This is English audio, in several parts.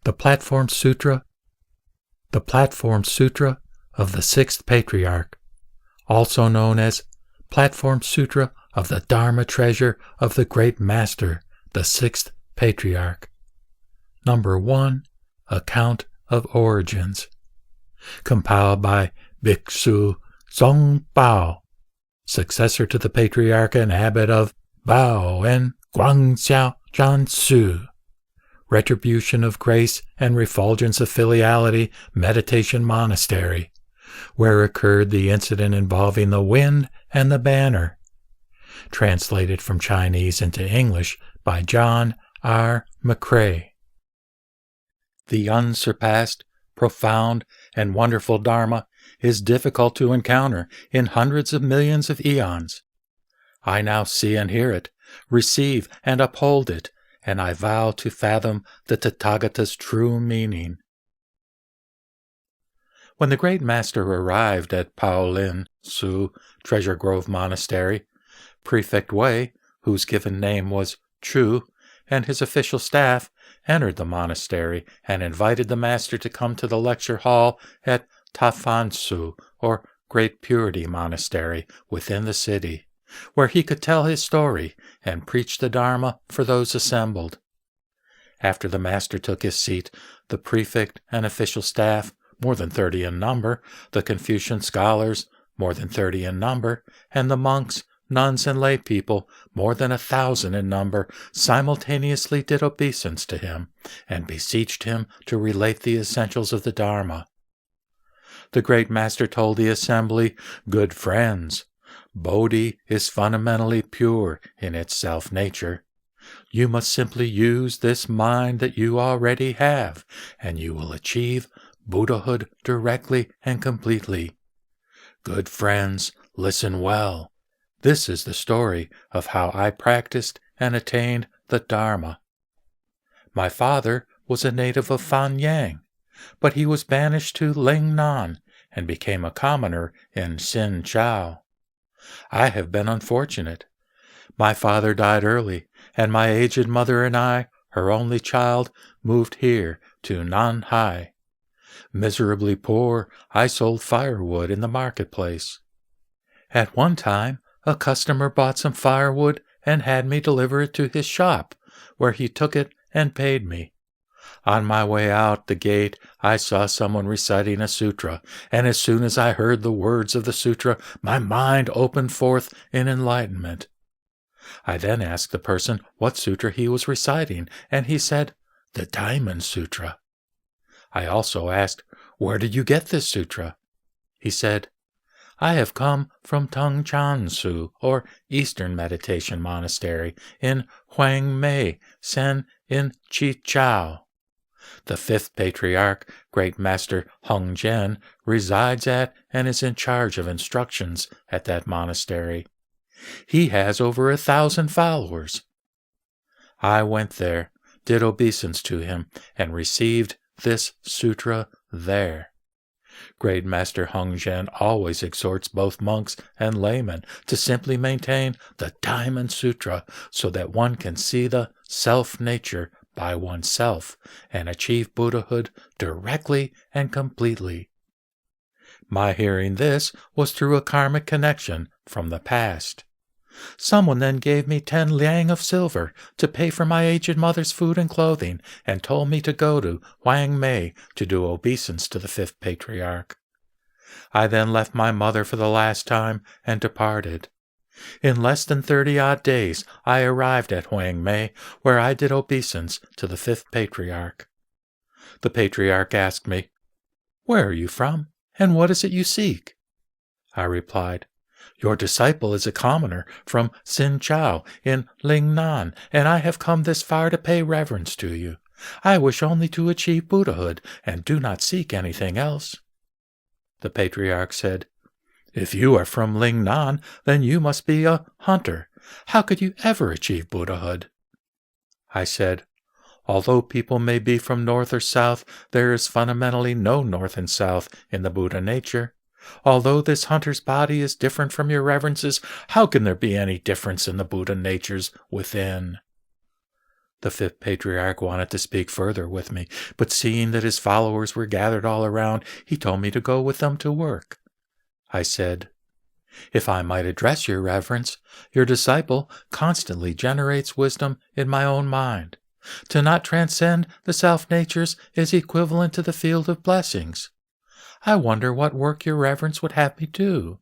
The Platform Sutra. The Platform Sutra of the 6th Patriarch, also known as Platform Sutra of the Dharma Treasure of the Great Master, the 6th Patriarch. Number 1, Account of Origins. Compiled by Bhikksu Zongbao, successor to the Patriarch and Abbot of Bao and Guangxiao Jiansu. Retribution of Grace and Refulgence of Filiality Meditation Monastery, where occurred the incident involving the wind and the banner. Translated from Chinese into English by John R. McCrae. The unsurpassed, profound, and wonderful Dharma is difficult to encounter in hundreds of millions of eons. I now see and hear it, receive and uphold it, and I vow to fathom the Tathagata's true meaning. When the Great Master arrived at Paolin Su Treasure Grove Monastery, Prefect Wei, whose given name was Chu, and his official staff entered the monastery and invited the Master to come to the lecture hall at Tafansu, or Great Purity Monastery, within the city, where he could tell his story and preach the Dharma for those assembled. After the Master took his seat, the prefect and official staff, more than 30 in number, the Confucian scholars, more than 30 in number, and the monks, nuns, and lay people, more than 1,000 in number, simultaneously did obeisance to him and beseeched him to relate the essentials of the Dharma. The Great Master told the assembly, "Good friends, Bodhi is fundamentally pure in its self-nature. You must simply use this mind that you already have, and you will achieve Buddhahood directly and completely. Good friends, listen well. This is the story of how I practiced and attained the Dharma. My father was a native of Huineng, but he was banished to Lingnan and became a commoner in Xinjiao. I have been unfortunate. My father died early, and my aged mother and I, her only child, moved here to Nanhai. Miserably poor, I sold firewood in the marketplace. At one time, a customer bought some firewood and had me deliver it to his shop, where he took it and paid me. On my way out the gate, I saw someone reciting a sutra, and as soon as I heard the words of the sutra, my mind opened forth in enlightenment. I then asked the person what sutra he was reciting, and he said, "The Diamond Sutra." I also asked, "Where did you get this sutra?" He said, "I have come from Tongchansu, or Eastern Meditation Monastery, in Huangmei, Sen in Chichao. The 5th Patriarch, Great Master Heng Zhen, resides at and is in charge of instructions at that monastery. He has over 1,000 followers." I went there, did obeisance to him, and received this sutra there. Great Master Heng Zhen always exhorts both monks and laymen to simply maintain the Diamond Sutra so that one can see the self-nature by oneself and achieve Buddhahood directly and completely. My hearing this was through a karmic connection from the past. Someone then gave me 10 liang of silver to pay for my aged mother's food and clothing, and told me to go to Huangmei to do obeisance to the 5th Patriarch. I then left my mother for the last time and departed. In less than 30-odd days, I arrived at Huangmei, where I did obeisance to the 5th Patriarch. The Patriarch asked me, "Where are you from, and what is it you seek?" I replied, "Your disciple is a commoner from Xinjiao in Lingnan, and I have come this far to pay reverence to you. I wish only to achieve Buddhahood, and do not seek anything else." The Patriarch said, "If you are from Lingnan, then you must be a hunter. How could you ever achieve Buddhahood?" I said, "Although people may be from north or south, there is fundamentally no north and south in the Buddha nature. Although this hunter's body is different from your reverences, how can there be any difference in the Buddha natures within?" The fifth patriarch wanted to speak further with me, but seeing that his followers were gathered all around, he told me to go with them to work. I said, "If I might address your reverence, your disciple constantly generates wisdom in my own mind. To not transcend the self-natures is equivalent to the field of blessings. I wonder what work your reverence would have me do."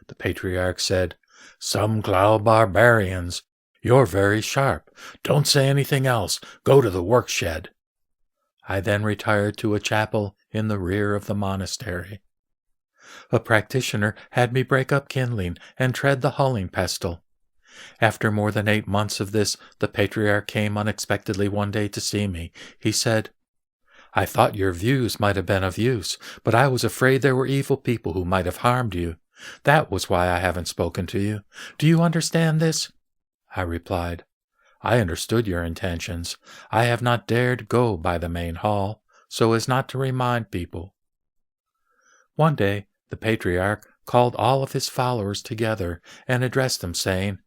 The patriarch said, "Some cloud barbarians. You're very sharp. Don't say anything else. Go to the work shed." I then retired to a chapel in the rear of the monastery. A practitioner had me break up kindling and tread the hulling pestle. After more than 8 months of this, the patriarch came unexpectedly one day to see me. He said, "I thought your views might have been of use, but I was afraid there were evil people who might have harmed you. That was why I haven't spoken to you. Do you understand this?" I replied, "I understood your intentions. I have not dared go by the main hall, so as not to remind people." One day, the patriarch called all of his followers together and addressed them, saying,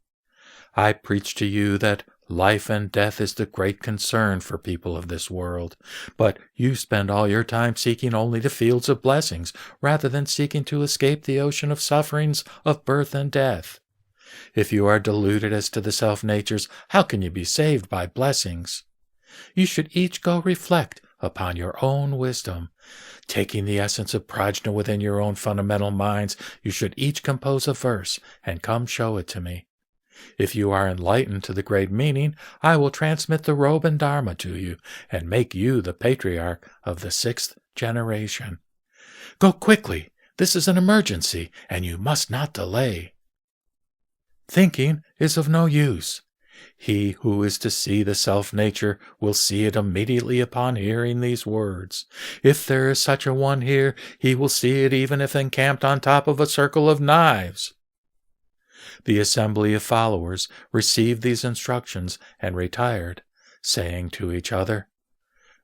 "I preach to you that life and death is the great concern for people of this world, but you spend all your time seeking only the fields of blessings rather than seeking to escape the ocean of sufferings of birth and death. If you are deluded as to the self-natures, how can you be saved by blessings? You should each go reflect upon your own wisdom. Taking the essence of Prajñā within your own fundamental minds, you should each compose a verse and come show it to me. If you are enlightened to the great meaning, I will transmit the Robe and Dharma to you and make you the patriarch of the 6th generation. Go quickly. This is an emergency, and you must not delay." Thinking is of no use. He who is to see the self-nature will see it immediately upon hearing these words. If there is such a one here, he will see it even if encamped on top of a circle of knives. The assembly of followers received these instructions and retired, saying to each other,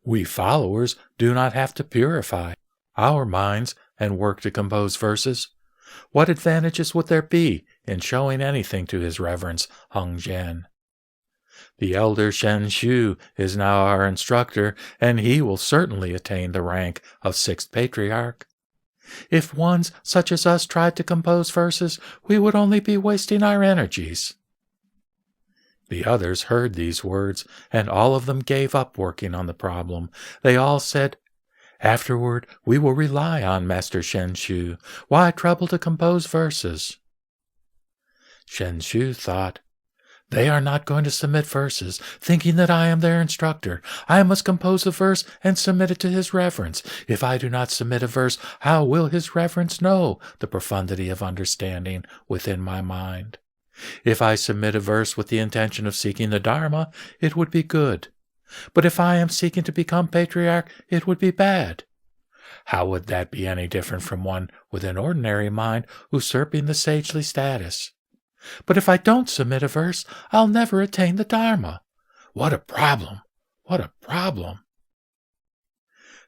"We followers do not have to purify our minds and work to compose verses. What advantages would there be in showing anything to His Reverence Heng Zhen? The elder Shen Xu is now our instructor, and he will certainly attain the rank of 6th Patriarch. If ones such as us tried to compose verses, we would only be wasting our energies." The others heard these words, and all of them gave up working on the problem. They all said, "Afterward, we will rely on Master Shen Xu. Why trouble to compose verses?" Shen Xu thought, "They are not going to submit verses, thinking that I am their instructor. I must compose a verse and submit it to His Reverence. If I do not submit a verse, how will His Reverence know the profundity of understanding within my mind? If I submit a verse with the intention of seeking the Dharma, it would be good. But if I am seeking to become patriarch, it would be bad. How would that be any different from one with an ordinary mind usurping the sagely status? But if I don't submit a verse, I'll never attain the Dharma. What a problem! What a problem!"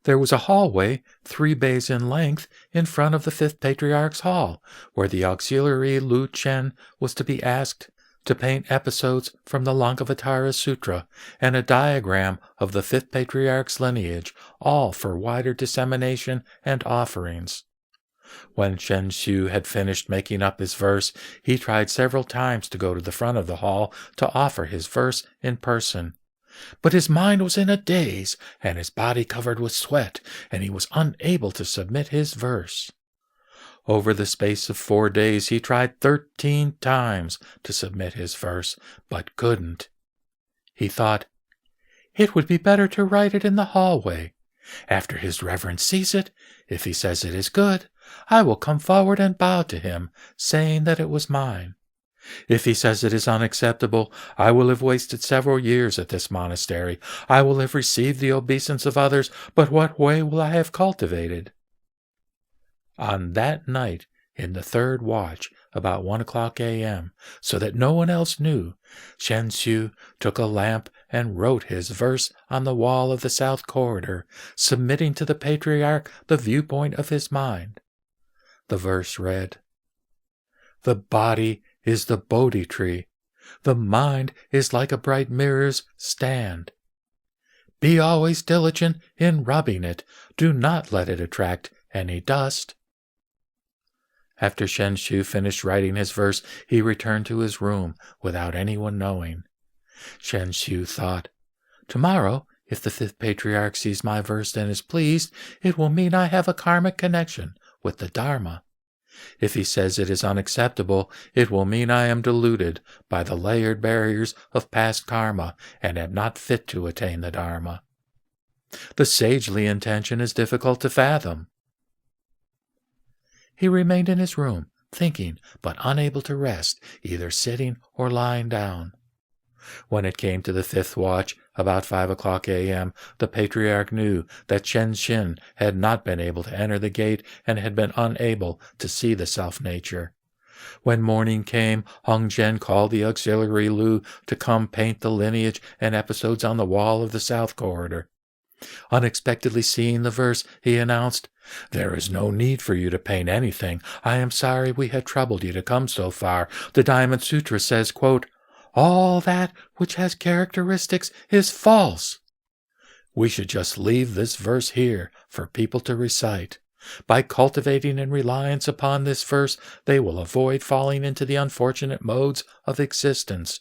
There was a hallway 3 bays in length in front of the 5th Patriarch's hall, where the auxiliary Lu Chen was to be asked to paint episodes from the Lankavatara Sutra and a diagram of the 5th Patriarch's lineage, all for wider dissemination and offerings. When Shen Xu had finished making up his verse, he tried several times to go to the front of the hall to offer his verse in person. But his mind was in a daze, and his body covered with sweat, and he was unable to submit his verse. Over the space of 4 days he tried 13 times to submit his verse, but couldn't. He thought, "It would be better to write it in the hallway. After His Reverence sees it, if he says it is good, I will come forward and bow to him, saying that it was mine. If he says it is unacceptable, I will have wasted several years at this monastery. I will have received the obeisance of others, but what way will I have cultivated?" On that night, in the 3rd watch, about 1:00 a.m., so that no one else knew, Shen Xu took a lamp and wrote his verse on the wall of the south corridor, submitting to the Patriarch the viewpoint of his mind. The verse read, "The body is the Bodhi tree. The mind is like a bright mirror's stand. Be always diligent in rubbing it. Do not let it attract any dust. After Shen Shu finished writing his verse, he returned to his room without anyone knowing. Shen Shu thought, "Tomorrow, if the fifth patriarch sees my verse and is pleased, it will mean I have a karmic connection with the Dharma. If he says it is unacceptable, it will mean I am deluded by the layered barriers of past karma and am not fit to attain the Dharma. The sagely intention is difficult to fathom." He remained in his room, thinking but unable to rest, either sitting or lying down. When it came to the fifth watch, about 5:00 a.m., the Patriarch knew that Chen Xin had not been able to enter the gate and had been unable to see the self-nature. When morning came, Hung Zhen called the auxiliary Lu to come paint the lineage and episodes on the wall of the south corridor. Unexpectedly seeing the verse, he announced, "There is no need for you to paint anything. I am sorry we had troubled you to come so far. The Diamond Sutra says, quote, 'All that which has characteristics is false.' We should just leave this verse here for people to recite. By cultivating in reliance upon this verse, they will avoid falling into the unfortunate modes of existence.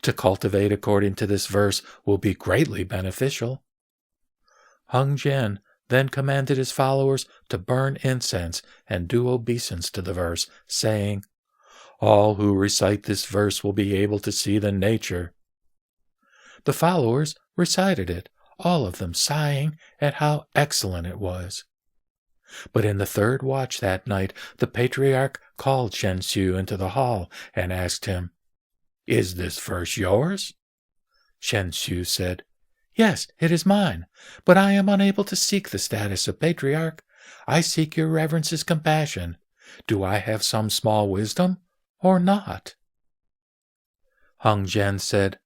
To cultivate according to this verse will be greatly beneficial." Hung Zhen then commanded his followers to burn incense and do obeisance to the verse, saying, "All who recite this verse will be able to see the nature." The followers recited it, all of them sighing at how excellent it was. But in the third watch that night, the Patriarch called Shen Shu into the hall and asked him, "Is this verse yours?" Shen Shu said, "Yes, it is mine, but I am unable to seek the status of Patriarch. I seek your reverence's compassion. Do I have some small wisdom or not?" Hung Zhen said,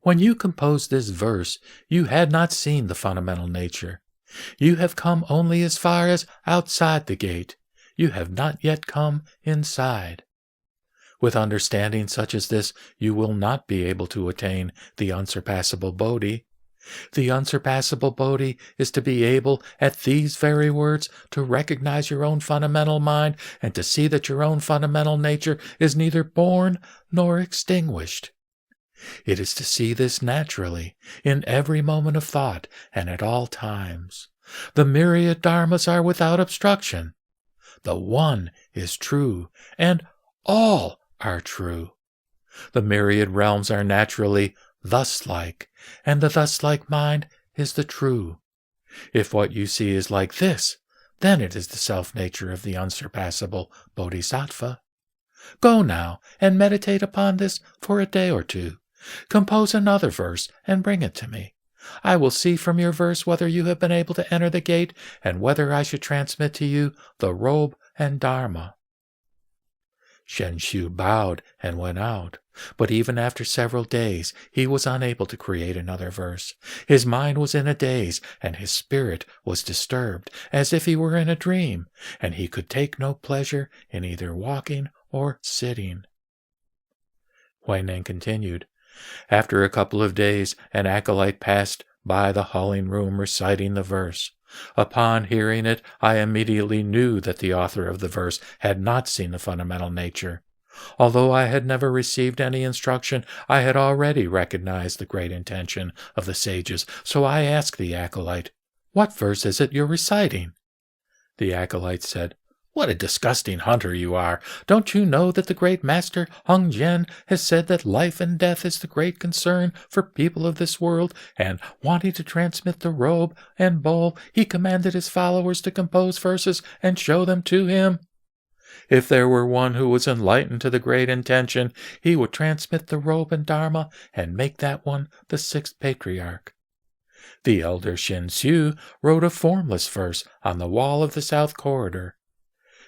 "When you composed this verse, you had not seen the fundamental nature. You have come only as far as outside the gate. You have not yet come inside. With understanding such as this, you will not be able to attain the unsurpassable Bodhi. The unsurpassable Bodhi is to be able, at these very words, to recognize your own fundamental mind and to see that your own fundamental nature is neither born nor extinguished. It is to see this naturally, in every moment of thought and at all times. The myriad dharmas are without obstruction. The one is true, and all are true. The myriad realms are naturally thus-like, and the thus-like mind is the true. If what you see is like this, then it is the self-nature of the unsurpassable Bodhisattva. Go now and meditate upon this for a day or two. Compose another verse and bring it to me. I will see from your verse whether you have been able to enter the gate and whether I should transmit to you the robe and dharma." Shen Shu bowed and went out, but even after several days he was unable to create another verse. His mind was in a daze, and his spirit was disturbed, as if he were in a dream, and he could take no pleasure in either walking or sitting. Huineng continued, "After a couple of days, an acolyte passed by the halling room reciting the verse. Upon hearing it, I immediately knew that the author of the verse had not seen the fundamental nature. Although I had never received any instruction, I had already recognized the great intention of the sages, so I asked the acolyte, 'What verse is it you're reciting?' The acolyte said, 'What a disgusting hunter you are! Don't you know that the great master Hung Zhen has said that life and death is the great concern for people of this world, and wanting to transmit the robe and bowl, he commanded his followers to compose verses and show them to him? If there were one who was enlightened to the great intention, he would transmit the robe and dharma and make that one the sixth patriarch. The elder Shen Shu wrote a formless verse on the wall of the south corridor.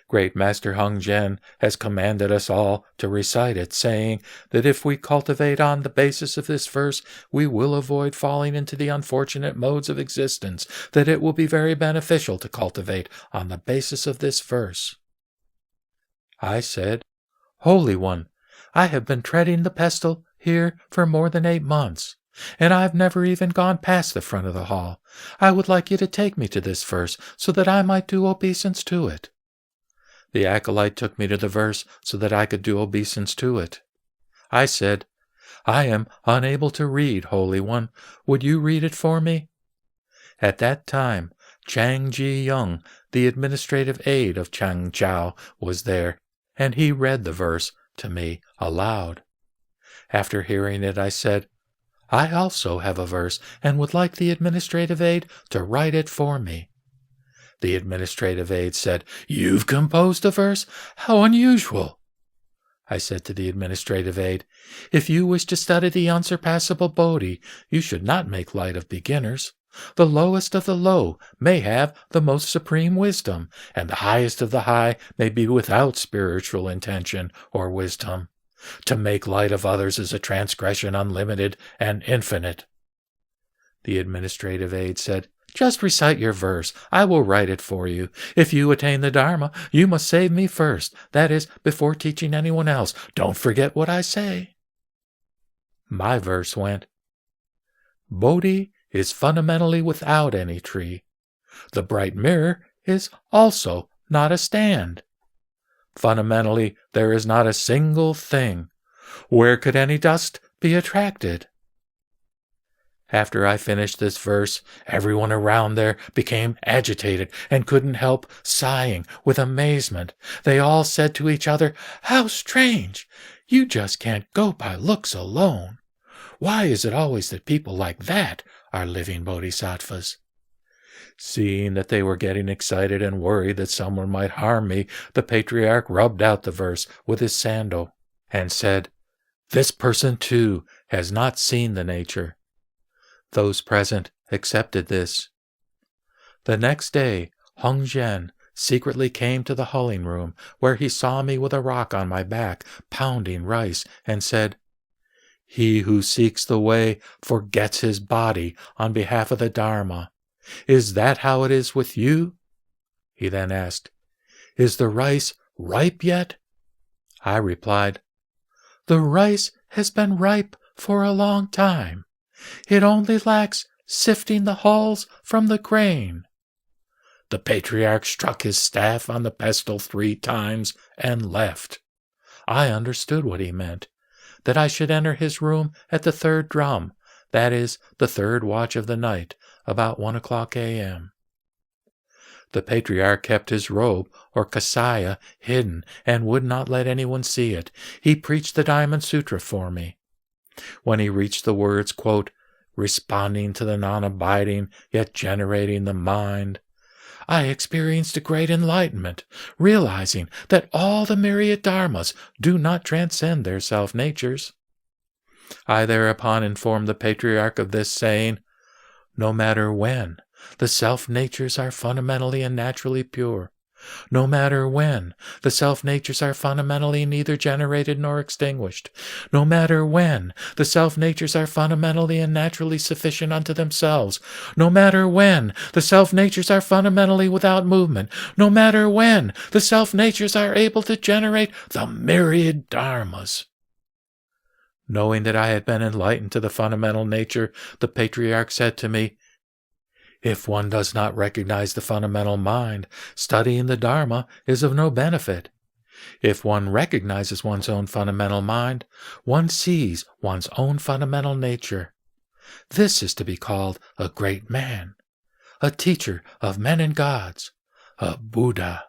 Great Master Hung Zhen has commanded us all to recite it, saying that if we cultivate on the basis of this verse, we will avoid falling into the unfortunate modes of existence, that it will be very beneficial to cultivate on the basis of this verse." I said, "Holy One, I have been treading the pestle here for more than 8 months, and I've never even gone past the front of the hall. I would like you to take me to this verse so that I might do obeisance to it." The acolyte took me to the verse so that I could do obeisance to it. I said, "I am unable to read, Holy One. Would you read it for me?" At that time, Chang Ji Young, the administrative aide of Chang Chao, was there, and he read the verse to me aloud. After hearing it, I said, "I also have a verse and would like the administrative aide to write it for me." The administrative aide said, "You've composed a verse? How unusual!" I said to the administrative aide, "If you wish to study the unsurpassable Bodhi, you should not make light of beginners. The lowest of the low may have the most supreme wisdom, and the highest of the high may be without spiritual intention or wisdom. To make light of others is a transgression unlimited and infinite." The administrative aide said, "Just recite your verse. I will write it for you. If you attain the Dharma, you must save me first. That is, before teaching anyone else. Don't forget what I say." My verse went, "Bodhi is fundamentally without any tree. The bright mirror is also not a stand. Fundamentally, there is not a single thing. Where could any dust be attracted?" After I finished this verse, everyone around there became agitated and couldn't help sighing with amazement. They all said to each other, "How strange! You just can't go by looks alone. Why is it always that people like that are living bodhisattvas?" Seeing that they were getting excited and worried that someone might harm me, the Patriarch rubbed out the verse with his sandal and said, "This person too has not seen the nature." Those present accepted this. The next day, Hong Zhen secretly came to the hulling room, where he saw me with a rock on my back, pounding rice, and said, "He who seeks the way forgets his body on behalf of the Dharma. Is that how it is with you?" He then asked, "Is the rice ripe yet?" I replied, "The rice has been ripe for a long time. It only lacks sifting the hulls from the grain." The Patriarch struck his staff on the pestle 3 times and left. I understood what he meant, that I should enter his room at the 3rd drum, that is, the 3rd watch of the night, about 1:00 a.m. The Patriarch kept his robe, or kasaya, hidden and would not let anyone see it. He preached the Diamond Sutra for me. When he reached the words, quote, "responding to the non-abiding, yet generating the mind," I experienced a great enlightenment, realizing that all the myriad dharmas do not transcend their self-natures. I thereupon informed the Patriarch of this, saying, "No matter when, the self-natures are fundamentally and naturally pure. No matter when, the self-natures are fundamentally neither generated nor extinguished. No matter when, the self-natures are fundamentally and naturally sufficient unto themselves. No matter when, the self-natures are fundamentally without movement. No matter when, the self-natures are able to generate the myriad dharmas." Knowing that I had been enlightened to the fundamental nature, the Patriarch said to me, "If one does not recognize the fundamental mind, studying the Dharma is of no benefit. If one recognizes one's own fundamental mind, one sees one's own fundamental nature. This is to be called a great man, a teacher of men and gods, a Buddha."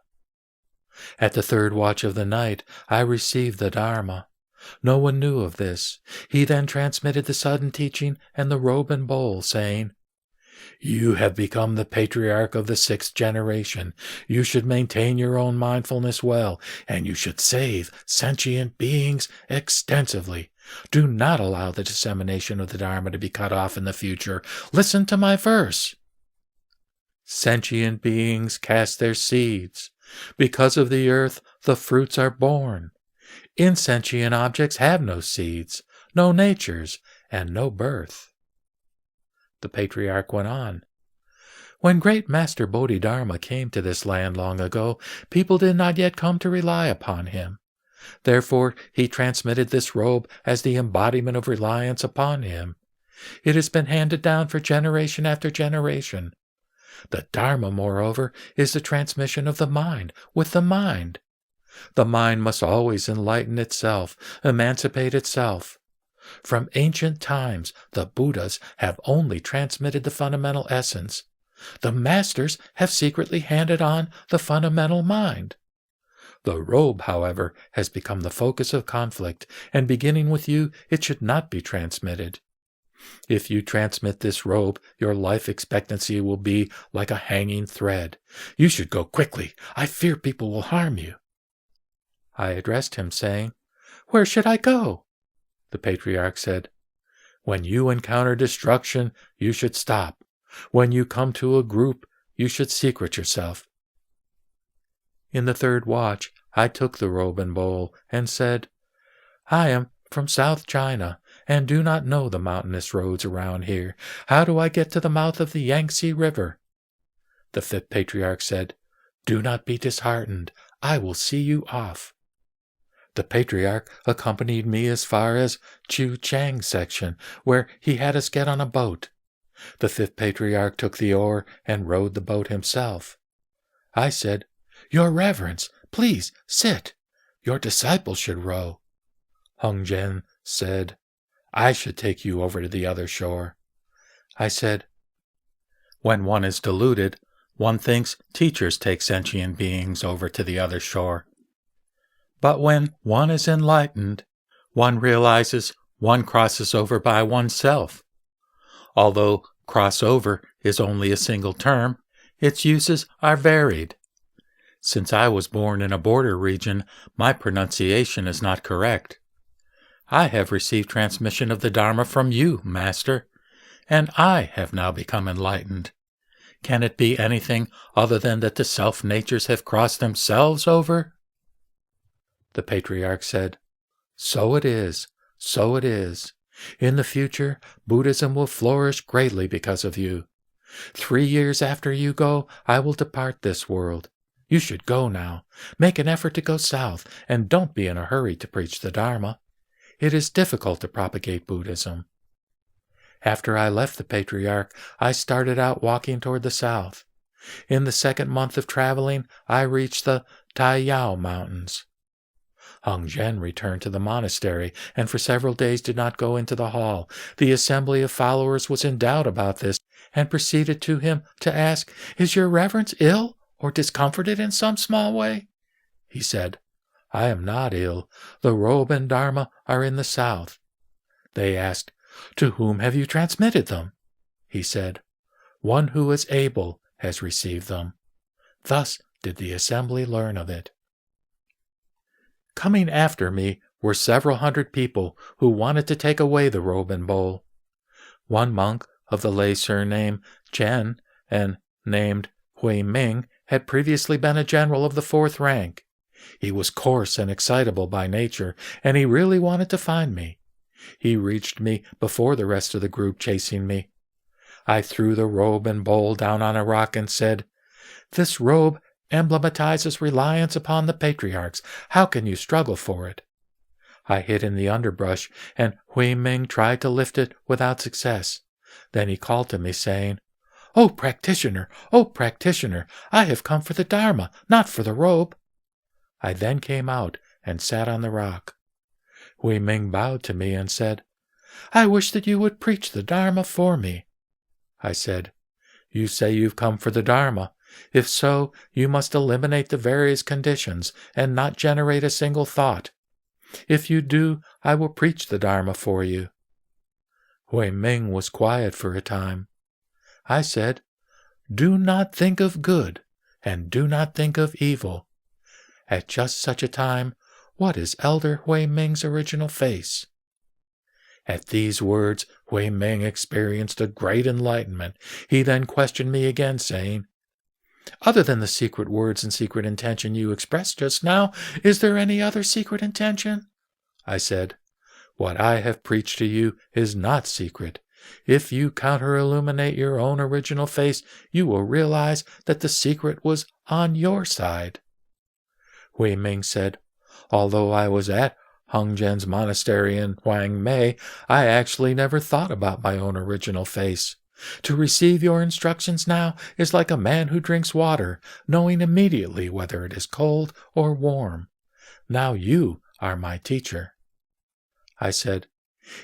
At the 3rd watch of the night, I received the Dharma. No one knew of this. He then transmitted the sudden teaching and the robe and bowl, saying, "You have become the Patriarch of the 6th generation. You should maintain your own mindfulness well, and you should save sentient beings extensively. Do not allow the dissemination of the Dharma to be cut off in the future. Listen to my verse. Sentient beings cast their seeds. Because of the earth, the fruits are born. Insentient objects have no seeds, no natures, and no birth." The Patriarch went on, "When great Master Bodhidharma came to this land long ago, people did not yet come to rely upon him. Therefore, he transmitted this robe as the embodiment of reliance upon him. It has been handed down for generation after generation. The Dharma, moreover, is the transmission of the mind with the mind. The mind must always enlighten itself, emancipate itself. From ancient times, the Buddhas have only transmitted the fundamental essence. The masters have secretly handed on the fundamental mind. The robe, however, has become the focus of conflict, and beginning with you, it should not be transmitted. If you transmit this robe, your life expectancy will be like a hanging thread. You should go quickly. I fear people will harm you. I addressed him, saying, "Where should I go?" The Patriarch said, "When you encounter destruction, you should stop. When you come to a group, you should secret yourself." In the third watch, I took the robe and bowl and said, "I am from South China and do not know the mountainous roads around here. How do I get to the mouth of the Yangtze River?" The fifth Patriarch said, "Do not be disheartened. I will see you off." The Patriarch accompanied me as far as Chu Chang section, where he had us get on a boat. The fifth Patriarch took the oar and rowed the boat himself. I said, "Your Reverence, please sit. Your disciple should row." Hung Jen said, "I should take you over to the other shore." I said, "When one is deluded, one thinks teachers take sentient beings over to the other shore. But when one is enlightened, one realizes one crosses over by oneself. Although crossover is only a single term, its uses are varied. Since I was born in a border region, my pronunciation is not correct. I have received transmission of the Dharma from you, Master, and I have now become enlightened. Can it be anything other than that the self-natures have crossed themselves over?" The Patriarch said, "So it is, so it is. In the future, Buddhism will flourish greatly because of you. 3 years after you go, I will depart this world. You should go now. Make an effort to go south, and don't be in a hurry to preach the Dharma. It is difficult to propagate Buddhism." After I left the Patriarch, I started out walking toward the south. In the second month of traveling, I reached the Taiyao Mountains. Hung Jen returned to the monastery, and for several days did not go into the hall. The assembly of followers was in doubt about this, and proceeded to him to ask, "Is your Reverence ill or discomforted in some small way?" He said, "I am not ill. The robe and Dharma are in the south." They asked, "To whom have you transmitted them?" He said, "One who is able has received them." Thus did the assembly learn of it. Coming after me were several hundred people who wanted to take away the robe and bowl. One monk of the lay surname Chen and named Huineng had previously been a general of the 4th rank. He was coarse and excitable by nature, and he really wanted to find me. He reached me before the rest of the group chasing me. I threw the robe and bowl down on a rock and said, "This robe emblematizes reliance upon the patriarchs. How can you struggle for it?" I hid in the underbrush, and Huineng tried to lift it without success. Then he called to me, saying, "Oh, practitioner, I have come for the Dharma, not for the robe." I then came out and sat on the rock. Huineng bowed to me and said, "I wish that you would preach the Dharma for me." I said, "You say you've come for the Dharma. If so, you must eliminate the various conditions and not generate a single thought. If you do, I will preach the Dharma for you." Huineng was quiet for a time. I said, "Do not think of good, and do not think of evil." At just such a time, what is Elder Huineng's original face? At these words, Huineng experienced a great enlightenment. He then questioned me again, saying, "Other than the secret words and secret intention you expressed just now, is there any other secret intention?" I said, "What I have preached to you is not secret. If you counter-illuminate your own original face, you will realize that the secret was on your side." Huineng said, Although I was at Hongzhen's monastery in Huineng, I actually never thought about my own original face. To receive your instructions now is like a man who drinks water, knowing immediately whether it is cold or warm. Now you are my teacher." I said,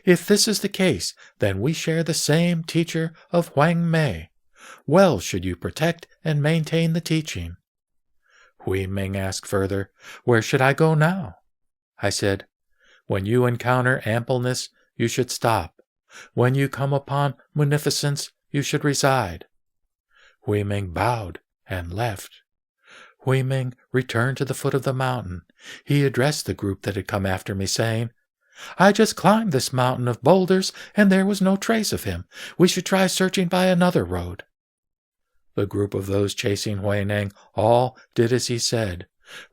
"If this is the case, then we share the same teacher of Huineng. Well should you protect and maintain the teaching." Huineng asked further, "Where should I go now?" I said, "When you encounter ampleness, you should stop. When you come upon munificence, you should reside." Huineng bowed and left. Huineng returned to the foot of the mountain. He addressed the group that had come after me, saying, "I just climbed this mountain of boulders, and there was no trace of him. We should try searching by another road." The group of those chasing Huineng all did as he said.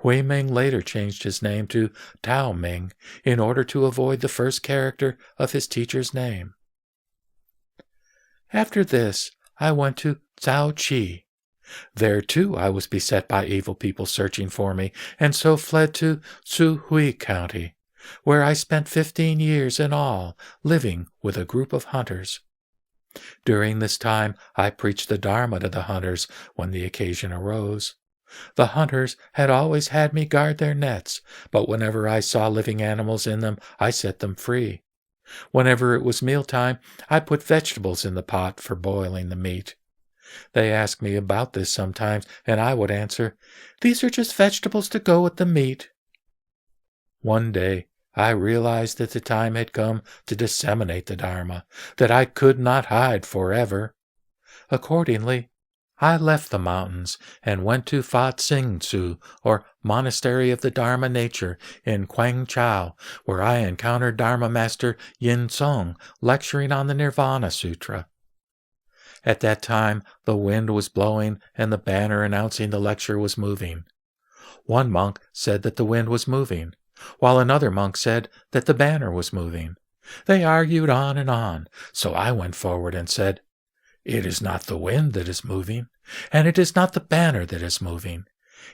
Huineng later changed his name to Tao Ming in order to avoid the first character of his teacher's name. After this, I went to Zhao Qi. There, too, I was beset by evil people searching for me, and so fled to Suhui County, where I spent 15 years in all, living with a group of hunters. During this time, I preached the Dharma to the hunters when the occasion arose. The hunters had always had me guard their nets, but whenever I saw living animals in them, I set them free. Whenever it was mealtime, I put vegetables in the pot for boiling the meat. They asked me about this sometimes, and I would answer, "These are just vegetables to go with the meat." One day, I realized that the time had come to disseminate the Dharma, that I could not hide forever. Accordingly, I left the mountains and went to Fa Tsing Tzu, or Monastery of the Dharma Nature, in Guangzhou, where I encountered Dharma Master Yin Tsung lecturing on the Nirvana Sutra. At that time, the wind was blowing and the banner announcing the lecture was moving. One monk said that the wind was moving, while another monk said that the banner was moving. They argued on, so I went forward and said, "It is not the wind that is moving, and it is not the banner that is moving.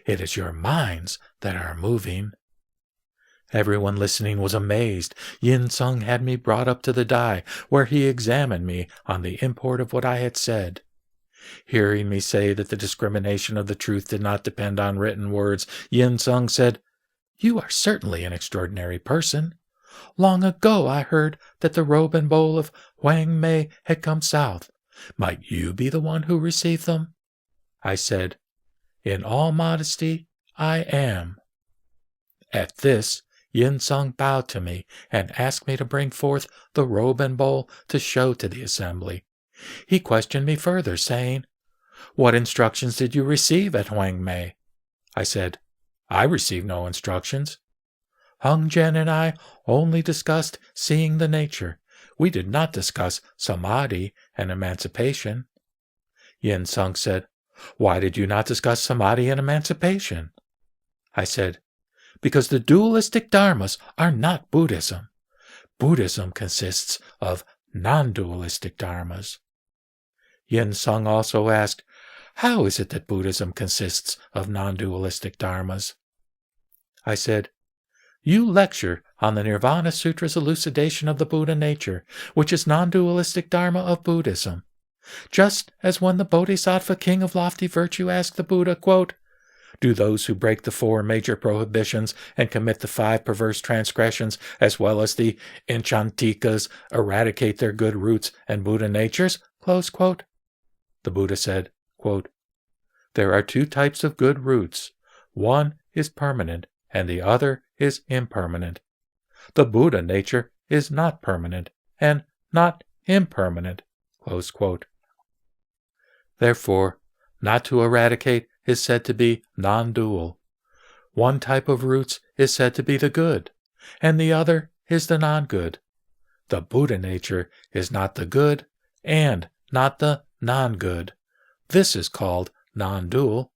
It is your minds that are moving." Everyone listening was amazed. Yin Tsung had me brought up to the dai, where he examined me on the import of what I had said. Hearing me say that the discrimination of the truth did not depend on written words, Yin Tsung said, "You are certainly an extraordinary person. Long ago I heard that the robe and bowl of Huineng had come south. Might you be the one who received them?" I said, "In all modesty, I am." At this, Yin Tsung bowed to me and asked me to bring forth the robe and bowl to show to the assembly. He questioned me further, saying, "What instructions did you receive at Huineng?" I said, "I received no instructions. Hongzhen and I only discussed seeing the nature. We did not discuss samadhi and emancipation." Yin Tsung said, "Why did you not discuss samadhi and emancipation?" I said, "Because the dualistic dharmas are not Buddhism. Buddhism consists of non-dualistic dharmas." Yin Tsung also asked, "How is it that Buddhism consists of non-dualistic dharmas?" I said, "You lecture on the Nirvana Sutra's elucidation of the Buddha nature, which is non-dualistic dharma of Buddhism. Just as when the Bodhisattva king of lofty virtue asked the Buddha, quote, 'Do those who break the 4 major prohibitions and commit the 5 perverse transgressions, as well as the Enchantikas, eradicate their good roots and Buddha natures?' Close quote. The Buddha said, quote, 'There are 2 types of good roots. One is permanent, and the other is impermanent. The Buddha nature is not permanent and not impermanent.'" Close quote. Therefore, not to eradicate is said to be non-dual. One type of roots is said to be the good, and the other is the non-good. The Buddha nature is not the good and not the non-good. This is called non-dual.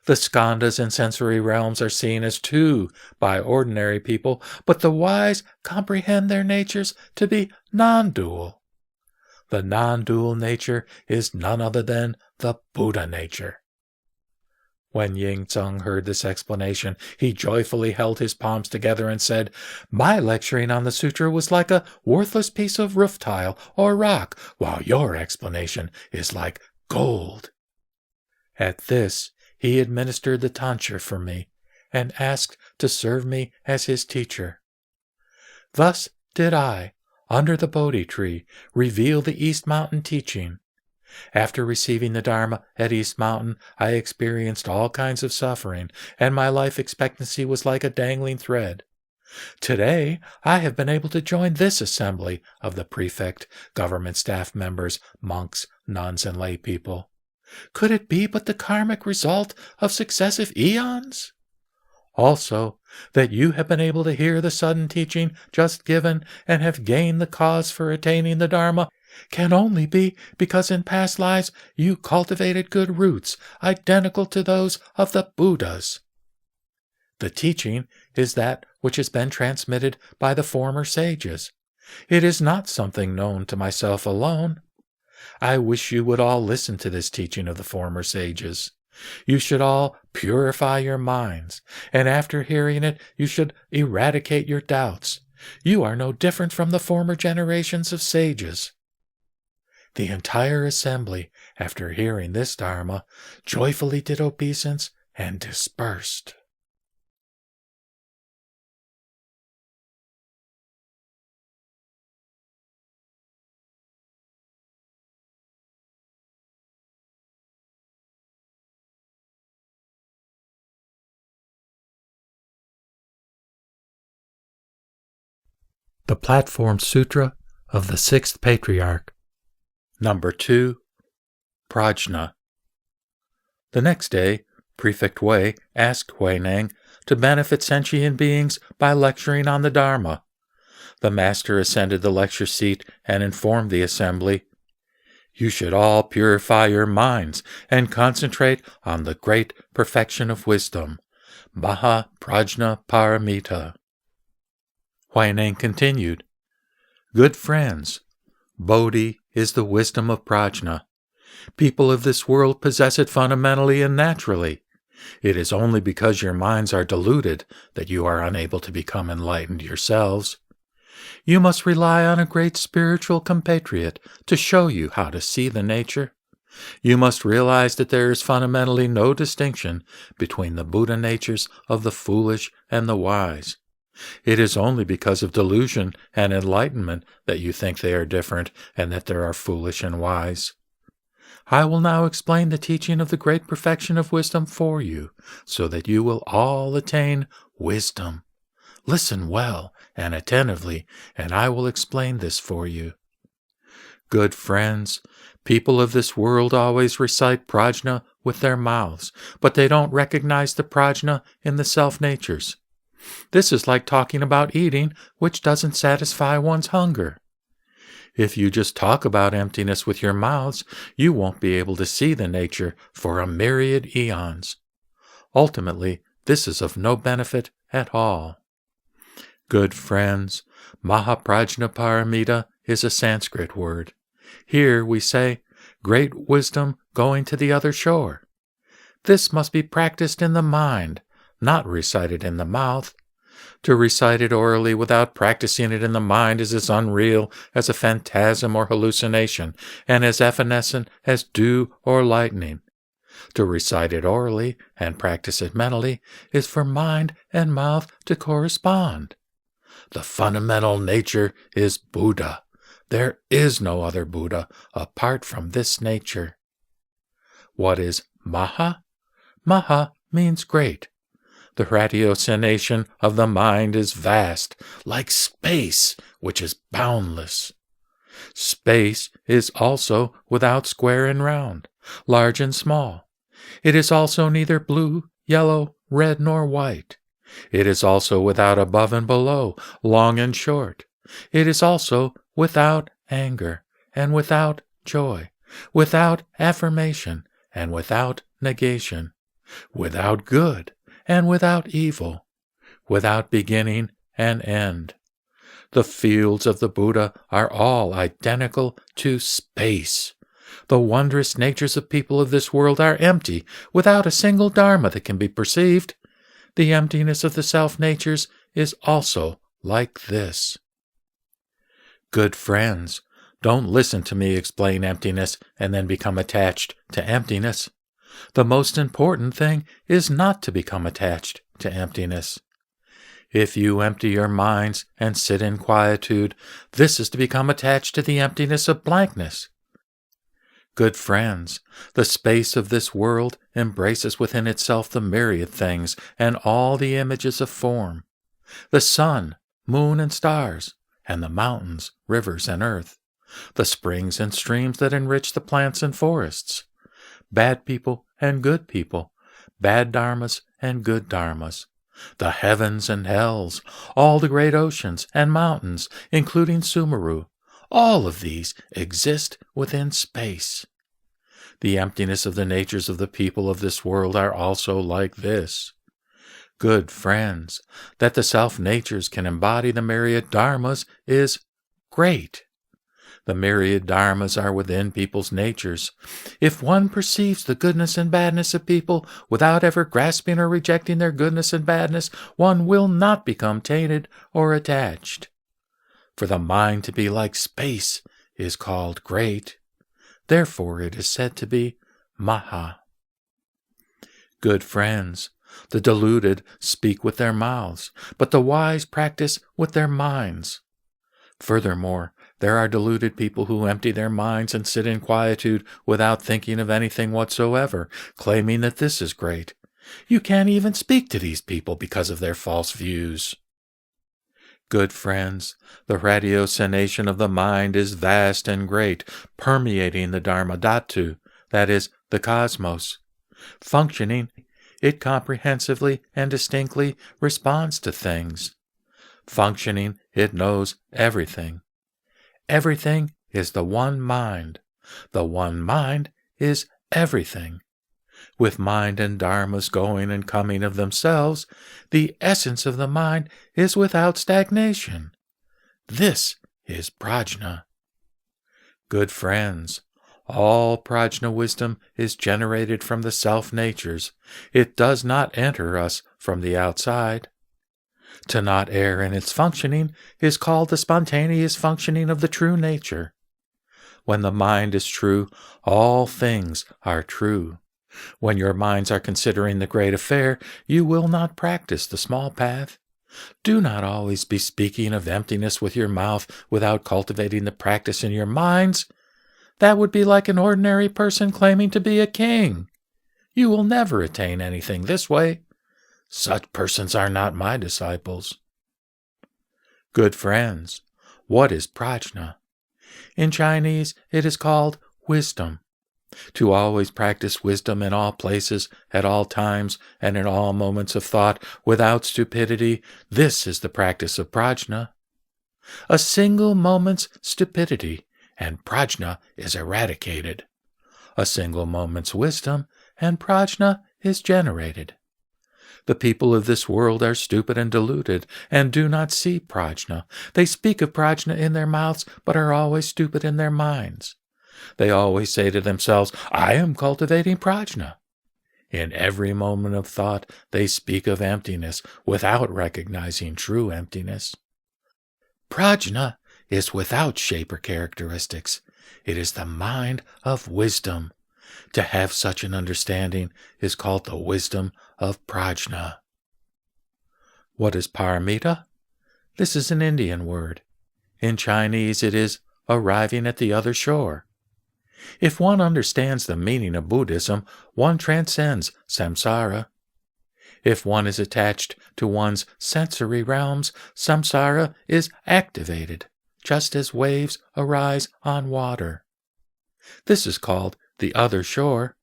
The skandhas and sensory realms are seen as 2 by ordinary people, but the wise comprehend their natures to be non-dual. The non-dual nature is none other than the Buddha nature. When Yingzeng heard this explanation, he joyfully held his palms together and said, "My lecturing on the sutra was like a worthless piece of roof tile or rock, while your explanation is like gold." At this, he administered the tonsure for me and asked to serve me as his teacher. Thus did I, under the Bodhi tree, reveal the East Mountain teaching. After receiving the Dharma at East Mountain, I experienced all kinds of suffering, and my life expectancy was like a dangling thread. Today, I have been able to join this assembly of the prefect, government staff members, monks, nuns, and lay people. Could it be but the karmic result of successive eons? Also, that you have been able to hear the sudden teaching just given and have gained the cause for attaining the Dharma can only be because in past lives you cultivated good roots identical to those of the Buddhas. The teaching is that which has been transmitted by the former sages. It is not something known to myself alone. I wish you would all listen to this teaching of the former sages. You should all purify your minds, and after hearing it, you should eradicate your doubts. You are no different from the former generations of sages. The entire assembly, after hearing this Dharma, joyfully did obeisance and dispersed. The Platform Sutra of the 6th Patriarch, No.2 Prajñā. The next day, Prefect Wei asked Huineng to benefit sentient beings by lecturing on the Dharma. The master ascended the lecture seat and informed the assembly, "You should all purify your minds and concentrate on the great perfection of wisdom, Maha Prajñā Paramita." Huineng continued, "Good friends, Bodhi is the wisdom of Prajñā. People of this world possess it fundamentally and naturally. It is only because your minds are deluded that you are unable to become enlightened yourselves. You must rely on a great spiritual compatriot to show you how to see the nature. You must realize that there is fundamentally no distinction between the Buddha natures of the foolish and the wise. It is only because of delusion and enlightenment that you think they are different and that there are foolish and wise. I will now explain the teaching of the great perfection of wisdom for you, so that you will all attain wisdom. Listen well and attentively, and I will explain this for you. Good friends, people of this world always recite Prajñā with their mouths, but they don't recognize the Prajñā in the self-natures. This is like talking about eating, which doesn't satisfy one's hunger. If you just talk about emptiness with your mouths, you won't be able to see the nature for a myriad eons. Ultimately, this is of no benefit at all. Good friends, Mahaprajñā Paramita is a Sanskrit word. Here we say, great wisdom going to the other shore. This must be practiced in the mind, not recited in the mouth. To recite it orally without practicing it in the mind is as unreal as a phantasm or hallucination, and as evanescent as dew or lightning. To recite it orally and practice it mentally is for mind and mouth to correspond. The fundamental nature is Buddha. There is no other Buddha apart from this nature. What is Maha? Maha means great. The ratiocination of the mind is vast, like space, which is boundless. Space is also without square and round, large and small. It is also neither blue, yellow, red, nor white. It is also without above and below, long and short. It is also without anger, and without joy, without affirmation, and without negation, without good, and without evil, without beginning and end. The fields of the Buddha are all identical to space. The wondrous natures of people of this world are empty, without a single dharma that can be perceived. The emptiness of the self-natures is also like this. Good friends, don't listen to me explain emptiness and then become attached to emptiness. The most important thing is not to become attached to emptiness. If you empty your minds and sit in quietude, this is to become attached to the emptiness of blankness. Good friends, the space of this world embraces within itself the myriad things and all the images of form, the sun, moon, and stars, and the mountains, rivers, and earth, the springs and streams that enrich the plants and forests, bad people and good people, bad dharmas and good dharmas, the heavens and hells, all the great oceans and mountains, including Sumeru. All of these exist within space. The emptiness of the natures of the people of this world are also like this. Good friends, that the self-natures can embody the myriad dharmas is great. The myriad dharmas are within people's natures. If one perceives the goodness and badness of people without ever grasping or rejecting their goodness and badness, one will not become tainted or attached. For the mind to be like space is called great. Therefore it is said to be Maha. Good friends, the deluded speak with their mouths, but the wise practice with their minds. Furthermore, there are deluded people who empty their minds and sit in quietude without thinking of anything whatsoever, claiming that this is great. You can't even speak to these people because of their false views. Good friends, the ratiocination of the mind is vast and great, permeating the Dharma Dhatu, that is, the cosmos. Functioning, it comprehensively and distinctly responds to things. Functioning, it knows everything. Everything is the one mind. The one mind is everything. With mind and dharmas going and coming of themselves, the essence of the mind is without stagnation. This is Prajñā. Good friends, all Prajñā wisdom is generated from the self-natures. It does not enter us from the outside. To not err in its functioning is called the spontaneous functioning of the true nature. When the mind is true, all things are true. When your minds are considering the great affair, you will not practice the small path. Do not always be speaking of emptiness with your mouth without cultivating the practice in your minds. That would be like an ordinary person claiming to be a king. You will never attain anything this way. Such persons are not my disciples. Good friends, what is Prajñā? In Chinese, it is called wisdom. To always practice wisdom in all places, at all times, and in all moments of thought, without stupidity, this is the practice of Prajñā. A single moment's stupidity, and Prajñā is eradicated. A single moment's wisdom, and Prajñā is generated. The people of this world are stupid and deluded, and do not see Prajñā. They speak of Prajñā in their mouths, but are always stupid in their minds. They always say to themselves, I am cultivating Prajñā. In every moment of thought, they speak of emptiness without recognizing true emptiness. Prajñā is without shape or characteristics. It is the mind of wisdom. To have such an understanding is called the wisdom of Prajñā. What is paramita? This is an Indian word. In Chinese it is arriving at the other shore. If one understands the meaning of Buddhism, one transcends samsara. If one is attached to one's sensory realms, samsara is activated, just as waves arise on water. This is called the other shore.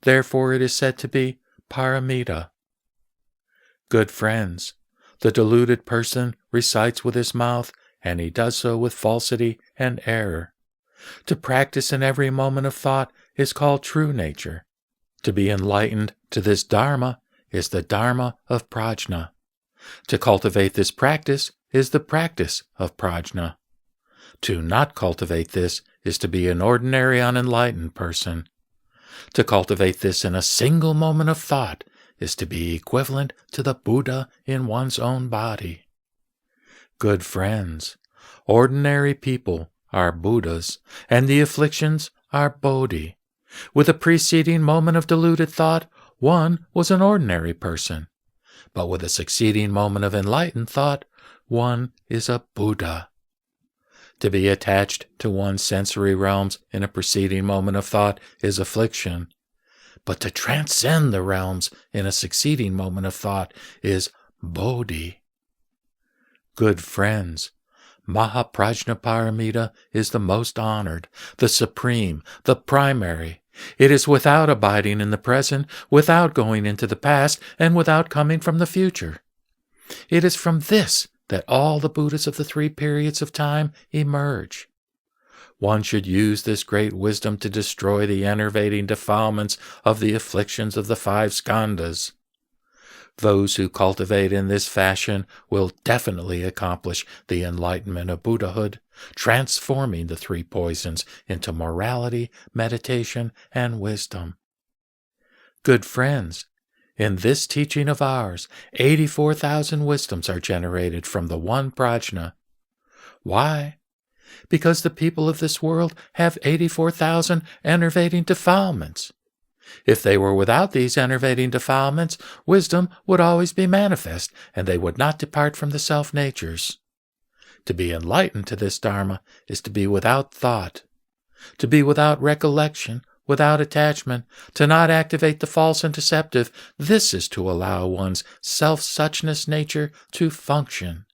Therefore it is said to be paramita. Good friends, the deluded person recites with his mouth, and he does so with falsity and error. To practice in every moment of thought is called true nature. To be enlightened to this dharma is the dharma of Prajñā. To cultivate this practice is the practice of Prajñā. To not cultivate this is to be an ordinary unenlightened person. To cultivate this in a single moment of thought is to be equivalent to the Buddha in one's own body. Good friends, ordinary people are Buddhas, and the afflictions are Bodhi. With a preceding moment of deluded thought, one was an ordinary person. But with a succeeding moment of enlightened thought, one is a Buddha. To be attached to one's sensory realms in a preceding moment of thought is affliction. But to transcend the realms in a succeeding moment of thought is Bodhi. Good friends, Mahaprajñaparamita is the most honored, the supreme, the primary. It is without abiding in the present, without going into the past, and without coming from the future. It is from this that all the Buddhas of the 3 periods of time emerge. One should use this great wisdom to destroy the enervating defilements of the afflictions of the 5 skandhas. Those who cultivate in this fashion will definitely accomplish the enlightenment of Buddhahood, transforming the 3 poisons into morality, meditation, and wisdom. Good friends, in this teaching of ours, 84,000 wisdoms are generated from the one Prajñā. Why? Because the people of this world have 84,000 enervating defilements. If they were without these enervating defilements, wisdom would always be manifest, and they would not depart from the self-natures. To be enlightened to this Dharma is to be without thought, to be without recollection, without attachment, to not activate the false and deceptive. This is to allow one's self-suchness nature to function.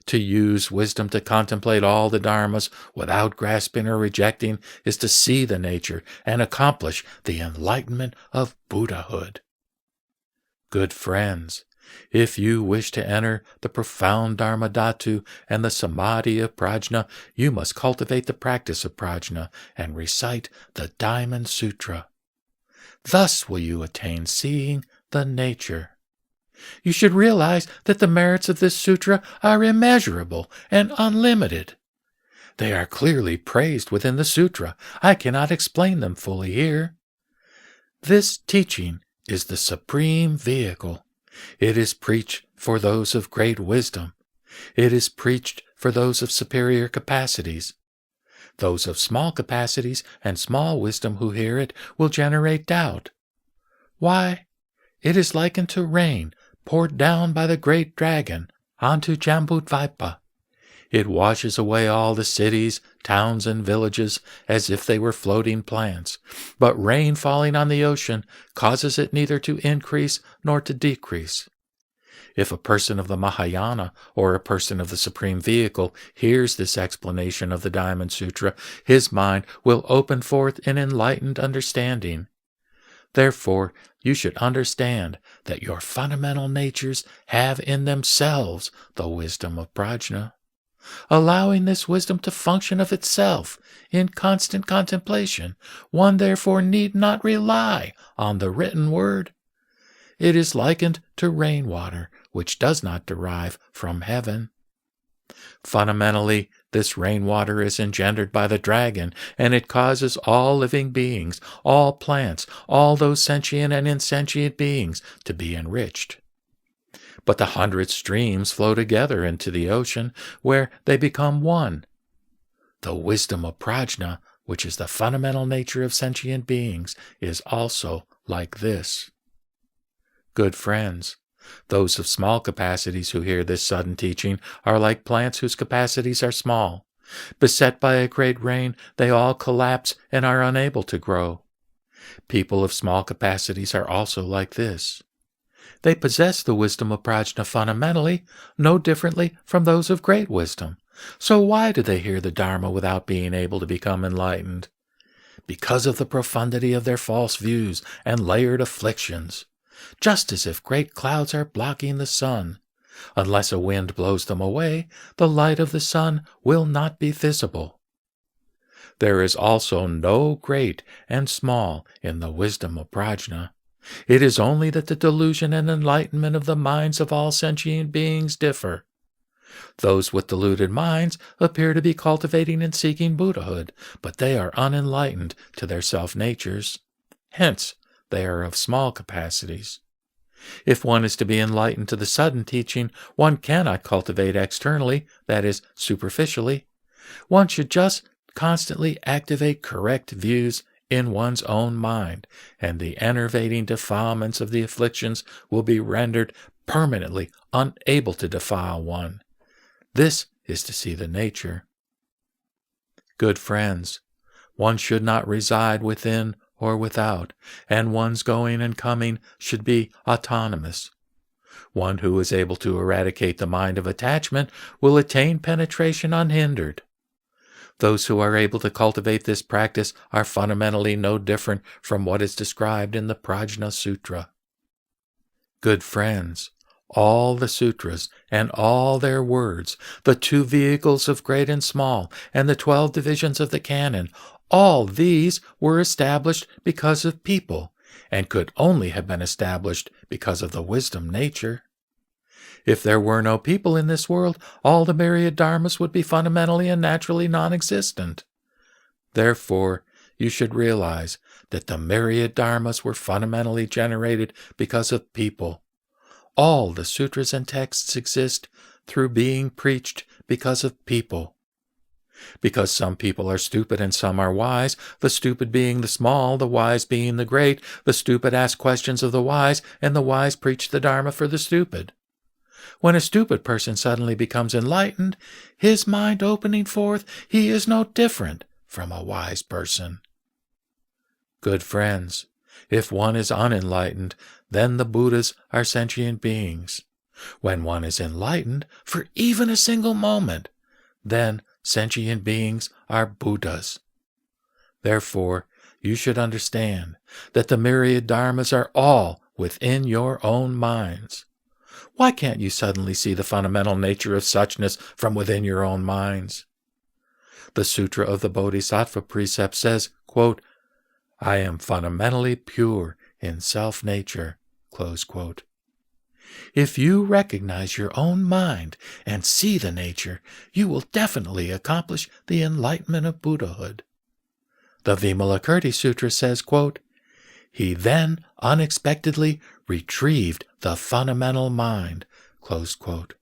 To use wisdom to contemplate all the dharmas without grasping or rejecting is to see the nature and accomplish the enlightenment of Buddhahood. Good friends, if you wish to enter the profound Dharma Dhatu and the Samadhi of Prajñā, you must cultivate the practice of Prajñā and recite the Diamond Sutra. Thus will you attain seeing the nature. You should realize that the merits of this sutra are immeasurable and unlimited. They are clearly praised within the sutra. I cannot explain them fully here. This teaching is the supreme vehicle. It is preached for those of great wisdom. It is preached for those of superior capacities. Those of small capacities and small wisdom who hear it will generate doubt. Why? It is likened to rain poured down by the great dragon onto Jambudvipa. It washes away all the cities, towns, and villages as if they were floating plants. But rain falling on the ocean causes it neither to increase nor to decrease. If a person of the Mahayana or a person of the Supreme Vehicle hears this explanation of the Diamond Sutra, his mind will open forth in enlightened understanding. Therefore, you should understand that your fundamental natures have in themselves the wisdom of Prajñā. Allowing this wisdom to function of itself in constant contemplation, one therefore need not rely on the written word. It is likened to rainwater, which does not derive from heaven. Fundamentally, this rainwater is engendered by the dragon, and it causes all living beings, all plants, all those sentient and insentient beings to be enriched. But the 100 streams flow together into the ocean, where they become one. The wisdom of Prajñā, which is the fundamental nature of sentient beings, is also like this. Good friends, those of small capacities who hear this sudden teaching are like plants whose capacities are small. Beset by a great rain, they all collapse and are unable to grow. People of small capacities are also like this. They possess the wisdom of Prajñā fundamentally, no differently from those of great wisdom. So why do they hear the Dharma without being able to become enlightened? Because of the profundity of their false views and layered afflictions. Just as if great clouds are blocking the sun. Unless a wind blows them away, the light of the sun will not be visible. There is also no great and small in the wisdom of Prajñā. It is only that the delusion and enlightenment of the minds of all sentient beings differ. Those with deluded minds appear to be cultivating and seeking Buddhahood, but they are unenlightened to their self-natures. Hence, they are of small capacities. If one is to be enlightened to the sudden teaching, one cannot cultivate externally, that is, superficially. One should just constantly activate correct views in one's own mind, and the enervating defilements of the afflictions will be rendered permanently unable to defile one. This is to see the nature. Good friends, one should not reside within or without, and one's going and coming should be autonomous. One who is able to eradicate the mind of attachment will attain penetration unhindered. Those who are able to cultivate this practice are fundamentally no different from what is described in the Prajñā Sutra. Good friends, all the sutras and all their words, the 2 vehicles of great and small, and the 12 divisions of the canon, all these were established because of people, and could only have been established because of the wisdom nature. If there were no people in this world, all the myriad dharmas would be fundamentally and naturally non-existent. Therefore, you should realize that the myriad dharmas were fundamentally generated because of people. All the sutras and texts exist through being preached because of people. Because some people are stupid and some are wise, the stupid being the small, the wise being the great, the stupid ask questions of the wise, and the wise preach the Dharma for the stupid. When a stupid person suddenly becomes enlightened, his mind opening forth, he is no different from a wise person. Good friends, if one is unenlightened, then the Buddhas are sentient beings. When one is enlightened, for even a single moment, then sentient beings are Buddhas. Therefore, you should understand that the myriad dharmas are all within your own minds. Why can't you suddenly see the fundamental nature of suchness from within your own minds? The Sutra of the Bodhisattva precept says, quote, "I am fundamentally pure in self-nature," close quote. If you recognize your own mind and see the nature, you will definitely accomplish the enlightenment of Buddhahood. The Vimalakirti Sutra says, quote, "He then unexpectedly retrieved the fundamental mind," close quote.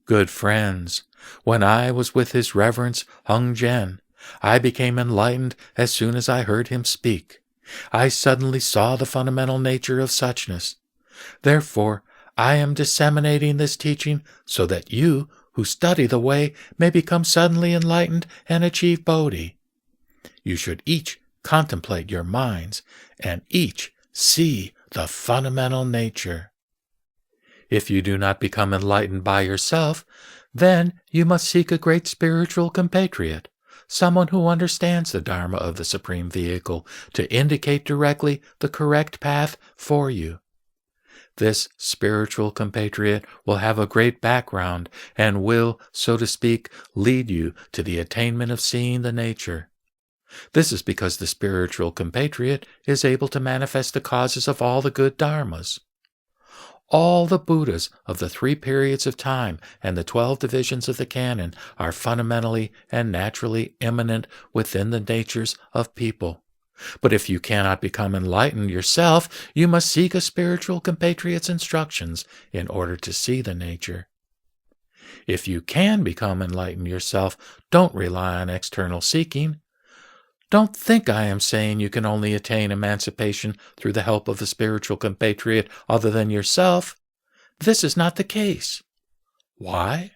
Good friends, when I was with His Reverence Hung Jen, I became enlightened as soon as I heard him speak. I suddenly saw the fundamental nature of suchness. Therefore, I am disseminating this teaching so that you, who study the way, may become suddenly enlightened and achieve Bodhi. You should each contemplate your minds and each see the fundamental nature. If you do not become enlightened by yourself, then you must seek a great spiritual compatriot, someone who understands the Dharma of the Supreme Vehicle, to indicate directly the correct path for you. This spiritual compatriot will have a great background and will, so to speak, lead you to the attainment of seeing the nature. This is because the spiritual compatriot is able to manifest the causes of all the good dharmas. All the Buddhas of the 3 periods of time and the 12 divisions of the canon are fundamentally and naturally immanent within the natures of people. But if you cannot become enlightened yourself, you must seek a spiritual compatriot's instructions in order to see the nature. If you can become enlightened yourself, don't rely on external seeking. Don't think I am saying you can only attain emancipation through the help of a spiritual compatriot other than yourself. This is not the case. Why?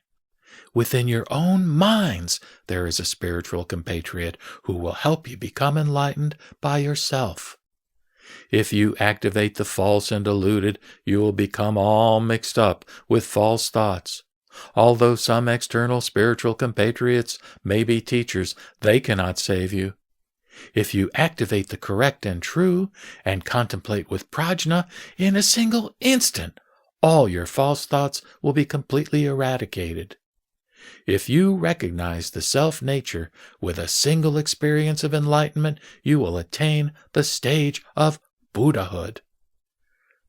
Within your own minds, there is a spiritual compatriot who will help you become enlightened by yourself. If you activate the false and deluded, you will become all mixed up with false thoughts. Although some external spiritual compatriots may be teachers, they cannot save you. If you activate the correct and true, and contemplate with prajna, in a single instant, all your false thoughts will be completely eradicated. If you recognize the self-nature with a single experience of enlightenment, you will attain the stage of Buddhahood.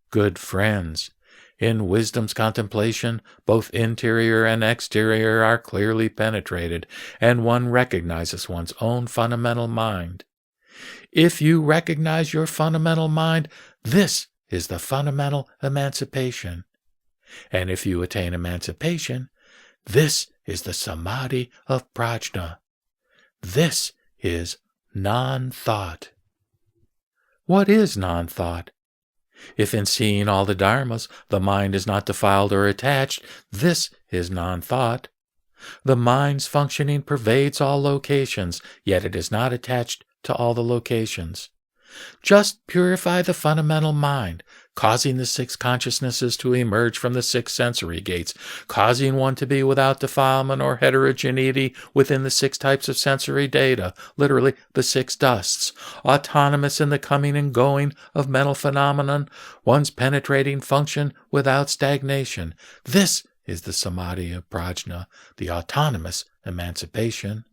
Good friends, In wisdom's contemplation, both interior and exterior are clearly penetrated, and one recognizes one's own fundamental mind. If you recognize your fundamental mind, this is the fundamental emancipation. And if you attain emancipation, this is the samadhi of prajñā. This is non-thought. What is non-thought? If in seeing all the dharmas, the mind is not defiled or attached, this is non-thought. The mind's functioning pervades all locations, yet it is not attached to all the locations. Just purify the fundamental mind, causing the 6 consciousnesses to emerge from the 6 sensory gates, causing one to be without defilement or heterogeneity within the 6 types of sensory data, literally the 6 dusts, autonomous in the coming and going of mental phenomenon, one's penetrating function without stagnation. This is the samadhi of prajñā, the autonomous emancipation.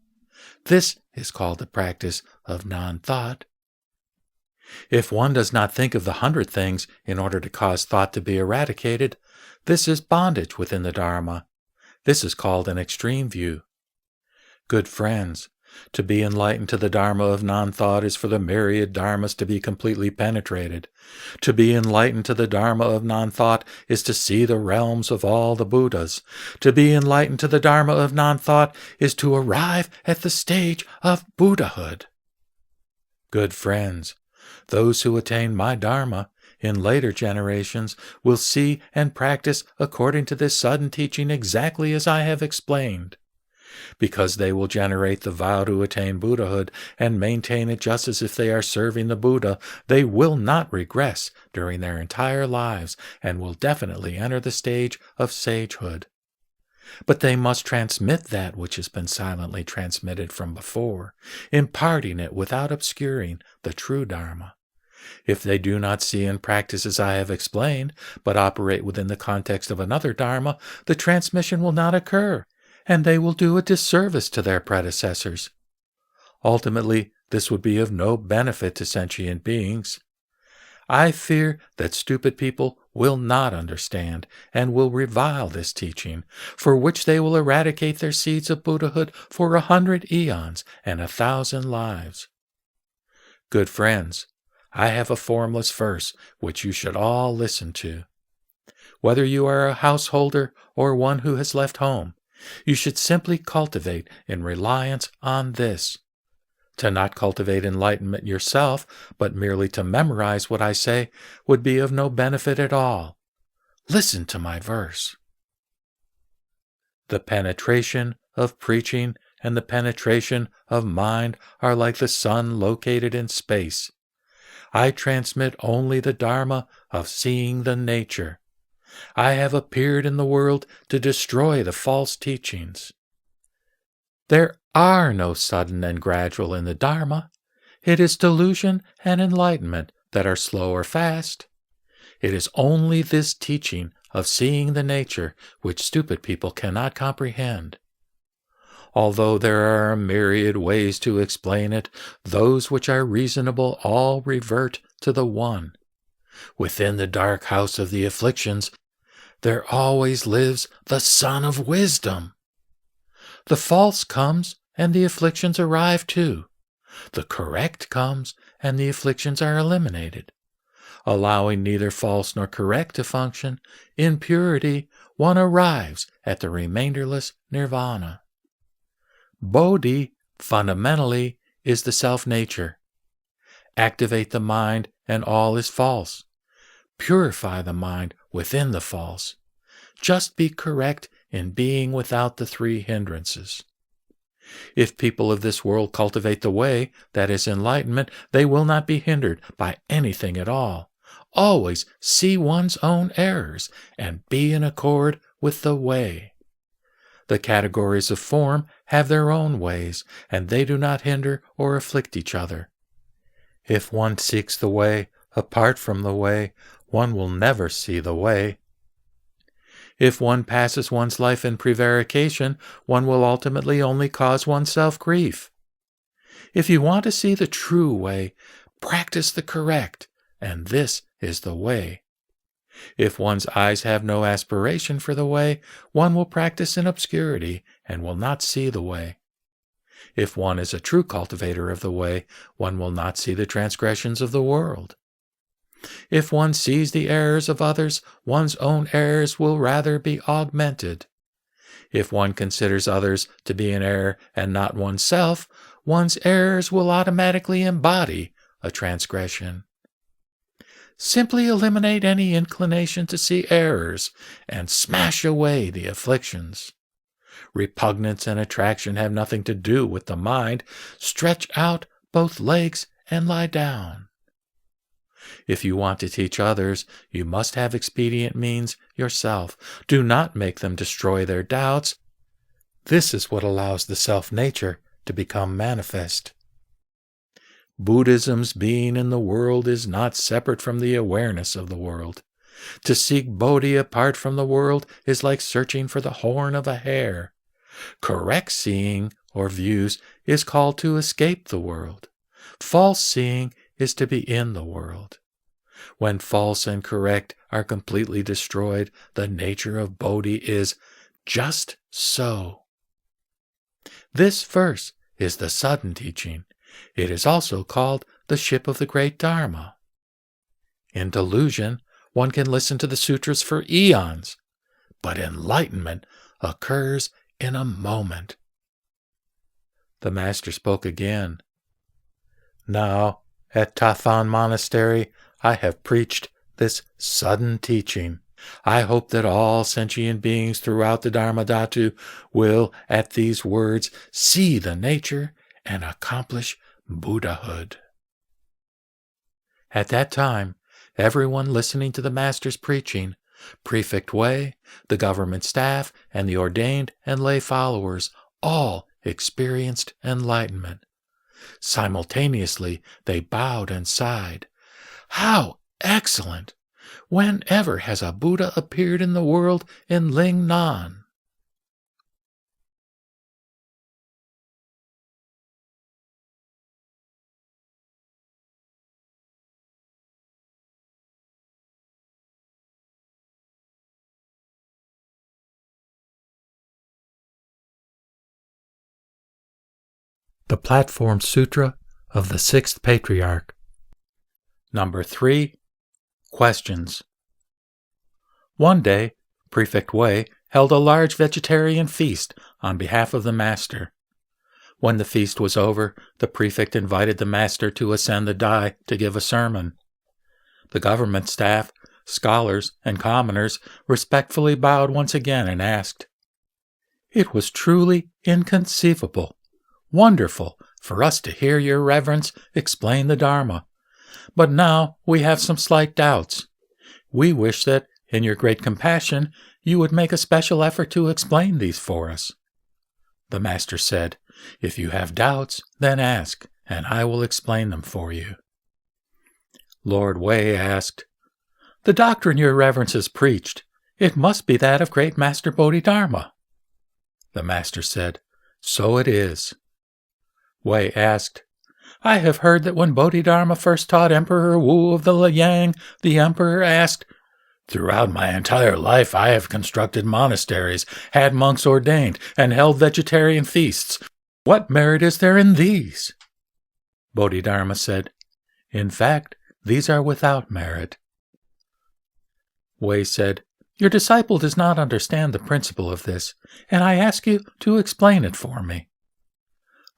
This is called the practice of non-thought. If one does not think of the 100 things in order to cause thought to be eradicated, this is bondage within the Dharma. This is called an extreme view. Good friends, to be enlightened to the Dharma of non-thought is for the myriad Dharmas to be completely penetrated. To be enlightened to the Dharma of non-thought is to see the realms of all the Buddhas. To be enlightened to the Dharma of non-thought is to arrive at the stage of Buddhahood. Good friends, those who attain my Dharma in later generations will see and practice according to this sudden teaching exactly as I have explained. Because they will generate the vow to attain Buddhahood and maintain it just as if they are serving the Buddha, they will not regress during their entire lives and will definitely enter the stage of sagehood. But they must transmit that which has been silently transmitted from before, imparting it without obscuring the true Dharma. If they do not see and practice as I have explained, but operate within the context of another Dharma, the transmission will not occur, and they will do a disservice to their predecessors. Ultimately, this would be of no benefit to sentient beings. I fear that stupid people will not understand and will revile this teaching, for which they will eradicate their seeds of Buddhahood for 100 eons and 1,000 lives. Good friends, I have a formless verse which you should all listen to. Whether you are a householder or one who has left home, you should simply cultivate in reliance on this. To not cultivate enlightenment yourself, but merely to memorize what I say, would be of no benefit at all. Listen to my verse. The penetration of preaching and the penetration of mind are like the sun located in space. I transmit only the Dharma of seeing the nature. I have appeared in the world to destroy the false teachings. There are no sudden and gradual in the Dharma. It is delusion and enlightenment that are slow or fast. It is only this teaching of seeing the nature which stupid people cannot comprehend. Although there are a myriad ways to explain it, those which are reasonable all revert to the one. Within the dark house of the afflictions, there always lives the Son of Wisdom. The false comes, and the afflictions arrive too. The correct comes, and the afflictions are eliminated. Allowing neither false nor correct to function, in purity one arrives at the remainderless nirvana. Bodhi, fundamentally, is the self-nature. Activate the mind, and all is false. Purify the mind within the false. Just be correct in being without the 3 hindrances. If people of this world cultivate the way, that is enlightenment, they will not be hindered by anything at all. Always see one's own errors and be in accord with the way. The categories of form have their own ways, and they do not hinder or afflict each other. If one seeks the way apart from the way, one will never see the way. If one passes one's life in prevarication, one will ultimately only cause oneself grief. If you want to see the true way, practice the correct, and this is the way. If one's eyes have no aspiration for the way, one will practice in obscurity and will not see the way. If one is a true cultivator of the way, one will not see the transgressions of the world. If one sees the errors of others, one's own errors will rather be augmented. If one considers others to be in error and not oneself, one's errors will automatically embody a transgression. Simply eliminate any inclination to see errors and smash away the afflictions. Repugnance and attraction have nothing to do with the mind. Stretch out both legs and lie down. If you want to teach others, you must have expedient means yourself. Do not make them destroy their doubts. This is what allows the self-nature to become manifest. Buddhism's being in the world is not separate from the awareness of the world. To seek Bodhi apart from the world is like searching for the horn of a hare. Correct seeing or views is called to escape the world. False seeing is to be in the world. When false and correct are completely destroyed, the nature of Bodhi is just so. This verse is the sudden teaching. It is also called the ship of the great Dharma. In delusion, one can listen to the sutras for eons, but enlightenment occurs in a moment. The Master spoke again. Now, at Tathan Monastery, I have preached this sudden teaching. I hope that all sentient beings throughout the Dharmadhatu will, at these words, see the nature and accomplish Buddhahood. At that time, everyone listening to the Master's preaching, Prefect Wei, the government staff, and the ordained and lay followers, all experienced enlightenment. Simultaneously, they bowed and sighed. How excellent! Whenever has a Buddha appeared in the world in Ling Nan? The Platform Sutra of the 6th Patriarch. No.3 Questions. One day, Prefect Wei held a large vegetarian feast on behalf of the Master. When the feast was over, the prefect invited the Master to ascend the dais to give a sermon. The government staff, scholars, and commoners respectfully bowed once again and asked, "It was truly inconceivable, wonderful for us to hear your reverence explain the Dharma. But now we have some slight doubts. We wish that, in your great compassion, you would make a special effort to explain these for us." The Master said, "If you have doubts, then ask, and I will explain them for you." Lord Wei asked, "The doctrine your reverence has preached, it must be that of great Master Bodhidharma." The Master said, "So it is." Wei asked, "I have heard that when Bodhidharma first taught Emperor Wu of the Liang, the emperor asked, 'Throughout my entire life I have constructed monasteries, had monks ordained, and held vegetarian feasts. What merit is there in these?' Bodhidharma said, 'In fact, these are without merit.' Wei said, 'Your disciple does not understand the principle of this, and I ask you to explain it for me.'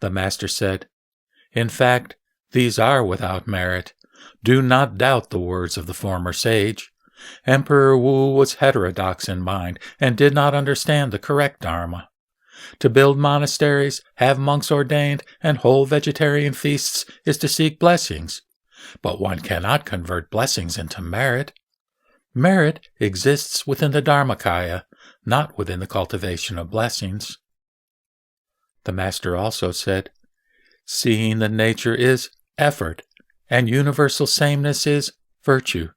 The Master said, 'In fact, these are without merit. Do not doubt the words of the former sage. Emperor Wu was heterodox in mind and did not understand the correct Dharma. To build monasteries, have monks ordained, and hold vegetarian feasts is to seek blessings. But one cannot convert blessings into merit. Merit exists within the Dharmakaya, not within the cultivation of blessings." The Master also said, "Seeing the nature is effort, and universal sameness is virtue.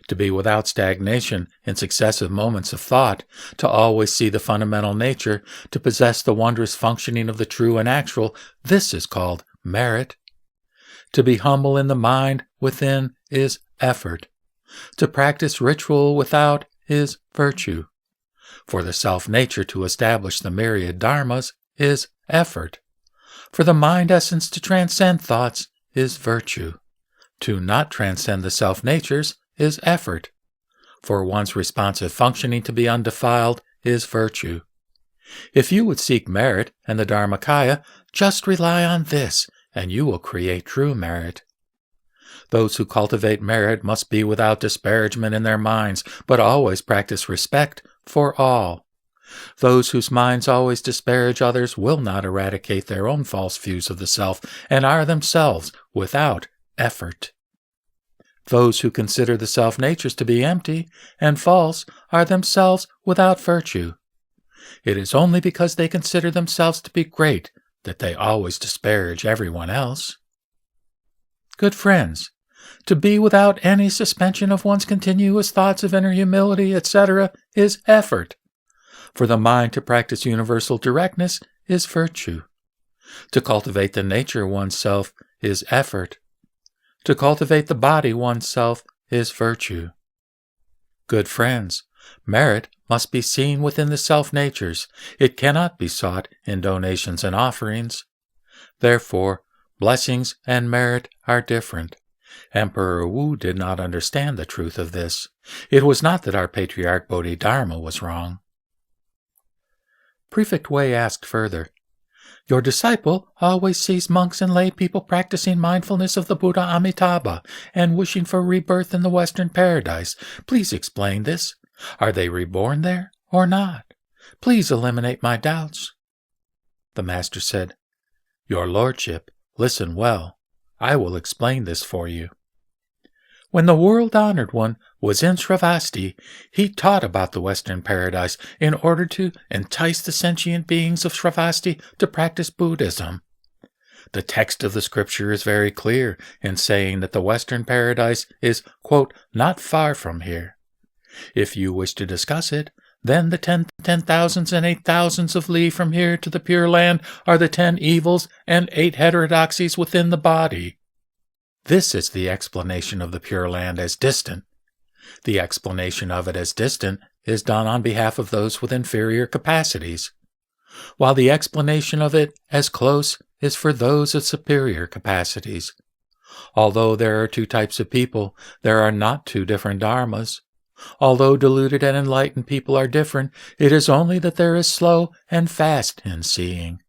To be without stagnation in successive moments of thought, to always see the fundamental nature, to possess the wondrous functioning of the true and actual, this is called merit. To be humble in the mind within is effort. To practice ritual without is virtue. For the self-nature to establish the myriad dharmas is effort. For the mind essence to transcend thoughts is virtue. To not transcend the self-natures is effort. For one's responsive functioning to be undefiled is virtue. If you would seek merit and the Dharmakaya, just rely on this, and you will create true merit. Those who cultivate merit must be without disparagement in their minds, but always practice respect for all. Those whose minds always disparage others will not eradicate their own false views of the self, and are themselves without effort. Those who consider the self-natures to be empty and false are themselves without virtue. It is only because they consider themselves to be great that they always disparage everyone else. Good friends, to be without any suspension of one's continuous thoughts of inner humility, etc., is effort. For the mind to practice universal directness is virtue. To cultivate the nature oneself is effort. To cultivate the body oneself is virtue. Good friends, merit must be seen within the self-natures. It cannot be sought in donations and offerings. Therefore, blessings and merit are different. Emperor Wu did not understand the truth of this. It was not that our Patriarch Bodhidharma was wrong. Prefect Wei asked further, "Your disciple always sees monks and lay people practicing mindfulness of the Buddha Amitabha and wishing for rebirth in the Western paradise. Please explain this. Are they reborn there or not? Please eliminate my doubts." The master said, "Your lordship, listen well. I will explain this for you. When the world-honored one was in Shravasti, he taught about the Western paradise in order to entice the sentient beings of Shravasti to practice Buddhism. The text of the scripture is very clear in saying that the Western paradise is, quote, not far from here. If you wish to discuss it, then the 10,000s and 8,000s of li from here to the Pure Land are the 10 evils and 8 heterodoxies within the body. This is the explanation of the Pure Land as distant. The explanation of it as distant is done on behalf of those with inferior capacities, while the explanation of it as close is for those of superior capacities. Although there are 2 types of people, there are not 2 different dharmas. Although deluded and enlightened people are different, it is only that there is slow and fast in seeing.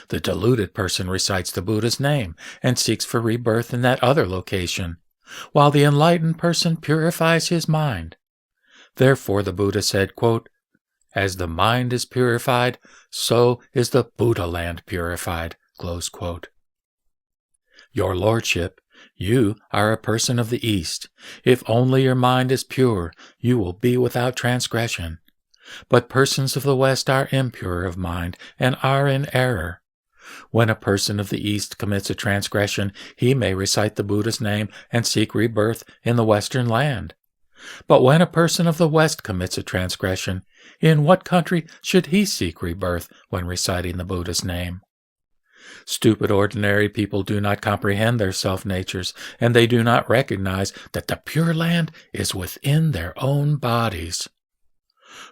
The deluded person recites the Buddha's name and seeks for rebirth in that other location, while the enlightened person purifies his mind. Therefore the Buddha said, quote, "As the mind is purified, so is the Buddha land purified," close quote. Your lordship, you are a person of the East. If only your mind is pure, you will be without transgression. But persons of the West are impure of mind and are in error. When a person of the East commits a transgression, he may recite the Buddha's name and seek rebirth in the Western land. But when a person of the West commits a transgression, in what country should he seek rebirth when reciting the Buddha's name? Stupid ordinary people do not comprehend their self-natures, and they do not recognize that the Pure Land is within their own bodies.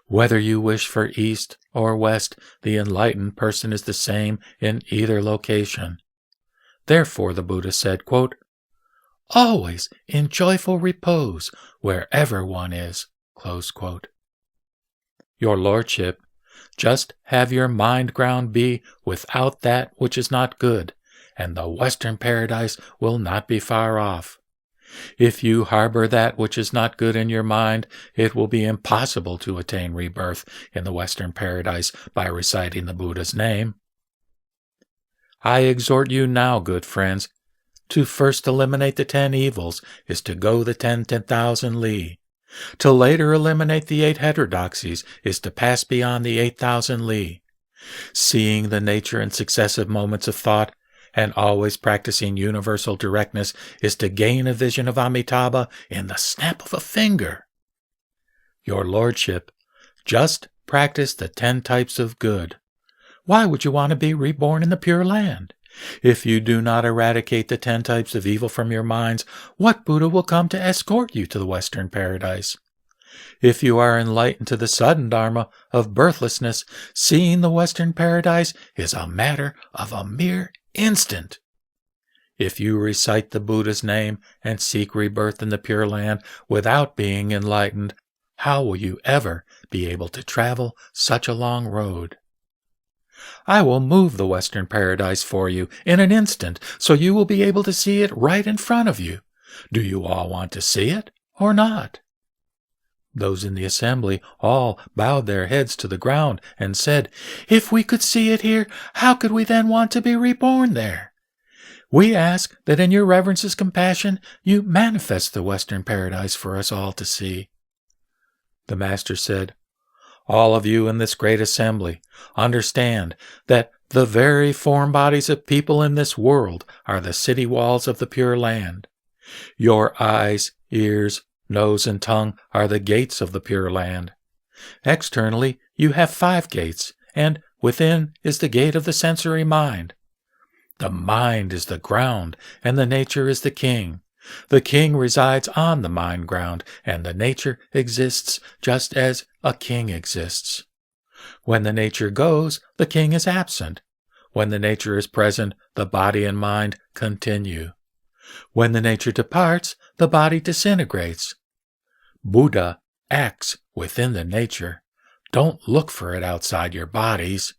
Whether you wish for East or West, the enlightened person is the same in either location. Therefore the Buddha said, quote, "Always in joyful repose wherever one is," close quote. Your lordship, just have your mind ground be without that which is not good, and the Western paradise will not be far off. If you harbor that which is not good in your mind, it will be impossible to attain rebirth in the Western paradise by reciting the Buddha's name. I exhort you now, good friends, to first eliminate the 10 evils is to go the 10,000 li. To later eliminate the 8 heterodoxies is to pass beyond the 8,000 li. Seeing the nature in successive moments of thought, and always practicing universal directness is to gain a vision of Amitabha in the snap of a finger. Your lordship, just practice the 10 types of good. Why would you want to be reborn in the Pure Land? If you do not eradicate the 10 types of evil from your minds, what Buddha will come to escort you to the Western paradise? If you are enlightened to the sudden Dharma of birthlessness, seeing the Western paradise is a matter of a mere instant. If you recite the Buddha's name and seek rebirth in the Pure Land without being enlightened, how will you ever be able to travel such a long road? I will move the Western paradise for you in an instant, so you will be able to see it right in front of you. Do you all want to see it or not? Those in the assembly all bowed their heads to the ground and said, "If we could see it here, how could we then want to be reborn there? We ask that in your reverence's compassion you manifest the Western paradise for us all to see." The Master said, "All of you in this great assembly understand that the very form bodies of people in this world are the city walls of the Pure Land. Your eyes, ears, nose, and tongue are the gates of the Pure Land. Externally, you have 5 gates, and within is the gate of the sensory mind. The mind is the ground, and the nature is the king. The king resides on the mind ground, and the nature exists just as a king exists. When the nature goes, the king is absent. When the nature is present, the body and mind continue. When the nature departs, the body disintegrates. Buddha acts within the nature. Don't look for it outside your bodies.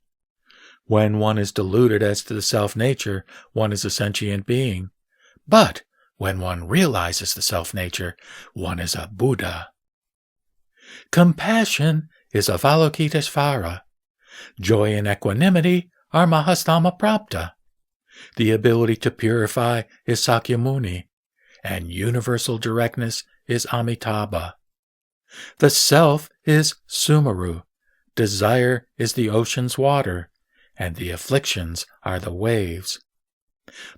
When one is deluded as to the self-nature, one is a sentient being. But when one realizes the self-nature, one is a Buddha. Compassion is Avalokiteshvara. Joy and equanimity are Mahastama Prapta. The ability to purify is Sakyamuni, and universal directness is Amitabha. The self is Sumeru. Desire is the ocean's water, and the afflictions are the waves.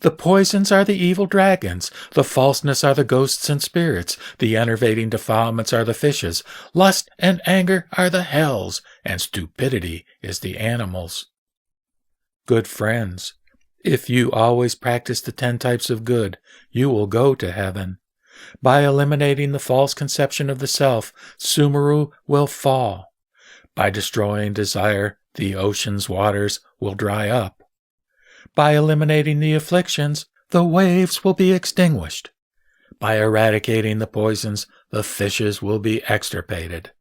The poisons are the evil dragons, the falseness are the ghosts and spirits, the enervating defilements are the fishes, lust and anger are the hells, and stupidity is the animals. Good friends, if you always practice the 10 types of good, you will go to heaven. By eliminating the false conception of the self, Sumeru will fall. By destroying desire, the ocean's waters will dry up. By eliminating the afflictions, the waves will be extinguished. By eradicating the poisons, the fishes will be extirpated.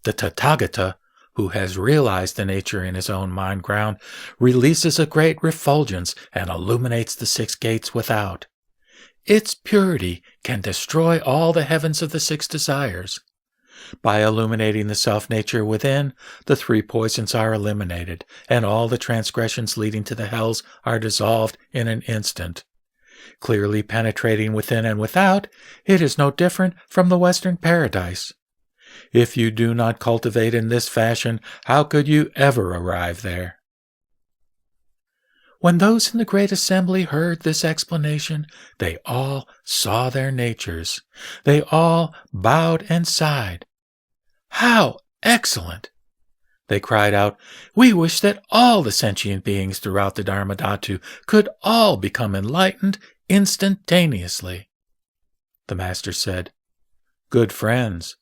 The Tathagata, who has realized the nature in his own mind ground, releases a great refulgence and illuminates the 6 gates without. Its purity can destroy all the heavens of the 6 desires. By illuminating the self-nature within, the 3 poisons are eliminated, and all the transgressions leading to the hells are dissolved in an instant. Clearly penetrating within and without, it is no different from the Western paradise. If you do not cultivate in this fashion, how could you ever arrive there? When those in the great assembly heard this explanation, they all saw their natures. They all bowed and sighed. How excellent! They cried out, "We wish that all the sentient beings throughout the Dharmadhatu could all become enlightened instantaneously." The Master said, "Good friends,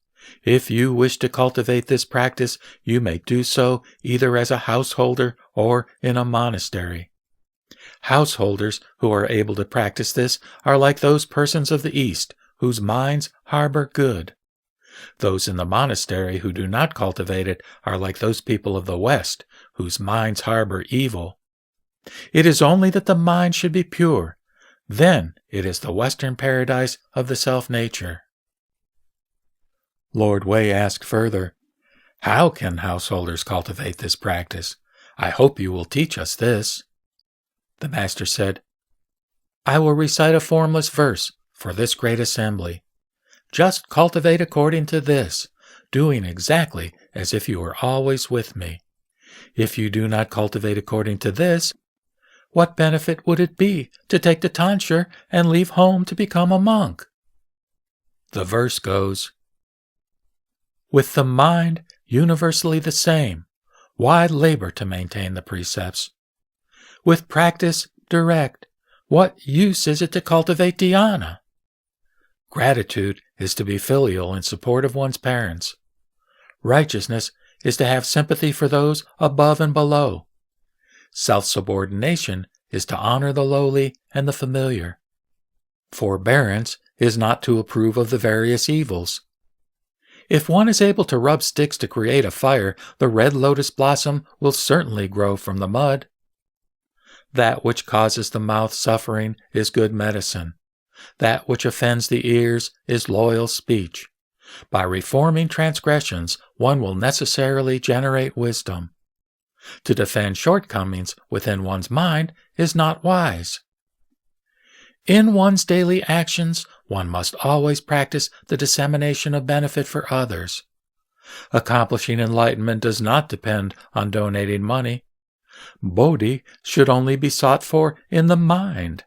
if you wish to cultivate this practice, you may do so either as a householder or in a monastery. Householders who are able to practice this are like those persons of the East whose minds harbor good. Those in the monastery who do not cultivate it are like those people of the West whose minds harbor evil. It is only that the mind should be pure. Then it is the Western paradise of the self-nature." Lord Wei asked further, "How can householders cultivate this practice? I hope you will teach us this." The Master said, "I will recite a formless verse for this great assembly. Just cultivate according to this, doing exactly as if you were always with me. If you do not cultivate according to this, what benefit would it be to take the tonsure and leave home to become a monk?" The verse goes, "With the mind universally the same, why labor to maintain the precepts? With practice direct, what use is it to cultivate dhyana? Gratitude is to be filial in support of one's parents. Righteousness is to have sympathy for those above and below. Self-subordination is to honor the lowly and the familiar. Forbearance is not to approve of the various evils. If one is able to rub sticks to create a fire, the red lotus blossom will certainly grow from the mud. That which causes the mouth suffering is good medicine. That which offends the ears is loyal speech. By reforming transgressions, one will necessarily generate wisdom. To defend shortcomings within one's mind is not wise. In one's daily actions, one must always practice the dissemination of benefit for others. Accomplishing enlightenment does not depend on donating money. Bodhi should only be sought for in the mind.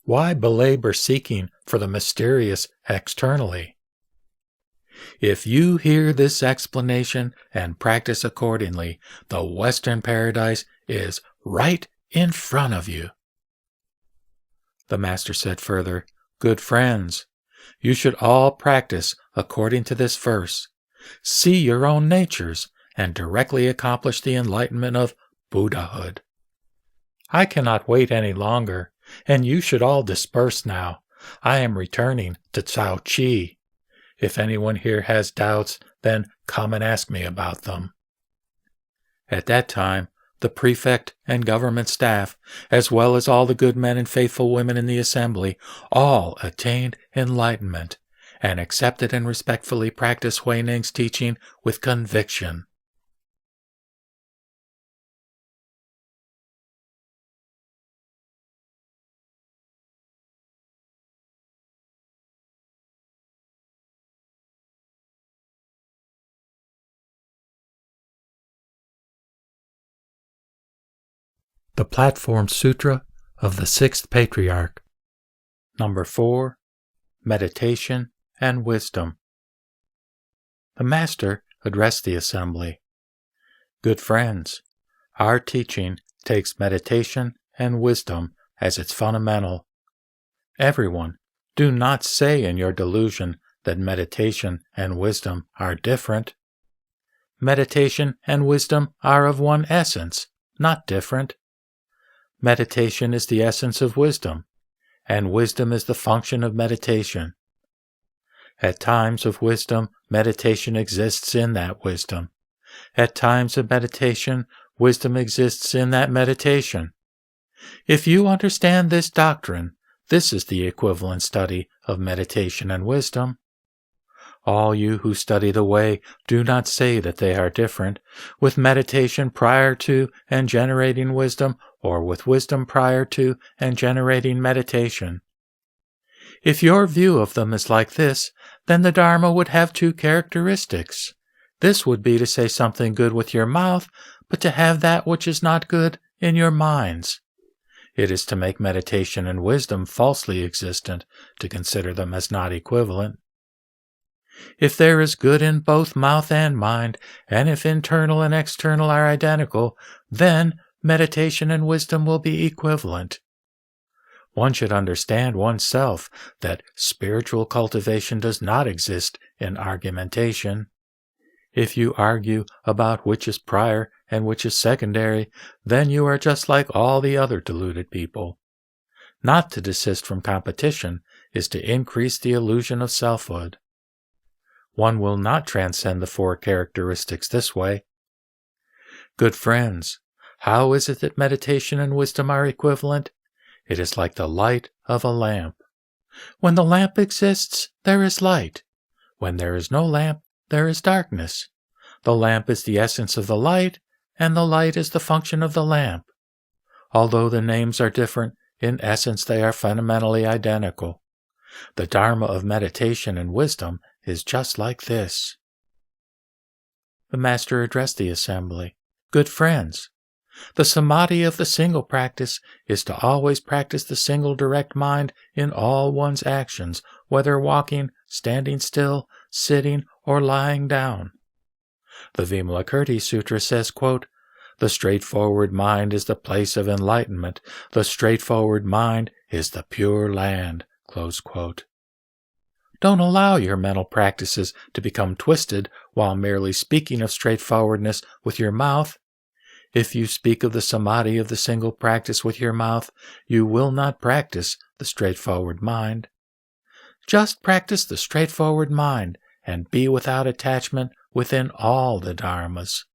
Why belabor seeking for the mysterious externally? If you hear this explanation and practice accordingly, the Western paradise is right in front of you. The Master said further, Good friends, you should all practice according to this verse. See your own natures and directly accomplish the enlightenment of Buddhahood. I cannot wait any longer, and you should all disperse now. I am returning to Cao Chi. If anyone here has doubts, then come and ask me about them. At that time, the prefect and government staff, as well as all the good men and faithful women in the assembly, all attained enlightenment, and accepted and respectfully practiced Huineng's teaching with conviction. The Platform Sutra of the 6th Patriarch. Number 4. Meditation and Wisdom. The Master addressed the assembly. Good friends, our teaching takes meditation and wisdom as its fundamental. Everyone, do not say in your delusion that meditation and wisdom are different. Meditation and wisdom are of one essence, not different. Meditation is the essence of wisdom, and wisdom is the function of meditation. At times of wisdom, meditation exists in that wisdom. At times of meditation, wisdom exists in that meditation. If you understand this doctrine, this is the equivalent study of meditation and wisdom. All you who study the way do not say that they are different, with meditation prior to and generating wisdom, or with wisdom prior to and generating meditation. If your view of them is like this, then the Dharma would have two characteristics. This would be to say something good with your mouth, but to have that which is not good in your minds. It is to make meditation and wisdom falsely existent, to consider them as not equivalent. If there is good in both mouth and mind, and if internal and external are identical, then meditation and wisdom will be equivalent. One should understand oneself that spiritual cultivation does not exist in argumentation. If you argue about which is prior and which is secondary, then you are just like all the other deluded people. Not to desist from competition is to increase the illusion of selfhood. One will not transcend the four characteristics this way. Good friends, how is it that meditation and wisdom are equivalent? It is like the light of a lamp. When the lamp exists, there is light. When there is no lamp, there is darkness. The lamp is the essence of the light, and the light is the function of the lamp. Although the names are different, in essence they are fundamentally identical. The Dharma of meditation and wisdom is just like this. The Master addressed the assembly. Good friends, the samadhi of the single practice is to always practice the single direct mind in all one's actions, whether walking, standing still, sitting, or lying down. The Vimalakirti Sutra says, quote, The straightforward mind is the place of enlightenment. The straightforward mind is the pure land." Close quote. Don't allow your mental practices to become twisted while merely speaking of straightforwardness with your mouth. If you speak of the samadhi of the single practice with your mouth, you will not practice the straightforward mind. Just practice the straightforward mind and be without attachment within all the dharmas.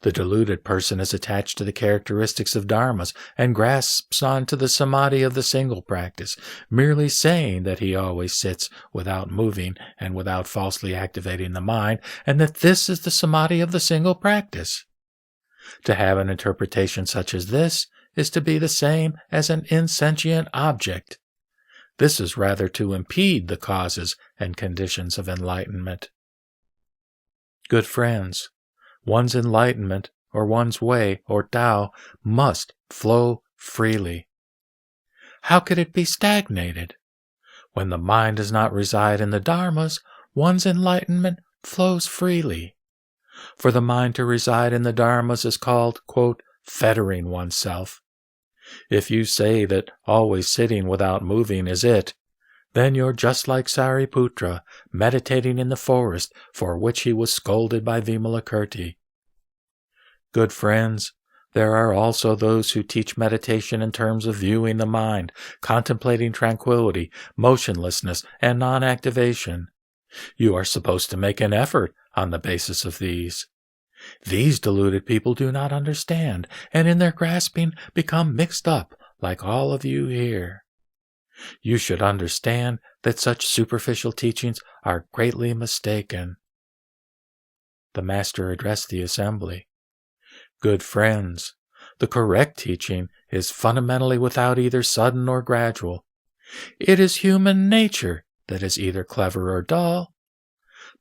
The deluded person is attached to the characteristics of dharmas and grasps on to the samadhi of the single practice, merely saying that he always sits without moving and without falsely activating the mind, and that this is the samadhi of the single practice. To have an interpretation such as this is to be the same as an insentient object. This is rather to impede the causes and conditions of enlightenment. Good friends, one's enlightenment, or one's way, or Tao, must flow freely. How could it be stagnated? When the mind does not reside in the dharmas, one's enlightenment flows freely. For the mind to reside in the dharmas is called, quote, fettering oneself. If you say that always sitting without moving is it, then you're just like Sariputra, meditating in the forest for which he was scolded by Vimalakirti. Good friends, there are also those who teach meditation in terms of viewing the mind, contemplating tranquility, motionlessness, and non-activation. You are supposed to make an effort on the basis of these. These deluded people do not understand, and in their grasping become mixed up like all of you here. You should understand that such superficial teachings are greatly mistaken. The Master addressed the assembly. Good friends, the correct teaching is fundamentally without either sudden or gradual. It is human nature that is either clever or dull.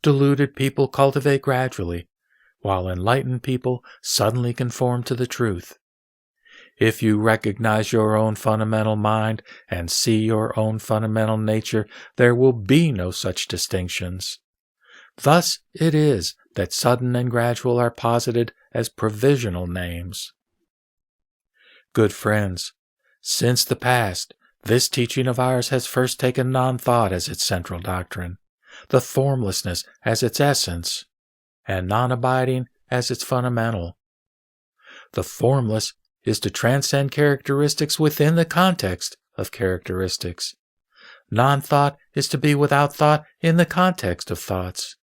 Deluded people cultivate gradually, while enlightened people suddenly conform to the truth. If you recognize your own fundamental mind and see your own fundamental nature, there will be no such distinctions. Thus it is that sudden and gradual are posited as provisional names. Good friends, since the past, this teaching of ours has first taken non-thought as its central doctrine, the formlessness as its essence, and non-abiding as its fundamental. The formless is to transcend characteristics within the context of characteristics. Non-thought is to be without thought in the context of thoughts.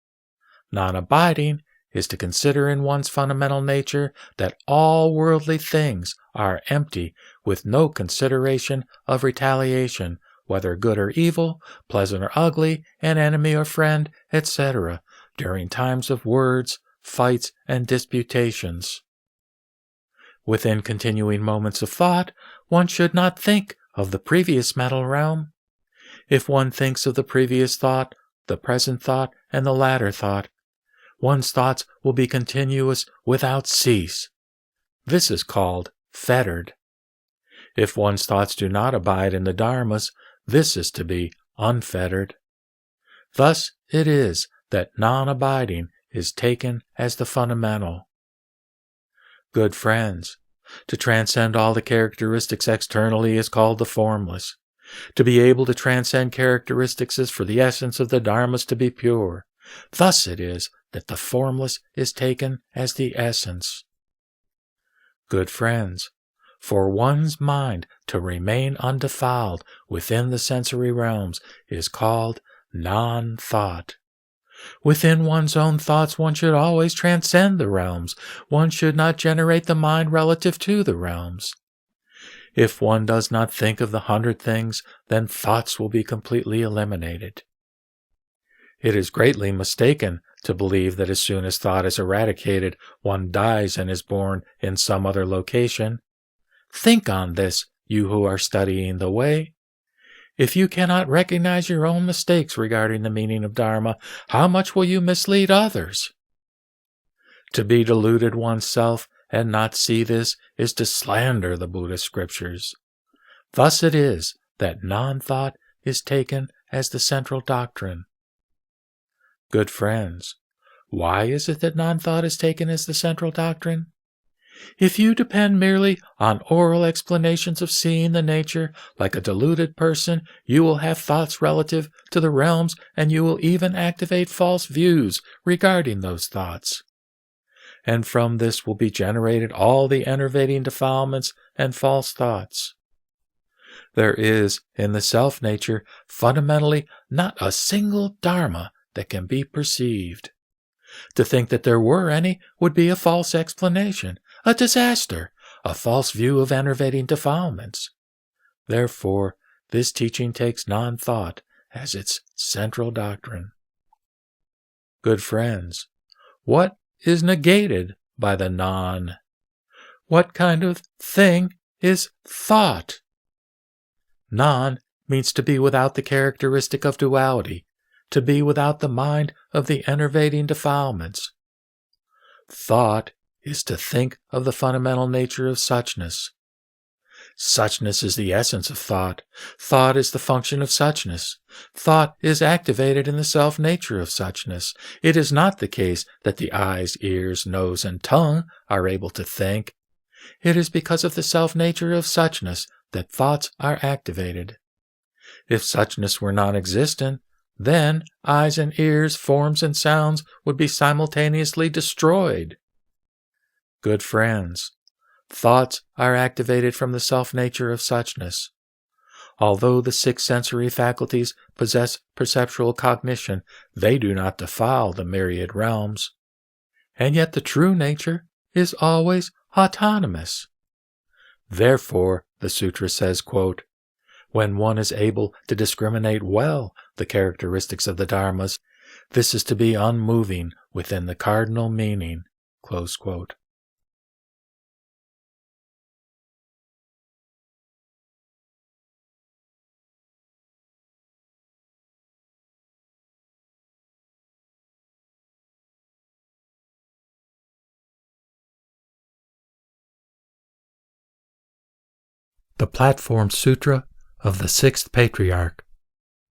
Non-abiding is to consider in one's fundamental nature that all worldly things are empty with no consideration of retaliation, whether good or evil, pleasant or ugly, an enemy or friend, etc., during times of words, fights, and disputations. Within continuing moments of thought, one should not think of the previous mental realm. If one thinks of the previous thought, the present thought, and the latter thought, one's thoughts will be continuous without cease. This is called fettered. If one's thoughts do not abide in the dharmas, this is to be unfettered. Thus it is that non-abiding is taken as the fundamental. Good friends, to transcend all the characteristics externally is called the formless. To be able to transcend characteristics is for the essence of the dharmas to be pure. Thus it is that the formless is taken as the essence. Good friends, for one's mind to remain undefiled within the sensory realms is called non-thought. Within one's own thoughts, one should always transcend the realms. One should not generate the mind relative to the realms. If one does not think of the 100 things, then thoughts will be completely eliminated. It is greatly mistaken to believe that as soon as thought is eradicated, one dies and is born in some other location. Think on this, you who are studying the way. If you cannot recognize your own mistakes regarding the meaning of Dharma, how much will you mislead others? To be deluded oneself and not see this is to slander the Buddhist scriptures. Thus it is that non-thought is taken as the central doctrine. Good friends, why is it that non-thought is taken as the central doctrine? If you depend merely on oral explanations of seeing the nature like a deluded person, you will have thoughts relative to the realms, and you will even activate false views regarding those thoughts. And from this will be generated all the enervating defilements and false thoughts. There is, in the self-nature, fundamentally not a single dharma that can be perceived. To think that there were any would be a false explanation, a disaster, a false view of enervating defilements. Therefore, this teaching takes non-thought as its central doctrine. Good friends, what is negated by the non? What kind of thing is thought? Non means to be without the characteristic of duality, to be without the mind of the enervating defilements. Thought is to think of the fundamental nature of suchness. Suchness is the essence of thought. Thought is the function of suchness. Thought is activated in the self-nature of suchness. It is not the case that the eyes, ears, nose, and tongue are able to think. It is because of the self-nature of suchness that thoughts are activated. If suchness were non-existent, then eyes and ears, forms and sounds would be simultaneously destroyed. Good friends, thoughts are activated from the self-nature of suchness. Although the 6 sensory faculties possess perceptual cognition, they do not defile the myriad realms. And yet the true nature is always autonomous. Therefore, the sutra says, quote, when one is able to discriminate well the characteristics of the dharmas, this is to be unmoving within the cardinal meaning. Close quote. The Platform Sutra of the 6th Patriarch.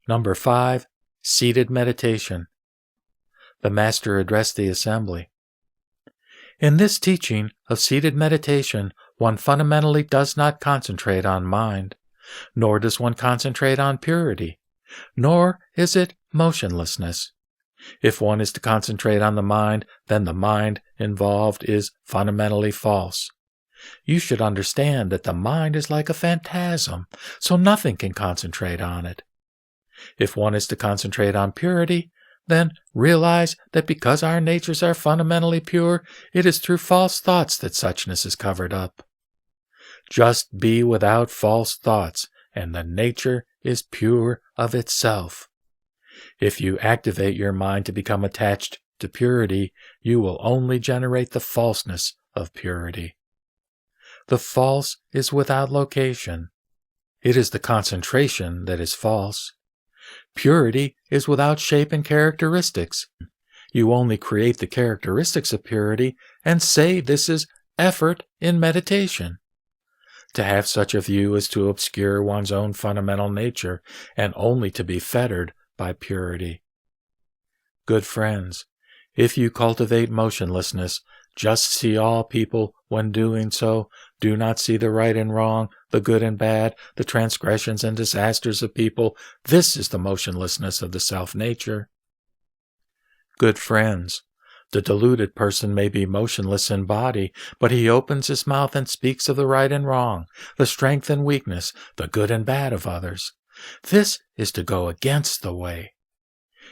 Number 5. Seated Meditation. The Master addressed the assembly. In this teaching of seated meditation, one fundamentally does not concentrate on mind, nor does one concentrate on purity, nor is it motionlessness. If one is to concentrate on the mind, then the mind involved is fundamentally false. You should understand that the mind is like a phantasm, so nothing can concentrate on it. If one is to concentrate on purity, then realize that because our natures are fundamentally pure, it is through false thoughts that suchness is covered up. Just be without false thoughts, and the nature is pure of itself. If you activate your mind to become attached to purity, you will only generate the falseness of purity. The false is without location. It is the concentration that is false. Purity is without shape and characteristics. You only create the characteristics of purity and say this is effort in meditation. To have such a view is to obscure one's own fundamental nature and only to be fettered by purity. Good friends, if you cultivate motionlessness, just see all people, when doing so, do not see the right and wrong, the good and bad, the transgressions and disasters of people. This is the motionlessness of the self-nature. Good friends, the deluded person may be motionless in body, but he opens his mouth and speaks of the right and wrong, the strength and weakness, the good and bad of others. This is to go against the way.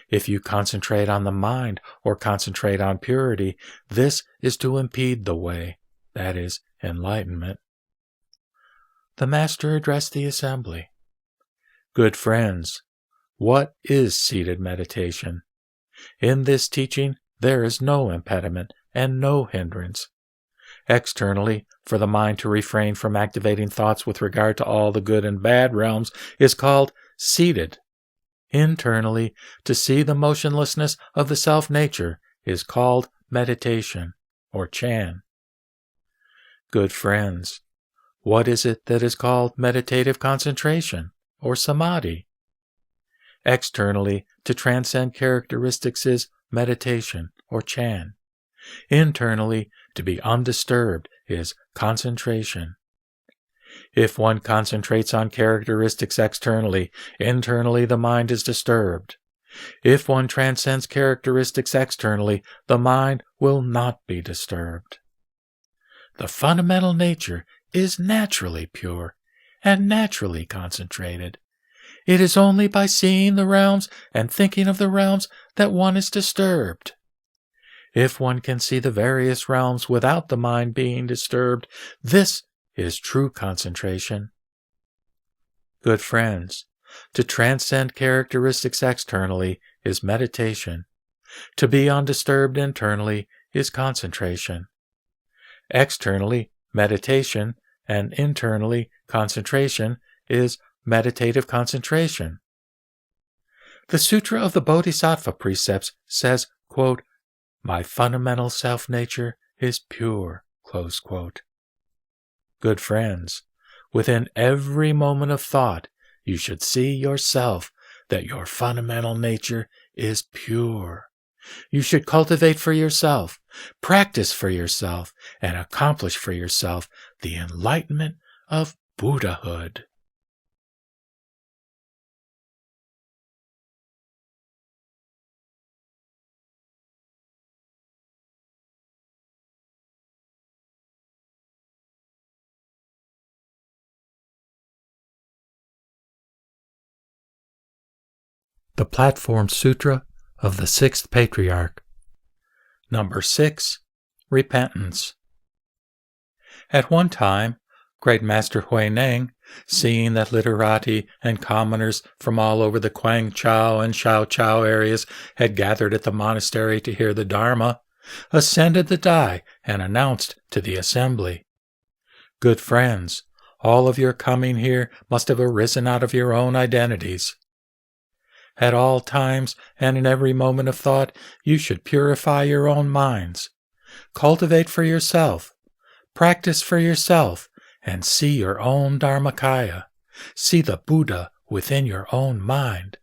If you concentrate on the mind or concentrate on purity, this is to impede the way, that is, enlightenment. The Master addressed the assembly. Good friends, what is seated meditation? In this teaching, there is no impediment and no hindrance. Externally, for the mind to refrain from activating thoughts with regard to all the good and bad realms is called seated. Internally, to see the motionlessness of the self-nature is called meditation, or Chan. Good friends, what is it that is called meditative concentration, or Samadhi? Externally, to transcend characteristics is meditation, or Chan. Internally, to be undisturbed is concentration. If one concentrates on characteristics externally, internally the mind is disturbed. If one transcends characteristics externally, the mind will not be disturbed. The fundamental nature is naturally pure and naturally concentrated. It is only by seeing the realms and thinking of the realms that one is disturbed. If one can see the various realms without the mind being disturbed, this is true concentration. Good friends, to transcend characteristics externally is meditation. To be undisturbed internally is concentration. Externally, meditation, and internally, concentration is meditative concentration. The Sutra of the Bodhisattva Precepts says, quote, "My fundamental self-nature is pure," close quote. Good friends, within every moment of thought, you should see yourself that your fundamental nature is pure. You should cultivate for yourself, practice for yourself, and accomplish for yourself the enlightenment of Buddhahood. The Platform Sutra of the 6th Patriarch. No.6 Repentance. At one time, Great Master Huineng, seeing that literati and commoners from all over the Guangzhou and Shaoqiao areas had gathered at the monastery to hear the Dharma, ascended the dais and announced to the assembly, "Good friends, all of your coming here must have arisen out of your own identities. At all times and in every moment of thought, you should purify your own minds, cultivate for yourself, practice for yourself, and see your own Dharmakaya. See the Buddha within your own mind.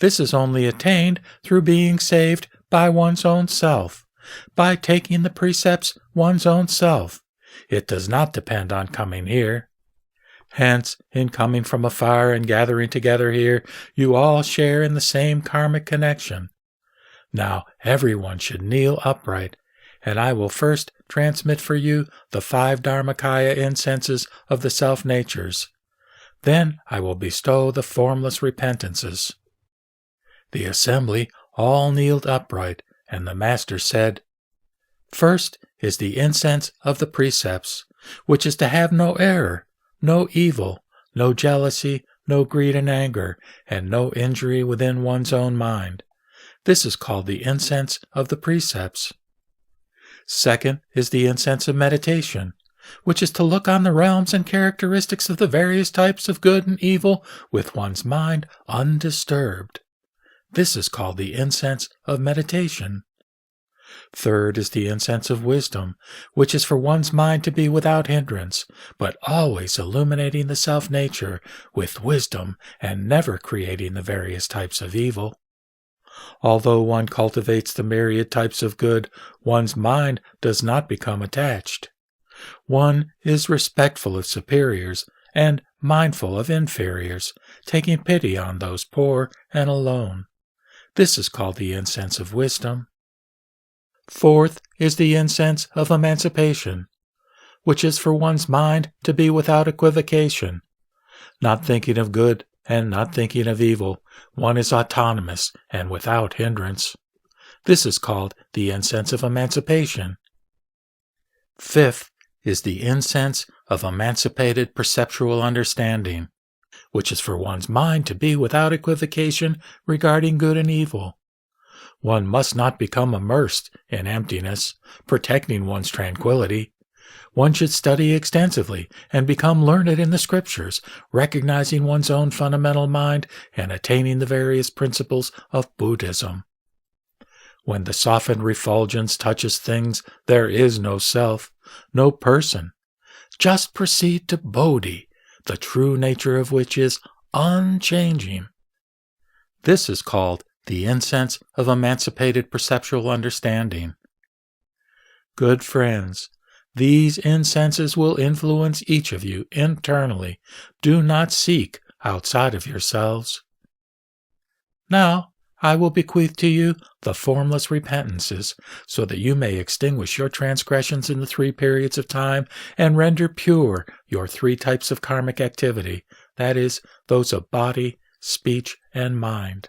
This is only attained through being saved by one's own self, by taking the precepts one's own self. It does not depend on coming here. Hence, in coming from afar and gathering together here, you all share in the same karmic connection. Now everyone should kneel upright, and I will first transmit for you the 5 Dharmakaya incenses of the self-natures. Then I will bestow the formless repentances." The assembly all kneeled upright, and the Master said, "First is the incense of the precepts, which is to have no error, no evil, no jealousy, no greed and anger, and no injury within one's own mind. This is called the incense of the precepts. Second is the incense of meditation, which is to look on the realms and characteristics of the various types of good and evil with one's mind undisturbed. This is called the incense of meditation. Third is the incense of wisdom, which is for one's mind to be without hindrance, but always illuminating the self-nature with wisdom and never creating the various types of evil. Although one cultivates the myriad types of good, one's mind does not become attached. One is respectful of superiors and mindful of inferiors, taking pity on those poor and alone. This is called the incense of wisdom. Fourth is the incense of emancipation, which is for one's mind to be without equivocation. Not thinking of good and not thinking of evil, one is autonomous and without hindrance. This is called the incense of emancipation. Fifth is the incense of emancipated perceptual understanding, which is for one's mind to be without equivocation regarding good and evil. One must not become immersed in emptiness, protecting one's tranquility. One should study extensively and become learned in the scriptures, recognizing one's own fundamental mind and attaining the various principles of Buddhism. When the softened refulgence touches things, there is no self, no person. Just proceed to Bodhi, the true nature of which is unchanging. This is called the incense of emancipated perceptual understanding. Good friends, These incenses will influence each of you internally. Do not seek outside of yourselves. Now, I will bequeath to you the formless repentances, so that you may extinguish your transgressions in the 3 periods of time and render pure your 3 types of karmic activity, that is, those of body, speech, and mind.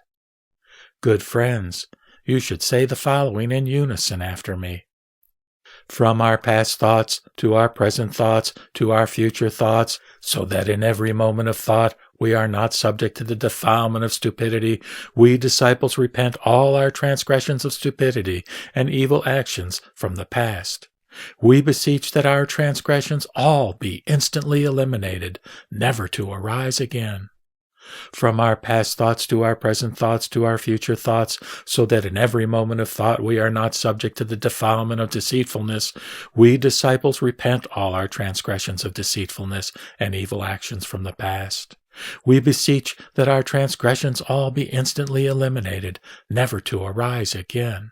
Good friends, you should say the following in unison after me. From our past thoughts to our present thoughts to our future thoughts, so that in every moment of thought we are not subject to the defilement of stupidity, we disciples repent all our transgressions of stupidity and evil actions from the past. We beseech that our transgressions all be instantly eliminated, never to arise again. From our past thoughts to our present thoughts to our future thoughts, so that in every moment of thought we are not subject to the defilement of deceitfulness, we disciples repent all our transgressions of deceitfulness and evil actions from the past. We beseech that our transgressions all be instantly eliminated, never to arise again.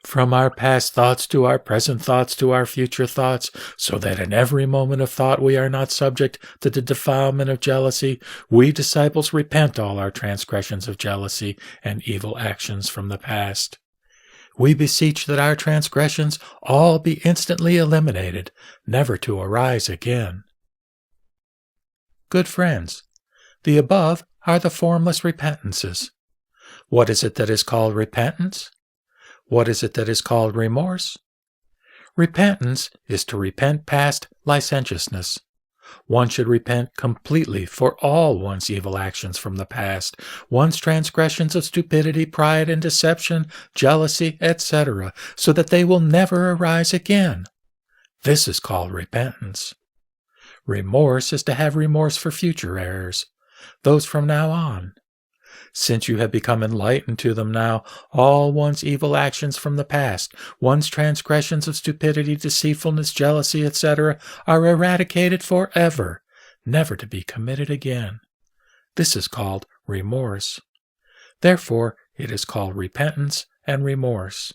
From our past thoughts to our present thoughts to our future thoughts, so that in every moment of thought we are not subject to the defilement of jealousy, we disciples repent all our transgressions of jealousy and evil actions from the past. We beseech that our transgressions all be instantly eliminated, never to arise again. Good friends, the above are the formless repentances. What is it that is called repentance? What is it that is called remorse? Repentance is to repent past licentiousness. One should repent completely for all one's evil actions from the past, one's transgressions of stupidity, pride, and deception, jealousy, etc., so that they will never arise again. This is called repentance. Remorse is to have remorse for future errors, those from now on. Since you have become enlightened to them now, all one's evil actions from the past, one's transgressions of stupidity, deceitfulness, jealousy, etc., are eradicated forever, never to be committed again. This is called remorse. Therefore, it is called repentance and remorse.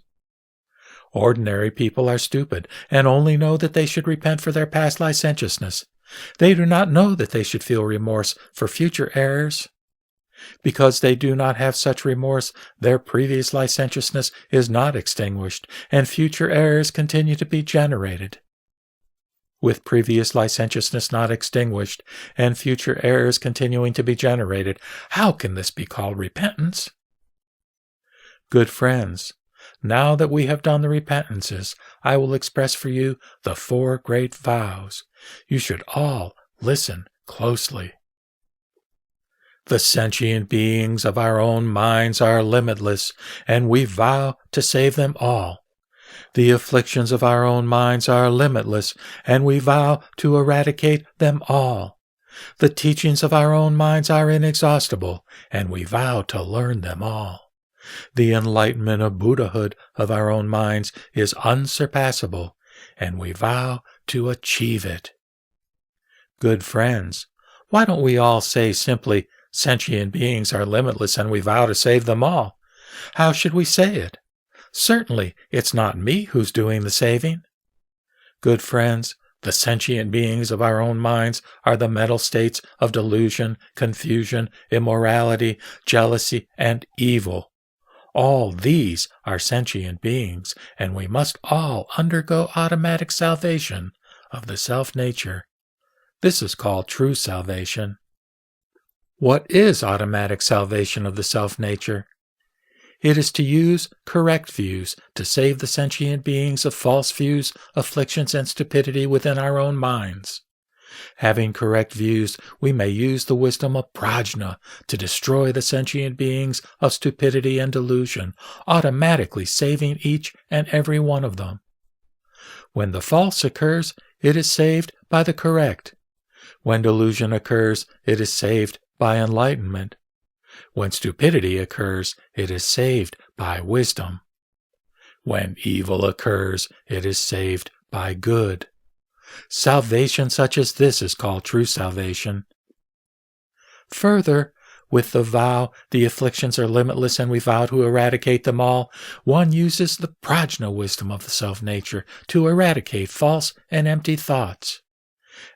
Ordinary people are stupid and only know that they should repent for their past licentiousness. They do not know that they should feel remorse for future errors. Because they do not have such remorse, their previous licentiousness is not extinguished, and future errors continue to be generated. With previous licentiousness not extinguished, and future errors continuing to be generated, how can this be called repentance? Good friends, now that we have done the repentances, I will express for you the 4 great vows. You should all listen closely. The sentient beings of our own minds are limitless, and we vow to save them all. The afflictions of our own minds are limitless, and we vow to eradicate them all. The teachings of our own minds are inexhaustible, and we vow to learn them all. The enlightenment of Buddhahood of our own minds is unsurpassable, and we vow to achieve it. Good friends, why don't we all say simply, sentient beings are limitless and we vow to save them all? How should we say it? Certainly, it's not me who's doing the saving. Good friends, the sentient beings of our own minds are the mental states of delusion, confusion, immorality, jealousy, and evil. All these are sentient beings, and we must all undergo automatic salvation of the self-nature. This is called true salvation. What is automatic salvation of the self-nature? It is to use correct views to save the sentient beings of false views, afflictions, and stupidity within our own minds. Having correct views, we may use the wisdom of Prajñā to destroy the sentient beings of stupidity and delusion, automatically saving each and every one of them. When the false occurs, it is saved by the correct. When delusion occurs, it is saved by enlightenment. When stupidity occurs, it is saved by wisdom. When evil occurs, it is saved by good. Salvation such as this is called true salvation. Further, with the vow, the afflictions are limitless and we vow to eradicate them all, one uses the Prajñā wisdom of the self-nature to eradicate false and empty thoughts.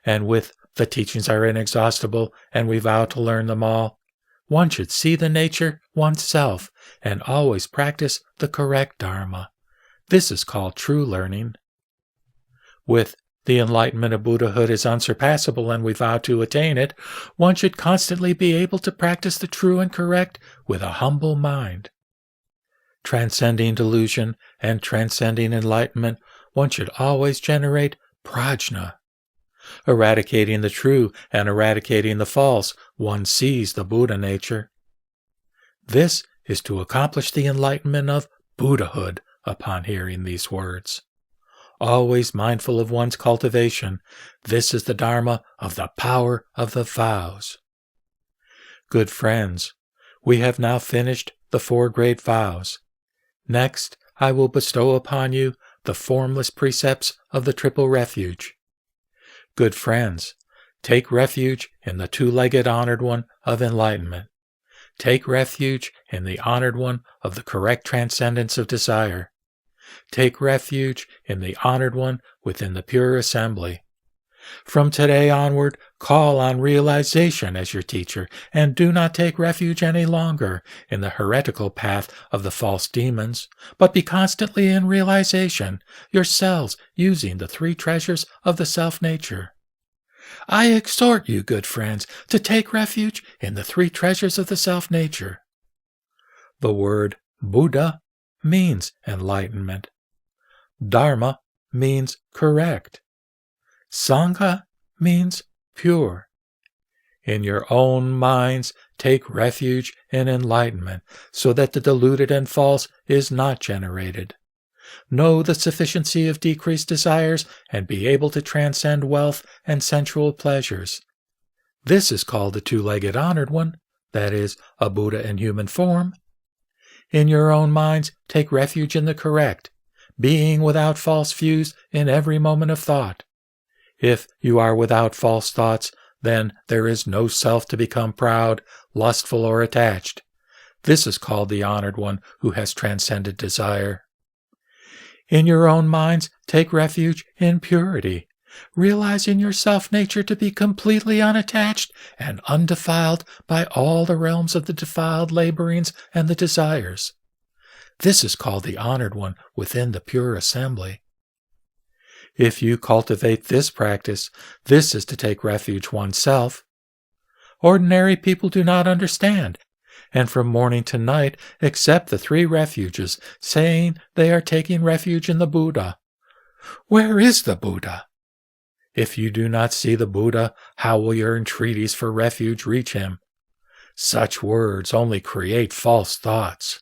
And with the teachings are inexhaustible and we vow to learn them all, one should see the nature oneself and always practice the correct Dharma. This is called true learning. With the enlightenment of Buddhahood is unsurpassable and we vow to attain it, one should constantly be able to practice the true and correct with a humble mind. Transcending delusion and transcending enlightenment, one should always generate prajñā. Eradicating the true and eradicating the false, one sees the Buddha nature. This is to accomplish the enlightenment of Buddhahood upon hearing these words. Always mindful of one's cultivation, this is the Dharma of the power of the vows. Good friends, we have now finished the 4 great vows. Next, I will bestow upon you the formless precepts of the Triple Refuge. Good friends, take refuge in the 2-legged honored one of enlightenment. Take refuge in the honored one of the correct transcendence of desire. Take refuge in the honored one within the pure assembly. From today onward, call on realization as your teacher, and do not take refuge any longer in the heretical path of the false demons, but be constantly in realization, yourselves using the 3 treasures of the self-nature. I exhort you, good friends, to take refuge in the 3 treasures of the self-nature. The word Buddha means enlightenment. Dharma means correct. Sangha means pure. In your own minds, take refuge in enlightenment, so that the deluded and false is not generated. Know the sufficiency of decreased desires and be able to transcend wealth and sensual pleasures. This is called the 2-legged honored one, that is, a Buddha in human form. In your own minds, take refuge in the correct, being without false views in every moment of thought. If you are without false thoughts, then there is no self to become proud, lustful, or attached. This is called the honored one who has transcended desire. In your own minds, take refuge in purity, realizing your self-nature to be completely unattached and undefiled by all the realms of the defiled laborings and the desires. This is called the honored one within the pure assembly. If you cultivate this practice, this is to take refuge oneself. Ordinary people do not understand, and from morning to night accept the 3 refuges, saying they are taking refuge in the Buddha. Where is the Buddha? If you do not see the Buddha, how will your entreaties for refuge reach him? Such words only create false thoughts.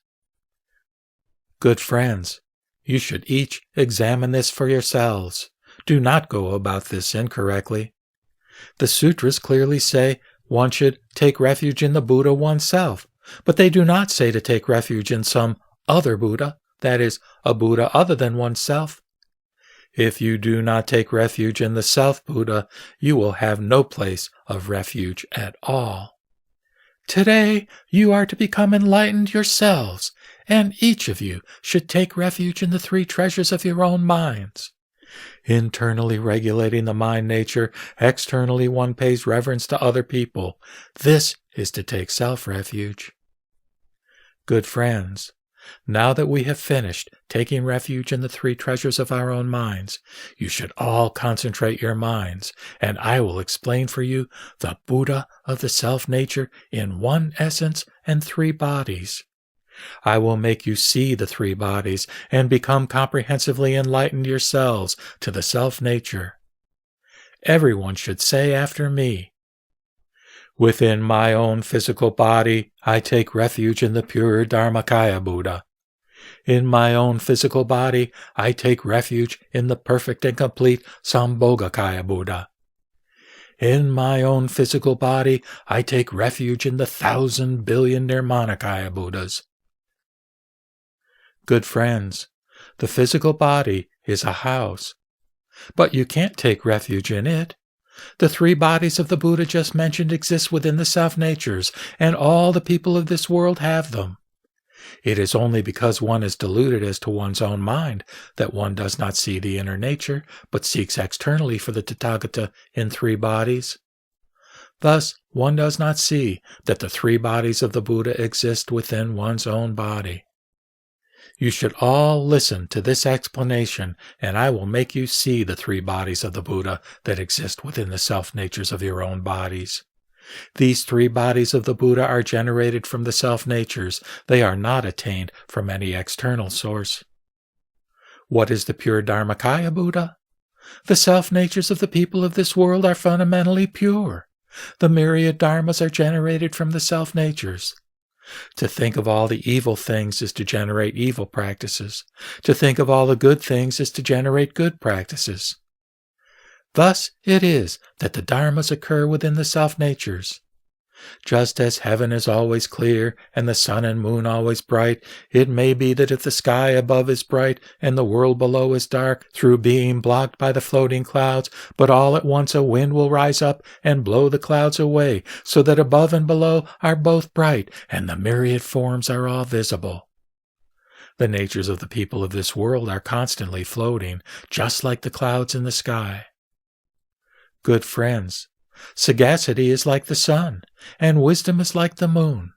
Good friends, you should each examine this for yourselves. Do not go about this incorrectly. The sutras clearly say one should take refuge in the Buddha oneself, but they do not say to take refuge in some other Buddha, that is, a Buddha other than oneself. If you do not take refuge in the self-Buddha, you will have no place of refuge at all. Today, you are to become enlightened yourselves, and each of you should take refuge in the 3 treasures of your own minds. Internally regulating the mind nature, externally one pays reverence to other people. This is to take self-refuge. Good friends, now that we have finished taking refuge in the 3 treasures of our own minds, you should all concentrate your minds, and I will explain for you the Buddha of the self-nature in 1 essence and 3 bodies. I will make you see the 3 bodies and become comprehensively enlightened yourselves to the self-nature. Everyone should say after me, within my own physical body, I take refuge in the pure Dharmakaya Buddha. In my own physical body, I take refuge in the perfect and complete Sambhogakaya Buddha. In my own physical body, I take refuge in the 1,000 billion Nirmanakaya Buddhas. Good friends, the physical body is a house, but you can't take refuge in it. The three bodies of the Buddha just mentioned exist within the self-natures, and all the people of this world have them. It is only because one is deluded as to one's own mind that one does not see the inner nature, but seeks externally for the Tathagata in three bodies. Thus, one does not see that the three bodies of the Buddha exist within one's own body. You should all listen to this explanation, and I will make you see the three bodies of the Buddha that exist within the self-natures of your own bodies. These three bodies of the Buddha are generated from the self-natures. They are not attained from any external source. What is the pure Dharmakaya Buddha? The self-natures of the people of this world are fundamentally pure. The myriad dharmas are generated from the self-natures. To think of all the evil things is to generate evil practices. To think of all the good things is to generate good practices. Thus it is that the dharmas occur within the self-natures. Just as heaven is always clear and the sun and moon always bright, it may be that if the sky above is bright and the world below is dark, through being blocked by the floating clouds, but all at once a wind will rise up and blow the clouds away, so that above and below are both bright, and the myriad forms are all visible. The natures of the people of this world are constantly floating, just like the clouds in the sky. Good friends, sagacity is like the sun, and wisdom is like the moon.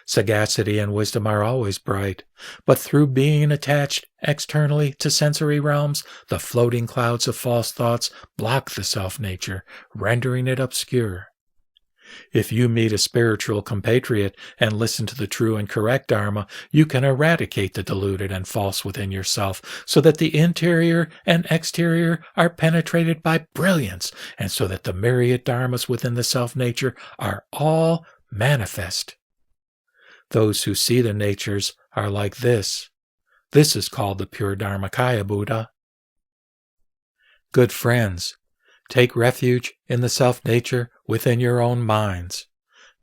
Sagacity and wisdom are always bright, but through being attached externally to sensory realms, the floating clouds of false thoughts block the self-nature, rendering it obscure. If you meet a spiritual compatriot and listen to the true and correct Dharma, you can eradicate the deluded and false within yourself, so that the interior and exterior are penetrated by brilliance, and so that the myriad Dharmas within the self-nature are all manifest. Those who see the natures are like this. This is called the pure Dharmakaya Buddha. Good friends, take refuge in the self-nature within your own minds.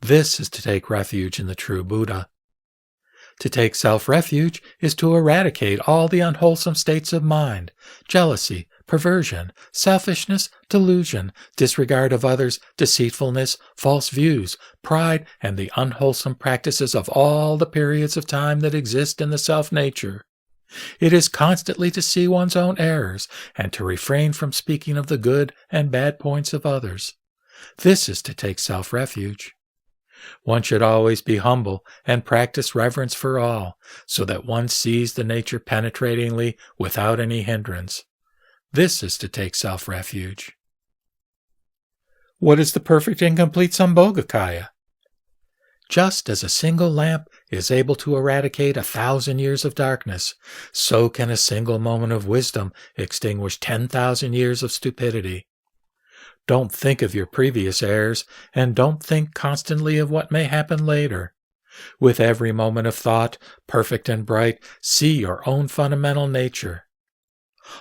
This is to take refuge in the true Buddha. To take self-refuge is to eradicate all the unwholesome states of mind, jealousy, perversion, selfishness, delusion, disregard of others, deceitfulness, false views, pride, and the unwholesome practices of all the periods of time that exist in the self-nature. It is constantly to see one's own errors and to refrain from speaking of the good and bad points of others. This is to take self-refuge. One should always be humble and practice reverence for all, so that one sees the nature penetratingly without any hindrance. This is to take self-refuge. What is the perfect and complete Sambhogakaya? Just as a single lamp is able to eradicate 1,000 years of darkness, so can a single moment of wisdom extinguish 10,000 years of stupidity. Don't think of your previous errors, and don't think constantly of what may happen later. With every moment of thought, perfect and bright, see your own fundamental nature.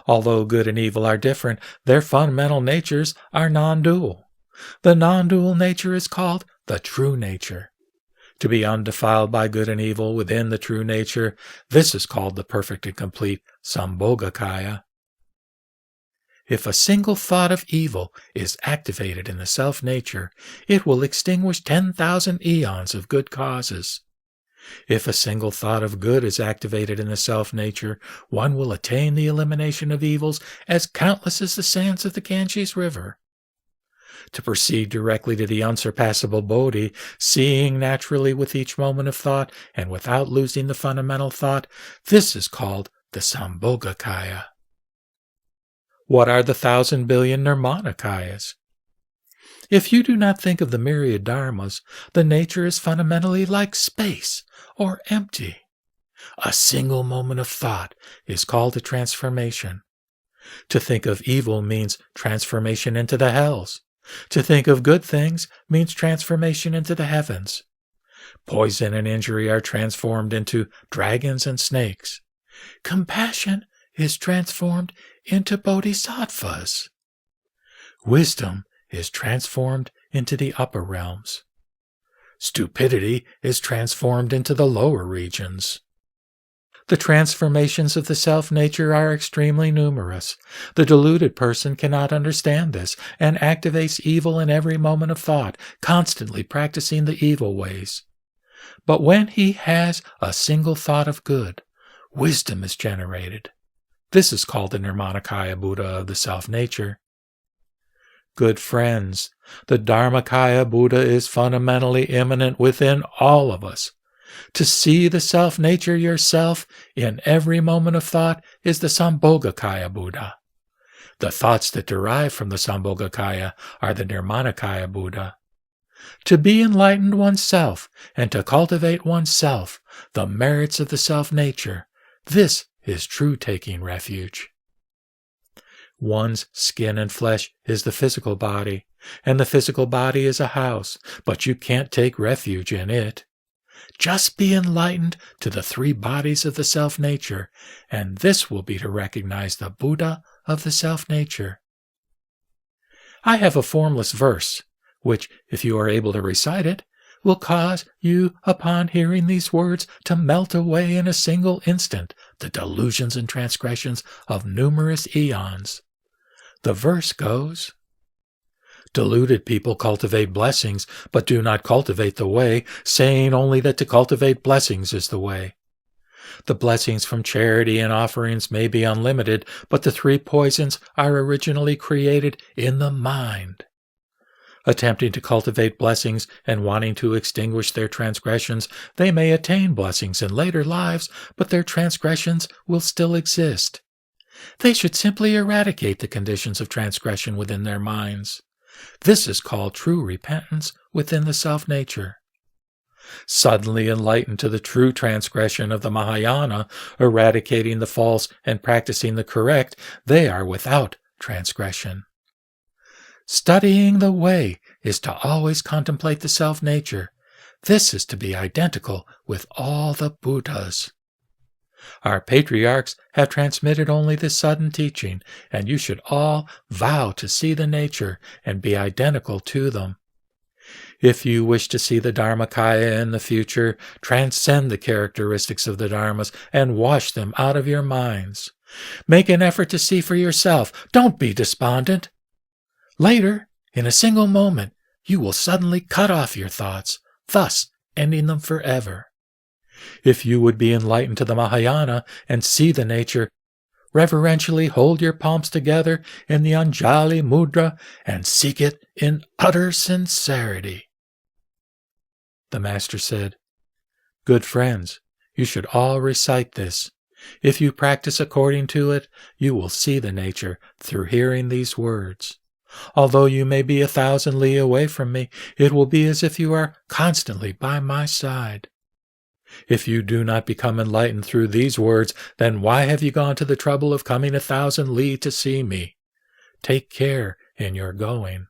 Although good and evil are different, their fundamental natures are non-dual. The non-dual nature is called the true nature. To be undefiled by good and evil within the true nature, this is called the perfect and complete Sambhogakaya. If a single thought of evil is activated in the self-nature, it will extinguish 10,000 eons of good causes. If a single thought of good is activated in the self-nature, one will attain the elimination of evils as countless as the sands of the Ganges River. To proceed directly to the unsurpassable Bodhi, seeing naturally with each moment of thought and without losing the fundamental thought, this is called the Sambhogakaya. What are the 1,000 billion Nirmanakayas? If you do not think of the myriad dharmas, the nature is fundamentally like space or empty. A single moment of thought is called a transformation. To think of evil means transformation into the hells. To think of good things means transformation into the heavens. Poison and injury are transformed into dragons and snakes. Compassion is transformed into bodhisattvas. Wisdom is transformed into the upper realms. Stupidity is transformed into the lower regions. The transformations of the self-nature are extremely numerous. The deluded person cannot understand this and activates evil in every moment of thought, constantly practicing the evil ways. But when he has a single thought of good, wisdom is generated. This is called the Nirmanakaya Buddha of the self-nature. Good friends, the Dharmakaya Buddha is fundamentally immanent within all of us. To see the self-nature yourself in every moment of thought is the Sambhogakaya Buddha. The thoughts that derive from the Sambhogakaya are the Nirmanakaya Buddha. To be enlightened oneself and to cultivate oneself, the merits of the self-nature, this is true taking refuge. One's skin and flesh is the physical body, and the physical body is a house, but you can't take refuge in it. Just be enlightened to the three bodies of the self-nature, and this will be to recognize the Buddha of the self-nature. I have a formless verse, which, if you are able to recite it, will cause you, upon hearing these words, to melt away in a single instant the delusions and transgressions of numerous eons. The verse goes, "Deluded people cultivate blessings, but do not cultivate the way, saying only that to cultivate blessings is the way. The blessings from charity and offerings may be unlimited, but the three poisons are originally created in the mind. Attempting to cultivate blessings and wanting to extinguish their transgressions, they may attain blessings in later lives, but their transgressions will still exist. They should simply eradicate the conditions of transgression within their minds. This is called true repentance within the self-nature. Suddenly enlightened to the true transgression of the Mahayana, eradicating the false and practicing the correct, they are without transgression. Studying the way is to always contemplate the self-nature. This is to be identical with all the Buddhas. Our patriarchs have transmitted only this sudden teaching, and you should all vow to see the nature and be identical to them. If you wish to see the Dharmakaya in the future, transcend the characteristics of the Dharmas and wash them out of your minds. Make an effort to see for yourself. Don't be despondent. Later, in a single moment, you will suddenly cut off your thoughts, thus ending them forever. If you would be enlightened to the Mahayana and see the nature, reverentially hold your palms together in the Anjali Mudra and seek it in utter sincerity." The Master said, "Good friends, you should all recite this. If you practice according to it, you will see the nature through hearing these words. Although you may be 1,000 li away from me, it will be as if you are constantly by my side. If you do not become enlightened through these words, then why have you gone to the trouble of coming 1,000 li to see me? Take care in your going."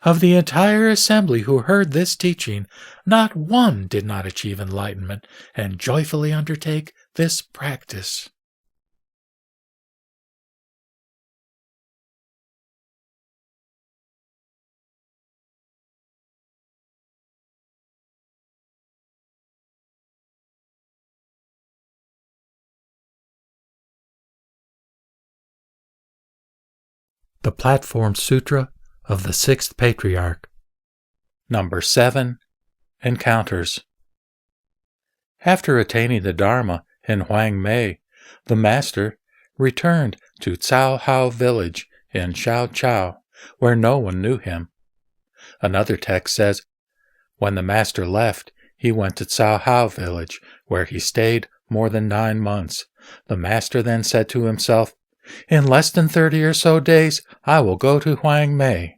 Of the entire assembly who heard this teaching, not one did not achieve enlightenment and joyfully undertake this practice. The Platform Sutra of the 6th Patriarch. No.7 Encounters. After attaining the Dharma in Huineng, the Master returned to Cao Hao village in Shao Chao, where no one knew him. Another text says, when the Master left, he went to Cao Hao village, where he stayed more than 9 months. The Master then said to himself, "In less than 30 or so days, I will go to Huineng."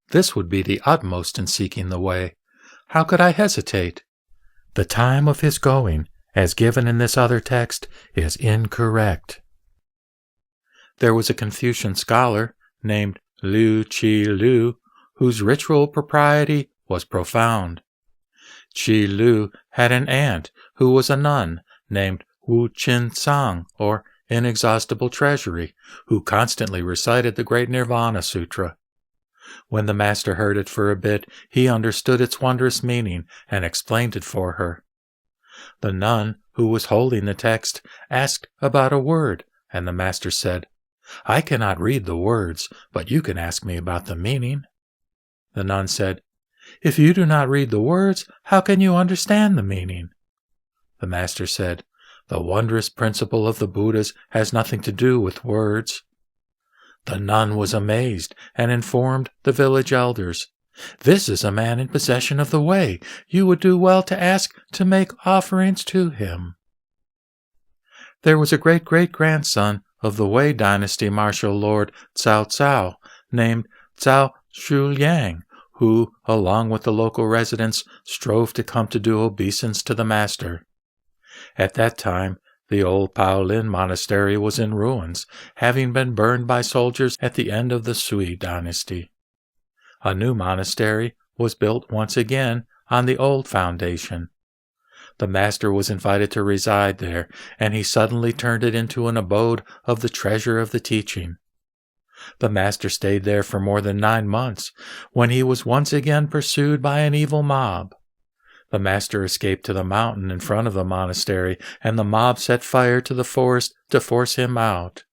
This would be the utmost in seeking the way. How could I hesitate? The time of his going, as given in this other text, is incorrect. There was a Confucian scholar named Liu Qi Liu, whose ritual propriety was profound. Qi Liu had an aunt who was a nun named Wu Qin Sang, or Inexhaustible Treasury, who constantly recited the Great Nirvana Sutra. When the Master heard it for a bit, he understood its wondrous meaning and explained it for her. The nun, who who was holding the text, asked about a word, and the master said, "I cannot read the words, but you can ask me about the meaning." The nun said, "If you do not read the words, how can you understand the meaning?" The master said, "The wondrous principle of the Buddhas has nothing to do with words." The nun was amazed and informed the village elders, "This is a man in possession of the way. You would do well to ask to make offerings to him." There was a great-great-grandson of the Wei dynasty martial lord Cao Cao, named Cao Shuliang, who, along with the local residents, strove to come to do obeisance to the master. At that time, the old Paolin monastery was in ruins, having been burned by soldiers at the end of the Sui dynasty. A new monastery was built once again on the old foundation. The master was invited to reside there, and he suddenly turned it into an abode of the treasure of the teaching. The master stayed there for more than 9 months, when he was once again pursued by an evil mob. The master escaped to the mountain in front of the monastery, and the mob set fire to the forest to force him out.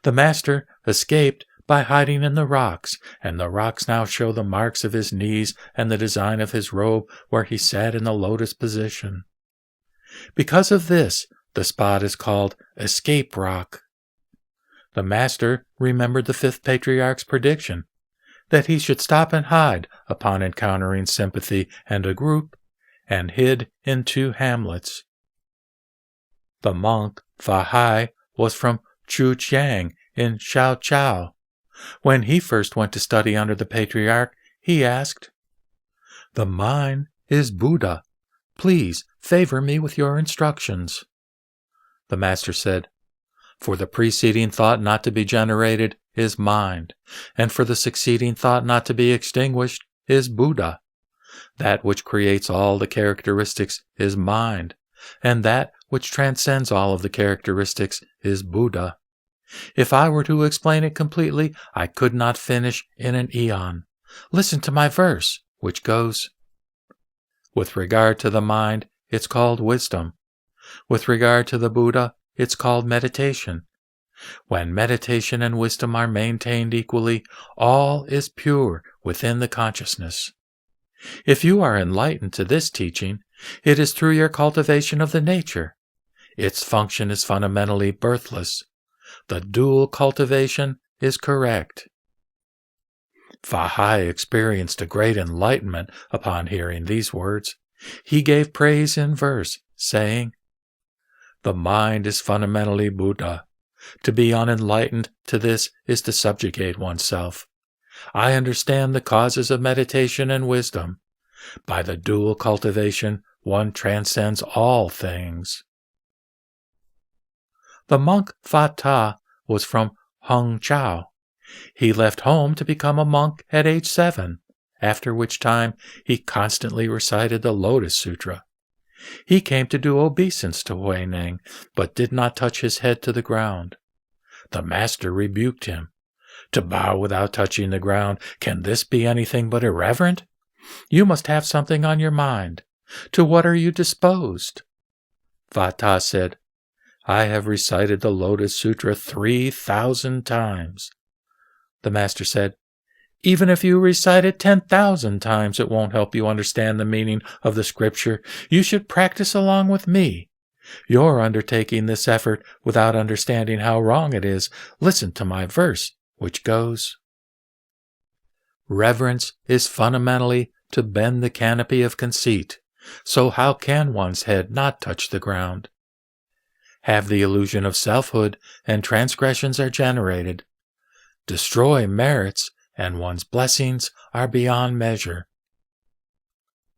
The master escaped by hiding in the rocks, and the rocks now show the marks of his knees and the design of his robe where he sat in the lotus position. Because of this, the spot is called Escape Rock. The master remembered the 5th Patriarch's prediction, that he should stop and hide upon encountering sympathy and a group, and hid in 2 hamlets. The monk Fa Hai was from Chujiang in Shaochao. When he first went to study under the Patriarch, he asked, "The mind is Buddha. Please favor me with your instructions." The master said, "For the preceding thought not to be generated is mind, and for the succeeding thought not to be extinguished is Buddha. That which creates all the characteristics is mind, and that which transcends all of the characteristics is Buddha. If I were to explain it completely, I could not finish in an eon. Listen to my verse, which goes, with regard to the mind, it's called wisdom. With regard to the Buddha, it's called meditation. When meditation and wisdom are maintained equally, all is pure within the consciousness. If you are enlightened to this teaching, it is through your cultivation of the nature. Its function is fundamentally birthless. The dual cultivation is correct." Fa Hai experienced a great enlightenment upon hearing these words. He gave praise in verse, saying, "The mind is fundamentally Buddha. To be unenlightened to this is to subjugate oneself. I understand the causes of meditation and wisdom. By the dual cultivation, one transcends all things." The monk Fa Ta was from Hongzhou. He left home to become a monk at age 7, after which time he constantly recited the Lotus Sutra. He came to do obeisance to Huineng, but did not touch his head to the ground. The master rebuked him. "To bow without touching the ground, can this be anything but irreverent? You must have something on your mind. To what are you disposed?" Fa Ta said, "I have recited the Lotus Sutra 3,000 times. The master said, "Even if you recite it 10,000 times, it won't help you understand the meaning of the scripture. You should practice along with me. You're undertaking this effort without understanding how wrong it is. Listen to my verse, which goes, reverence is fundamentally to bend the canopy of conceit. So how can one's head not touch the ground? Have the illusion of selfhood, and transgressions are generated. Destroy merits, and one's blessings are beyond measure."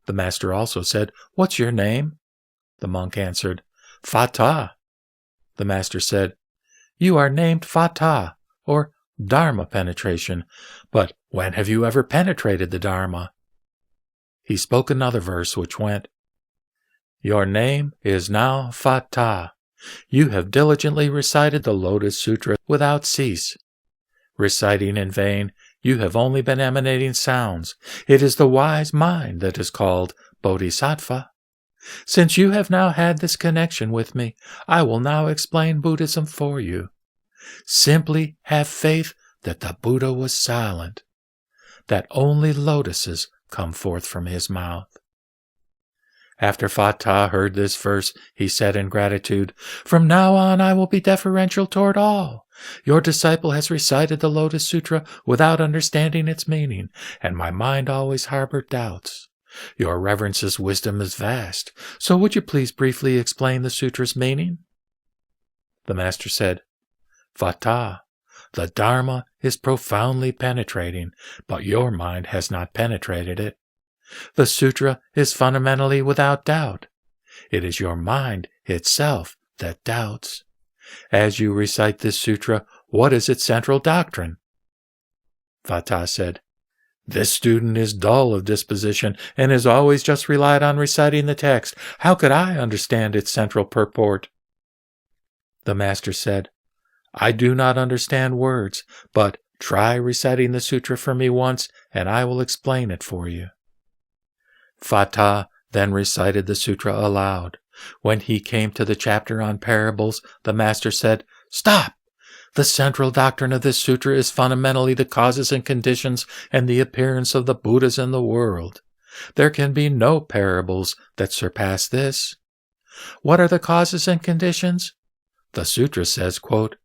The master also said, "What's your name?" The monk answered, "Fa Ta." The master said, "You are named Fa Ta, or Dharma penetration, but when have you ever penetrated the Dharma?" He spoke another verse which went, "Your name is now Fa Ta. You have diligently recited the Lotus Sutra without cease. Reciting in vain, you have only been emanating sounds. It is the wise mind that is called Bodhisattva. Since you have now had this connection with me, I will now explain Buddhism for you. Simply have faith that the Buddha was silent, that only lotuses come forth from his mouth. After Phata heard this verse, he said in gratitude, "From now on I will be deferential toward all. Your disciple has recited the Lotus Sutra without understanding its meaning, and my mind always harbored doubts. Your Reverence's wisdom is vast, so would you please briefly explain the sutra's meaning?" The Master said, "Phata, the Dharma is profoundly penetrating, but your mind has not penetrated it. The sutra is fundamentally without doubt. It is your mind itself that doubts. As you recite this sutra, what is its central doctrine?" Phata said, "This student is dull of disposition and has always just relied on reciting the text. How could I understand its central purport?" The Master said, "I do not understand words, but try reciting the sutra for me once, and I will explain it for you." Phata then recited the sutra aloud. When he came to the chapter on parables, the Master said, "Stop! The central doctrine of this sutra is fundamentally the causes and conditions and the appearance of the Buddhas in the world. There can be no parables that surpass this. What are the causes and conditions? The sutra says, quote,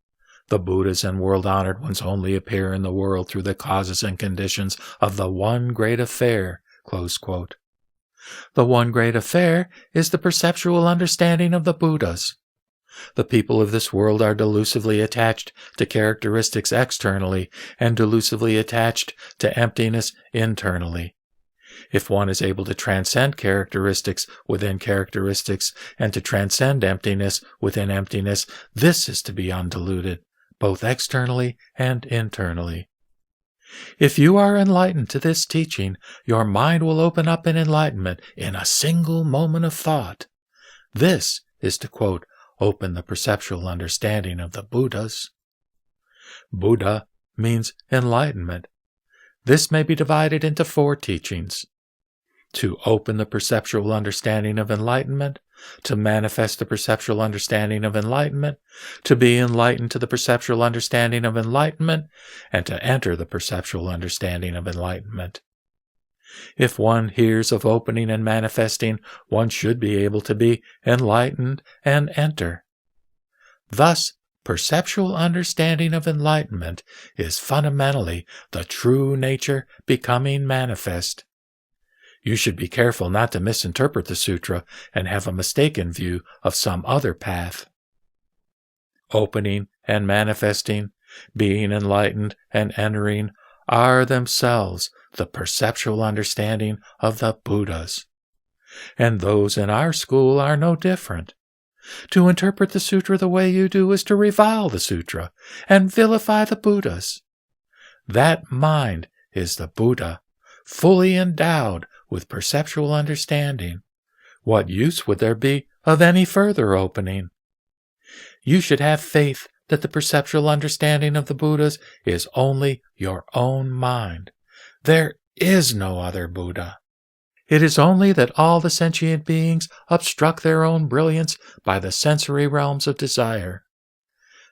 "The Buddhas and world-honored ones only appear in the world through the causes and conditions of the one great affair," close quote. The one great affair is the perceptual understanding of the Buddhas. The people of this world are delusively attached to characteristics externally and delusively attached to emptiness internally. If one is able to transcend characteristics within characteristics and to transcend emptiness within emptiness, this is to be undiluted, both externally and internally. If you are enlightened to this teaching, your mind will open up in enlightenment in a single moment of thought. This is to quote, "open the perceptual understanding of the Buddhas." Buddha means enlightenment. This may be divided into 4 teachings. To open the perceptual understanding of enlightenment, to manifest the perceptual understanding of enlightenment, to be enlightened to the perceptual understanding of enlightenment, and to enter the perceptual understanding of enlightenment. If one hears of opening and manifesting, one should be able to be enlightened and enter. Thus, perceptual understanding of enlightenment is fundamentally the true nature becoming manifest. You should be careful not to misinterpret the sutra and have a mistaken view of some other path. Opening and manifesting, being enlightened and entering, are themselves the perceptual understanding of the Buddhas. And those in our school are no different. To interpret the sutra the way you do is to revile the sutra and vilify the Buddhas. That mind is the Buddha, fully endowed with perceptual understanding. What use would there be of any further opening? You should have faith that the perceptual understanding of the Buddhas is only your own mind. There is no other Buddha. It is only that all the sentient beings obstruct their own brilliance by the sensory realms of desire.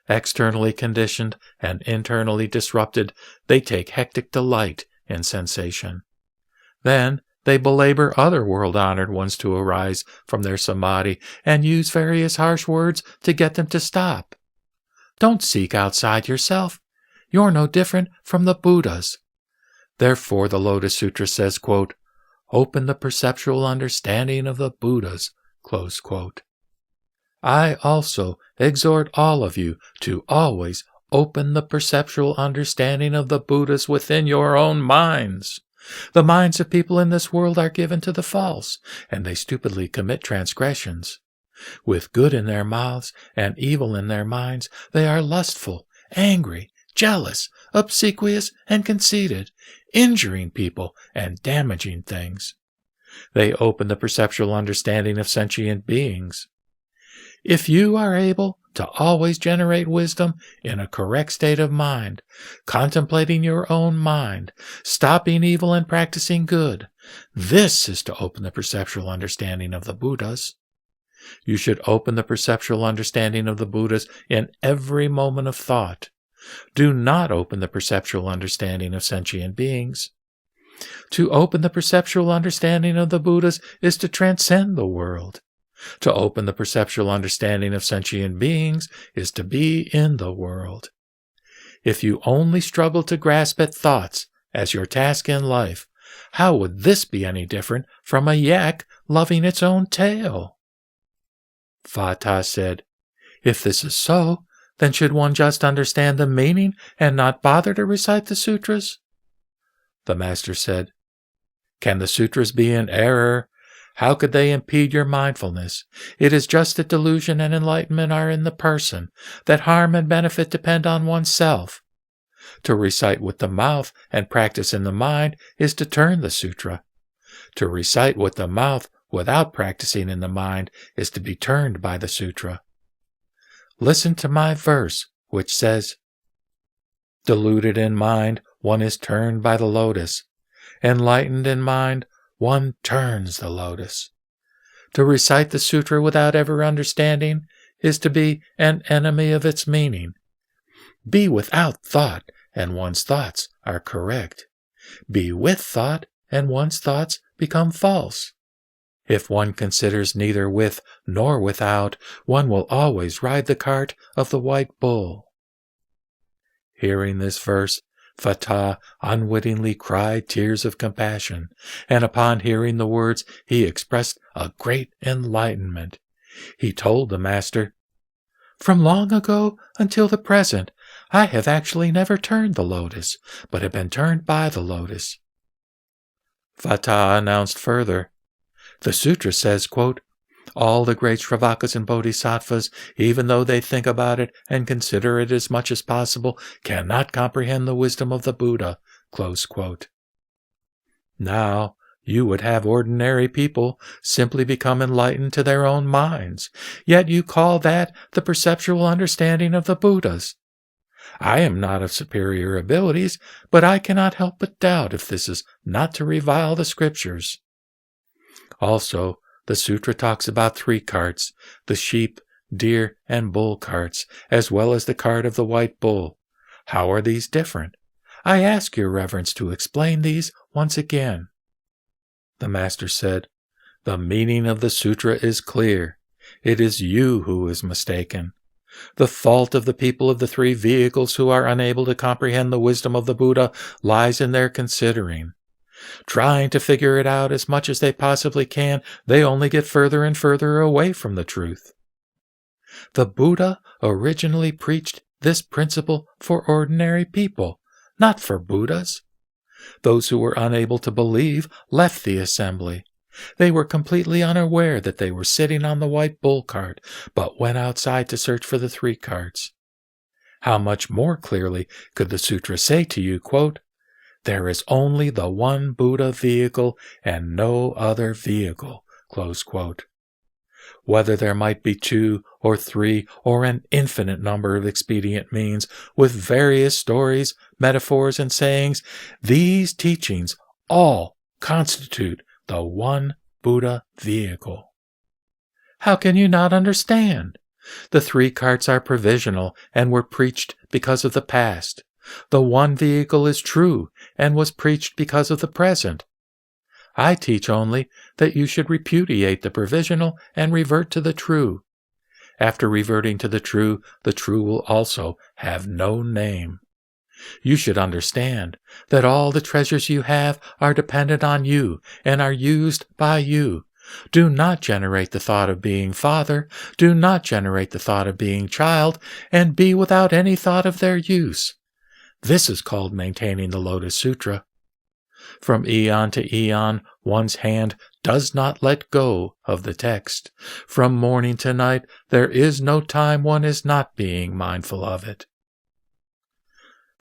Externally conditioned and internally disrupted, they take hectic delight in sensation. Then they belabor other world-honored ones to arise from their samadhi and use various harsh words to get them to stop. Don't seek outside yourself. You're no different from the Buddhas. Therefore the Lotus Sutra says, quote, "Open the perceptual understanding of the Buddhas," close quote. I also exhort all of you to always open the perceptual understanding of the Buddhas within your own minds. The minds of people in this world are given to the false, and they stupidly commit transgressions. With good in their mouths and evil in their minds, they are lustful, angry, jealous, obsequious, and conceited, injuring people and damaging things. They open the perceptual understanding of sentient beings. If you are able to always generate wisdom in a correct state of mind, contemplating your own mind, stopping evil and practicing good, This is to open the perceptual understanding of the Buddhas. You should open the perceptual understanding of the Buddhas in every moment of thought. Do not open the perceptual understanding of sentient beings. To open the perceptual understanding of the Buddhas is to transcend the world. To open the perceptual understanding of sentient beings is to be in the world. If you only struggle to grasp at thoughts as your task in life, how would this be any different from a yak loving its own tail? Fata said, "If this is so, then should one just understand the meaning and not bother to recite the sutras?" The master said, "Can the sutras be in error? How could they impede your mindfulness? It is just that delusion and enlightenment are in the person, that harm and benefit depend on oneself. To recite with the mouth and practice in the mind is to turn the sutra. To recite with the mouth without practicing in the mind is to be turned by the sutra. Listen to my verse, which says, 'Deluded in mind, one is turned by the lotus. Enlightened in mind, one turns the lotus.' To recite the sutra without ever understanding is to be an enemy of its meaning. Be without thought, and one's thoughts are correct. Be with thought, and one's thoughts become false. If one considers neither with nor without, one will always ride the cart of the white bull." Hearing this verse, Fata unwittingly cried tears of compassion, and upon hearing the words he expressed a great enlightenment. He told the master, "From long ago until the present, I have actually never turned the lotus, but have been turned by the lotus." Fata announced further, "The sutra says, quote, 'All the great Shravakas and Bodhisattvas, even though they think about it and consider it as much as possible, cannot comprehend the wisdom of the Buddha.'" Close quote. Now, you would have ordinary people simply become enlightened to their own minds, yet you call that the perceptual understanding of the Buddhas. I am not of superior abilities, but I cannot help but doubt if this is not to revile the scriptures. Also, the sutra talks about 3 carts, the sheep, deer, and bull carts, as well as the cart of the white bull. How are these different? I ask your reverence to explain these once again." The master said, "The meaning of the sutra is clear. It is you who is mistaken. The fault of the people of the 3 vehicles who are unable to comprehend the wisdom of the Buddha lies in their considering. Trying to figure it out as much as they possibly can, they only get further and further away from the truth. The Buddha originally preached this principle for ordinary people, not for Buddhas. Those who were unable to believe left the assembly. They were completely unaware that they were sitting on the white bull cart, but went outside to search for the 3 carts. How much more clearly could the sutra say to you, quote, 'There is only the one Buddha vehicle and no other vehicle,' close quote. Whether there might be 2 or 3 or an infinite number of expedient means with various stories, metaphors, and sayings, these teachings all constitute the one Buddha vehicle. How can you not understand? The 3 carts are provisional and were preached because of the past. The one vehicle is true and was preached because of the present. I teach only that you should repudiate the provisional and revert to the true. After reverting to the true will also have no name. You should understand that all the treasures you have are dependent on you and are used by you. Do not generate the thought of being father, do not generate the thought of being child, and be without any thought of their use. This is called maintaining the Lotus Sutra. From eon to eon, one's hand does not let go of the text. From morning to night, there is no time one is not being mindful of it.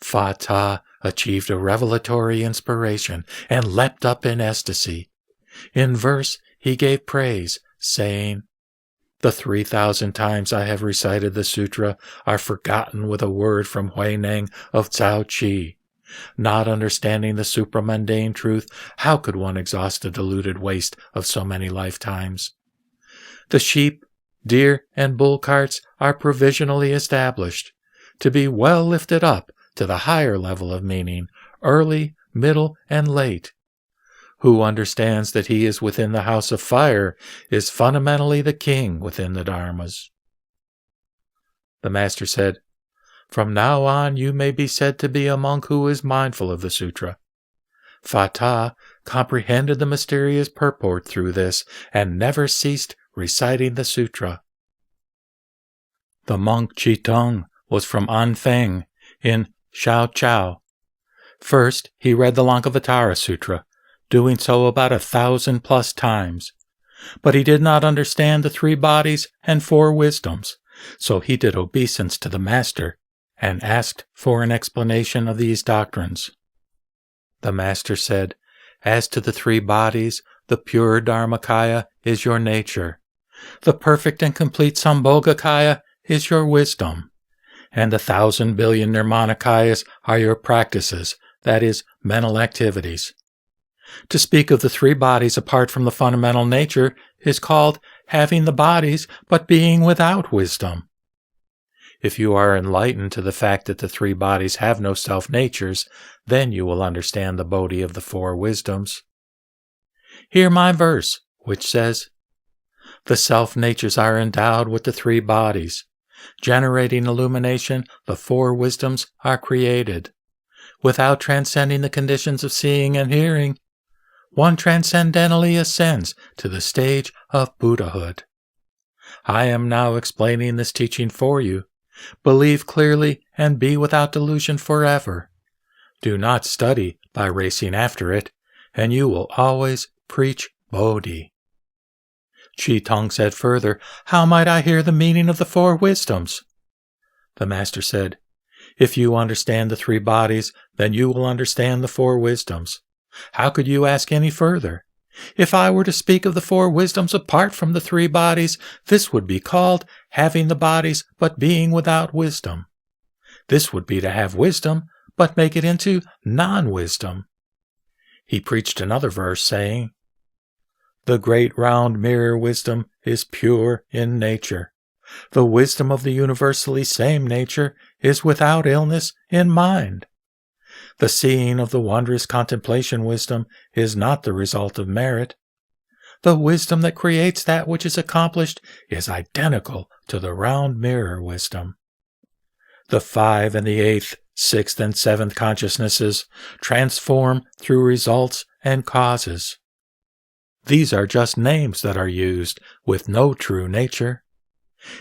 Fata achieved a revelatory inspiration and leapt up in ecstasy. In verse, he gave praise, saying, "The 3,000 times I have recited the sutra are forgotten with a word from Huineng of Cao Chi. Not understanding the supramundane truth, how could one exhaust the diluted waste of so many lifetimes? The sheep, deer, and bull carts are provisionally established to be well lifted up to the higher level of meaning, early, middle, and late. Who understands that he is within the house of fire is fundamentally the king within the dharmas. The Master said, "From now on you may be said to be a monk who is mindful of the sutra." Fata comprehended the mysterious purport through this and never ceased reciting the sutra. The monk Chitong was from Anfeng in Shaochao. First, he read the Lankavatara Sutra, doing so about 1,000+ times. But he did not understand the 3 bodies and 4 wisdoms, so he did obeisance to the Master and asked for an explanation of these doctrines. The Master said, "As to the 3 bodies, the pure Dharmakaya is your nature. The perfect and complete Sambhogakaya is your wisdom. And 1,000 billion Nirmanakayas are your practices, that is, mental activities. To speak of the 3 bodies apart from the fundamental nature is called having the bodies but being without wisdom. If you are enlightened to the fact that the 3 bodies have no self-natures, then you will understand the Bodhi of the 4 wisdoms. Hear my verse, which says, 'The self-natures are endowed with the 3 bodies. Generating illumination, the 4 wisdoms are created. Without transcending the conditions of seeing and hearing, one transcendentally ascends to the stage of Buddhahood.' I am now explaining this teaching for you. Believe clearly and be without delusion forever. Do not study by racing after it, and you will always preach Bodhi." Chitong said further, "How might I hear the meaning of the 4 wisdoms?" The Master said, "If you understand the 3 bodies, then you will understand the 4 wisdoms. How could you ask any further? If I were to speak of the 4 wisdoms apart from the 3 bodies, this would be called having the bodies but being without wisdom. This would be to have wisdom but make it into non-wisdom." He preached another verse saying, "The great round mirror wisdom is pure in nature. The wisdom of the universally same nature is without illness in mind. The seeing of the wondrous contemplation wisdom is not the result of merit. The wisdom that creates that which is accomplished is identical to the round mirror wisdom. The 5 and the 8th, 6th, and 7th consciousnesses transform through results and causes. These are just names that are used with no true nature.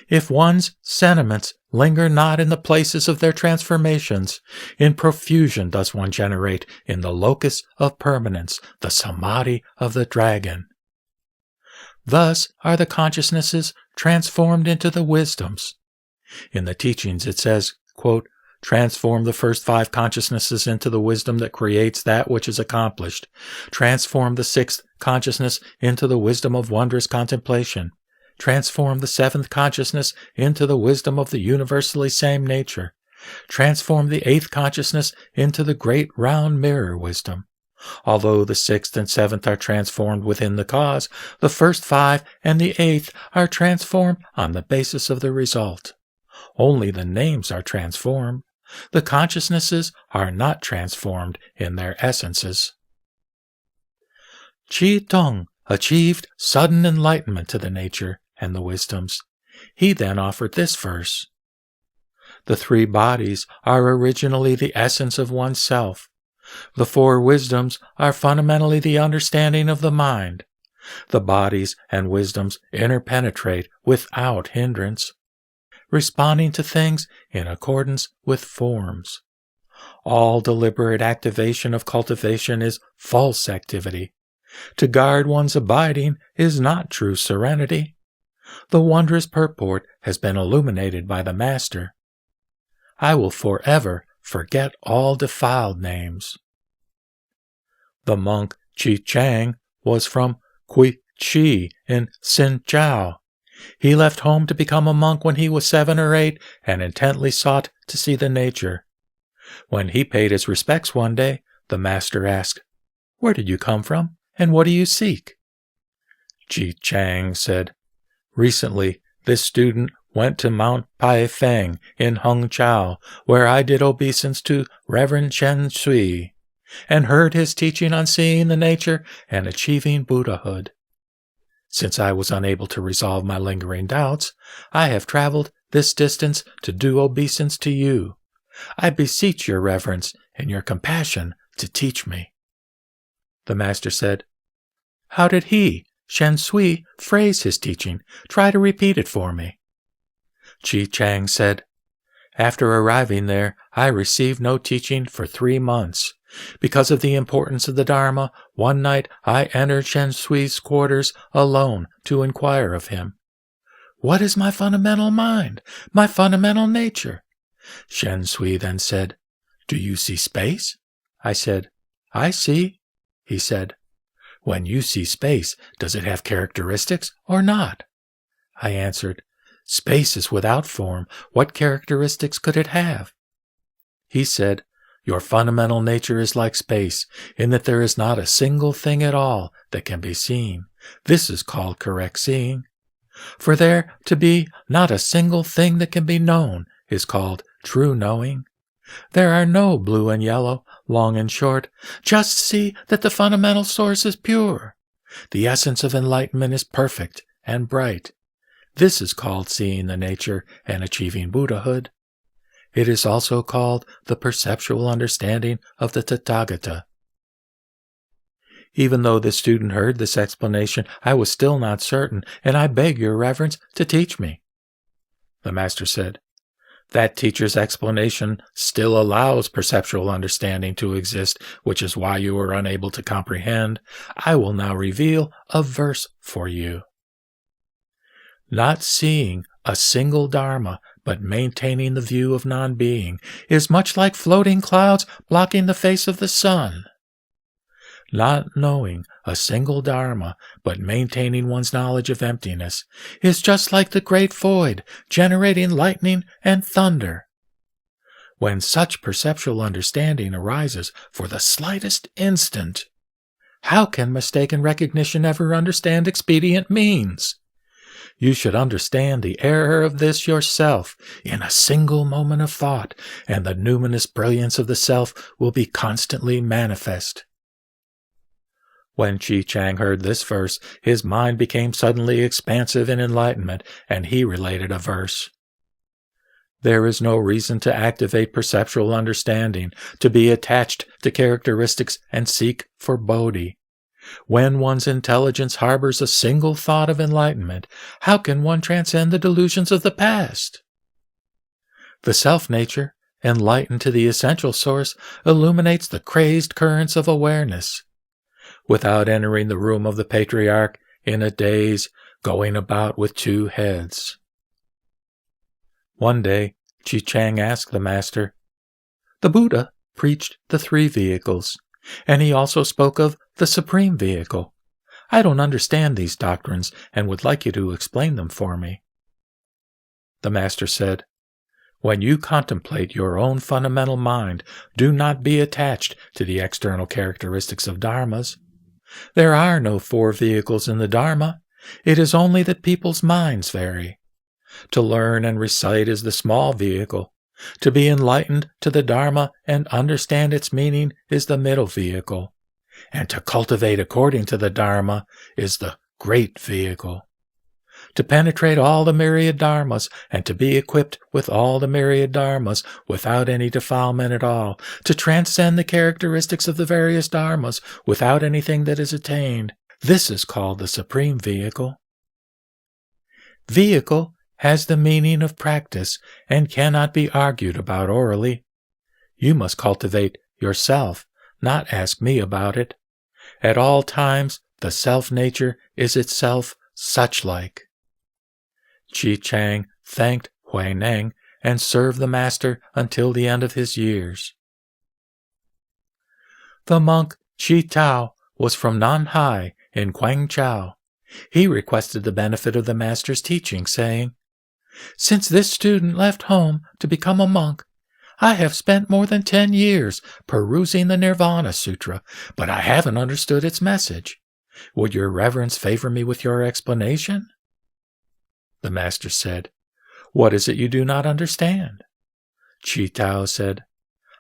If one's sentiments linger not in the places of their transformations, in profusion does one generate in the locus of permanence, the samadhi of the dragon. Thus are the consciousnesses transformed into the wisdoms. In the teachings it says, quote, "Transform the first 5 consciousnesses into the wisdom that creates that which is accomplished. Transform the 6th consciousness into the wisdom of wondrous contemplation. Transform the 7th consciousness into the wisdom of the universally same nature. Transform the 8th consciousness into the great round mirror wisdom. Although the 6th and 7th are transformed within the cause, the first 5 and the 8th are transformed on the basis of the result. Only the names are transformed. The consciousnesses are not transformed in their essences." Chitong achieved sudden enlightenment to the nature and the wisdoms. He then offered this verse. "The 3 bodies are originally the essence of oneself. The 4 wisdoms are fundamentally the understanding of the mind. The bodies and wisdoms interpenetrate without hindrance, responding to things in accordance with forms. All deliberate activation of cultivation is false activity. To guard one's abiding is not true serenity. The wondrous purport has been illuminated by the Master. I will forever forget all defiled names." The monk Chi Chang was from Kui Chi in Xinjiao. He left home to become a monk when he was 7 or 8 and intently sought to see the nature. When he paid his respects one day, the master asked, "Where did you come from, and what do you seek?" Chi Chang said, "Recently, this student went to Mount Pai Feng in Hongqiao, where I did obeisance to Reverend Chen Sui, and heard his teaching on seeing the nature and achieving Buddhahood. Since I was unable to resolve my lingering doubts, I have traveled this distance to do obeisance to you. I beseech your reverence and your compassion to teach me." The master said, "How did he, Shen Sui, phrase his teaching? Try to repeat it for me." Chi Chang said, "After arriving there, I received no teaching for 3 months. Because of the importance of the Dharma, one night I entered Shen Sui's quarters alone to inquire of him, 'What is my fundamental mind, my fundamental nature?' Shen Sui then said, 'Do you see space?' I said, 'I see.' He said, 'When you see space, does it have characteristics or not?' I answered, 'Space is without form. What characteristics could it have?' He said, 'Your fundamental nature is like space, in that there is not a single thing at all that can be seen. This is called correct seeing. For there to be not a single thing that can be known is called true knowing. There are no blue and yellow, long and short. Just see that the fundamental source is pure. The essence of enlightenment is perfect and bright. This is called seeing the nature and achieving Buddhahood. It is also called the perceptual understanding of the Tathagata." Even though the student heard this explanation, I was still not certain, and I beg your reverence to teach me. The master said, "That teacher's explanation still allows perceptual understanding to exist, which is why you are unable to comprehend. I will now reveal a verse for you. Not seeing a single Dharma, but maintaining the view of non-being, is much like floating clouds blocking the face of the sun. Not knowing a single Dharma, but maintaining one's knowledge of emptiness, is just like the great void, generating lightning and thunder. When such perceptual understanding arises for the slightest instant, how can mistaken recognition ever understand expedient means? You should understand the error of this yourself in a single moment of thought, and the numinous brilliance of the self will be constantly manifest." When Chi Chang heard this verse, his mind became suddenly expansive in enlightenment, and he related a verse. "There is no reason to activate perceptual understanding, to be attached to characteristics and seek for bodhi. When one's intelligence harbors a single thought of enlightenment, how can one transcend the delusions of the past? The self-nature, enlightened to the essential source, illuminates the crazed currents of awareness. Without entering the room of the Patriarch, in a daze, going about with 2 heads. One day, Chi Chang asked the master, "The Buddha preached the 3 vehicles, and he also spoke of the supreme vehicle. I don't understand these doctrines and would like you to explain them for me." The master said, "When you contemplate your own fundamental mind, do not be attached to the external characteristics of dharmas. There are no 4 vehicles in the Dharma. It is only that people's minds vary. To learn and recite is the small vehicle. To be enlightened to the Dharma and understand its meaning is the middle vehicle. And to cultivate according to the Dharma is the great vehicle. To penetrate all the myriad dharmas, and to be equipped with all the myriad dharmas without any defilement at all, to transcend the characteristics of the various dharmas without anything that is attained, this is called the supreme vehicle. Vehicle has the meaning of practice and cannot be argued about orally. You must cultivate yourself, not ask me about it. At all times, the self-nature is itself such-like." Chi Chang thanked Huineng and served the master until the end of his years. The monk Chi Tao was from Nanhai in Guangzhou. He requested the benefit of the master's teaching, saying, "Since this student left home to become a monk, I have spent more than 10 years perusing the Nirvana Sutra, but I haven't understood its message. Would your reverence favor me with your explanation?" The master said, "What is it you do not understand?" Chitao said,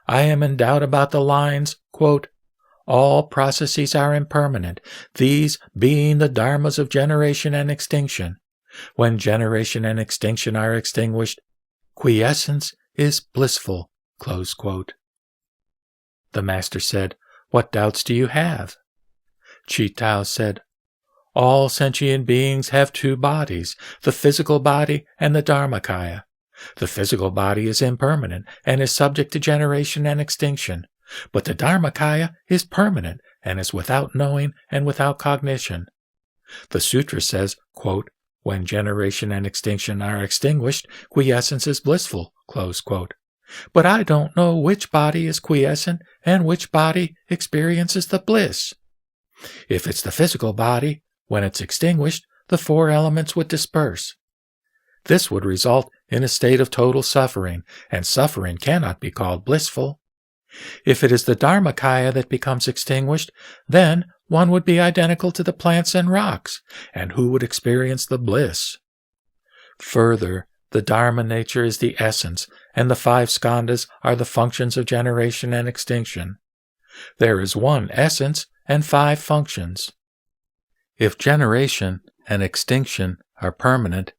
"I am in doubt about the lines, quote, 'All processes are impermanent, these being the dharmas of generation and extinction. When generation and extinction are extinguished, quiescence is blissful.'" Close quote. The master said, "What doubts do you have?" Chitao said, "All sentient beings have two bodies, the physical body and the Dharmakaya. The physical body is impermanent and is subject to generation and extinction, but the Dharmakaya is permanent and is without knowing and without cognition. The sutra says, quote, 'When generation and extinction are extinguished, quiescence is blissful.' Close quote. But I don't know which body is quiescent and which body experiences the bliss. If it's the physical body, when it's extinguished, the four elements would disperse. This would result in a state of total suffering, and suffering cannot be called blissful. If it is the Dharmakaya that becomes extinguished, then one would be identical to the plants and rocks, and who would experience the bliss? Further, the Dharma nature is the essence, and the 5 skandhas are the functions of generation and extinction. There is one essence and 5 functions. If generation and extinction are permanent,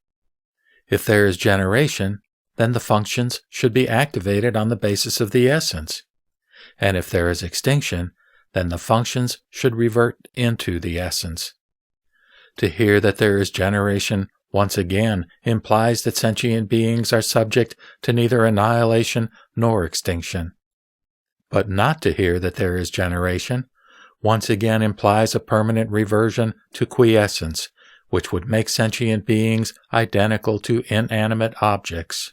if there is generation, then the functions should be activated on the basis of the essence. And if there is extinction, then the functions should revert into the essence. To hear that there is generation once again implies that sentient beings are subject to neither annihilation nor extinction. But not to hear that there is generation once again implies a permanent reversion to quiescence, which would make sentient beings identical to inanimate objects.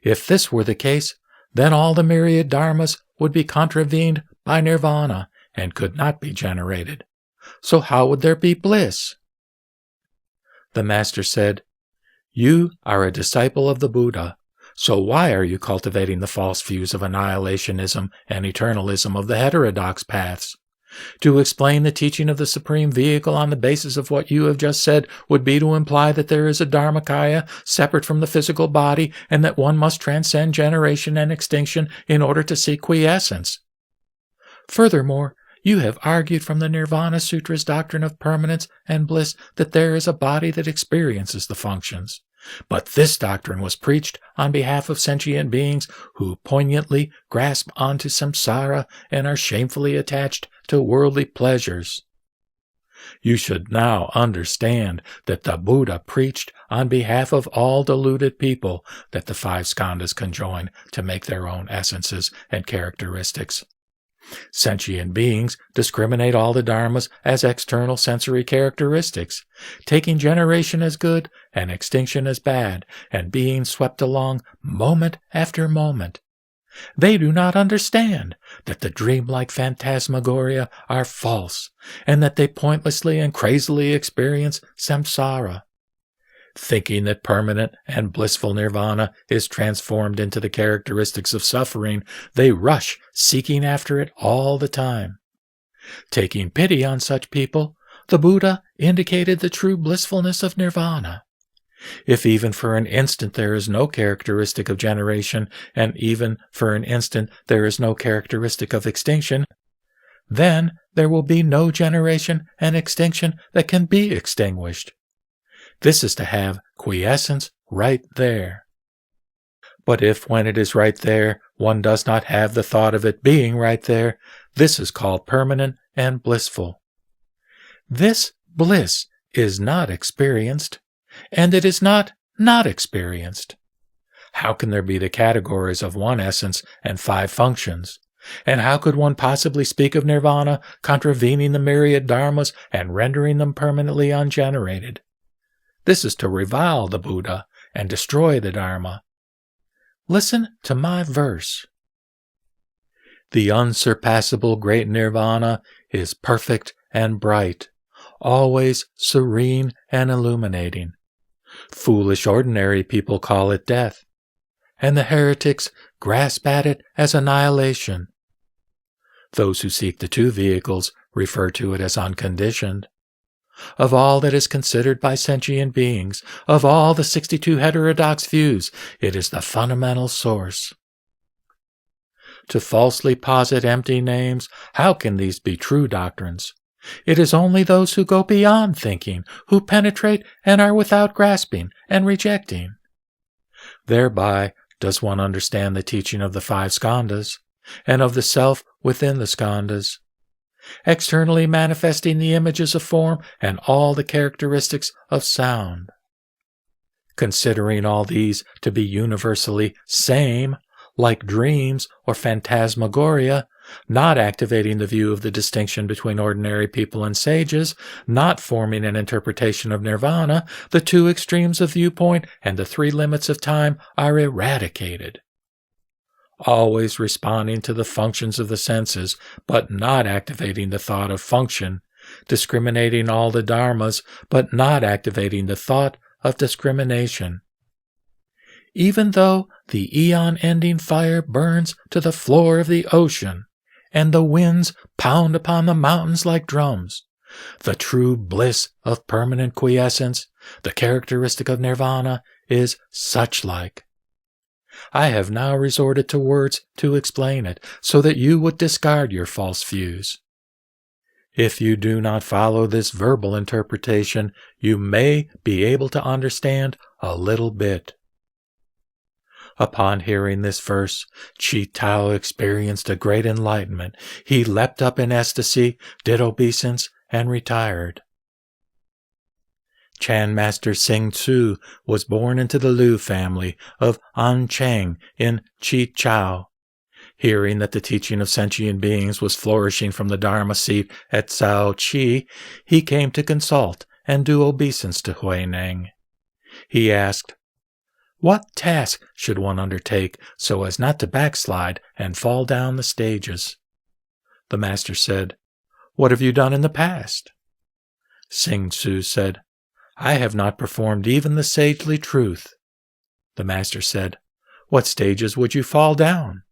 If this were the case, then all the myriad dharmas would be contravened by nirvana and could not be generated. So how would there be bliss? The master said, "You are a disciple of the Buddha, so why are you cultivating the false views of annihilationism and eternalism of the heterodox paths? To explain the teaching of the Supreme Vehicle on the basis of what you have just said would be to imply that there is a Dharmakaya separate from the physical body and that one must transcend generation and extinction in order to seek quiescence. Furthermore, you have argued from the Nirvana Sutra's doctrine of permanence and bliss that there is a body that experiences the functions. But this doctrine was preached on behalf of sentient beings who poignantly grasp onto samsara and are shamefully attached to worldly pleasures. You should now understand that the Buddha preached on behalf of all deluded people that the 5 skandhas conjoin to make their own essences and characteristics. Sentient beings discriminate all the dharmas as external sensory characteristics, taking generation as good and extinction as bad, and being swept along moment after moment. They do not understand that the dreamlike phantasmagoria are false, and that they pointlessly and crazily experience samsara. Thinking that permanent and blissful nirvana is transformed into the characteristics of suffering, they rush seeking after it all the time. Taking pity on such people, the Buddha indicated the true blissfulness of nirvana. If even for an instant there is no characteristic of generation, and even for an instant there is no characteristic of extinction, then there will be no generation and extinction that can be extinguished. This is to have quiescence right there. But if when it is right there, one does not have the thought of it being right there, this is called permanent and blissful. This bliss is not experienced, and it is not experienced. How can there be the categories of one essence and 5 functions? And how could one possibly speak of nirvana, contravening the myriad dharmas and rendering them permanently ungenerated? This is to revile the Buddha and destroy the Dharma. Listen to my verse. The unsurpassable great nirvana is perfect and bright, always serene and illuminating. Foolish ordinary people call it death, and the heretics grasp at it as annihilation. Those who seek the two vehicles refer to it as unconditioned. Of all that is considered by sentient beings, of all the 62 heterodox views, it is the fundamental source. To falsely posit empty names, how can these be true doctrines? It is only those who go beyond thinking, who penetrate and are without grasping and rejecting. Thereby does one understand the teaching of the 5 skandhas, and of the self within the skandhas, externally manifesting the images of form and all the characteristics of sound. Considering all these to be universally same, like dreams or phantasmagoria, not activating the view of the distinction between ordinary people and sages, not forming an interpretation of nirvana, the 2 extremes of viewpoint and the 3 limits of time are eradicated. Always responding to the functions of the senses, but not activating the thought of function, discriminating all the dharmas, but not activating the thought of discrimination. Even though the eon-ending fire burns to the floor of the ocean, and the winds pound upon the mountains like drums, the true bliss of permanent quiescence, the characteristic of nirvana, is such-like. I have now resorted to words to explain it, so that you would discard your false views. If you do not follow this verbal interpretation, you may be able to understand a little bit. Upon hearing this verse, Chi Tao experienced a great enlightenment. He leapt up in ecstasy, did obeisance, and retired. Chan Master Sing Tzu was born into the Liu family of An Cheng in Chi Chao. Hearing that the teaching of sentient beings was flourishing from the Dharma seat at Cao Chi, he came to consult and do obeisance to Huineng. He asked, "What task should one undertake so as not to backslide and fall down the stages?" The master said, "What have you done in the past?" Sing Tzu said, "I have not performed even the sagely truth." The master said, "What stages would you fall down?"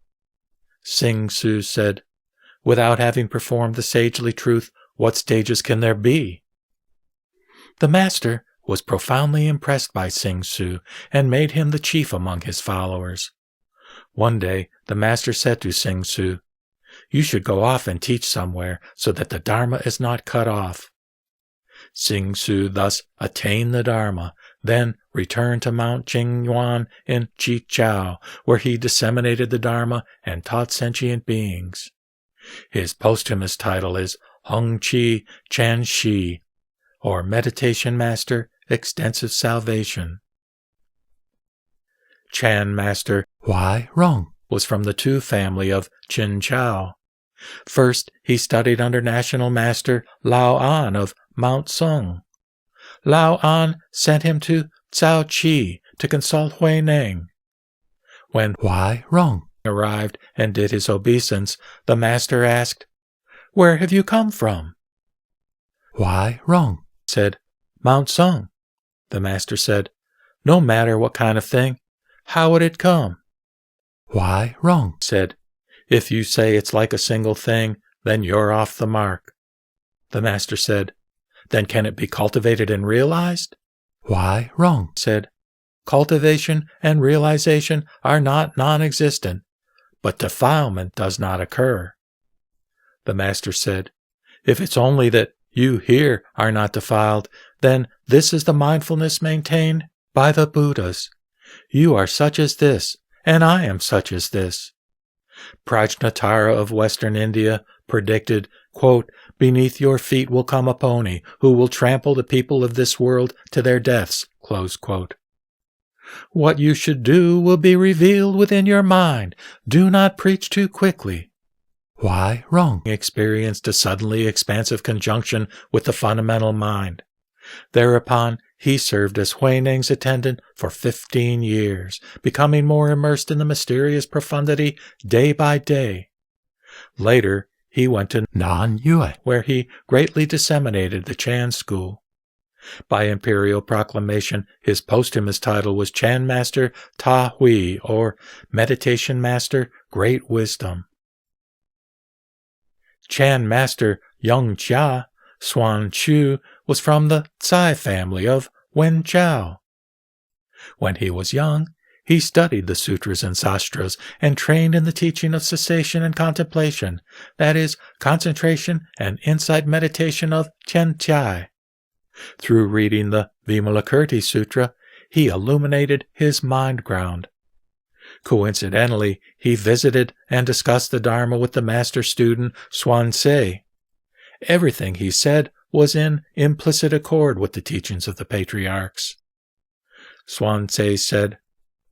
Sing Tzu said, "Without having performed the sagely truth, what stages can there be?" The master was profoundly impressed by Sing Tzu and made him the chief among his followers. One day the master said to Sing Tzu, "You should go off and teach somewhere so that the Dharma is not cut off." Sing Tzu thus attained the Dharma, then returned to Mount Jingyuan in Chi Chao, where he disseminated the Dharma and taught sentient beings. His posthumous title is Hung Chi Chan Shi, or Meditation Master, Extensive Salvation. Chan Master Huineng was from the Tu family of Qin Chao. First, he studied under National Master Lao An of Mount Sung. Lao An sent him to Cao Chi to consult Huineng. When Huineng arrived and did his obeisance, the master asked, "Where have you come from?" Huineng said, "Mount Sung." The master said, "No matter what kind of thing, how would it come?" Huineng said, "If you say it's like a single thing, then you're off the mark." The master said, "Then can it be cultivated and realized?" Huineng said, "Cultivation and realization are not non-existent, but defilement does not occur." The master said, "If it's only that you here are not defiled, then this is the mindfulness maintained by the Buddhas. You are such as this, and I am such as this." Prajñā of Western India predicted, quote, "Beneath your feet will come a pony who will trample the people of this world to their deaths." Close quote. What you should do will be revealed within your mind. Do not preach too quickly. Huineng experienced a suddenly expansive conjunction with the fundamental mind. Thereupon, he served as Huineng's attendant for 15 years, becoming more immersed in the mysterious profundity day by day. Later, he went to Nanyue, where he greatly disseminated the Chan school. By imperial proclamation, his posthumous title was Chan Master Ta Hui, or Meditation Master, Great Wisdom. Chan Master Yung Chia Xuan Chu was from the Tsai family of Wen Chao. When he was young, he studied the Sutras and Shastras and trained in the teaching of cessation and contemplation, that is, concentration and insight meditation of Tian Chai. Through reading the Vimalakirti Sutra, he illuminated his mind ground. Coincidentally, he visited and discussed the Dharma with the master student Xuan Tse. Everything he said was in implicit accord with the teachings of the patriarchs. Xuan Tse said,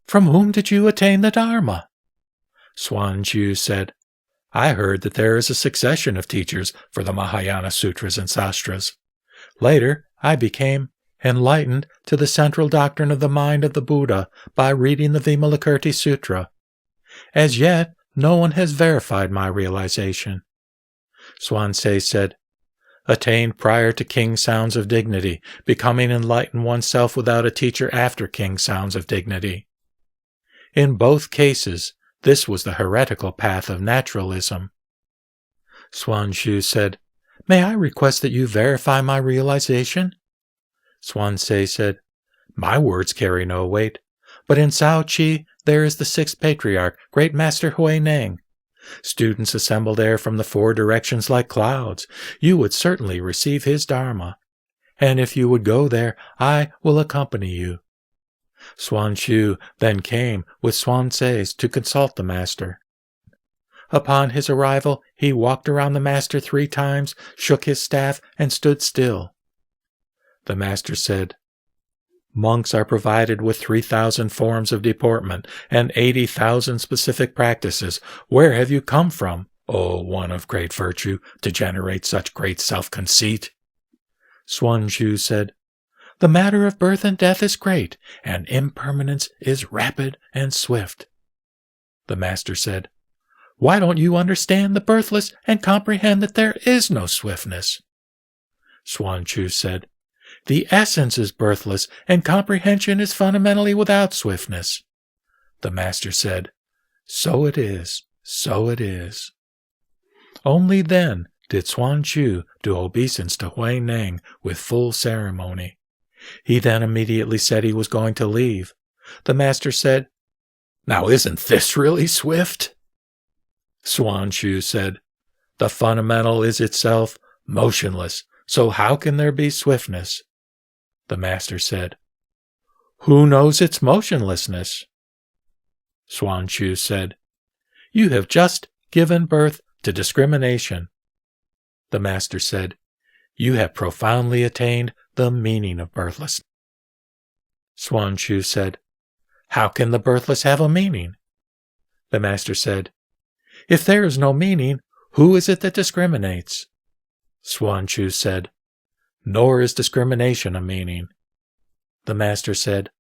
"From whom did you attain the Dharma?" Xuan Chu said, "I heard that there is a succession of teachers for the Mahayana Sutras and Shastras. Later, I became enlightened to the central doctrine of the mind of the Buddha by reading the Vimalakirti Sutra. As yet, no one has verified my realization." Xuan Tse said, "Attained prior to King Sounds of Dignity, becoming enlightened oneself without a teacher after King Sounds of Dignity. In both cases, this was the heretical path of naturalism." Xuan Chu said, "May I request that you verify my realization?" Xuan Tse said, "My words carry no weight, but in Cao Chi there is the sixth patriarch, Great Master Huineng. Students assemble there from the four directions like clouds. You would certainly receive his Dharma, and if you would go there, I will accompany you." Xuan Chu then came with Xuan Tse to consult the master. Upon his arrival, he walked around the master 3 times, shook his staff, and stood still. The master said, "Monks are provided with 3,000 forms of deportment and 80,000 specific practices. Where have you come from, O one of great virtue, to generate such great self-conceit?" Xuan Chu said, "The matter of birth and death is great, and impermanence is rapid and swift." The master said, "Why don't you understand the birthless and comprehend that there is no swiftness?" Xuan Chu said, "The essence is birthless, and comprehension is fundamentally without swiftness." The master said, "So it is, so it is." Only then did Xuan Chu do obeisance to Huineng with full ceremony. He then immediately said he was going to leave. The master said, "Now isn't this really swift?" Xuan Chu said, "The fundamental is itself motionless, so how can there be swiftness?" The master said, "Who knows its motionlessness?" Xuan Chu said, "You have just given birth to discrimination." The master said, "You have profoundly attained the meaning of birthlessness." Xuan Chu said, "How can the birthless have a meaning?" The master said, "If there is no meaning, who is it that discriminates?" Xuan Chu said, "Nor is discrimination a meaning." The master said,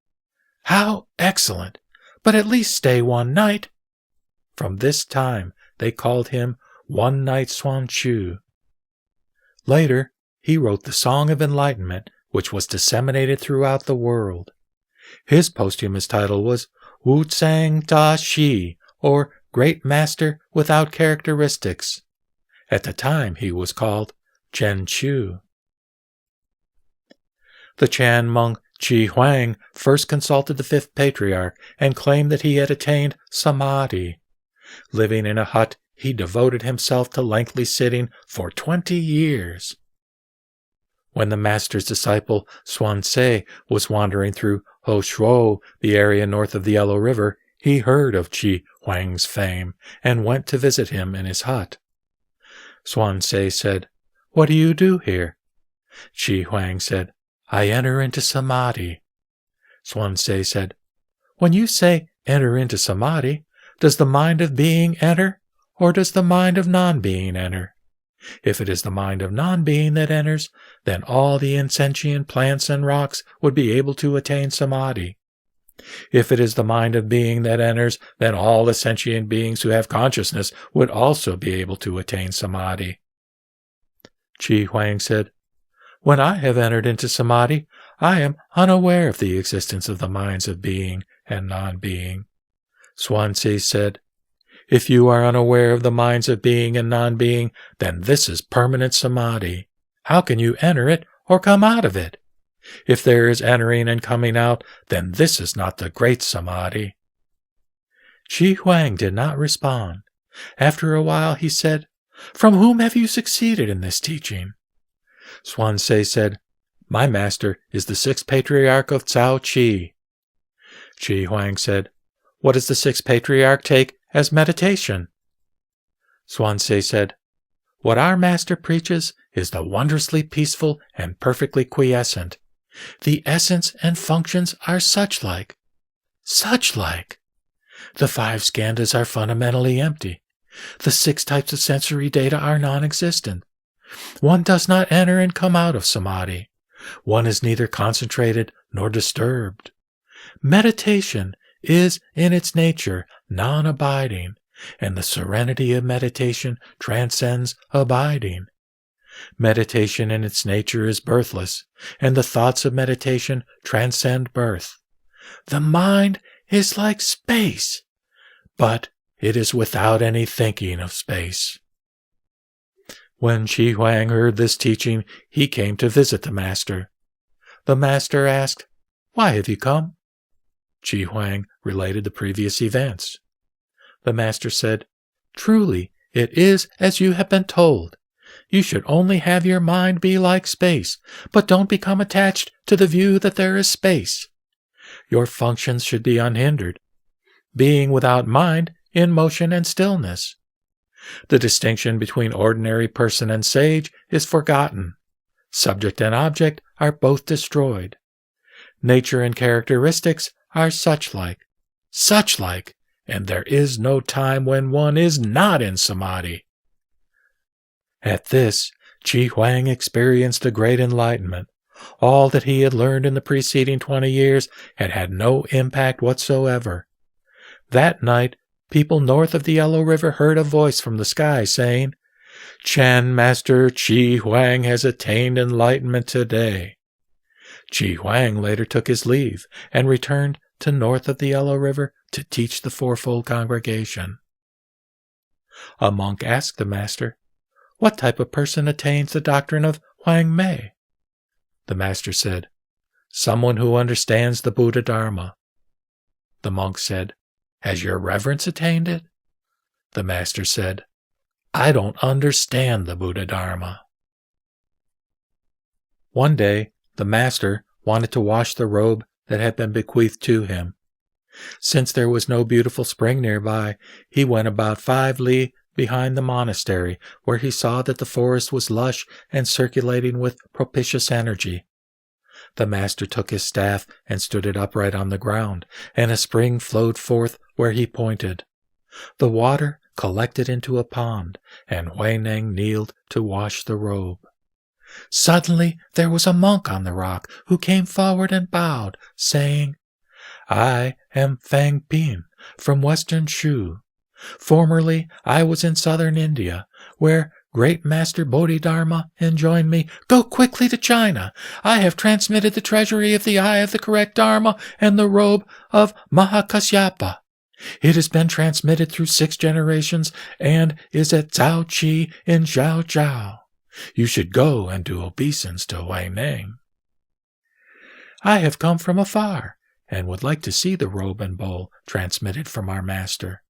"How excellent! But at least stay 1 night." From this time they called him One Night Xuan Chu. Later, he wrote the Song of Enlightenment, which was disseminated throughout the world. His posthumous title was Wu Tsang Da Shi, or Great Master Without Characteristics. At the time he was called Chen Chu. The Chan monk Chi Huang first consulted the 5th patriarch and claimed that he had attained samadhi. Living in a hut, he devoted himself to lengthy sitting for 20 years. When the master's disciple Xuan Tse was wandering through Ho Shuo, the area north of the Yellow River, he heard of Chi Huang's fame and went to visit him in his hut. Xuan Tse said, "What do you do here?" Chi Huang said, "I enter into samadhi." Xuan Tse said, "When you say enter into samadhi, does the mind of being enter, or does the mind of non-being enter? If it is the mind of non-being that enters, then all the insentient plants and rocks would be able to attain samadhi. If it is the mind of being that enters, then all the sentient beings who have consciousness would also be able to attain samadhi." Chi Huang said, When I have entered into samadhi, I am unaware of the existence of the minds of being and non-being. Swansea said, If you are unaware of the minds of being and non-being, then this is permanent samadhi. How can you enter it or come out of it? If there is entering and coming out, then this is not the great samadhi. Chi Huang did not respond. After a while he said, From whom have you succeeded in this teaching? Swansea said, My master is the 6th Patriarch of Cao Chi. Chi Huang said, What does the 6th Patriarch take as meditation? Swansea said, What our master preaches is the wondrously peaceful and perfectly quiescent. The essence and functions are such-like. Such-like. The 5 skandhas are fundamentally empty. The 6 types of sensory data are non-existent. One does not enter and come out of samadhi. One is neither concentrated nor disturbed. Meditation is in its nature non-abiding, and the serenity of meditation transcends abiding. Meditation in its nature is birthless, and the thoughts of meditation transcend birth. The mind is like space, but it is without any thinking of space. When Chi Huang heard this teaching, he came to visit the master. The master asked, Why have you come? Chi Huang related the previous events. The master said, Truly, it is as you have been told. You should only have your mind be like space, but don't become attached to the view that there is space. Your functions should be unhindered, being without mind in motion and stillness. The distinction between ordinary person and sage is forgotten. Subject and object are both destroyed. Nature and characteristics are such-like, and there is no time when one is not in samadhi. At this, Chi Huang experienced a great enlightenment. All that he had learned in the preceding 20 years had had no impact whatsoever. That night, people north of the Yellow River heard a voice from the sky saying, Chan Master Chi Huang has attained enlightenment today. Chi Huang later took his leave and returned to north of the Yellow River to teach the fourfold congregation. A monk asked the master, What type of person attains the doctrine of Huang Mei? The master said, Someone who understands the Buddha Dharma. The monk said, Has your reverence attained it? The master said, I don't understand the Buddha Dharma. One day, the master wanted to wash the robe that had been bequeathed to him. Since there was no beautiful spring nearby, he went about 5 li behind the monastery, where he saw that the forest was lush and circulating with propitious energy. The master took his staff and stood it upright on the ground, and a spring flowed forth where he pointed. The water collected into a pond, and Huineng kneeled to wash the robe. Suddenly there was a monk on the rock who came forward and bowed, saying, I am Fang Pin from western Shu. Formerly I was in southern India, where great Master Bodhidharma enjoined me, Go quickly to China. I have transmitted the treasury of the eye of the correct Dharma and the robe of Mahakasyapa. It has been transmitted through 6 generations and is at Cao Chi in Zhao Zhao. You should go and do obeisance to Huineng. I have come from afar and would like to see the robe and bowl transmitted from our master.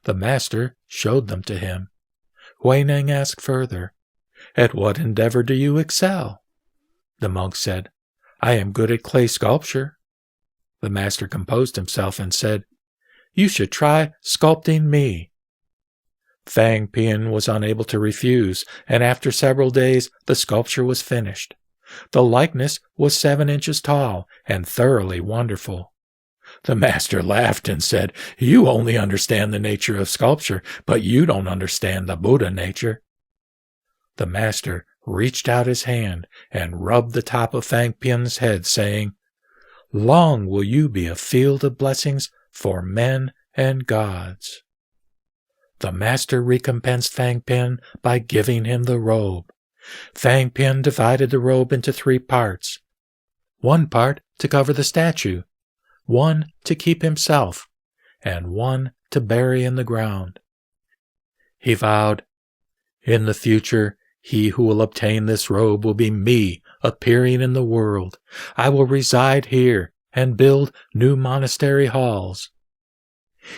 The master showed them to him. Huineng asked further, At what endeavor do you excel? The monk said, I am good at clay sculpture. The master composed himself and said, You should try sculpting me. Fang Pin was unable to refuse, and after several days the sculpture was finished. The likeness was 7 inches tall and thoroughly wonderful. The master laughed and said, You only understand the nature of sculpture, but you don't understand the Buddha nature. The master reached out his hand and rubbed the top of Fang Pin's head, saying, Long will you be a field of blessings for men and gods. The master recompensed Fang Pin by giving him the robe. Fang Pian divided the robe into 3 parts. 1 part to cover the statue, 1 to keep himself, and 1 to bury in the ground. He vowed, "In the future, he who will obtain this robe will be me appearing in the world. I will reside here and build new monastery halls."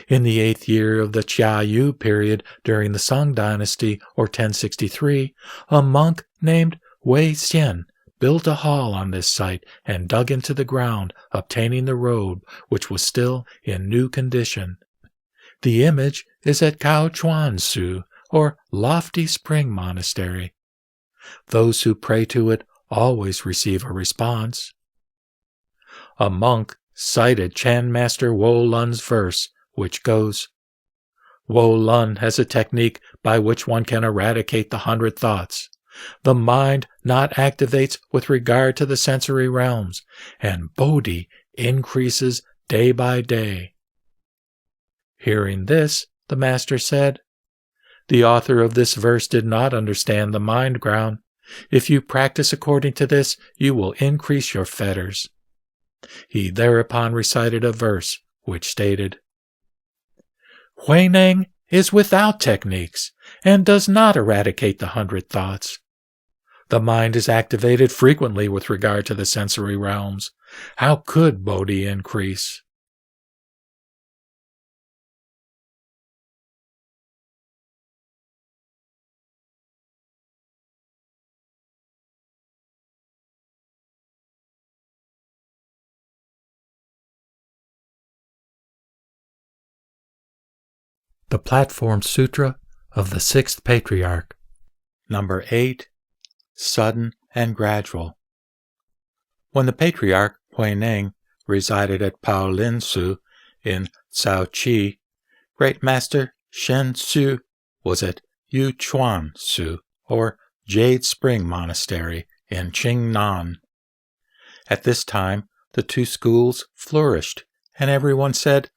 In the 8th year of the Chia Yu period during the Song Dynasty, or 1063, a monk named Wei Xian built a hall on this site and dug into the ground, obtaining the robe, which was still in new condition. The image is at Cao Chuan Su, or Lofty Spring Monastery. Those who pray to it always receive a response. A monk cited Chan Master Wo Lun's verse, which goes, "Wo Lun has a technique by which one can eradicate the 100 thoughts. The mind not activates with regard to the sensory realms, and Bodhi increases day by day." Hearing this, the master said, "The author of this verse did not understand the mind ground. If you practice according to this, you will increase your fetters." He thereupon recited a verse which stated, "Huineng is without techniques and does not eradicate the 100 thoughts. The mind is activated frequently with regard to the sensory realms. How could Bodhi increase?" The Platform Sutra of the 6th Patriarch, Number 8, Sudden and Gradual. When the Patriarch Huineng resided at Paolin Su in Cao Chi, Great Master Shen Su was at Yu Chuan Su, or Jade Spring Monastery in Qingnan. At this time, the 2 schools flourished, and everyone said,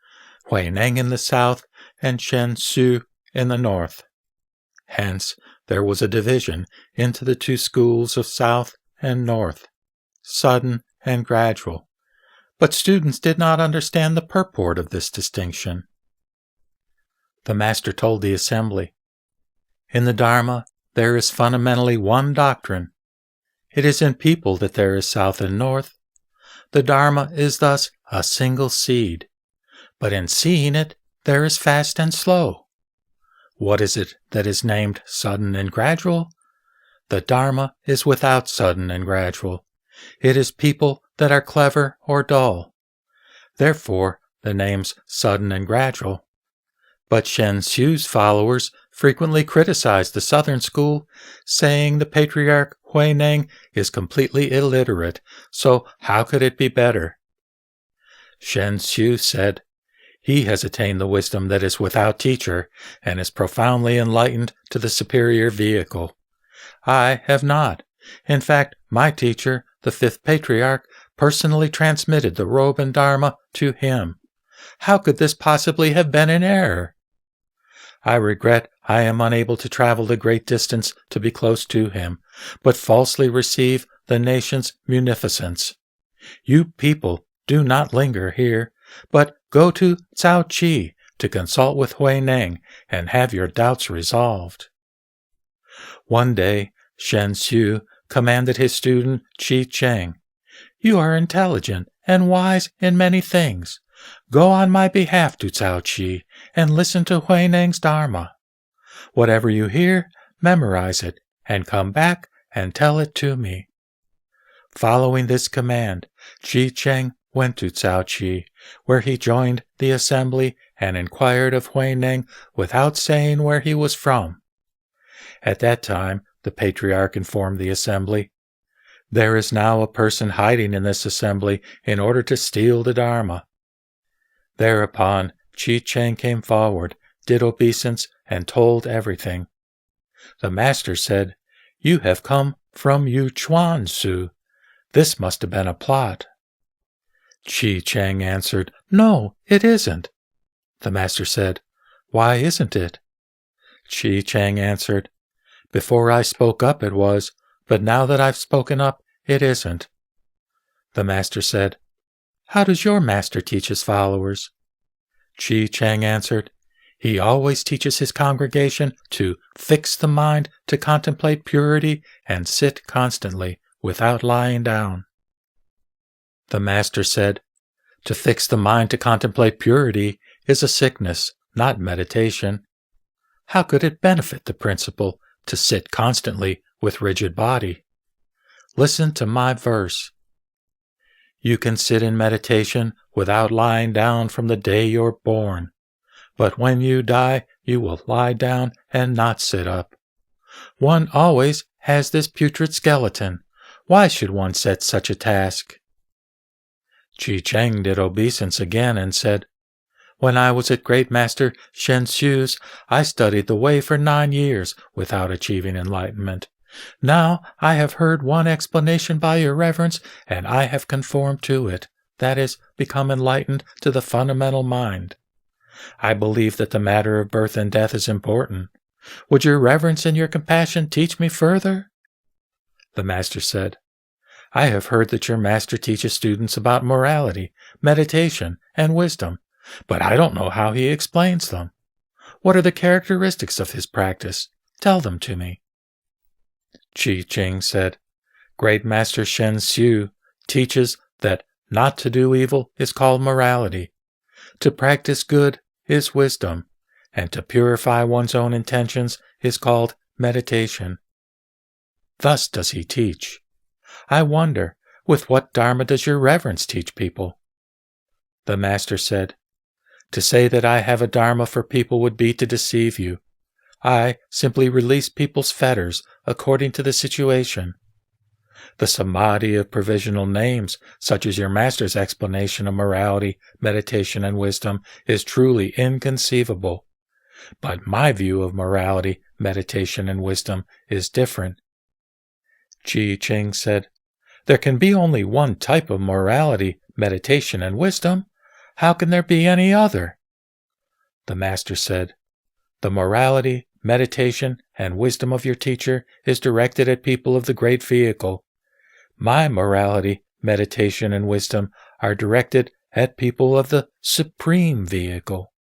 Huineng in the south and Shen Su in the north. Hence, there was a division into the 2 schools of south and north, sudden and gradual, but students did not understand the purport of this distinction. The master told the assembly, "In the Dharma, there is fundamentally one doctrine. It is in people that there is south and north. The Dharma is thus a single seed, but in seeing it, there is fast and slow. What is it that is named sudden and gradual? The Dharma is without sudden and gradual. It is people that are clever or dull. Therefore, the names sudden and gradual. But Shen Xiu's followers frequently criticize the southern school, saying the Patriarch Huineng is completely illiterate, so how could it be better?" Shen Xiu said, "He has attained the wisdom that is without teacher, and is profoundly enlightened to the superior vehicle. I have not. In fact, my teacher, the 5th Patriarch, personally transmitted the robe and Dharma to him. How could this possibly have been in error? I regret I am unable to travel the great distance to be close to him, but falsely receive the nation's munificence. You people do not linger here, but go to Cao Chi to consult with Huineng and have your doubts resolved." One day, Shen Xiu commanded his student Qi Cheng, "You are intelligent and wise in many things. Go on my behalf to Cao Chi and listen to Huineng's Dharma. Whatever you hear, memorize it and come back and tell it to me." Following this command, Qi Cheng went to Cao Chi, where he joined the assembly and inquired of Huineng without saying where he was from. At that time, the Patriarch informed the assembly, "There is now a person hiding in this assembly in order to steal the Dharma." Thereupon, Qi Cheng came forward, did obeisance, and told everything. The master said, "You have come from Yu Chuan Su. This must have been a plot." Qi Cheng answered, "No, it isn't." The master said, "Why isn't it?" Qi Cheng answered, "Before I spoke up it was, but now that I've spoken up, it isn't." The master said, "How does your master teach his followers?" Chi Cheng answered, "He always teaches his congregation to fix the mind to contemplate purity and sit constantly without lying down." The master said, "To fix the mind to contemplate purity is a sickness, not meditation. How could it benefit the principle to sit constantly with rigid body? Listen to my verse. You can sit in meditation without lying down from the day you're born, but when you die, you will lie down and not sit up. One always has this putrid skeleton. Why should one set such a task?" Chi Cheng did obeisance again and said, "When I was at Great Master Shen Xu's, I studied the way for 9 years without achieving enlightenment. Now I have heard one explanation by your reverence, and I have conformed to it, that is, become enlightened to the fundamental mind. I believe that the matter of birth and death is important. Would your reverence and your compassion teach me further?" The master said, "I have heard that your master teaches students about morality, meditation, and wisdom, but I don't know how he explains them. What are the characteristics of his practice? Tell them to me." Chi Cheng said, "Great Master Shen Xu teaches that not to do evil is called morality, to practice good is wisdom, and to purify one's own intentions is called meditation. Thus does he teach. I wonder, with what dharma does your reverence teach people?" The master said, "To say that I have a dharma for people would be to deceive you. I simply release people's fetters according to the situation. The samadhi of provisional names, such as your master's explanation of morality, meditation, and wisdom, is truly inconceivable. But my view of morality, meditation, and wisdom is different." Chi Cheng said, "There can be only one type of morality, meditation, and wisdom. How can there be any other?" The master said, "The morality, meditation, and wisdom of your teacher is directed at people of the great vehicle. My morality, meditation, and wisdom are directed at people of the supreme vehicle.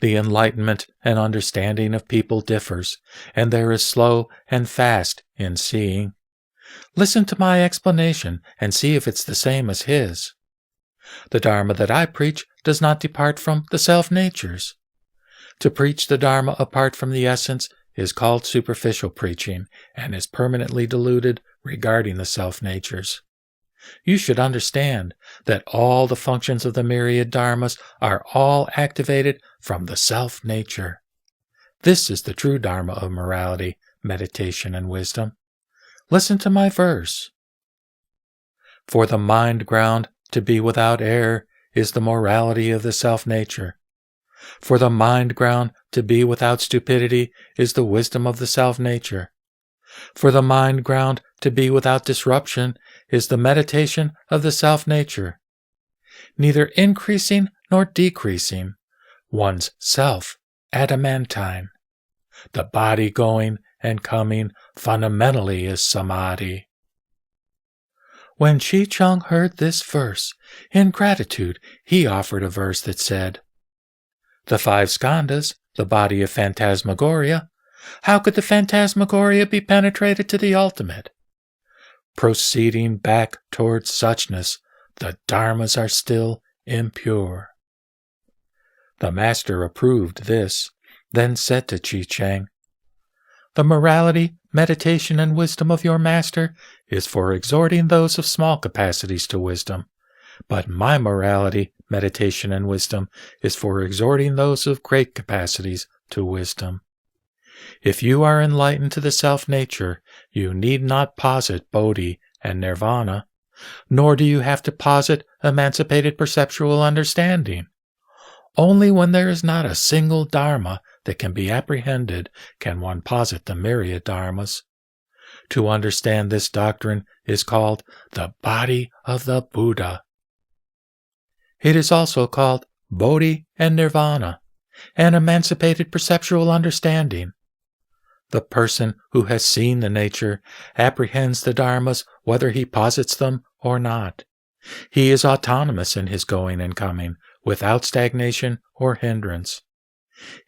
The enlightenment and understanding of people differs, and there is slow and fast in seeing. Listen to my explanation and see if it's the same as his. The Dharma that I preach does not depart from the self-natures. To preach the Dharma apart from the essence is called superficial preaching and is permanently deluded regarding the self-natures. You should understand that all the functions of the myriad dharmas are all activated from the self-nature. This is the true dharma of morality, meditation, and wisdom. Listen to my verse. For the mind ground to be without error is the morality of the self-nature. For the mind ground to be without stupidity is the wisdom of the self-nature. For the mind ground to be without disruption is the meditation of the self-nature. Neither increasing nor decreasing, one's self adamantine. The body going and coming fundamentally is samadhi." When Chi Cheng heard this verse, in gratitude he offered a verse that said, "The 5 skandhas, the body of phantasmagoria, how could the phantasmagoria be penetrated to the ultimate? Proceeding back towards suchness, the dharmas are still impure." The master approved this, then said to Chi Cheng, "The morality, meditation, and wisdom of your master is for exhorting those of small capacities to wisdom, but my morality, meditation, and wisdom is for exhorting those of great capacities to wisdom. If you are enlightened to the self-nature, you need not posit Bodhi and Nirvana, nor do you have to posit emancipated perceptual understanding. Only when there is not a single dharma that can be apprehended can one posit the myriad dharmas. To understand this doctrine is called the body of the Buddha. It is also called Bodhi and Nirvana, and emancipated perceptual understanding. The person who has seen the nature apprehends the dharmas whether he posits them or not. He is autonomous in his going and coming, without stagnation or hindrance.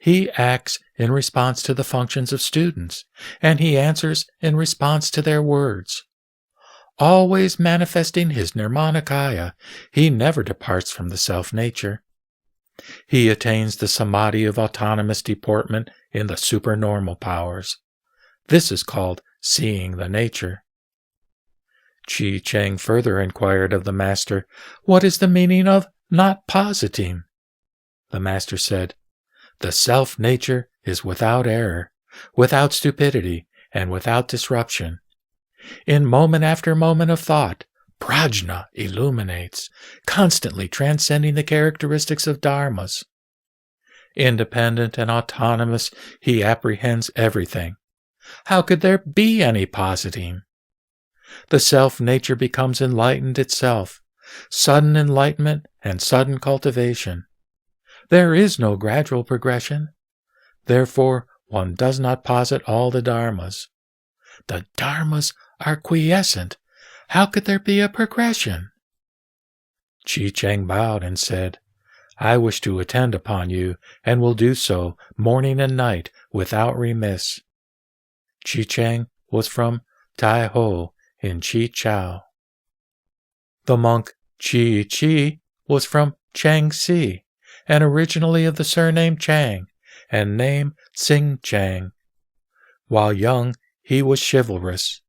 He acts in response to the functions of students, and he answers in response to their words. Always manifesting his nirmanakaya, he never departs from the self-nature. He attains the samadhi of autonomous deportment in the supernormal powers. This is called seeing the nature. Chi Cheng further inquired of the master, "What is the meaning of not positing?" The master said, "The self-nature is without error, without stupidity, and without disruption. In moment after moment of thought, Prajñā illuminates, constantly transcending the characteristics of dharmas. Independent and autonomous, he apprehends everything. How could there be any positing? The self-nature becomes enlightened itself, sudden enlightenment and sudden cultivation. There is no gradual progression. Therefore, one does not posit all the dharmas. The dharmas are quiescent. How could there be a progression?" Chi Cheng bowed and said, "I wish to attend upon you, and will do so morning and night without remiss." Chi Cheng was from Tai Ho in Chi Chao. The monk Chi Chi was from Chang Si, and originally of the surname Chang, and name Sing Chang. While young, he was chivalrous.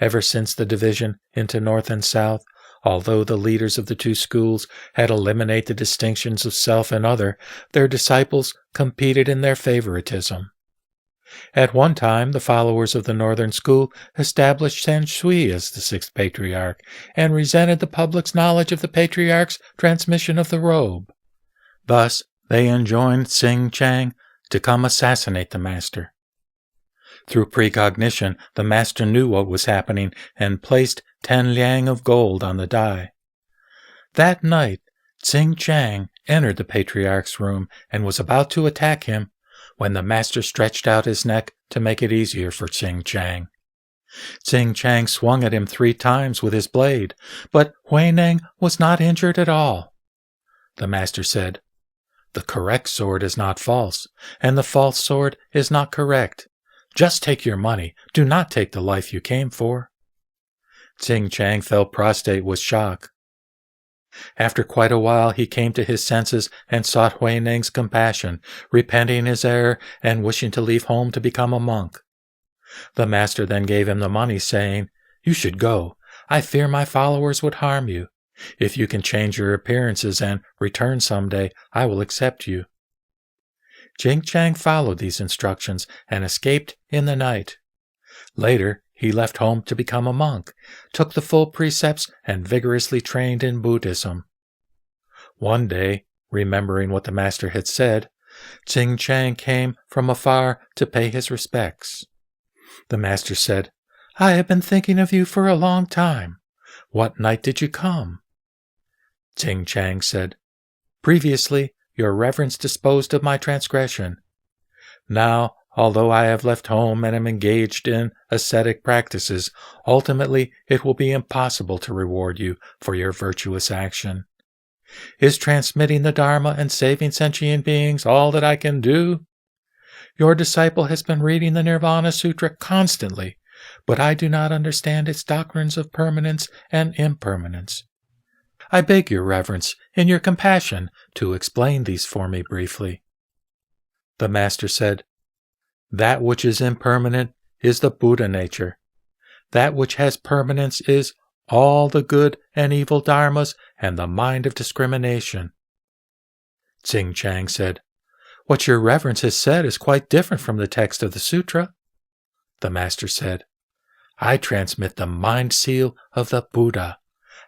Ever since the division into North and South, although the leaders of the two schools had eliminated the distinctions of self and other, their disciples competed in their favoritism. At one time, the followers of the Northern School established San Shui as the sixth Patriarch, and resented the public's knowledge of the Patriarch's transmission of the Robe. Thus, they enjoined Sing Chang to come assassinate the master. Through precognition, the master knew what was happening and placed 10 liang of gold on the die. That night, Sing Chang entered the Patriarch's room and was about to attack him when the master stretched out his neck to make it easier for Sing Chang. Sing Chang swung at him 3 times with his blade, but Huineng was not injured at all. The master said, "The correct sword is not false, and the false sword is not correct. Just take your money. Do not take the life you came for." Sing Chang fell prostrate with shock. After quite a while he came to his senses and sought Huineng's compassion, repenting his error and wishing to leave home to become a monk. The master then gave him the money, saying, "You should go. I fear my followers would harm you. If you can change your appearances and return someday, I will accept you." Sing Chang followed these instructions and escaped in the night. Later, he left home to become a monk, took the full precepts, and vigorously trained in Buddhism. One day, remembering what the master had said, Sing Chang came from afar to pay his respects. The master said, "I have been thinking of you for a long time. What night did you come?" Sing Chang said, "Previously, your reverence disposed of my transgression. Now, although I have left home and am engaged in ascetic practices, ultimately it will be impossible to reward you for your virtuous action. Is transmitting the Dharma and saving sentient beings all that I can do? Your disciple has been reading the Nirvana Sutra constantly, but I do not understand its doctrines of permanence and impermanence. I beg your reverence, in your compassion, to explain these for me briefly." The master said, "That which is impermanent is the Buddha nature. That which has permanence is all the good and evil dharmas and the mind of discrimination." Sing Chang said, "What your reverence has said is quite different from the text of the sutra." The master said, "I transmit the mind seal of the Buddha.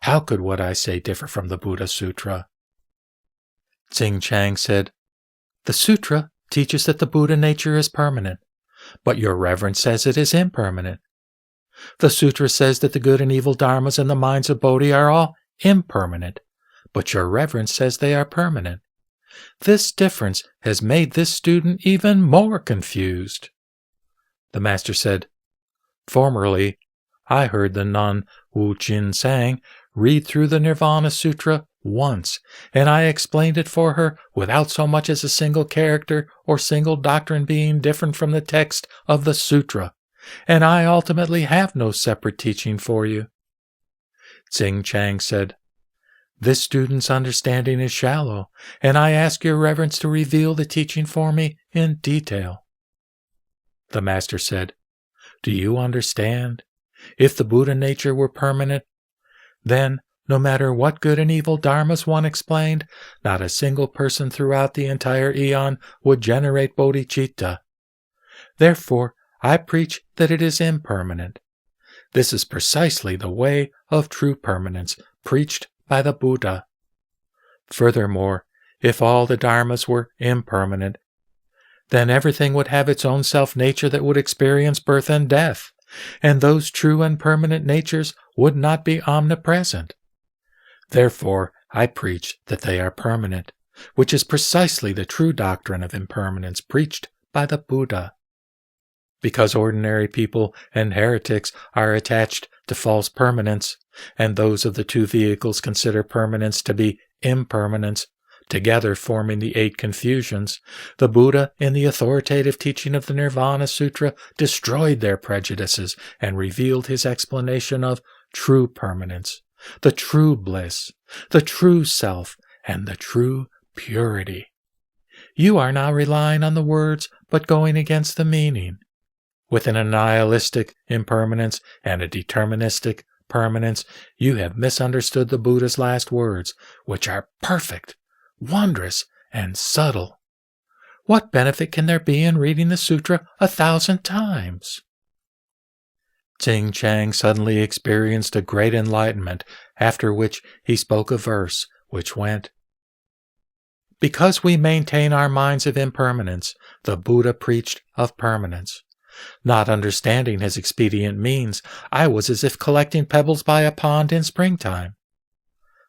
How could what I say differ from the Buddha Sutra?" Sing Chang said, "The sutra teaches that the Buddha nature is permanent, but your reverence says it is impermanent. The sutra says that the good and evil dharmas and the minds of Bodhi are all impermanent, but your reverence says they are permanent. This difference has made this student even more confused." The Master said, "Formerly, I heard the nun Wu Jin Sang read through the Nirvana Sutra once, and I explained it for her without so much as a single character or single doctrine being different from the text of the sutra, and I ultimately have no separate teaching for you." Tsing Chang said, "This student's understanding is shallow, and I ask your reverence to reveal the teaching for me in detail." The Master said, "Do you understand? If the Buddha nature were permanent, then, no matter what good and evil dharmas one explained, not a single person throughout the entire eon would generate bodhicitta. Therefore, I preach that it is impermanent. This is precisely the way of true permanence preached by the Buddha. Furthermore, if all the dharmas were impermanent, then everything would have its own self-nature that would experience birth and death, and those true and permanent natures would not be omnipresent. Therefore, I preach that they are permanent, which is precisely the true doctrine of impermanence preached by the Buddha. Because ordinary people and heretics are attached to false permanence, and those of the two vehicles consider permanence to be impermanence, together forming the 8 confusions, the Buddha, in the authoritative teaching of the Nirvana Sutra, destroyed their prejudices and revealed his explanation of true permanence, the true bliss, the true self, and the true purity. You are now relying on the words, but going against the meaning. With an nihilistic impermanence and a deterministic permanence, you have misunderstood the Buddha's last words, which are perfect, wondrous, and subtle. What benefit can there be in reading the sutra 1,000 times? Tsing Chang suddenly experienced a great enlightenment, after which he spoke a verse, which went, "Because we maintain our minds of impermanence, the Buddha preached of permanence. Not understanding his expedient means, I was as if collecting pebbles by a pond in springtime.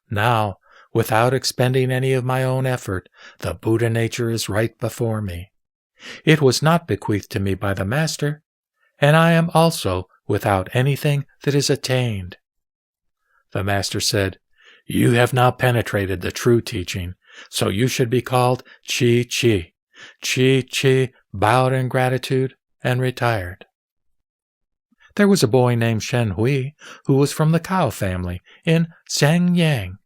Now, without expending any of my own effort, the Buddha nature is right before me. It was not bequeathed to me by the Master, and I am also without anything that is attained." The Master said, "You have now penetrated the true teaching, so you should be called Chi Chi." Chi Chi bowed in gratitude and retired. There was a boy named Shen Hui who was from the Cao family in Xiangyang.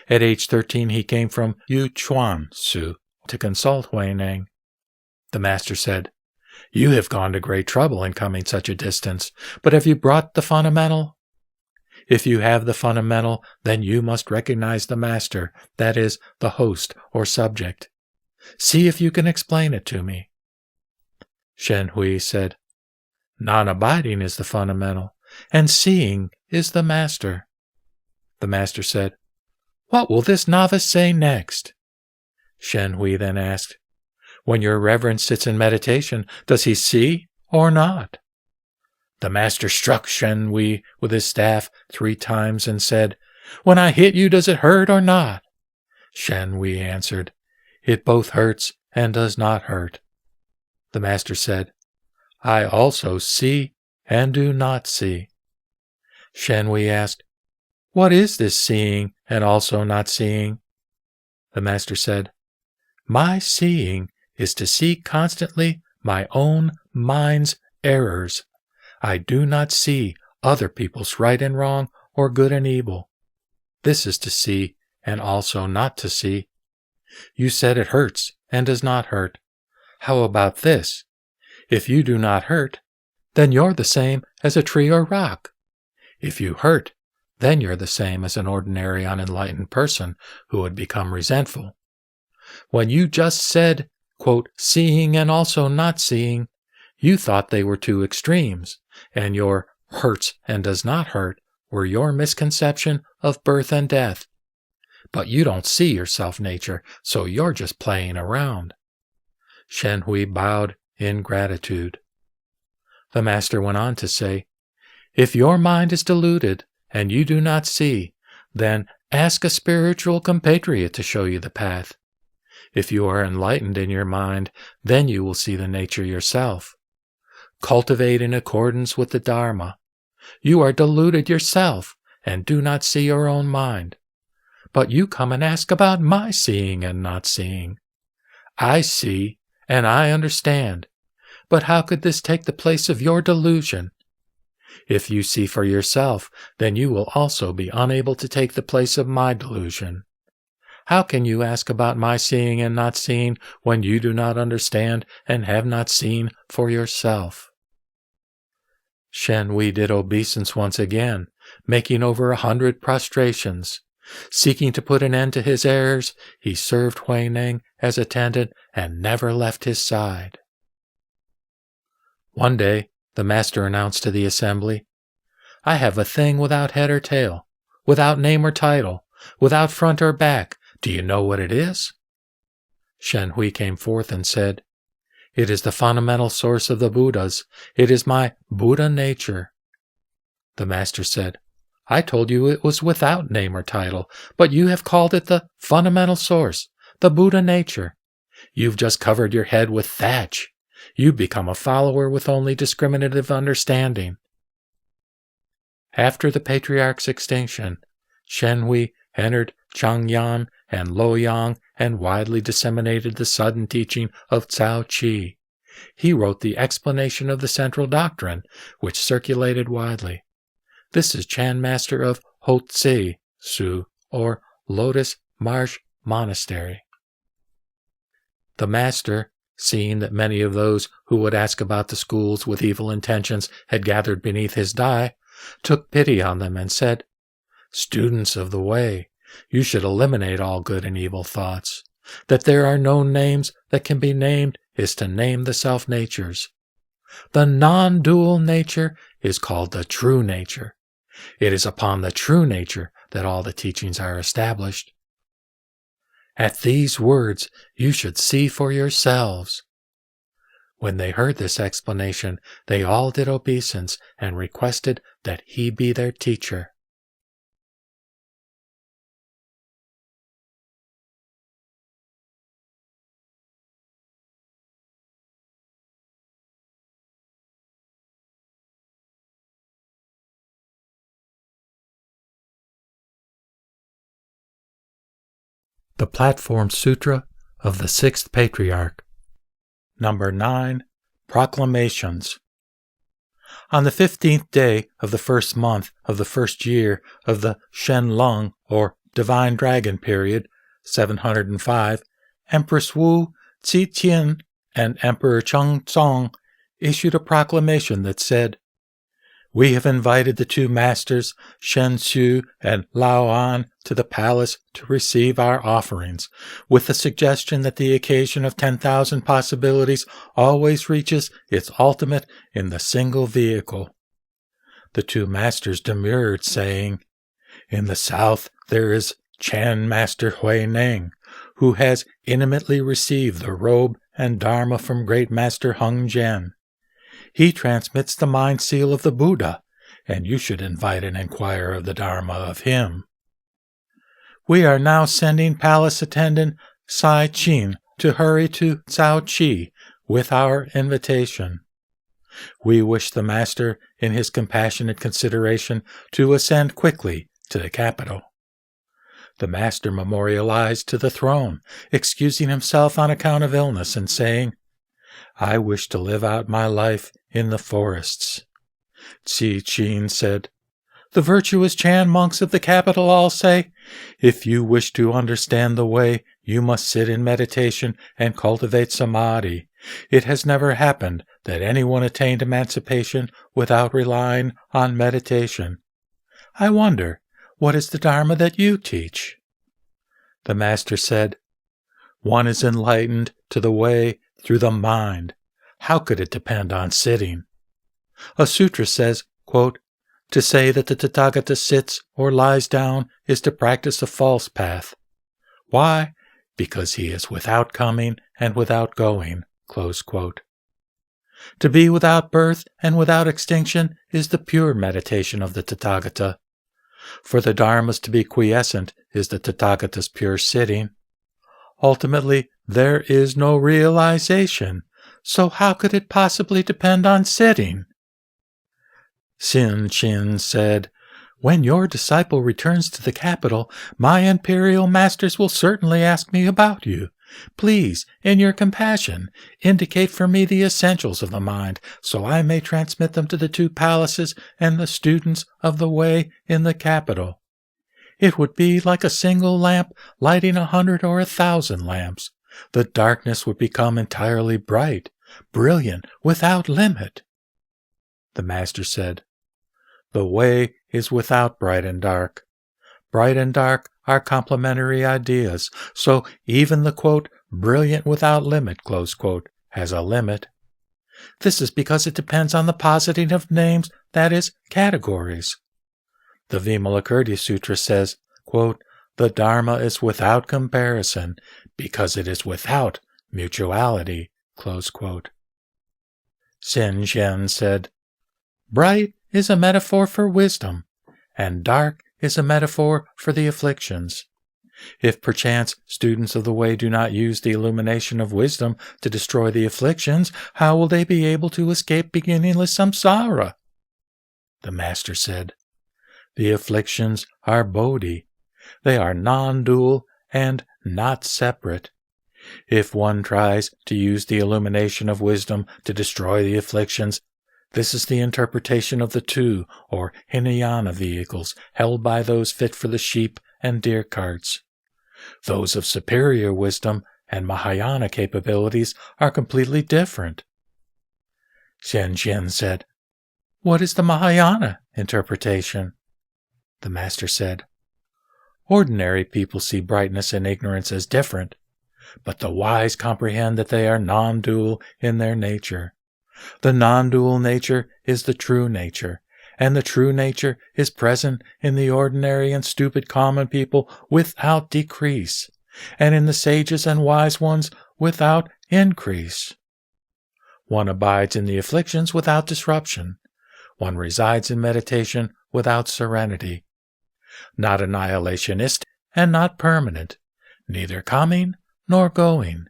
At age 13 he came from Yuchuan Su to consult Huineng. The Master said, "You have gone to great trouble in coming such a distance, but have you brought the fundamental? If you have the fundamental, then you must recognize the Master, that is, the host or subject. See if you can explain it to me." Shen Hui said, "Non-abiding is the fundamental, and seeing is the Master." The Master said, "What will this novice say next?" Shen Hui then asked, "When your reverence sits in meditation, does he see or not?" The Master struck Shen Hui with his staff 3 times and said, "When I hit you, does it hurt or not?" Shen Hui answered, "It both hurts and does not hurt." The Master said, "I also see and do not see." Shen Hui asked, "What is this seeing and also not seeing?" The Master said, "My seeing is to see constantly my own mind's errors. I do not see other people's right and wrong or good and evil. This is to see and also not to see. You said it hurts and does not hurt. How about this? If you do not hurt, then you're the same as a tree or rock. If you hurt, then you're the same as an ordinary unenlightened person who would become resentful. When you just said, quote, seeing and also not seeing, you thought they were 2 extremes, and your hurts and does not hurt were your misconception of birth and death. But you don't see your self-nature, so you're just playing around." Shen Hui bowed in gratitude. The Master went on to say, "If your mind is deluded and you do not see, then ask a spiritual compatriot to show you the path. If you are enlightened in your mind, then you will see the nature yourself. cultivate in accordance with the Dharma. You are deluded yourself and do not see your own mind. But you come and ask about my seeing and not seeing. I see and I understand. But how could this take the place of your delusion? If you see for yourself, then you will also be unable to take the place of my delusion. How can you ask about my seeing and not seeing when you do not understand and have not seen for yourself? Shen Hui did obeisance once again, making over 100 prostrations. Seeking to put an end to his errors, he served Huineng as attendant and never left his side. One day, the master announced to the assembly, "I have a thing without head or tail, without name or title, without front or back. Do you know what it is?" Shen Hui came forth and said, "It is the fundamental source of the Buddhas. It is my Buddha nature." The master said, "I told you it was without name or title, but you have called it the fundamental source, the Buddha nature. You've just covered your head with thatch. You become a follower with only discriminative understanding." After the Patriarch's extinction, Shen Hui entered Chang'an and Luoyang and widely disseminated the sudden teaching of Cao Qi. He wrote the explanation of the central doctrine, which circulated widely. This is Chan Master of Hotze Su, or Lotus Marsh Monastery. The master, seeing that many of those who would ask about the schools with evil intentions had gathered beneath his dais, took pity on them and said, "Students of the way, you should eliminate all good and evil thoughts. That there are no names that can be named is to name the self-natures. The non-dual nature is called the true nature. It is upon the true nature that all the teachings are established. At these words you should see for yourselves." When they heard this explanation, they all did obeisance and requested that he be their teacher. The Platform Sutra of the Sixth Patriarch. No.9 Proclamations. On the 15th day of the first month of the first year of the Shen Lung, or Divine Dragon period, 705, Empress Wu, Zetian, and Emperor Chengzong issued a proclamation that said, "We have invited the two masters, Shen Xu and Lao An, to the palace to receive our offerings, with the suggestion that the occasion of 10,000 possibilities always reaches its ultimate in the single vehicle." The two masters demurred, saying, "In the south there is Chan Master Huineng, who has intimately received the robe and dharma from Great Master Heng Zhen. He transmits the mind seal of the Buddha, and you should invite and inquire of the Dharma of him. We are now sending palace attendant Sai Qin to hurry to Cao Qi with our invitation. We wish the master, in his compassionate consideration, to ascend quickly to the capital." The master memorialized to the throne, excusing himself on account of illness and saying, "I wish to live out my life in the forests." Tsi Chin said, "The virtuous Chan monks of the capital all say, if you wish to understand the way, you must sit in meditation and cultivate samadhi. It has never happened that anyone attained emancipation without relying on meditation. I wonder, what is the Dharma that you teach?" The master said, "One is enlightened to the way through the mind. How could it depend on sitting? A sutra says, quote, to say that the Tathagata sits or lies down is to practice a false path. Why? Because he is without coming and without going." Close quote. To be without birth and without extinction is the pure meditation of the Tathagata. For the dharmas to be quiescent is the Tathagata's pure sitting. Ultimately, there is no realization, so how could it possibly depend on sitting? Sin Chin said, "When your disciple returns to the capital, my imperial masters will certainly ask me about you. Please, in your compassion, indicate for me the essentials of the mind, so I may transmit them to the 2 palaces and the students of the way in the capital. It would be like a single lamp lighting 100 or 1,000 lamps. The darkness would become entirely bright, brilliant, without limit." The master said, "The way is without bright and dark. Bright and dark are complementary ideas, so even the, quote, brilliant without limit, close quote, has a limit. This is because it depends on the positing of names, that is, categories. The Vimalakirti Sutra says, quote, the Dharma is without comparison because it is without mutuality, close quote." Sin Shen said, "Bright is a metaphor for wisdom, and dark is a metaphor for the afflictions. If perchance students of the way do not use the illumination of wisdom to destroy the afflictions, how will they be able to escape beginningless samsara?" The master said, "The afflictions are bodhi. They are non-dual and not separate. If one tries to use the illumination of wisdom to destroy the afflictions, this is the interpretation of the 2 or Hinayana vehicles held by those fit for the sheep and deer carts. Those of superior wisdom and Mahayana capabilities are completely different." Shen Jian said, "What is the Mahayana interpretation?" The master said, "Ordinary people see brightness and ignorance as different, but the wise comprehend that they are non-dual in their nature. The non-dual nature is the true nature, and the true nature is present in the ordinary and stupid common people without decrease, and in the sages and wise ones without increase. One abides in the afflictions without disruption. One resides in meditation without serenity. Not annihilationist and not permanent, neither coming nor going,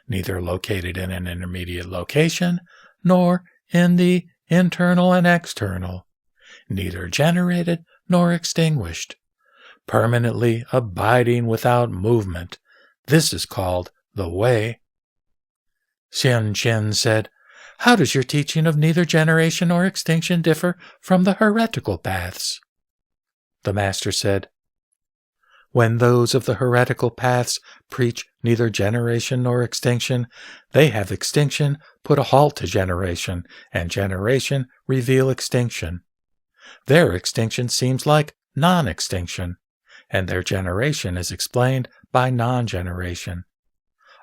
neither located in an intermediate location, nor in the internal and external, neither generated nor extinguished, permanently abiding without movement. This is called the way." Xian Chen said, "How does your teaching of neither generation nor extinction differ from the heretical paths?" The master said, "When those of the heretical paths preach neither generation nor extinction, they have extinction put a halt to generation, and generation reveal extinction. Their extinction seems like non-extinction, and their generation is explained by non-generation.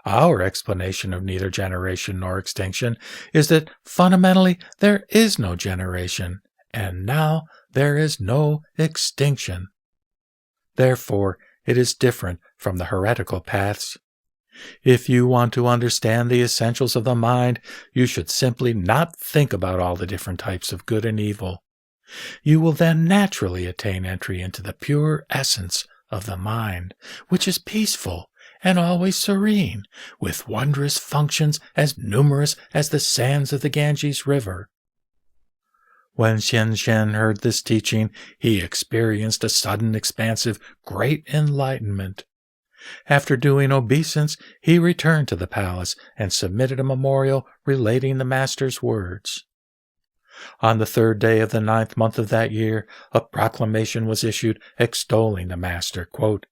Our explanation of neither generation nor extinction is that fundamentally there is no generation, and now there is no extinction. Therefore, it is different from the heretical paths. If you want to understand the essentials of the mind, you should simply not think about all the different types of good and evil. You will then naturally attain entry into the pure essence of the mind, which is peaceful and always serene, with wondrous functions as numerous as the sands of the Ganges River." When Xian Shen heard this teaching, he experienced a sudden, expansive, great enlightenment. After doing obeisance, he returned to the palace and submitted a memorial relating the master's words. On the 3rd day of the 9th month of that year, a proclamation was issued extolling the master, quote,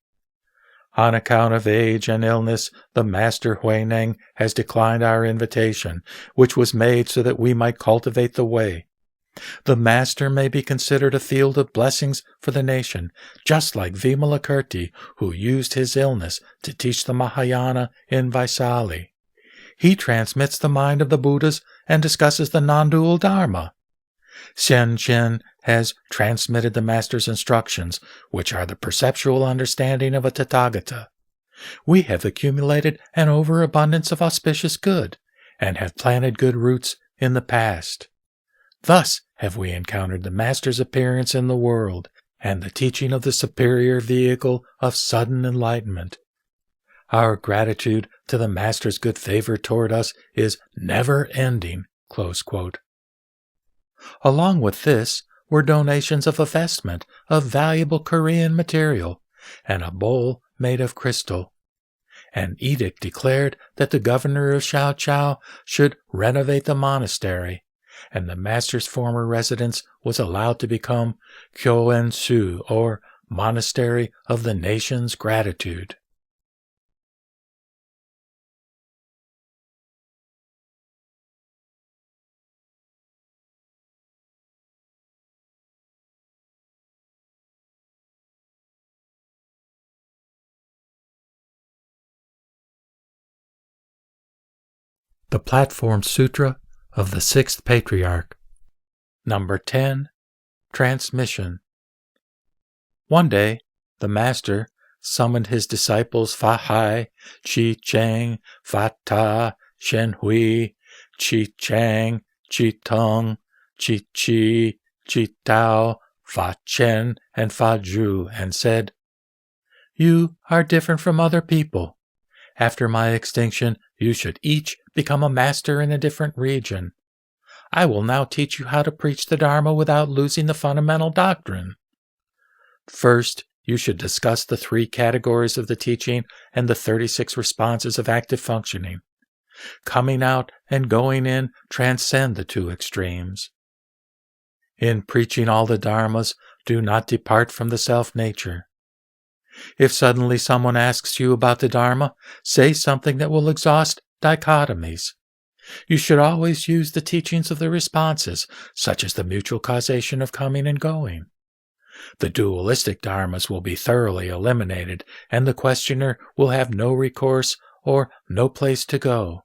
"On account of age and illness, the master Huineng has declined our invitation, which was made so that we might cultivate the way. The master may be considered a field of blessings for the nation, just like Vimalakirti, who used his illness to teach the Mahayana in Vaisali. He transmits the mind of the Buddhas and discusses the non-dual Dharma. Xian Chen has transmitted the master's instructions, which are the perceptual understanding of a Tathagata. We have accumulated an overabundance of auspicious good, and have planted good roots in the past. Thus have we encountered the master's appearance in the world, and the teaching of the superior vehicle of sudden enlightenment. Our gratitude to the Master's good favor toward us is never ending." Close quote. Along with this were donations of a vestment of valuable Korean material and a bowl made of crystal. An edict declared that the governor of Shaochao should renovate the monastery, and the Master's former residence was allowed to become Kyoen-su, or Monastery of the Nation's Gratitude. The Platform Sutra of the Sixth Patriarch. No.10 Transmission. One day, the Master summoned his disciples Fa Hai, Chi Cheng, Fa Ta, Shen Hui, Chi Chang, Chi Tung, Chi Chi, Chi Tao, Fa Chen, and Fa Zhu, and said, "You are different from other people. After my extinction, you should each become a master in a different region. I will now teach you how to preach the Dharma without losing the fundamental doctrine. First, you should discuss the 3 categories of the teaching and the 36 responses of active functioning. Coming out and going in transcend the 2 extremes. In preaching all the Dharmas, do not depart from the self-nature. If suddenly someone asks you about the Dharma, say something that will exhaust dichotomies. You should always use the teachings of the responses, such as the mutual causation of coming and going. The dualistic dharmas will be thoroughly eliminated, and the questioner will have no recourse or no place to go.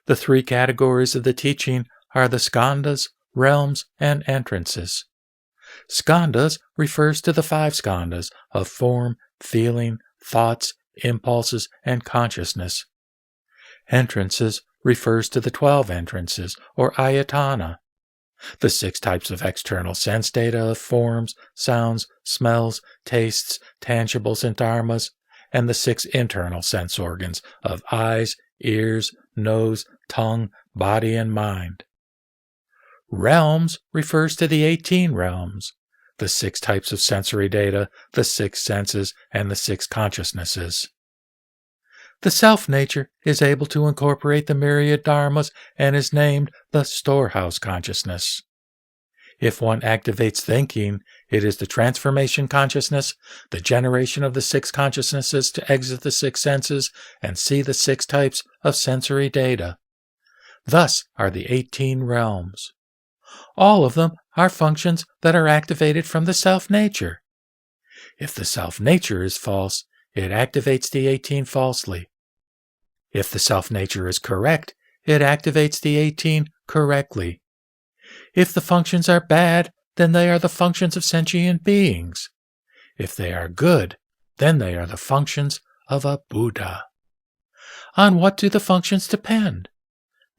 The 3 categories of the teaching are the skandhas, realms, and entrances. Skandhas refers to the 5 skandhas of form, feeling, thoughts, impulses, and consciousness. Entrances refers to the 12 entrances, or ayatana, the 6 types of external sense data of forms, sounds, smells, tastes, tangibles, and dharmas, and the 6 internal sense organs of eyes, ears, nose, tongue, body, and mind. Realms refers to the 18 realms, the 6 types of sensory data, the 6 senses, and the 6 consciousnesses. The self-nature is able to incorporate the myriad dharmas and is named the storehouse consciousness. If one activates thinking, it is the transformation consciousness, the generation of the 6 consciousnesses to exit the 6 senses and see the 6 types of sensory data. Thus are the 18 realms. All of them are functions that are activated from the self-nature. If the self-nature is false, it activates the 18 falsely. If the self-nature is correct, it activates the 18 correctly. If the functions are bad, then they are the functions of sentient beings. If they are good, then they are the functions of a Buddha. On what do the functions depend?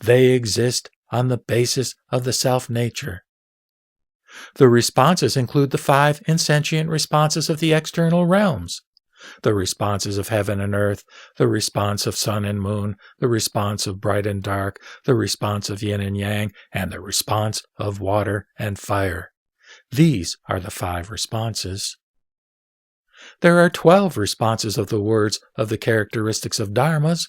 They exist on the basis of the self-nature. The responses include the 5 insentient responses of the external realms, the responses of heaven and earth, the response of sun and moon, the response of bright and dark, the response of yin and yang, and the response of water and fire. These are the 5 responses. There are 12 responses of the words of the characteristics of dharmas,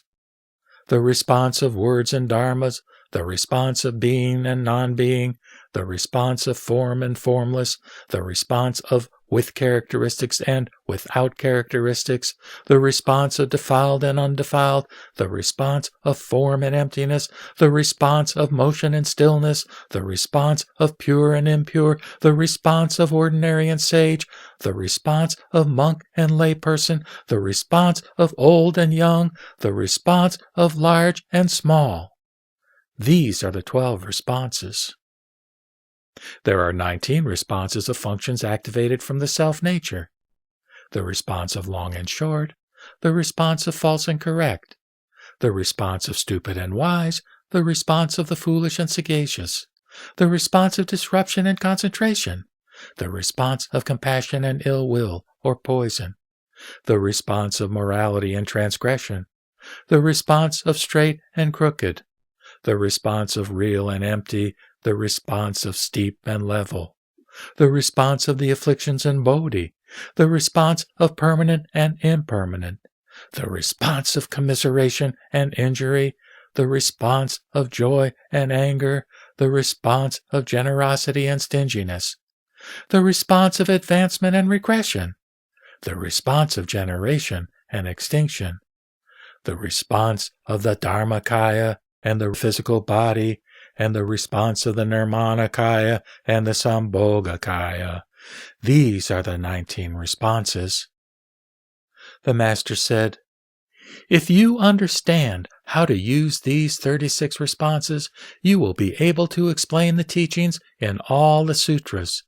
the response of words and dharmas, the response of being and non-being, the response of form and formless, the response of with characteristics and without characteristics, the response of defiled and undefiled, the response of form and emptiness, the response of motion and stillness, the response of pure and impure, the response of ordinary and sage, the response of monk and layperson, the response of old and young, the response of large and small. These are the 12 responses. There are 19 responses of functions activated from the self-nature. The response of long and short, the response of false and correct, the response of stupid and wise, the response of the foolish and sagacious, the response of disruption and concentration, the response of compassion and ill will or poison, the response of morality and transgression, the response of straight and crooked, the response of real and empty, the response of steep and level, the response of the afflictions and bodhi, the response of permanent and impermanent, the response of commiseration and injury, the response of joy and anger, the response of generosity and stinginess, the response of advancement and regression, the response of generation and extinction, the response of the Dharmakaya and the physical body, and the response of the Nirmanakaya and the Sambhogakaya. These are the 19 responses. The Master said, "If you understand how to use these 36 responses, you will be able to explain the teachings in all the sutras.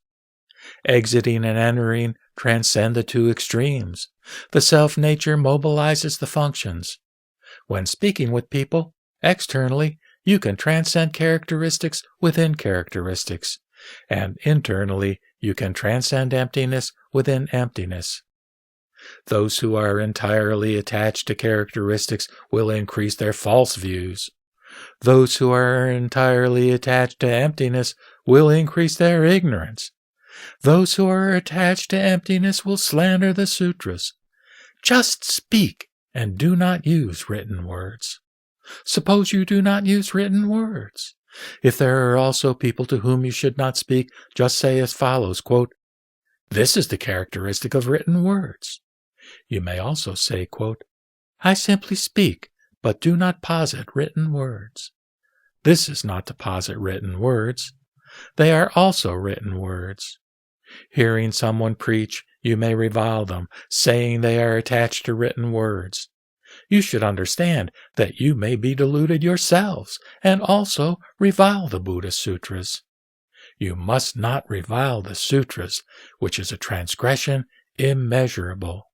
Exiting and entering transcend the two extremes. The self-nature mobilizes the functions. When speaking with people, externally, you can transcend characteristics within characteristics, and internally, you can transcend emptiness within emptiness. Those who are entirely attached to characteristics will increase their false views. Those who are entirely attached to emptiness will increase their ignorance. Those who are attached to emptiness will slander the sutras. Just speak and do not use written words. Suppose you do not use written words. If there are also people to whom you should not speak, just say as follows, quote, 'This is the characteristic of written words.' You may also say, quote, 'I simply speak, but do not posit written words.' This is not to posit written words. They are also written words. Hearing someone preach, you may revile them, saying they are attached to written words. You should understand that you may be deluded yourselves and also revile the Buddhist sutras. You must not revile the sutras, which is a transgression immeasurable.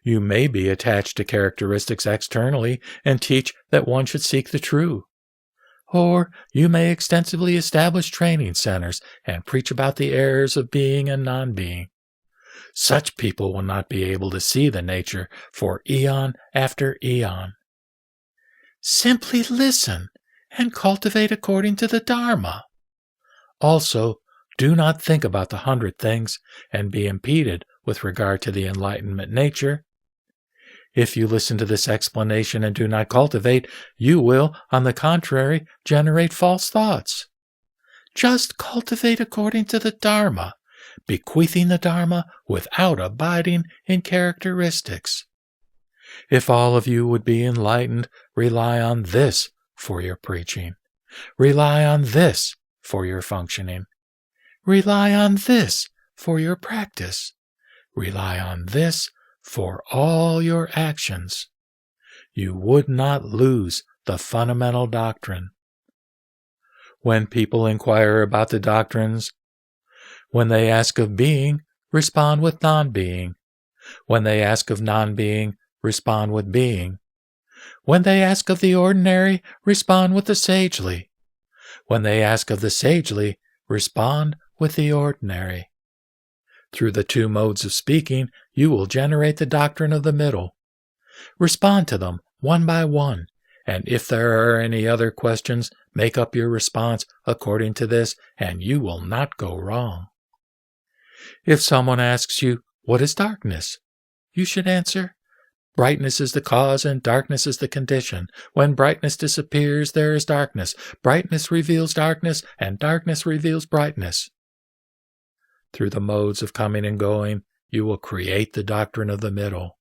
You may be attached to characteristics externally and teach that one should seek the true. Or you may extensively establish training centers and preach about the errors of being and non-being. Such people will not be able to see the nature for eon after eon. Simply listen and cultivate according to the Dharma. Also, do not think about the 100 things and be impeded with regard to the enlightenment nature. If you listen to this explanation and do not cultivate, you will, on the contrary, generate false thoughts. Just cultivate according to the Dharma, bequeathing the Dharma without abiding in characteristics. If all of you would be enlightened, rely on this for your preaching. Rely on this for your functioning. Rely on this for your practice. Rely on this for all your actions. You would not lose the fundamental doctrine. When people inquire about the doctrines, when they ask of being, respond with non-being. When they ask of non-being, respond with being. When they ask of the ordinary, respond with the sagely. When they ask of the sagely, respond with the ordinary. Through the two modes of speaking, you will generate the doctrine of the middle. Respond to them one by one, and if there are any other questions, make up your response according to this, and you will not go wrong. If someone asks you, "What is darkness?" you should answer, "Brightness is the cause and darkness is the condition. When brightness disappears, there is darkness. Brightness reveals darkness, and darkness reveals brightness." Through the modes of coming and going, you will create the doctrine of the middle.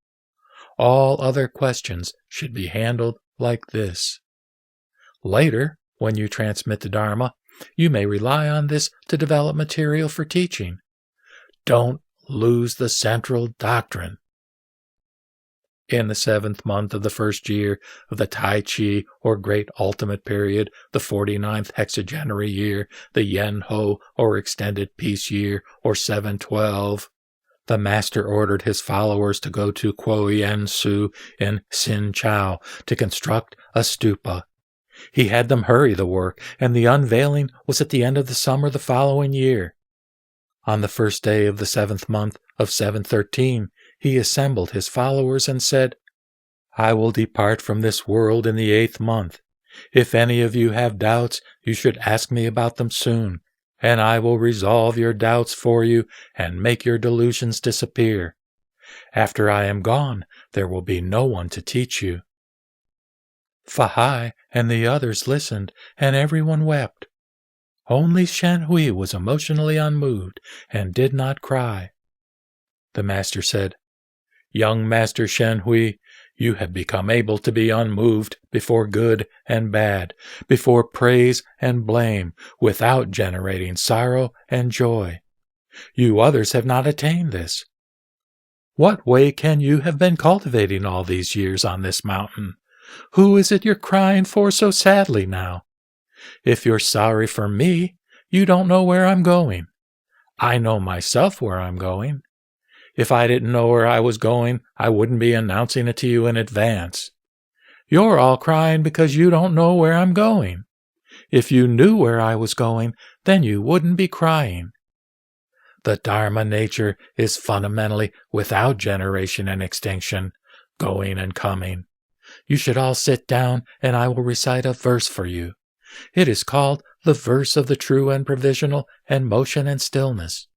All other questions should be handled like this. Later, when you transmit the Dharma, you may rely on this to develop material for teaching. Don't lose the central doctrine. In the 7th month of the 1st year of the Tai Chi, or Great Ultimate Period, the 49th hexagenary year, the Yen Ho, or Extended Peace Year, or 712, the Master ordered his followers to go to Kuo Yen Su in Sin Chao to construct a stupa. He had them hurry the work, and the unveiling was at the end of the summer the following year. On the 1st day of the 7th month of 713, he assembled his followers and said, "I will depart from this world in the 8th month. If any of you have doubts, you should ask me about them soon, and I will resolve your doubts for you and make your delusions disappear. After I am gone, there will be no one to teach you." Fahai and the others listened, and everyone wept. Only Shen Hui was emotionally unmoved and did not cry. The master said, "Young Master Shen Hui, you have become able to be unmoved before good and bad, before praise and blame, without generating sorrow and joy. You others have not attained this. What way can you have been cultivating all these years on this mountain? Who is it you're crying for so sadly now? If you're sorry for me, you don't know where I'm going. I know myself where I'm going. If I didn't know where I was going, I wouldn't be announcing it to you in advance. You're all crying because you don't know where I'm going. If you knew where I was going, then you wouldn't be crying. The Dharma nature is fundamentally without generation and extinction, going and coming. You should all sit down, and I will recite a verse for you. It is called the verse of the true and provisional and motion and stillness.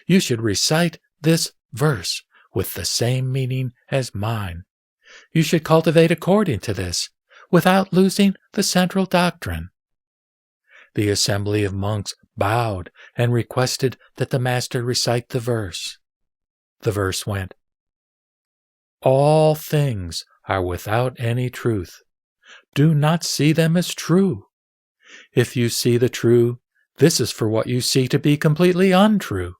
You should recite this verse with the same meaning as mine. You should cultivate according to this, without losing the central doctrine." The assembly of monks bowed and requested that the master recite the verse. The verse went, "All things are without any truth. Do not see them as true. If you see the true, this is for what you see to be completely untrue.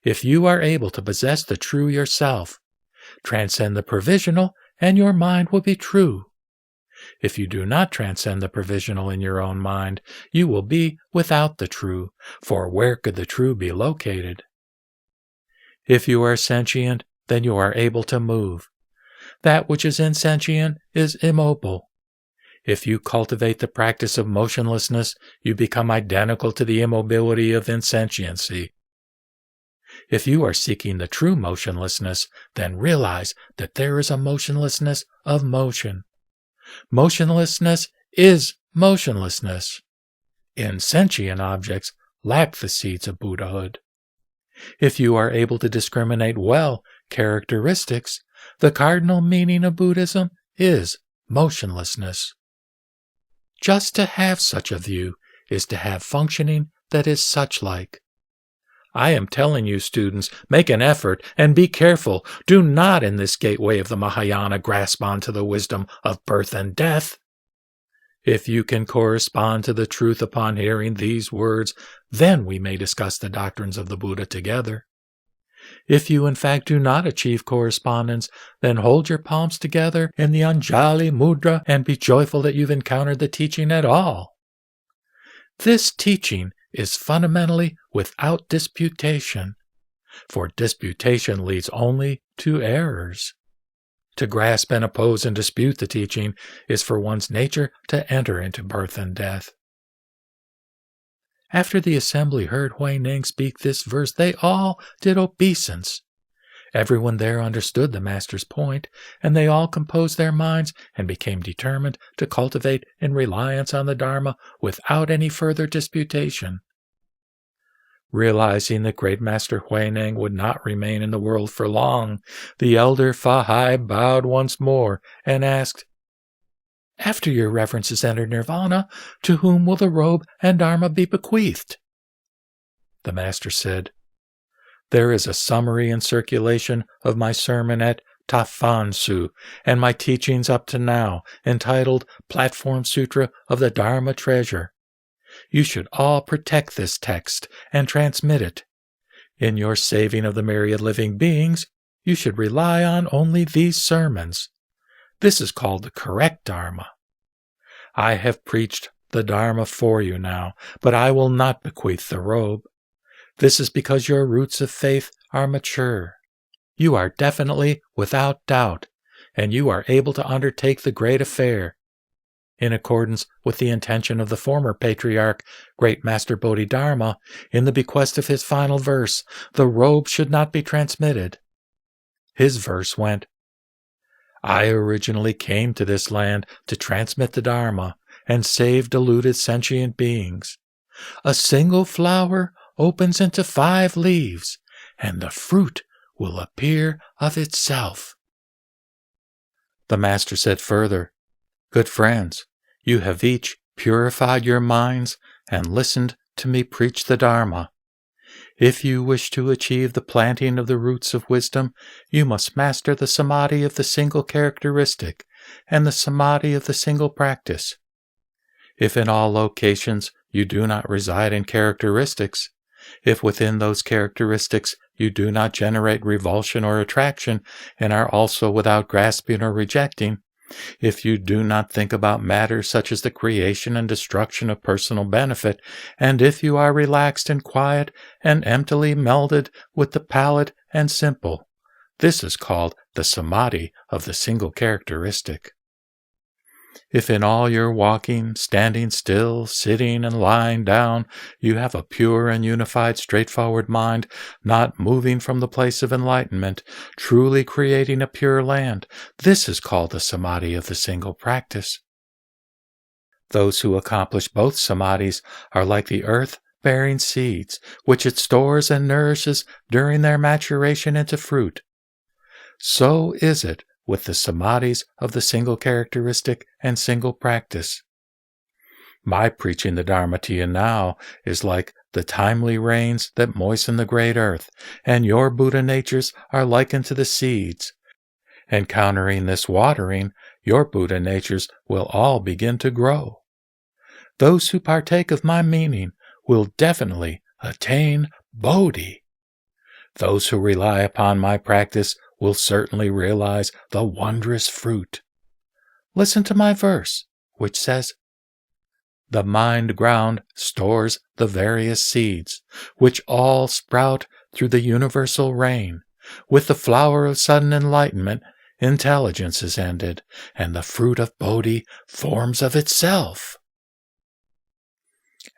If you are able to possess the true yourself, transcend the provisional, and your mind will be true. If you do not transcend the provisional in your own mind, you will be without the true, for where could the true be located? If you are sentient, then you are able to move. That which is insentient is immobile. If you cultivate the practice of motionlessness, you become identical to the immobility of insentiency. If you are seeking the true motionlessness, then realize that there is a motionlessness of motion. Motionlessness is motionlessness. Insentient objects lack the seeds of Buddhahood. If you are able to discriminate well characteristics, the cardinal meaning of Buddhism is motionlessness. Just to have such a view is to have functioning that is such-like. I am telling you, students, make an effort and be careful. Do not in this gateway of the Mahayana grasp onto the wisdom of birth and death. If you can correspond to the truth upon hearing these words, then we may discuss the doctrines of the Buddha together. If you in fact do not achieve correspondence, then hold your palms together in the Anjali Mudra and be joyful that you've encountered the teaching at all. This teaching is fundamentally without disputation, for disputation leads only to errors. To grasp and oppose and dispute the teaching is for one's nature to enter into birth and death. After the assembly heard Huineng speak this verse, they all did obeisance. Everyone there understood the master's point, and they all composed their minds and became determined to cultivate in reliance on the Dharma without any further disputation. Realizing that Great Master Huineng would not remain in the world for long, the elder Fahai bowed once more and asked, "After your reverences enter nirvana, to whom will the robe and dharma be bequeathed?" The master said, "There is a summary in circulation of my sermon at Tafansu and my teachings up to now, entitled Platform Sutra of the Dharma Treasure. You should all protect this text and transmit it. In your saving of the myriad living beings, you should rely on only these sermons. This is called the correct Dharma. I have preached the Dharma for you now, but I will not bequeath the robe. This is because your roots of faith are mature. You are definitely without doubt, and you are able to undertake the great affair. In accordance with the intention of the former Patriarch, Great Master Bodhidharma, in the bequest of his final verse, the robe should not be transmitted. His verse went, I originally came to this land to transmit the Dharma and save deluded sentient beings. A single flower opens into 5 leaves, and the fruit will appear of itself. The Master said further, Good friends, you have each purified your minds and listened to me preach the Dharma. If you wish to achieve the planting of the roots of wisdom, you must master the samadhi of the single characteristic and the samadhi of the single practice. If in all locations you do not reside in characteristics, if within those characteristics you do not generate revulsion or attraction and are also without grasping or rejecting, if you do not think about matters such as the creation and destruction of personal benefit, and if you are relaxed and quiet and emptily melded with the pallid and simple, this is called the samadhi of the single characteristic. If in all your walking, standing still, sitting, and lying down, you have a pure and unified straightforward mind, not moving from the place of enlightenment, truly creating a pure land, this is called the samadhi of the single practice. Those who accomplish both samadhis are like the earth bearing seeds, which it stores and nourishes during their maturation into fruit. So is it with the samadhis of the single characteristic and single practice. My preaching the Dharma to you now is like the timely rains that moisten the great earth, and your Buddha natures are likened to the seeds. Encountering this watering, your Buddha natures will all begin to grow. Those who partake of my meaning will definitely attain Bodhi. Those who rely upon my practice will certainly realize the wondrous fruit. Listen to my verse, which says, The mind ground stores the various seeds, which all sprout through the universal rain. With the flower of sudden enlightenment, intelligence is ended, and the fruit of Bodhi forms of itself.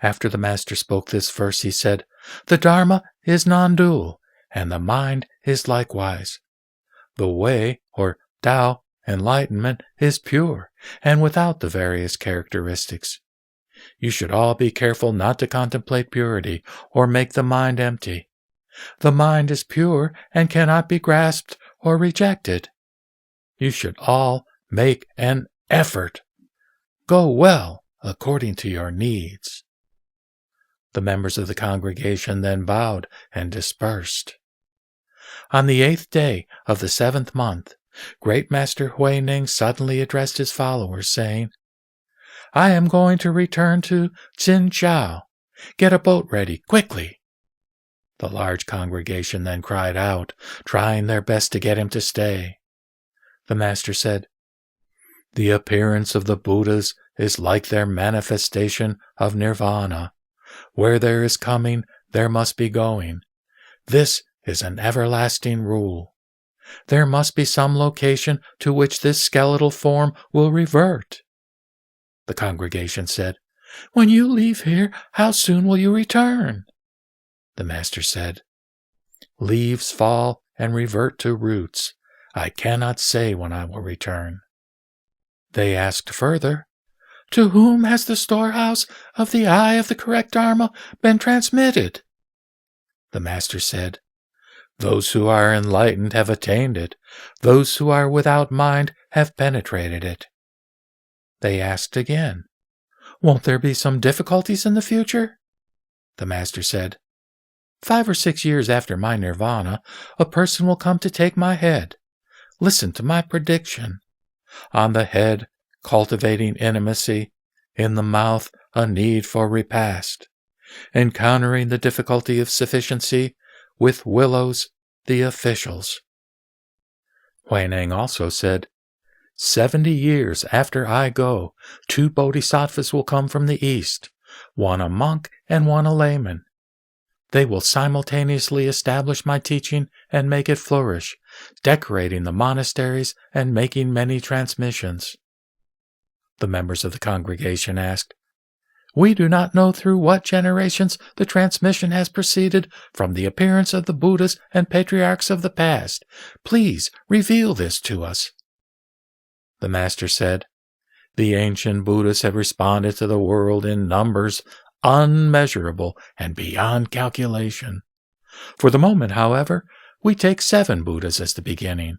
After the Master spoke this verse, he said, The Dharma is non-dual, and the mind is likewise. The way, or Tao, enlightenment, is pure, and without the various characteristics. You should all be careful not to contemplate purity, or make the mind empty. The mind is pure and cannot be grasped or rejected. You should all make an effort. Go well according to your needs. The members of the congregation then bowed and dispersed. On the 8th day of the 7th month, Great Master Huineng suddenly addressed his followers, saying, I am going to return to Jinzhou. Get a boat ready, quickly. The large congregation then cried out, trying their best to get him to stay. The Master said, The appearance of the Buddhas is like their manifestation of nirvana. Where there is coming, there must be going. This is an everlasting rule. There must be some location to which this skeletal form will revert. The congregation said, When you leave here, how soon will you return? The Master said, Leaves fall and revert to roots. I cannot say when I will return. They asked further, To whom has the storehouse of the eye of the correct Dharma been transmitted? The Master said, Those who are enlightened have attained it. Those who are without mind have penetrated it. They asked again, Won't there be some difficulties in the future? The Master said, 5 or 6 years after my nirvana, a person will come to take my head. Listen to my prediction. On the head, cultivating intimacy. In the mouth, a need for repast. Encountering the difficulty of sufficiency. With willows, the officials. Huineng also said, 70 years after I go, 2 bodhisattvas will come from the east, one a monk and one a layman. They will simultaneously establish my teaching and make it flourish, decorating the monasteries and making many transmissions. The members of the congregation asked, We do not know through what generations the transmission has proceeded from the appearance of the Buddhas and Patriarchs of the past. Please reveal this to us." The Master said, "The ancient Buddhas have responded to the world in numbers unmeasurable and beyond calculation. For the moment, however, we take 7 Buddhas as the beginning: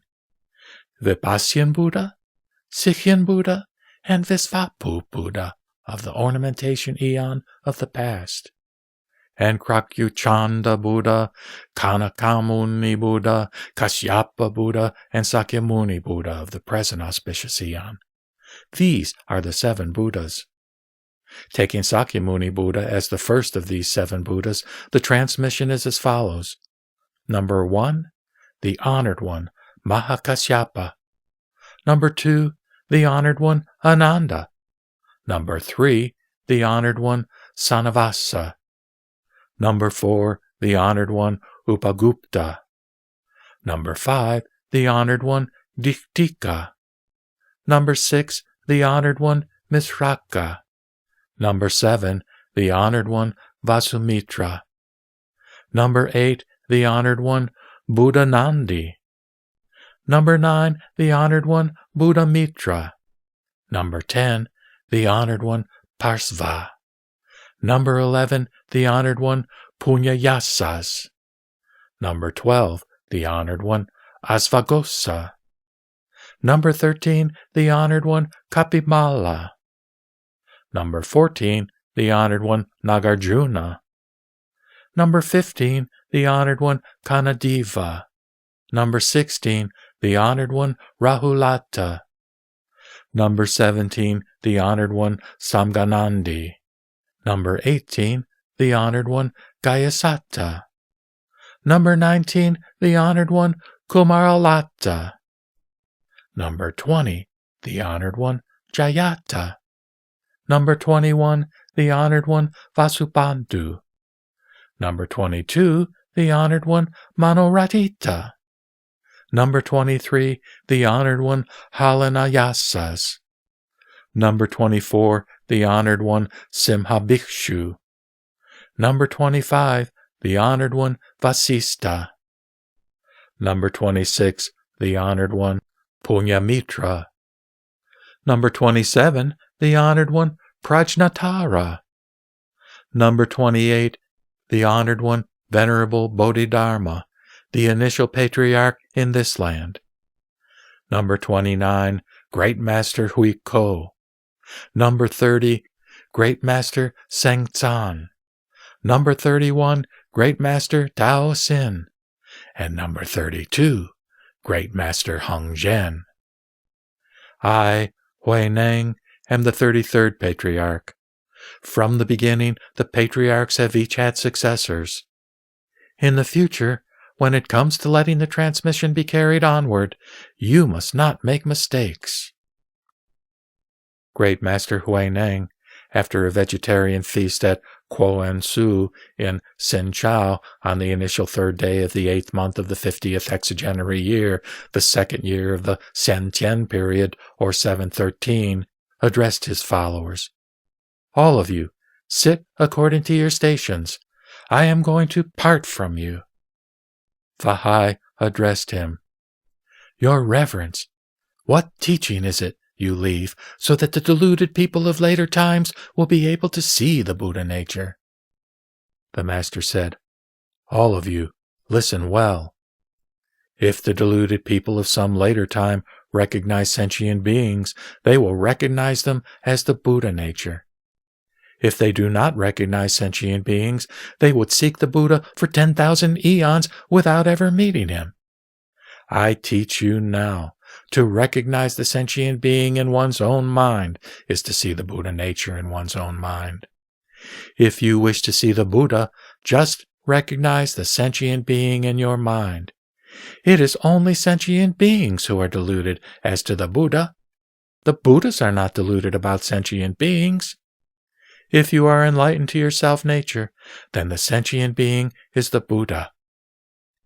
Vipassana Buddha, Sikhin Buddha, and Visvapu Buddha of the ornamentation eon of the past, and Krakyuchanda Buddha, Kanakamuni Buddha, Kashyapa Buddha, and Sakyamuni Buddha of the present auspicious eon. These are the 7 Buddhas. Taking Sakyamuni Buddha as the first of these 7 Buddhas, the transmission is as follows. Number 1, the honored one, Mahakasyapa. Number 2, the honored one, Ananda. Number 3, the honored one, Sanavasa. Number 4, the honored one, Upagupta. Number 5, the honored one, Diktika. Number 6, the honored one, Misraka. Number 7, the honored one, Vasumitra. Number 8, the honored one, Buddhanandi. Number 9, the honored one, Buddha Mitra. Number 10, the honored one, Parsva. Number 11, the honored one, Punyayasas. Number 12, the honored one, Asvagosa. Number 13, the honored one, Kapimala. Number 14, the honored one, Nagarjuna. Number 15, the honored one, Kanadiva. Number 16, the honored one, Rahulata. Number 17, the honored one, Samganandi. Number 18, the honored one, Gayasata. Number 19, the honored one, Kumaralata. Number 20, the honored one, Jayata. Number 21, the honored one, Vasubandhu. Number 22, the honored one, Manoratita. Number 23, the honored one, Halanayasas. Number 24, the honored one, Simhabhikshu. Number 25, the honored one, Vasista. Number 26, the honored one, Punyamitra. Number 27, the honored one, Prajñātara. Number 28, the honored one, Venerable Bodhidharma, the initial patriarch in this land. Number 29, Great Master Huiko. Number 30, Great Master Sengzan. Number 31, Great Master Tao Sin. And number 32, Great Master Heng Zhen. I, Huineng, am the 33rd Patriarch. From the beginning, the Patriarchs have each had successors. In the future, when it comes to letting the transmission be carried onward, you must not make mistakes. Great Master Huineng, after a vegetarian feast at Kuo Su in Sinchao on the initial 3rd day of the 8th month of the 50th hexagenary year, the 2nd year of the Sentian period, or 713, addressed his followers. All of you, sit according to your stations. I am going to part from you. Fahai addressed him. Your Reverence, what teaching is it you leave so that the deluded people of later times will be able to see the Buddha nature? The Master said, All of you, listen well. If the deluded people of some later time recognize sentient beings, they will recognize them as the Buddha nature. If they do not recognize sentient beings, they would seek the Buddha for 10,000 eons without ever meeting him. I teach you now, to recognize the sentient being in one's own mind is to see the Buddha nature in one's own mind. If you wish to see the Buddha, just recognize the sentient being in your mind. It is only sentient beings who are deluded as to the Buddha. The Buddhas are not deluded about sentient beings. If you are enlightened to your self-nature, then the sentient being is the Buddha.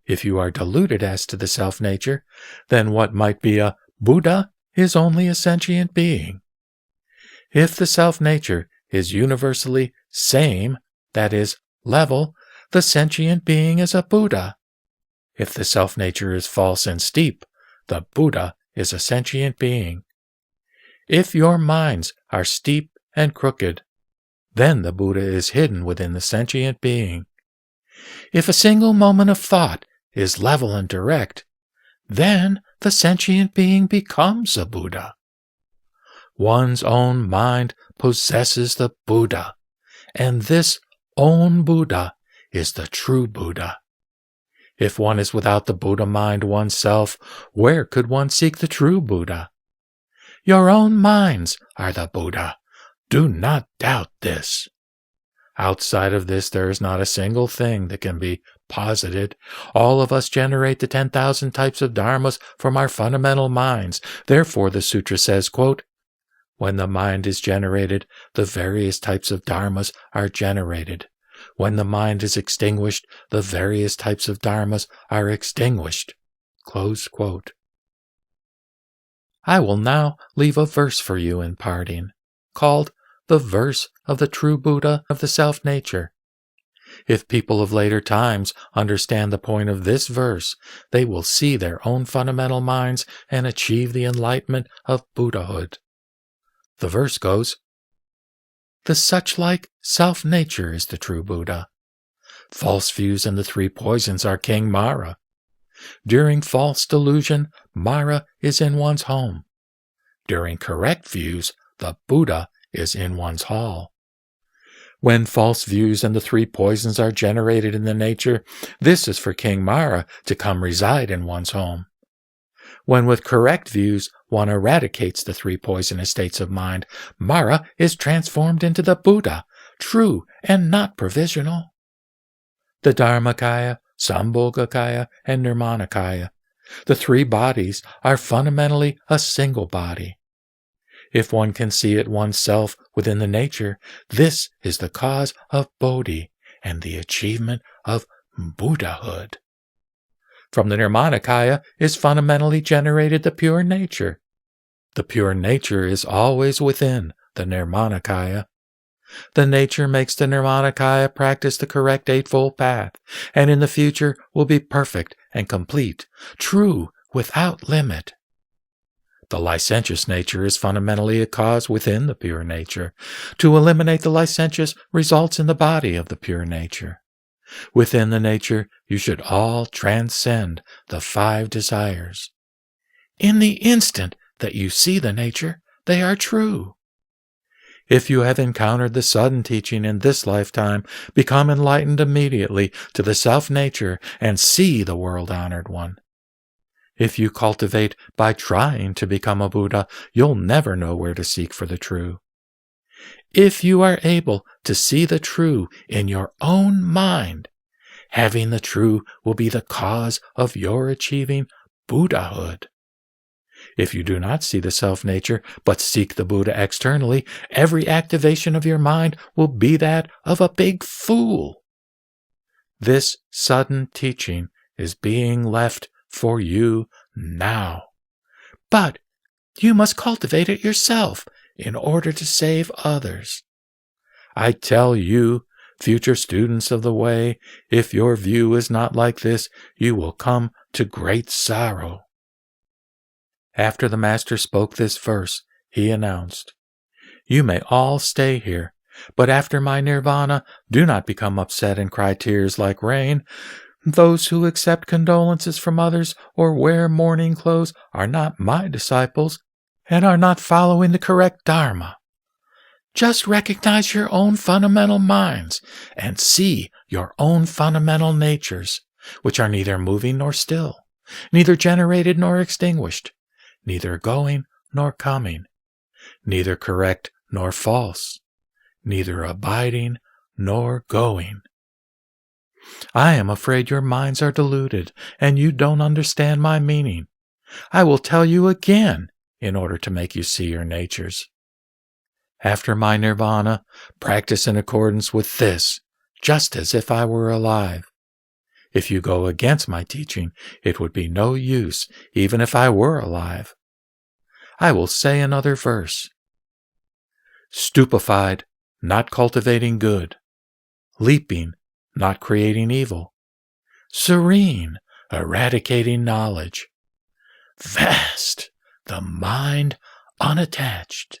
If you are deluded as to the self-nature, then what might be a Buddha is only a sentient being. If the self-nature is universally same, that is, level, the sentient being is a Buddha. If the self-nature is false and steep, the Buddha is a sentient being. If your minds are steep and crooked, then the Buddha is hidden within the sentient being. If a single moment of thought is level and direct, then the sentient being becomes a Buddha. One's own mind possesses the Buddha, and this own Buddha is the true Buddha. If one is without the Buddha mind oneself, where could one seek the true Buddha? Your own minds are the Buddha. Do not doubt this. Outside of this, there is not a single thing that can be posited. All of us generate the 10,000 types of dharmas from our fundamental minds. Therefore, the sutra says, quote, when the mind is generated, the various types of dharmas are generated. When the mind is extinguished, the various types of dharmas are extinguished. Close quote. I will now leave a verse for you in parting, called the verse of the true Buddha of the self-nature. If people of later times understand the point of this verse, they will see their own fundamental minds and achieve the enlightenment of Buddhahood. The verse goes, the such-like self-nature is the true Buddha. False views and the three poisons are King Mara. During false delusion, Mara is in one's home. During correct views, the Buddha is in one's hall. When false views and the three poisons are generated in the nature, this is for King Mara to come reside in one's home. When with correct views one eradicates the three poisonous states of mind, Mara is transformed into the Buddha, true and not provisional. The Dharmakaya, Sambhogakaya, and Nirmanakaya, the three bodies, are fundamentally a single body. If one can see it oneself within the nature, this is the cause of Bodhi and the achievement of Buddhahood. From the Nirmanakaya is fundamentally generated the pure nature. The pure nature is always within the Nirmanakaya. The nature makes the Nirmanakaya practice the correct Eightfold Path, and in the future will be perfect and complete, true without limit. The licentious nature is fundamentally a cause within the pure nature. To eliminate the licentious results in the body of the pure nature. Within the nature, you should all transcend the 5 desires. In the instant that you see the nature, they are true. If you have encountered the sudden teaching in this lifetime, become enlightened immediately to the self-nature and see the world-honored one. If you cultivate by trying to become a Buddha, you'll never know where to seek for the true. If you are able to see the true in your own mind, having the true will be the cause of your achieving Buddhahood. If you do not see the self-nature, but seek the Buddha externally, every activation of your mind will be that of a big fool. This sudden teaching is being left for you now. But you must cultivate it yourself in order to save others. I tell you, future students of the way, if your view is not like this, you will come to great sorrow. After the Master spoke this verse, he announced, you may all stay here, but after my nirvana, do not become upset and cry tears like rain. Those who accept condolences from others or wear mourning clothes are not my disciples and are not following the correct Dharma. Just recognize your own fundamental minds and see your own fundamental natures, which are neither moving nor still, neither generated nor extinguished, neither going nor coming, neither correct nor false, neither abiding nor going. I am afraid your minds are deluded, and you don't understand my meaning. I will tell you again in order to make you see your natures. After my nirvana, practice in accordance with this, just as if I were alive. If you go against my teaching, it would be no use, even if I were alive. I will say another verse. Stupefied, not cultivating good. Leaping, not creating evil. Serene, eradicating knowledge. Vast, the mind unattached.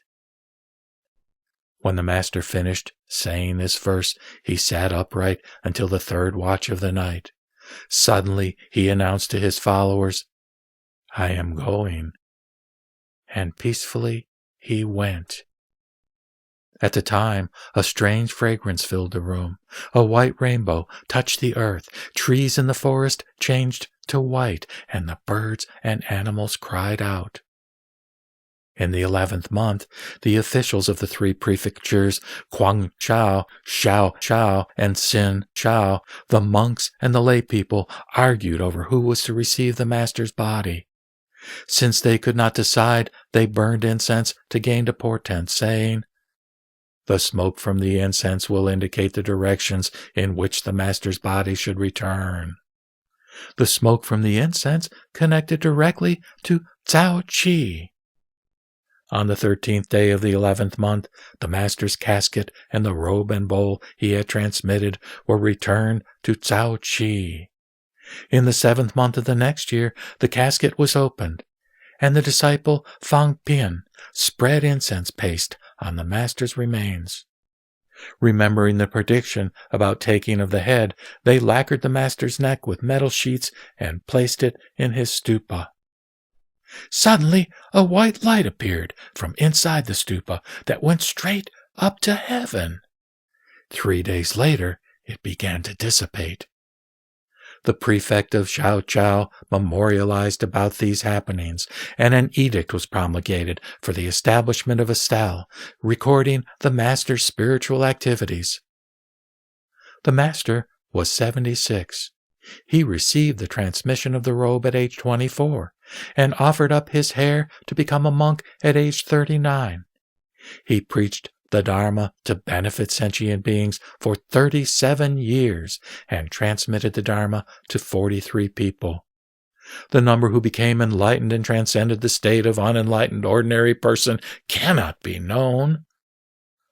When the master finished saying this verse, he sat upright until the third watch of the night. Suddenly he announced to his followers, "I am going." And peacefully he went. At the time, a strange fragrance filled the room. A white rainbow touched the earth. Trees in the forest changed to white, and the birds and animals cried out. In the 11th month, the officials of the three prefectures, Guangzhou, Shaochao, and Xinchao, the monks and the lay people, argued over who was to receive the master's body. Since they could not decide, they burned incense to gain a portent, saying, "The smoke from the incense will indicate the directions in which the master's body should return." The smoke from the incense connected directly to Cao Qi. On the 13th day of the 11th month, the master's casket and the robe and bowl he had transmitted were returned to Cao Qi. In the 7th month of the next year, the casket was opened, and the disciple Fang Pian spread incense paste on the master's remains. Remembering the prediction about taking of the head, they lacquered the master's neck with metal sheets and placed it in his stupa. Suddenly, a white light appeared from inside the stupa that went straight up to heaven. 3 days later, it began to dissipate. The prefect of Shaochao memorialized about these happenings, and an edict was promulgated for the establishment of a stele, recording the master's spiritual activities. The master was 76. He received the transmission of the robe at age 24, and offered up his hair to become a monk at age 39. He preached the Dharma to benefit sentient beings for 37 years, and transmitted the Dharma to 43 people. The number who became enlightened and transcended the state of unenlightened ordinary person cannot be known.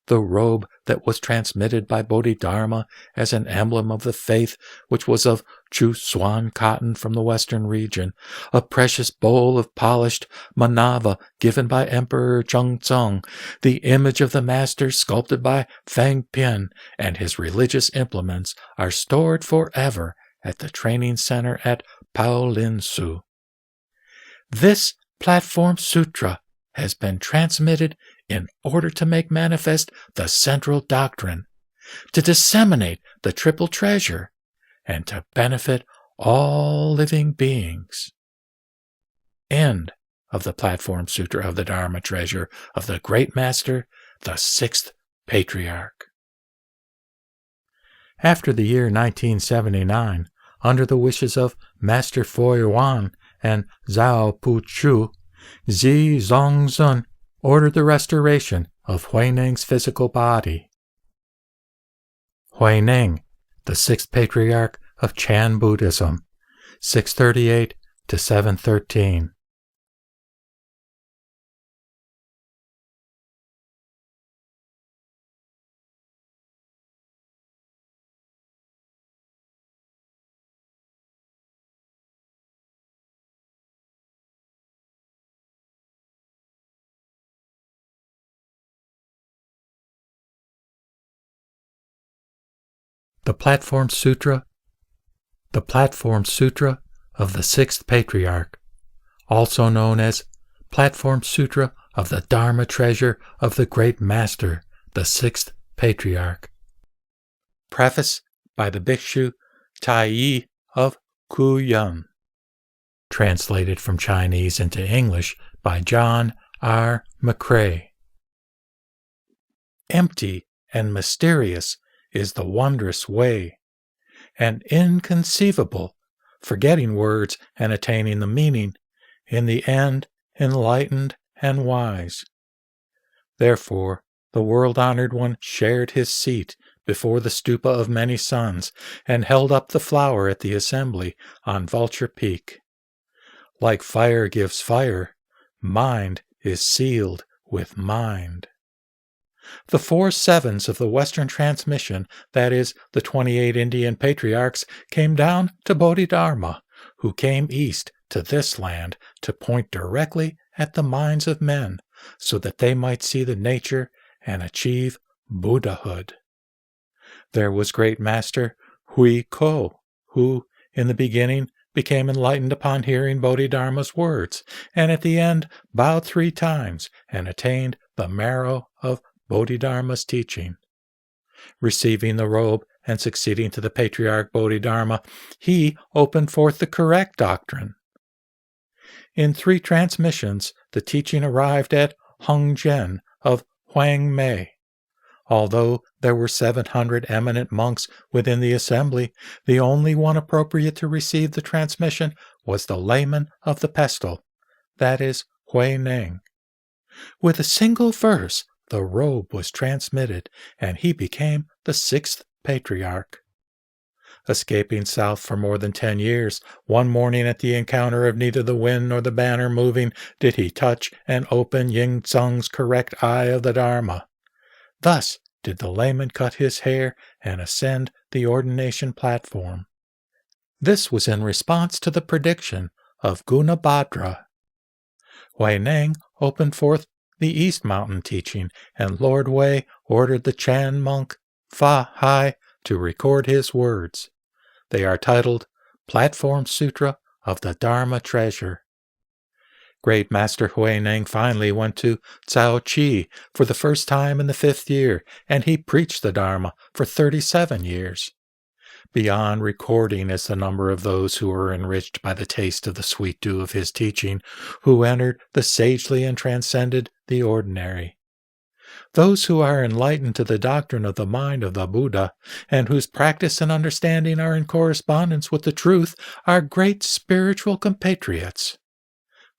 The robe that was transmitted by Bodhidharma as an emblem of the faith, which was of Chu Swan cotton from the western region, a precious bowl of polished manava given by Emperor Chengzong, the image of the master sculpted by Fang Pian, and his religious implements are stored forever at the training center at Paolinsu. This platform sutra has been transmitted in order to make manifest the central doctrine, to disseminate the triple treasure, and to benefit all living beings. End of the Platform Sutra of the Dharma Treasure of the Great Master, the 6th Patriarch. After the year 1979, under the wishes of Master Fo Yuan and Zhao Puchu, Zi Zongzun ordered the restoration of Huineng's physical body. Huineng, the 6th Patriarch of Chan Buddhism, 638 to 713. The Platform Sutra of the 6th Patriarch, also known as Platform Sutra of the Dharma Treasure of the Great Master, the 6th Patriarch. Preface by the Bhikshu Tai of Kuyun. Translated from Chinese into English by John R. McCrae. Empty and mysterious is the wondrous way, and inconceivable, forgetting words and attaining the meaning, in the end enlightened and wise. Therefore, the world-honored one shared his seat before the stupa of many suns, and held up the flower at the assembly on Vulture Peak. Like fire gives fire, mind is sealed with mind. The 4 sevens of the Western transmission, that is, the 28 Indian patriarchs, came down to Bodhidharma, who came east to this land to point directly at the minds of men, so that they might see the nature and achieve Buddhahood. There was Great Master Hui Ko, who, in the beginning, became enlightened upon hearing Bodhidharma's words, and at the end bowed 3 times and attained the marrow of Bodhidharma's teaching. Receiving the robe and succeeding to the Patriarch Bodhidharma, he opened forth the correct doctrine. In 3 transmissions, the teaching arrived at Hung Jen of Huang Mei. Although there were 700 eminent monks within the assembly, the only one appropriate to receive the transmission was the layman of the pestle, that is, Huineng. With a single verse, the robe was transmitted, and he became the 6th patriarch. Escaping south for more than 10 years, one morning at the encounter of neither the wind nor the banner moving, did he touch and open Ying Tsung's correct eye of the Dharma. Thus did the layman cut his hair and ascend the ordination platform. This was in response to the prediction of Gunabhadra. Huineng opened forth the East Mountain teaching, and Lord Wei ordered the Chan monk Fa Hai to record his words. They are titled Platform Sutra of the Dharma Treasure. Great Master Huineng finally went to Cao Chi for the first time in the 5th year, and he preached the Dharma for 37 years. Beyond recording is the number of those who were enriched by the taste of the sweet dew of his teaching, who entered the sagely and transcended the ordinary. Those who are enlightened to the doctrine of the mind of the Buddha, and whose practice and understanding are in correspondence with the truth, are great spiritual compatriots.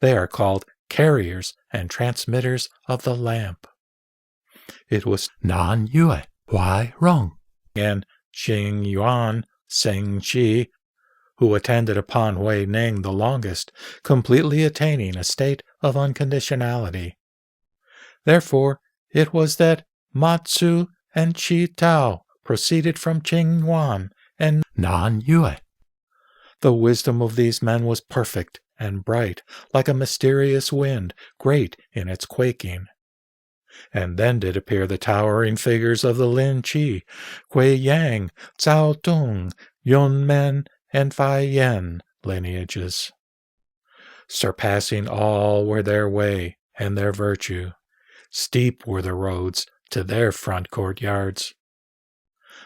They are called carriers and transmitters of the lamp. It was Nan Yue Huai Rong and Xing Yuan Seng Chi who attended upon Huineng the longest, completely attaining a state of unconditionality. Therefore, it was that Matsu and Chi Tao proceeded from Qing Yuan and Nan Yue. The wisdom of these men was perfect and bright, like a mysterious wind, great in its quaking. And then did appear the towering figures of the Lin Chi, Kui Yang, Cao Tung, Yun Men, and Fai Yen lineages. Surpassing all were their way and their virtue. Steep were the roads to their front courtyards.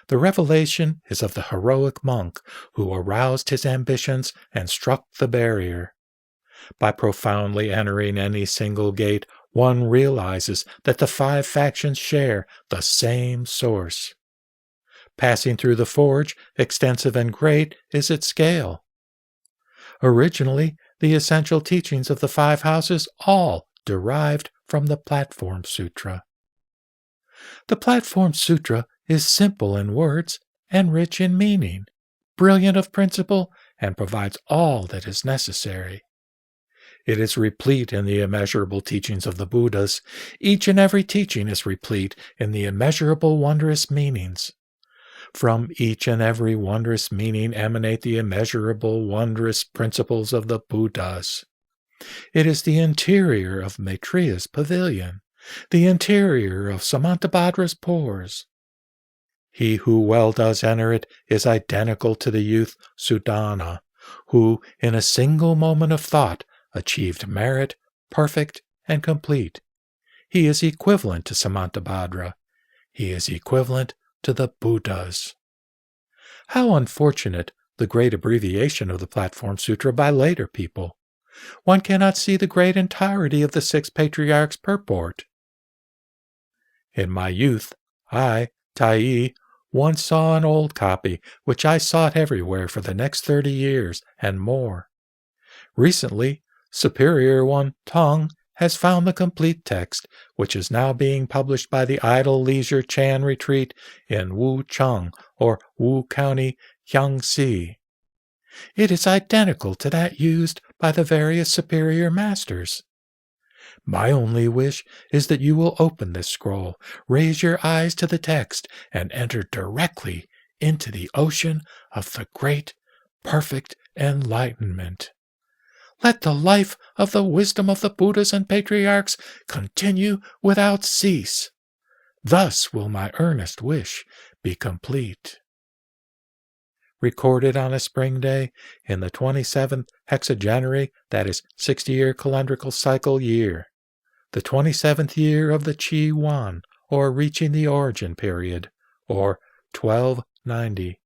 The revelation is of the heroic monk who aroused his ambitions and struck the barrier. By profoundly entering any single gate, one realizes that the 5 factions share the same source. Passing through the forge, extensive and great is its scale. Originally, the essential teachings of the 5 houses all derived from the Platform Sutra. The Platform Sutra is simple in words and rich in meaning, brilliant of principle, and provides all that is necessary. It is replete in the immeasurable teachings of the Buddhas. Each and every teaching is replete in the immeasurable wondrous meanings. From each and every wondrous meaning emanate the immeasurable wondrous principles of the Buddhas. It is the interior of Maitreya's pavilion, the interior of Samantabhadra's pores. He who well does enter it is identical to the youth Sudana, who, in a single moment of thought, achieved merit, perfect and complete. He is equivalent to Samantabhadra. He is equivalent to the Buddhas. How unfortunate the great abbreviation of the Platform Sutra by later people. One cannot see the great entirety of the 6 patriarchs' purport. In my youth, I, Tai, once saw an old copy, which I sought everywhere for the next 30 years and more. Recently, Superior One Tong has found the complete text, which is now being published by the Idle Leisure Chan Retreat in Wu Cheng, or Wu County, Jiangxi. It is identical to that used by the various superior masters. My only wish is that you will open this scroll, raise your eyes to the text, and enter directly into the ocean of the great, perfect enlightenment. Let the life of the wisdom of the Buddhas and Patriarchs continue without cease. Thus will my earnest wish be complete. Recorded on a spring day in the 27th hexagenary, that is 60-year calendrical cycle year, the 27th year of the Qi Yuan, or reaching the origin period, or 1290.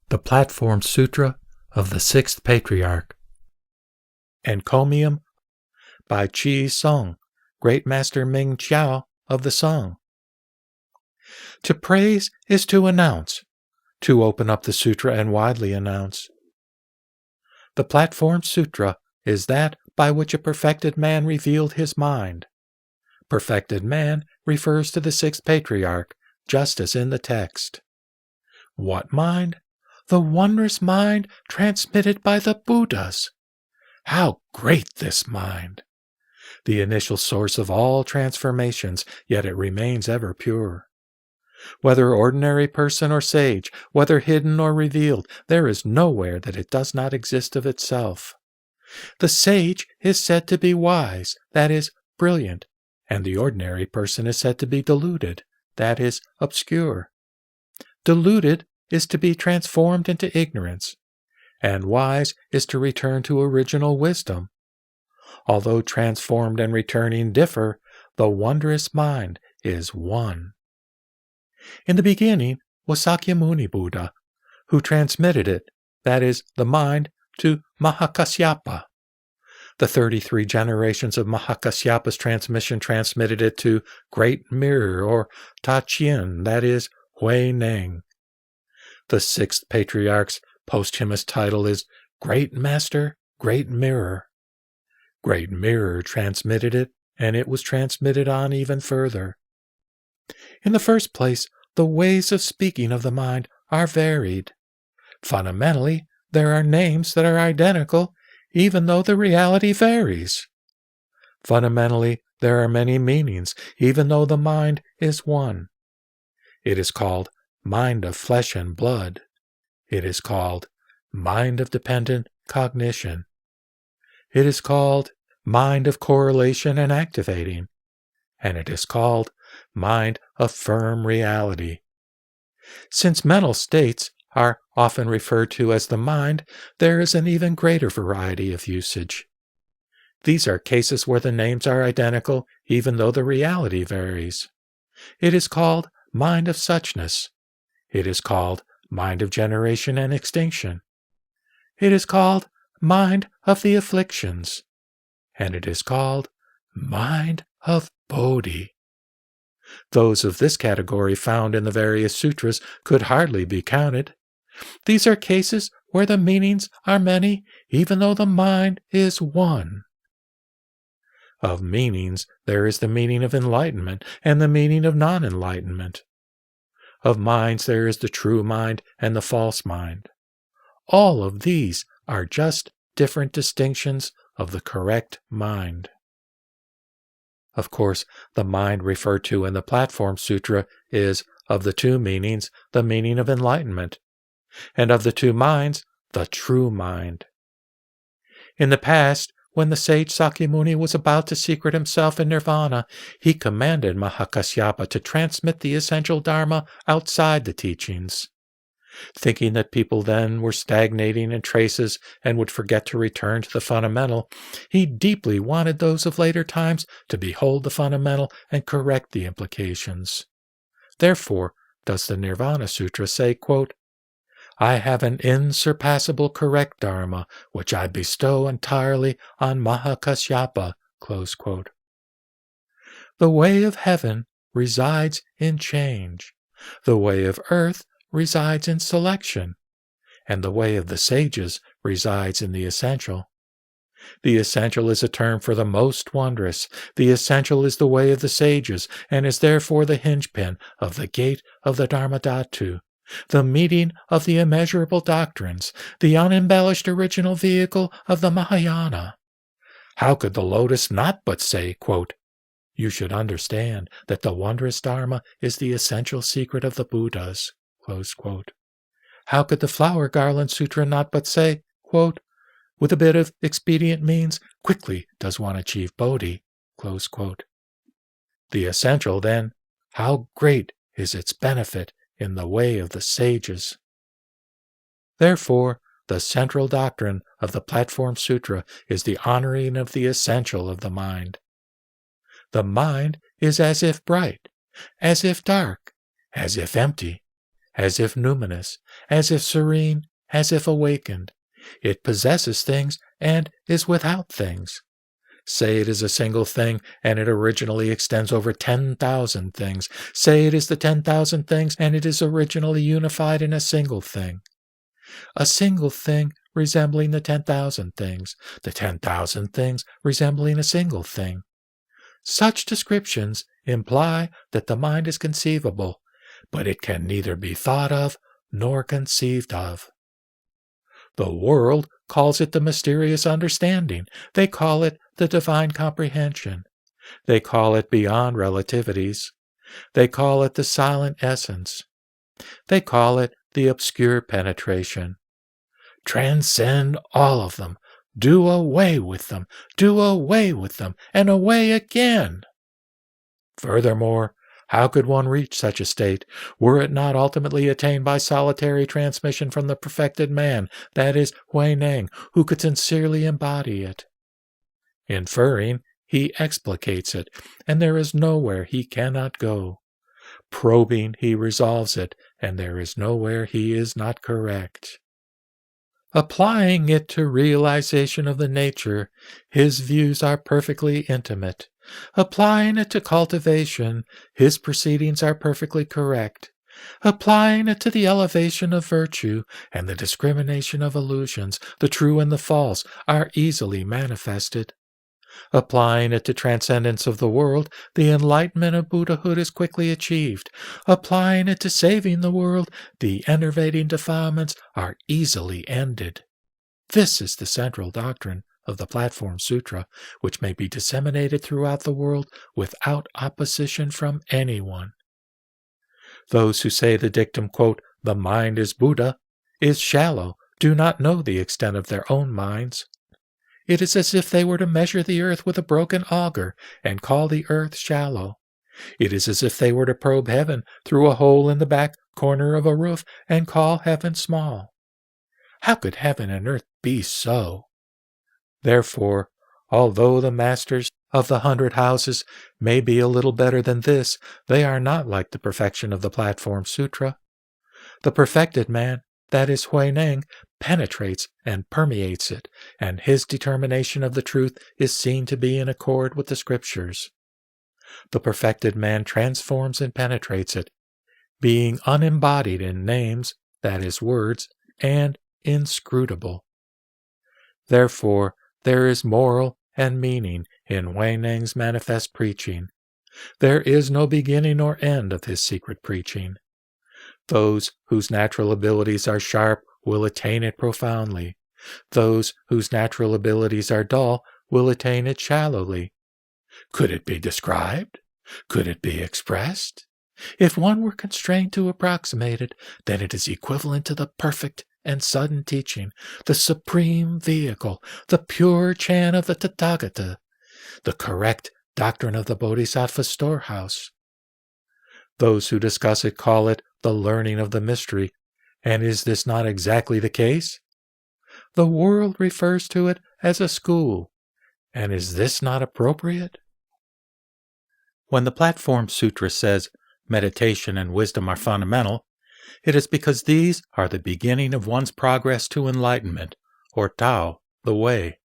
The Platform Sutra of the Sixth Patriarch. Encomium by Qi Song, Great Master Ming Chiao of the Song. To praise is to announce, to open up the sutra and widely announce. The Platform Sutra is that by which a perfected man revealed his mind. Perfected man refers to the Sixth Patriarch, just as in the text. What mind? The wondrous mind transmitted by the Buddhas. How great this mind! The initial source of all transformations, yet it remains ever pure. Whether ordinary person or sage, whether hidden or revealed, there is nowhere that it does not exist of itself. The sage is said to be wise, that is, brilliant, and the ordinary person is said to be deluded, that is, obscure. Deluded is to be transformed into ignorance, and wise is to return to original wisdom. Although transformed and returning differ, the wondrous mind is one. In the beginning was Sakyamuni Buddha, who transmitted it, that is, the mind, to Mahakasyapa. The 33 generations of Mahakasyapa's transmission transmitted it to Great Mirror, or Ta-Chien, that is, Huineng. The Sixth Patriarch's posthumous title is Great Master, Great Mirror. Great Mirror transmitted it, and it was transmitted on even further. In the first place, the ways of speaking of the mind are varied. Fundamentally, there are names that are identical, even though the reality varies. Fundamentally, there are many meanings, even though the mind is one. It is called mind of flesh and blood. It is called mind of dependent cognition. It is called mind of correlation and activating. And it is called mind of firm reality. Since mental states are often referred to as the mind, there is an even greater variety of usage. These are cases where the names are identical, even though the reality varies. It is called mind of suchness. It is called mind of generation and extinction. It is called mind of the afflictions. And it is called mind of Bodhi. Those of this category found in the various sutras could hardly be counted. These are cases where the meanings are many, even though the mind is one. Of meanings, there is the meaning of enlightenment and the meaning of non-enlightenment. Of minds, there is the true mind and the false mind. All of these are just different distinctions of the correct mind. Of course, the mind referred to in the Platform Sutra is, of the two meanings, the meaning of enlightenment, and of the two minds, the true mind. In the past, when the sage Sakyamuni was about to secret himself in nirvana, he commanded Mahakasyapa to transmit the essential dharma outside the teachings. Thinking that people then were stagnating in traces and would forget to return to the fundamental, he deeply wanted those of later times to behold the fundamental and correct the implications. Therefore, does the Nirvana Sutra say, quote, I have an insurpassable correct dharma, which I bestow entirely on Mahakasyapa, close quote. The way of heaven resides in change. The way of earth resides in selection, and the way of the sages resides in the essential. The essential is a term for the most wondrous. The essential is the way of the sages, and is therefore the hinge-pin of the gate of the Dharmadhatu, the meeting of the immeasurable doctrines, the unembellished original vehicle of the Mahayana. How could the lotus not but say, quote, "You should understand that the wondrous Dharma is the essential secret of the Buddhas," close quote. How could the Flower Garland Sutra not but say, quote, "With a bit of expedient means, quickly does one achieve Bodhi," close quote. The essential, then, how great is its benefit in the way of the sages. Therefore, the central doctrine of the Platform Sutra is the honoring of the essential of the mind. The mind is as if bright, as if dark, as if empty, as if numinous, as if serene, as if awakened. It possesses things and is without things. Say it is a single thing, and it originally extends over 10,000 things. Say it is the 10,000 things, and it is originally unified in a single thing. A single thing resembling the 10,000 things, the 10,000 things resembling a single thing. Such descriptions imply that the mind is conceivable, but it can neither be thought of nor conceived of. The world calls it the mysterious understanding. They call it the divine comprehension. They call it beyond relativities. They call it the silent essence. They call it the obscure penetration. Transcend all of them. Do away with them. Do away with them, and away again. Furthermore, how could one reach such a state, were it not ultimately attained by solitary transmission from the perfected man, that is, Huineng, who could sincerely embody it? Inferring, he explicates it, and there is nowhere he cannot go. Probing, he resolves it, and there is nowhere he is not correct. Applying it to realization of the nature, his views are perfectly intimate. Applying it to cultivation, his proceedings are perfectly correct. Applying it to the elevation of virtue and the discrimination of illusions, the true and the false, are easily manifested. Applying it to transcendence of the world, the enlightenment of Buddhahood is quickly achieved. Applying it to saving the world, the enervating defilements are easily ended. This is the central doctrine of the Platform Sutra, which may be disseminated throughout the world without opposition from anyone. Those who say the dictum, quote, "The mind is Buddha," is shallow, do not know the extent of their own minds. It is as if they were to measure the earth with a broken auger and call the earth shallow. It is as if they were to probe heaven through a hole in the back corner of a roof and call heaven small. How could heaven and earth be so? Therefore, although the masters of the 100 houses may be a little better than this, they are not like the perfection of the Platform Sutra. The perfected man, that is Huineng, penetrates and permeates it, and his determination of the truth is seen to be in accord with the Scriptures. The perfected man transforms and penetrates it, being unembodied in names, that is words, and inscrutable. Therefore, there is moral and meaning in Huineng's manifest preaching. There is no beginning or end of his secret preaching. Those whose natural abilities are sharp will attain it profoundly. Those whose natural abilities are dull will attain it shallowly. Could it be described? Could it be expressed? If one were constrained to approximate it, then it is equivalent to the perfect and sudden teaching, the supreme vehicle, the pure chant of the Tathagata, the correct doctrine of the Bodhisattva's storehouse. Those who discuss it call it the learning of the mystery, and is this not exactly the case? The world refers to it as a school, and is this not appropriate? When the Platform Sutra says meditation and wisdom are fundamental, it is because these are the beginning of one's progress to enlightenment, or Tao, the way.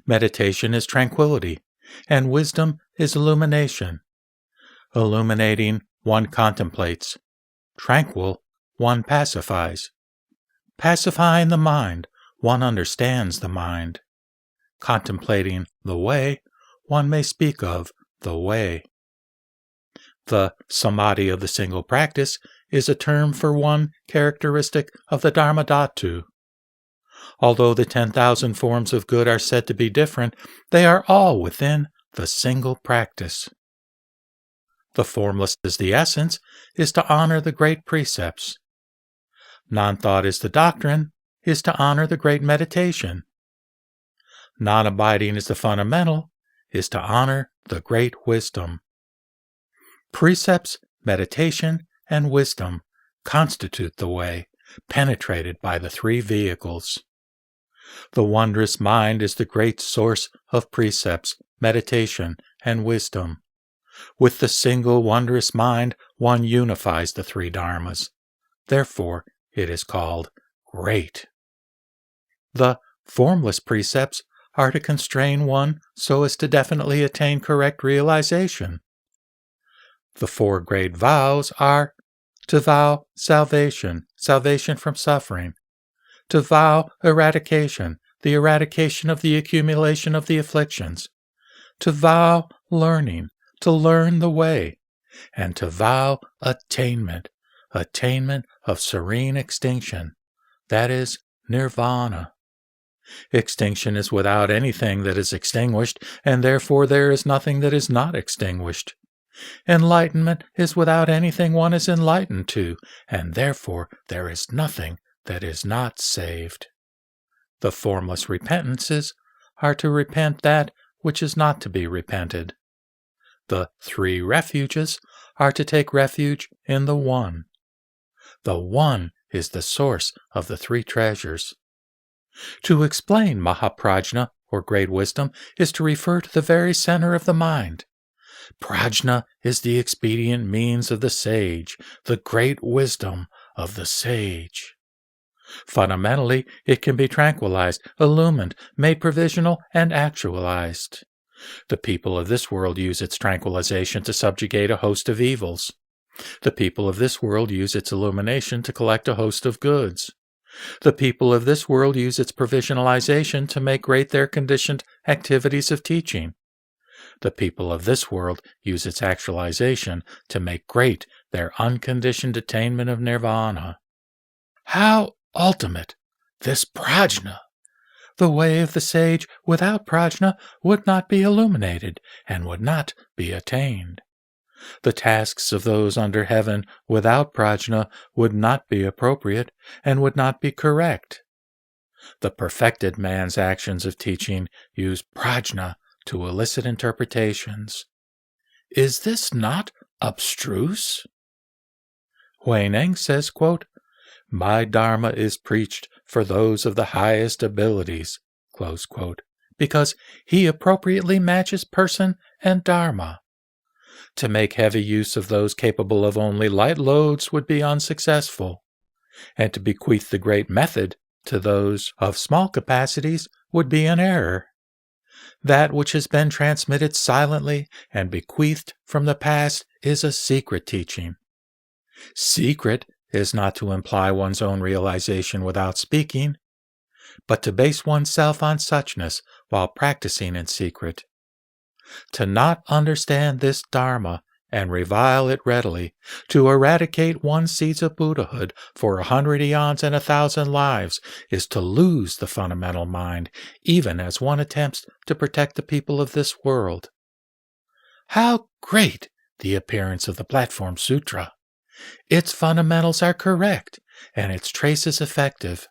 Meditation is tranquility, and wisdom is illumination. Illuminating, one contemplates. Tranquil, one pacifies. Pacifying the mind, one understands the mind. contemplating the way, one may speak of the way. The samadhi of the single practice is a term for one characteristic of the Dharma Dhatu. Although the 10,000 forms of good are said to be different, they are all within the single practice. The formless as the essence is to honor the great precepts. Non-thought is the doctrine, is to honor the great meditation. Non-abiding is the fundamental, is to honor the great wisdom. Precepts, meditation, and wisdom constitute the way, penetrated by the three vehicles. The wondrous mind is the great source of precepts, meditation, and wisdom. With the single wondrous mind, one unifies the three dharmas. Therefore, it is called great. The formless precepts are to constrain one so as to definitely attain correct realization. The four great vows are to vow salvation, salvation from suffering; to vow eradication, the eradication of the accumulation of the afflictions; to vow learning, to learn the way; and to vow attainment, attainment of serene extinction, that is, nirvana. Extinction is without anything that is extinguished, and therefore there is nothing that is not extinguished. Enlightenment is without anything one is enlightened to, and therefore there is nothing that is not saved. The formless repentances are to repent that which is not to be repented. The three refuges are to take refuge in the One. The One is the source of the three treasures. To explain Mahaprajñā, or great wisdom, is to refer to the very center of the mind. Prajñā is the expedient means of the sage, the great wisdom of the sage. Fundamentally, it can be tranquilized, illumined, made provisional, and actualized. The people of this world use its tranquilization to subjugate a host of evils. The people of this world use its illumination to collect a host of goods. The people of this world use its provisionalization to make great their conditioned activities of teaching. The people of this world use its actualization to make great their unconditioned attainment of nirvana. How ultimate this prajñā! The way of the sage without prajñā would not be illuminated and would not be attained. The tasks of those under heaven without prajñā would not be appropriate and would not be correct. The perfected man's actions of teaching use prajñā to elicit interpretations. Is this not abstruse? Huineng says, quote, "My Dharma is preached for those of the highest abilities," close quote, because he appropriately matches person and Dharma. To make heavy use of those capable of only light loads would be unsuccessful, and to bequeath the great method to those of small capacities would be an error. That which has been transmitted silently and bequeathed from the past is a secret teaching. Secret is not to imply one's own realization without speaking, but to base oneself on suchness while practicing in secret. To not understand this Dharma and revile it readily, to eradicate one's seeds of Buddhahood for 100 eons and 1,000 lives, is to lose the fundamental mind, even as one attempts to protect the people of this world. How great the appearance of the Platform Sutra! Its fundamentals are correct, and its traces effective.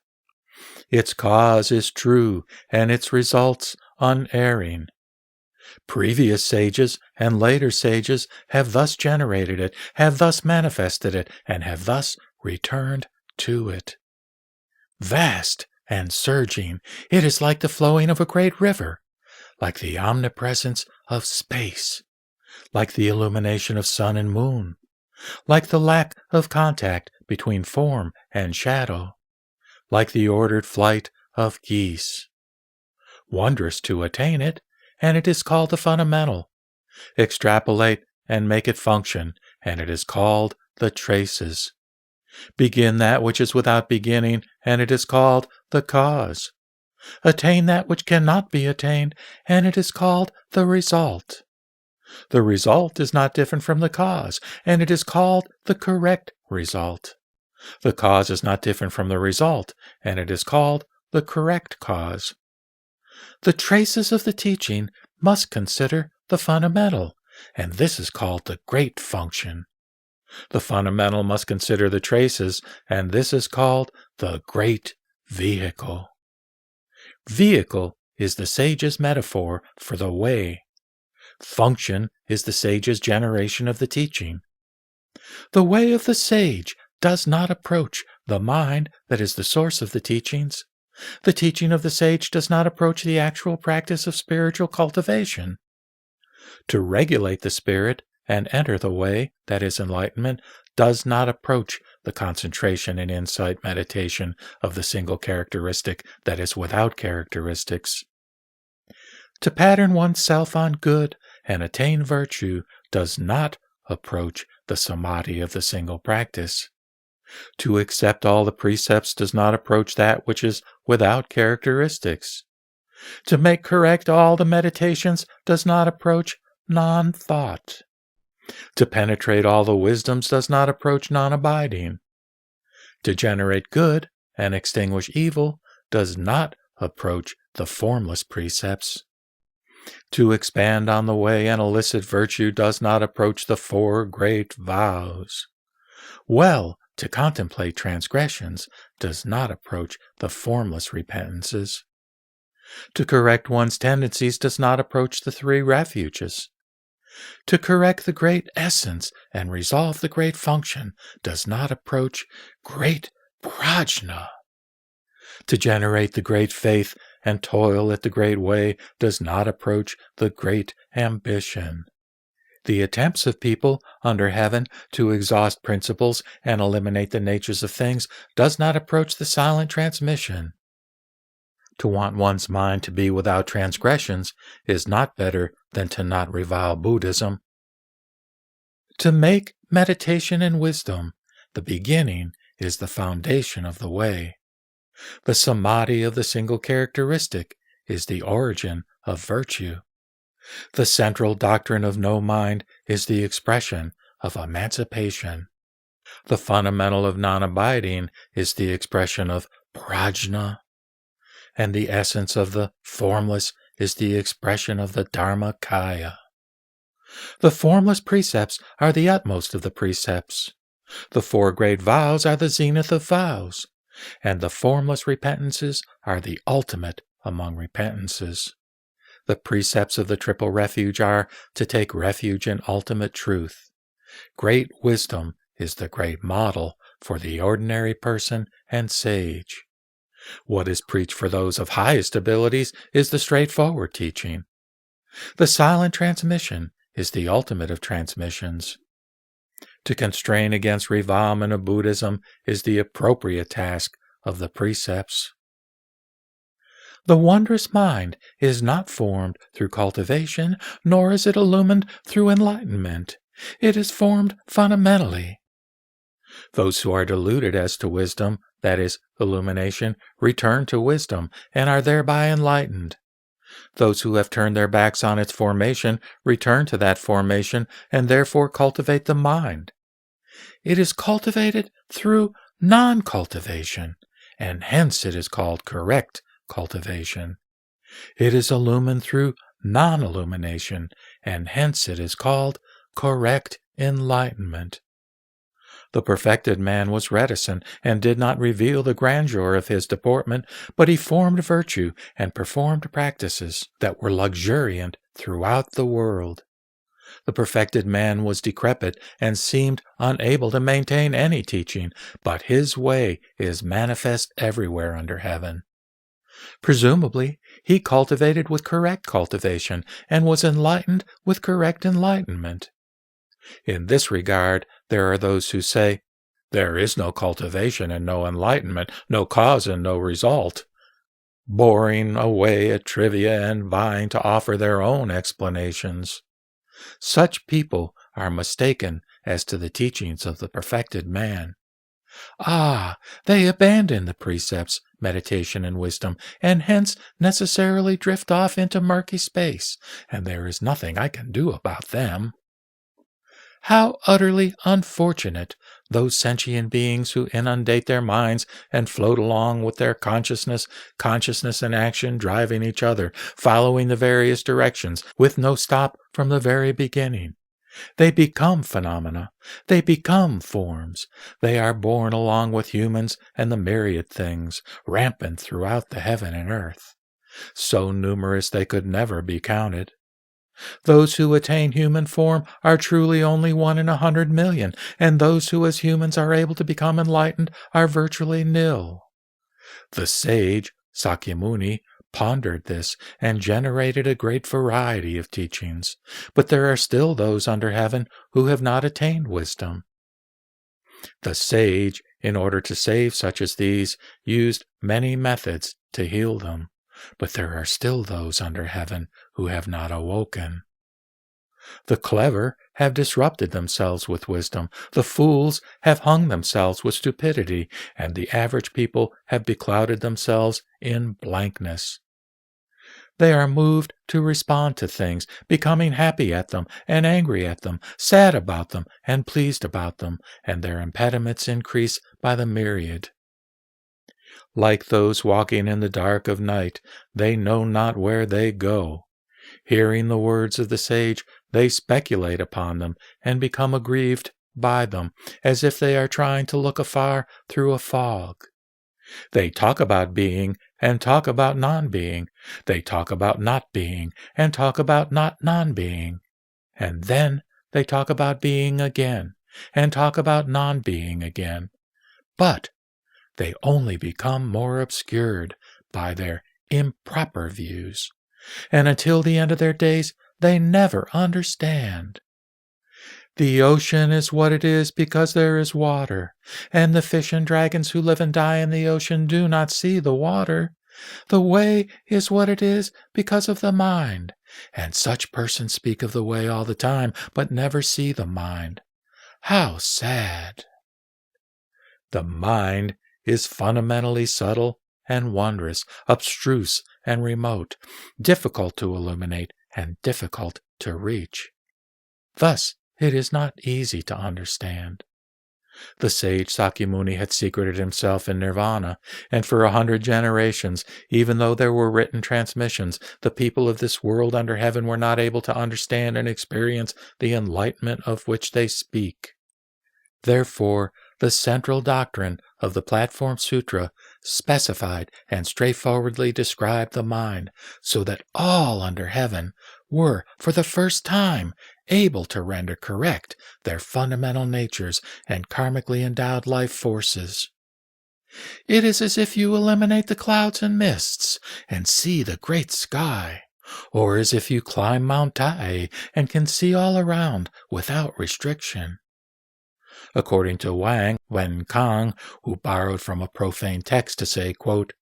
Its cause is true, and its results unerring. Previous sages and later sages have thus generated it, have thus manifested it, and have thus returned to it. Vast and surging, it is like the flowing of a great river, like the omnipresence of space, like the illumination of sun and moon, like the lack of contact between form and shadow, like the ordered flight of geese. Wondrous to attain it, and it is called the fundamental. Extrapolate and make it function, and it is called the traces. Begin that which is without beginning, and it is called the cause. attain that which cannot be attained, and it is called the result. The result is not different from the cause, and it is called the correct result. The cause is not different from the result, and it is called the correct cause. The traces of the teaching must consider the fundamental, and this is called the great function. The fundamental must consider the traces, and this is called the great vehicle. Vehicle is the sage's metaphor for the way. Function is the sage's generation of the teaching. The way of the sage does not approach the mind that is the source of the teachings. The teaching of the sage does not approach the actual practice of spiritual cultivation. To regulate the spirit and enter the way, that is enlightenment, does not approach the concentration and insight meditation of the single characteristic that is without characteristics. To pattern oneself on good and attain virtue does not approach the samadhi of the single practice. To accept all the precepts does not approach that which is without characteristics. To make correct all the meditations does not approach non-thought. To penetrate all the wisdoms does not approach non-abiding. To generate good and extinguish evil does not approach the formless precepts. To expand on the way and elicit virtue does not approach the four great vows. Well, to contemplate transgressions does not approach the formless repentances. To correct one's tendencies does not approach the three refuges. To correct the great essence and resolve the great function does not approach great Prajñā. To generate the great faith and toil at the great way does not approach the great ambition. The attempts of people under heaven to exhaust principles and eliminate the natures of things does not approach the silent transmission. To want one's mind to be without transgressions is not better than to not revile Buddhism. To make meditation and wisdom the beginning is the foundation of the way. The samadhi of the single characteristic is the origin of virtue. The central doctrine of no mind is the expression of emancipation. The fundamental of non-abiding is the expression of prajñā, and the essence of the formless is the expression of the Dharmakaya. The formless precepts are the utmost of the precepts. The four great vows are the zenith of vows, and the formless repentances are the ultimate among repentances. The precepts of the triple refuge are to take refuge in ultimate truth. Great wisdom is the great model for the ordinary person and sage. What is preached for those of highest abilities is the straightforward teaching. The silent transmission is the ultimate of transmissions. To constrain against revilement of Buddhism is the appropriate task of the precepts. The wondrous mind is not formed through cultivation, nor is it illumined through enlightenment. It is formed fundamentally. Those who are deluded as to wisdom, that is, illumination, return to wisdom and are thereby enlightened. Those who have turned their backs on its formation return to that formation and therefore cultivate the mind. It is cultivated through non-cultivation, and hence it is called correct cultivation. It is illumined through non-illumination, and hence it is called correct enlightenment. The perfected man was reticent and did not reveal the grandeur of his deportment, but he formed virtue and performed practices that were luxuriant throughout the world. The perfected man was decrepit and seemed unable to maintain any teaching, but his way is manifest everywhere under heaven. Presumably, he cultivated with correct cultivation and was enlightened with correct enlightenment. In this regard, there are those who say, there is no cultivation and no enlightenment, no cause and no result, boring away at trivia and vying to offer their own explanations. Such people are mistaken as to the teachings of the perfected man. They abandon the precepts, meditation, and wisdom, and hence necessarily drift off into murky space, and there is nothing I can do about them. How utterly unfortunate those sentient beings who inundate their minds and float along with their consciousness and action driving each other, following the various directions, with no stop from the very beginning. They become phenomena. They become forms. They are born along with humans and the myriad things, rampant throughout the heaven and earth. So numerous they could never be counted. Those who attain human form are truly only 1 in 100 million, and those who as humans are able to become enlightened are virtually nil. The sage, Sakyamuni, pondered this and generated a great variety of teachings, but there are still those under heaven who have not attained wisdom. The sage, in order to save such as these, used many methods to heal them, but there are still those under heaven who have not awoken. The clever have disrupted themselves with wisdom, the fools have hung themselves with stupidity, and the average people have beclouded themselves in blankness. They are moved to respond to things, becoming happy at them and angry at them, sad about them and pleased about them, and their impediments increase by the myriad. Like those walking in the dark of night, they know not where they go. Hearing the words of the sage, they speculate upon them and become aggrieved by them, as if they are trying to look afar through a fog. They talk about being and talk about non-being. They talk about not being and talk about not non-being. And then they talk about being again and talk about non-being again. But they only become more obscured by their improper views, and until the end of their days they never understand. The ocean is what it is because there is water, and the fish and dragons who live and die in the ocean do not see the water. The way is what it is because of the mind, and such persons speak of the way all the time, but never see the mind. How sad! The mind is fundamentally subtle and wondrous, abstruse and remote, difficult to illuminate and difficult to reach. Thus, it is not easy to understand. The sage Sakyamuni had secreted himself in nirvana, and for 100 generations, even though there were written transmissions, the people of this world under heaven were not able to understand and experience the enlightenment of which they speak. Therefore, the central doctrine of the Platform Sutra specified and straightforwardly described the mind, so that all under heaven were, for the first time, able to render correct their fundamental natures and karmically endowed life forces. It is as if you eliminate the clouds and mists and see the great sky, or as if you climb Mount Tai and can see all around without restriction. According to Wen Kang, who borrowed from a profane text to say, quote,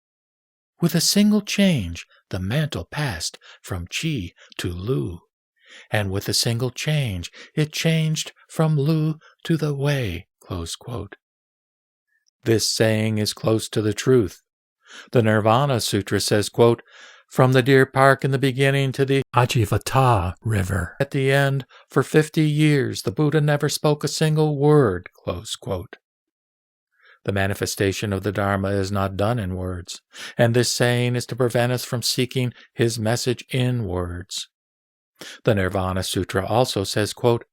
"With a single change, the mantle passed from Qi to Lu, and with a single change, it changed from Lu to the Wei." Close quote. This saying is close to the truth. The Nirvana Sutra says, quote, "From the deer park in the beginning to the Ajivata river at the end, for 50 years the Buddha never spoke a single word." Close quote. The manifestation of the Dharma is not done in words, and this saying is to prevent us from seeking his message in words. The Nirvana Sutra also says, quote,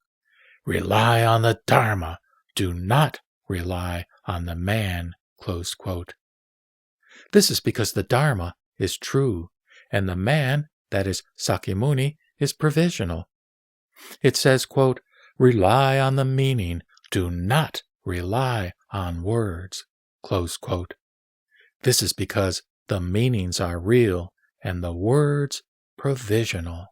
"Rely on the Dharma, do not rely on the man." Close quote. This is because the Dharma is true, and the man, that is Sakyamuni, is provisional. It says, quote, "Rely on the meaning, do not rely on words." Close quote. This is because the meanings are real and the words provisional.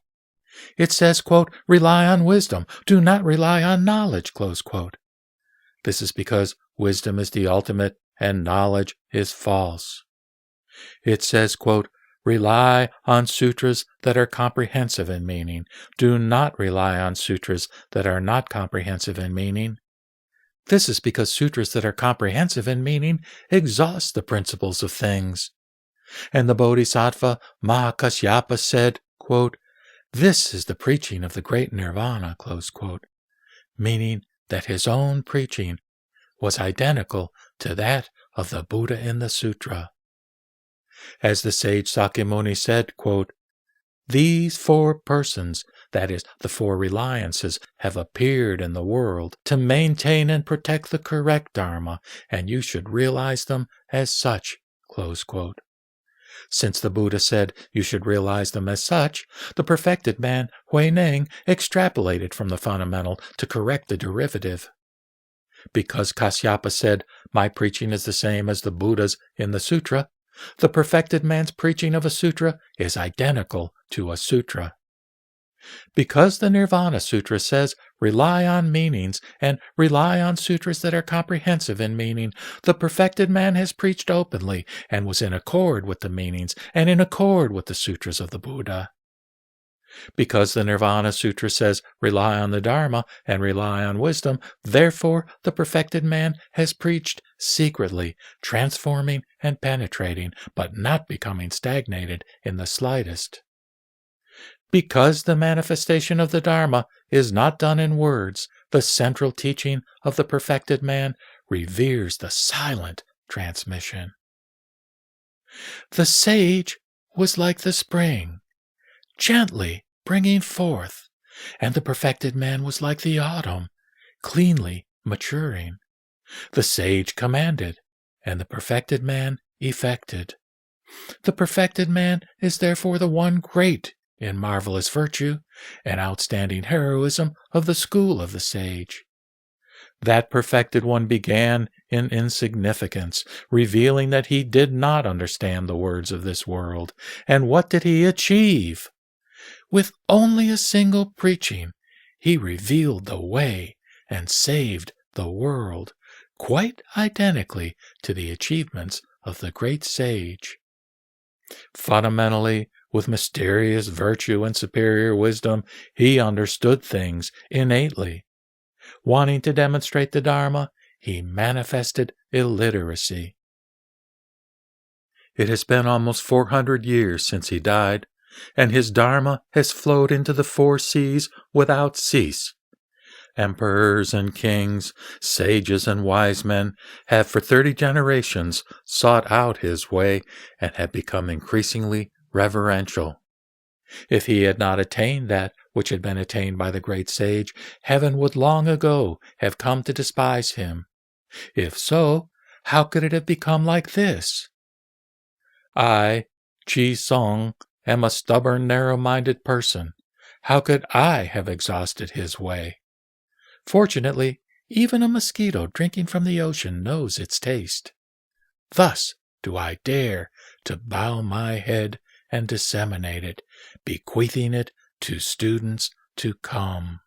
It says, quote, "Rely on wisdom, do not rely on knowledge." Close quote. This is because wisdom is the ultimate and knowledge is false. It says, quote, "Rely on sutras that are comprehensive in meaning. Do not rely on sutras that are not comprehensive in meaning." This is because sutras that are comprehensive in meaning exhaust the principles of things. And the Bodhisattva Mahakasyapa said, quote, "This is the preaching of the great nirvana," close quote, meaning that his own preaching was identical to that of the Buddha in the sutra. As the sage Sakyamuni said, quote, "These four persons, that is, the four reliances, have appeared in the world to maintain and protect the correct Dharma, and you should realize them as such," close quote. Since the Buddha said you should realize them as such, the perfected man, Huineng, extrapolated from the fundamental to correct the derivative. Because Kasyapa said, "My preaching is the same as the Buddha's in the sutra," the perfected man's preaching of a sutra is identical to a sutra. Because the Nirvana Sutra says, "Rely on meanings," and rely on sutras that are comprehensive in meaning, the perfected man has preached openly and was in accord with the meanings and in accord with the sutras of the Buddha. Because the Nirvana Sutra says, "Rely on the Dharma and rely on wisdom," therefore the perfected man has preached secretly, transforming and penetrating, but not becoming stagnated in the slightest. Because the manifestation of the Dharma is not done in words, the central teaching of the perfected man reveres the silent transmission. The sage was like the spring, gently bringing forth, and the perfected man was like the autumn, cleanly maturing. The sage commanded, and the perfected man effected. The perfected man is therefore the one great in marvelous virtue and outstanding heroism of the school of the sage. That perfected one began in insignificance, revealing that he did not understand the words of this world. And what did he achieve? With only a single preaching, he revealed the way and saved the world, quite identically to the achievements of the great sage. Fundamentally, with mysterious virtue and superior wisdom, he understood things innately. Wanting to demonstrate the Dharma, he manifested illiteracy. It has been almost 400 years since he died, and his Dharma has flowed into the four seas without cease. Emperors and kings, sages and wise men have for 30 generations sought out his way and have become increasingly reverential. If he had not attained that which had been attained by the great sage, heaven would long ago have come to despise him. If so, how could it have become like this? I, Chi Song, am a stubborn, narrow-minded person. How could I have exhausted his way? Fortunately, even a mosquito drinking from the ocean knows its taste. Thus do I dare to bow my head and disseminate it, bequeathing it to students to come.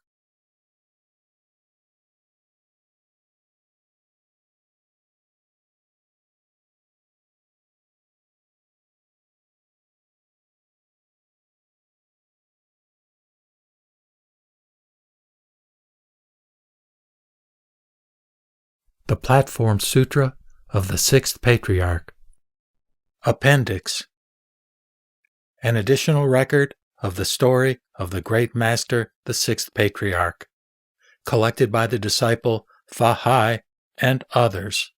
The Platform Sutra of the Sixth Patriarch. Appendix. An additional record of the story of the Great Master, the Sixth Patriarch, collected by the disciple Fa Hai and others.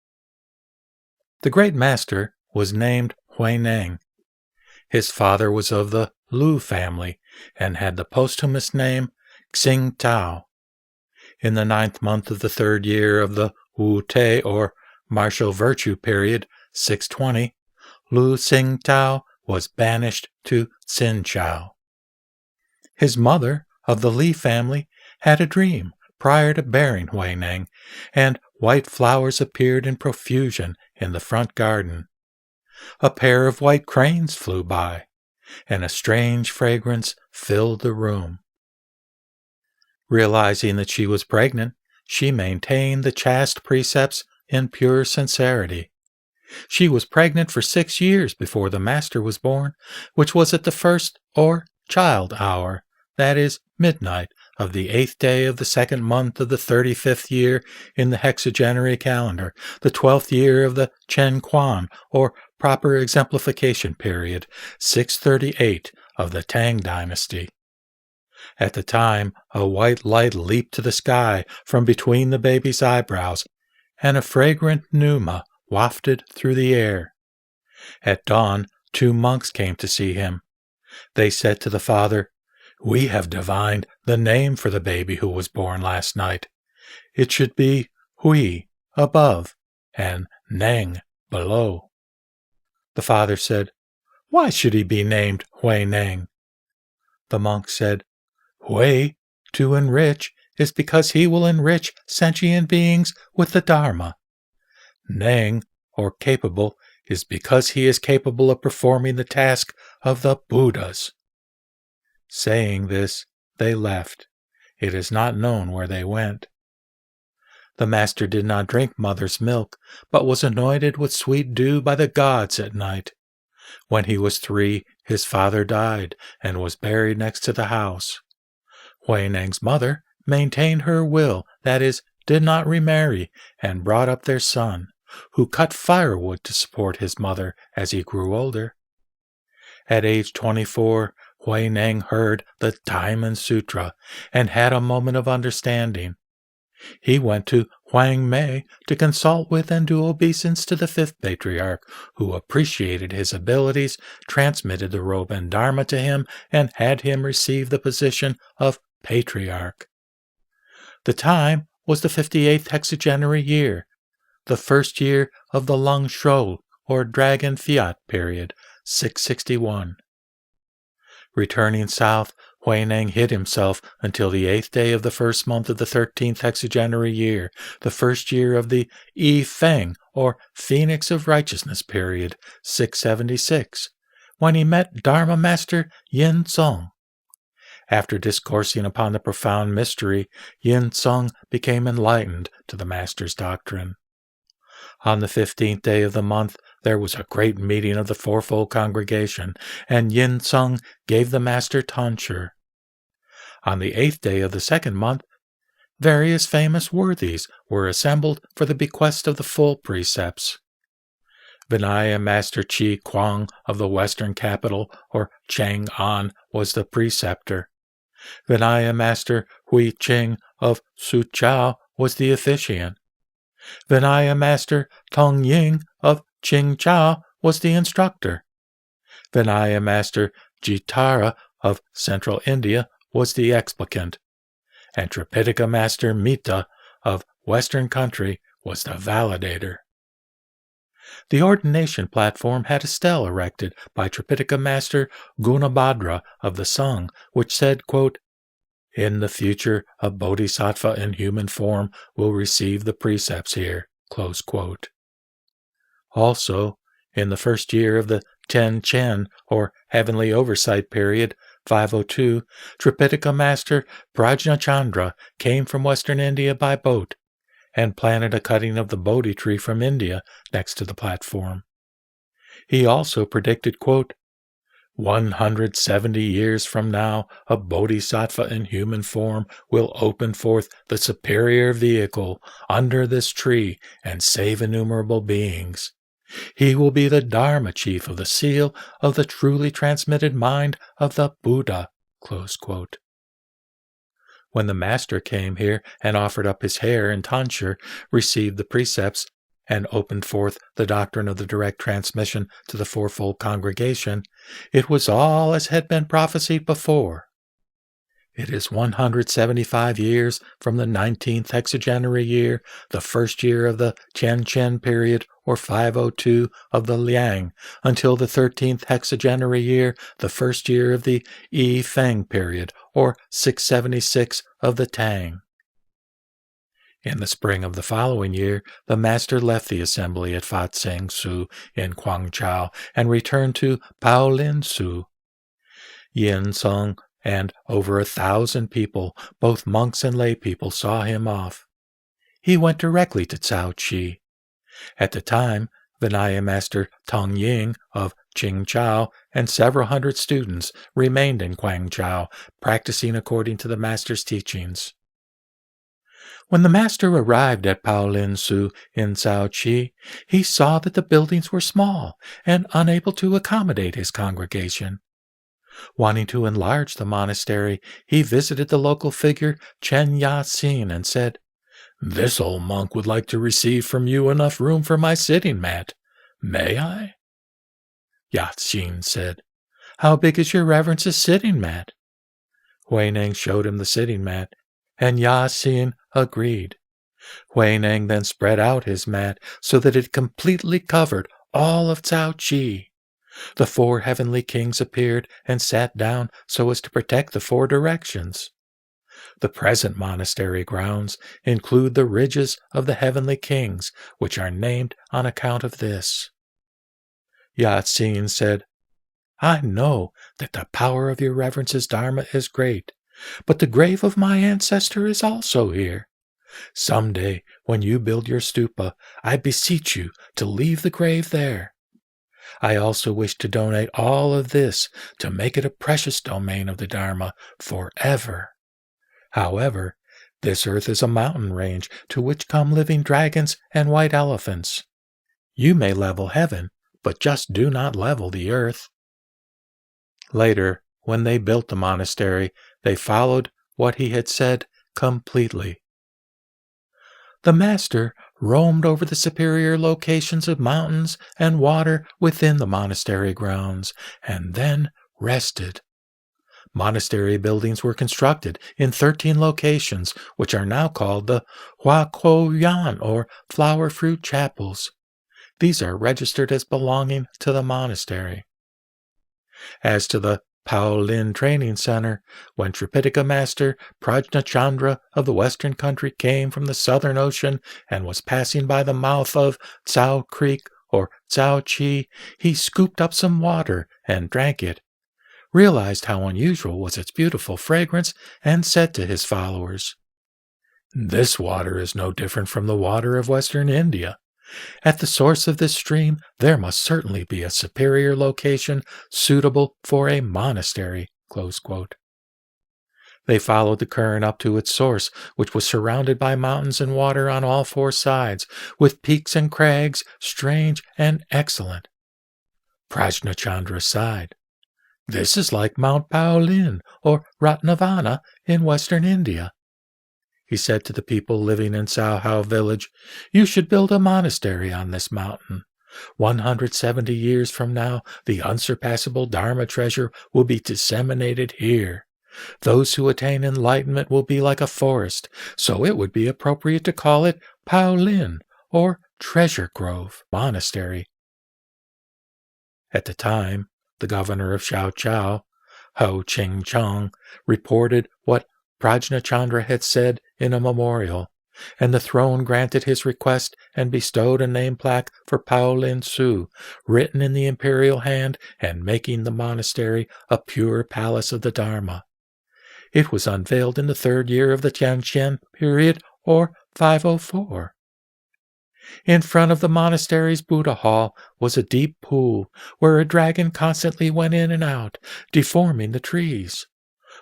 The Great Master was named Huineng. His father was of the Lu family and had the posthumous name Xing Tao. In the 9th month of the 3rd year of the Wu Te, or martial virtue period, 620, Lu Xing Tao was banished to Xin Chao. His mother, of the Li family, had a dream prior to bearing Huineng, and white flowers appeared in profusion in the front garden. A pair of white cranes flew by, and a strange fragrance filled the room. Realizing that she was pregnant, she maintained the chaste precepts in pure sincerity. She was pregnant for 6 years before the Master was born, which was at the first or child hour, that is, midnight, of the 8th day of the 2nd month of the 35th year in the hexagenary calendar, the 12th year of the Chen Quan, or proper exemplification period, 638 of the Tang Dynasty. At the time, a white light leaped to the sky from between the baby's eyebrows, and a fragrant pneuma wafted through the air. At dawn, 2 monks came to see him. They said to the father, "We have divined the name for the baby who was born last night. It should be Hui above and Neng below." The father said, "Why should he be named Huineng?" The monk said, "Hui, to enrich, is because he will enrich sentient beings with the Dharma. Neng, or capable, is because he is capable of performing the task of the Buddhas." Saying this, they left. It is not known where they went. The master did not drink mother's milk, but was anointed with sweet dew by the gods at night. When he was 3, his father died and was buried next to the house. Huineng's mother maintained her will, that is, did not remarry, and brought up their son, who cut firewood to support his mother as he grew older. At age 24, Huineng heard the Diamond Sutra and had a moment of understanding. He went to Huang Mei to consult with and do obeisance to the 5th Patriarch, who appreciated his abilities, transmitted the robe and dharma to him, and had him receive the position of Patriarch. The time was the 58th hexagenary year, the 1st year of the Lung Shou, or Dragon Fiat period, 661. Returning south, Huineng hid himself until the 8th day of the 1st month of the 13th hexagenary year, the 1st year of the Yi Feng, or Phoenix of Righteousness period, 676, when he met Dharma Master Yin Tsung. After discoursing upon the profound mystery, Yin Tsung became enlightened to the master's doctrine. On the 15th day of the month, there was a great meeting of the fourfold congregation, and Yin Tsung gave the master tonsure. On the 8th day of the 2nd month, various famous worthies were assembled for the bequest of the full precepts. Vinaya Master Chi Kuang of the Western capital, or Chang'an, was the preceptor. Vinaya Master Hui Ching of Suchao was the officiant. Vinaya Master Tong Ying of Qingchao was the instructor. Vinaya Master Jitara of Central India was the explicant, and Tripitaka Master Mita of Western country was the validator. The ordination platform had a stele erected by Tripitaka Master Gunabhadra of the Sangh, which said, quote, "In the future, a bodhisattva in human form will receive the precepts here." Close quote. Also, in the 1st year of the Ten Chen, or Heavenly Oversight period, 502, Tripitaka Master Prajñā Chandra came from Western India by boat and planted a cutting of the Bodhi tree from India next to the platform. He also predicted, quote, 170 years from now, a bodhisattva in human form will open forth the superior vehicle under this tree and save innumerable beings. He will be the Dharma chief of the seal of the truly transmitted mind of the Buddha. Close quote. When the master came here and offered up his hair and tonsure, received the precepts, and opened forth the doctrine of the direct transmission to the fourfold congregation, it was all as had been prophesied before. It is 175 years from the 19th hexagenary year, the 1st year of the Chen period, or 502 of the Liang, until the 13th hexagenary year, the 1st year of the Yi Feng period, or 676 of the Tang. In the spring of the following year, the master left the assembly at Fat Seng Su in Guangzhou and returned to Paolin Su. Yin Tsung and over 1,000 people, both monks and lay people, saw him off. He went directly to Cao Chi. At the time, Vinaya Master Tong Ying of Qingchao and several hundred students remained in Guangzhou, practicing according to the master's teachings. When the master arrived at Paolin Su in Shaoqi, he saw that the buildings were small and unable to accommodate his congregation. Wanting to enlarge the monastery, he visited the local figure Chen Ya-xin and said, "This old monk would like to receive from you enough room for my sitting mat. May I?" Ya-xin said, "How big is your reverence's sitting mat?" Huineng showed him the sitting mat, and Ya-xin agreed. Huineng then spread out his mat so that it completely covered all of Shaoqi. The 4 heavenly kings appeared and sat down so as to protect the 4 directions. The present monastery grounds include the ridges of the heavenly kings, which are named on account of this. Ya-xin said, "I know that the power of your reverence's Dharma is great, but the grave of my ancestor is also here. Some day, when you build your stupa, I beseech you to leave the grave there. I also wish to donate all of this to make it a precious domain of the Dharma forever. However, this earth is a mountain range to which come living dragons and white elephants. You may level heaven, but just do not level the earth." Later, when they built the monastery, they followed what he had said completely. The master roamed over the superior locations of mountains and water within the monastery grounds, and then rested. Monastery buildings were constructed in 13 locations, which are now called the Huakuoyan, or flower fruit chapels. These are registered as belonging to the monastery. As to the Paolin Training Center, when Tripitaka Master Prajñā of the Western Country came from the Southern Ocean and was passing by the mouth of Tsao Creek or Tsao Chi, he scooped up some water and drank it, realized how unusual was its beautiful fragrance, and said to his followers, "This water is no different from the water of Western India. At the source of this stream, there must certainly be a superior location suitable for a monastery." Close quote. They followed the current up to its source, which was surrounded by mountains and water on all 4 sides, with peaks and crags, strange and excellent. Prajñā sighed. "This is like Mount Paolin or Ratnavana in Western India." He said to the people living in Sauhao village, "You should build a monastery on this mountain. 170 years from now, the unsurpassable Dharma treasure will be disseminated here. Those who attain enlightenment will be like a forest, so it would be appropriate to call it Paolin, or Treasure Grove Monastery." At the time, the governor of Shaoqiao, Ho Ching-chong, reported what Prajñā had said in a memorial, and the throne granted his request and bestowed a name plaque for Paolin Su, written in the imperial hand and making the monastery a pure palace of the Dharma. It was unveiled in the 3rd year of the Tianqian period, or 504. In front of the monastery's Buddha hall was a deep pool, where a dragon constantly went in and out, deforming the trees.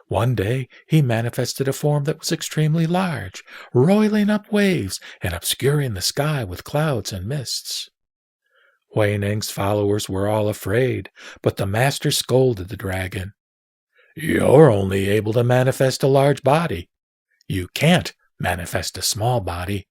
One day he manifested a form that was extremely large, roiling up waves and obscuring the sky with clouds and mists. Huineng's followers were all afraid, but the master scolded the dragon. "You're only able to manifest a large body. You can't manifest a small body.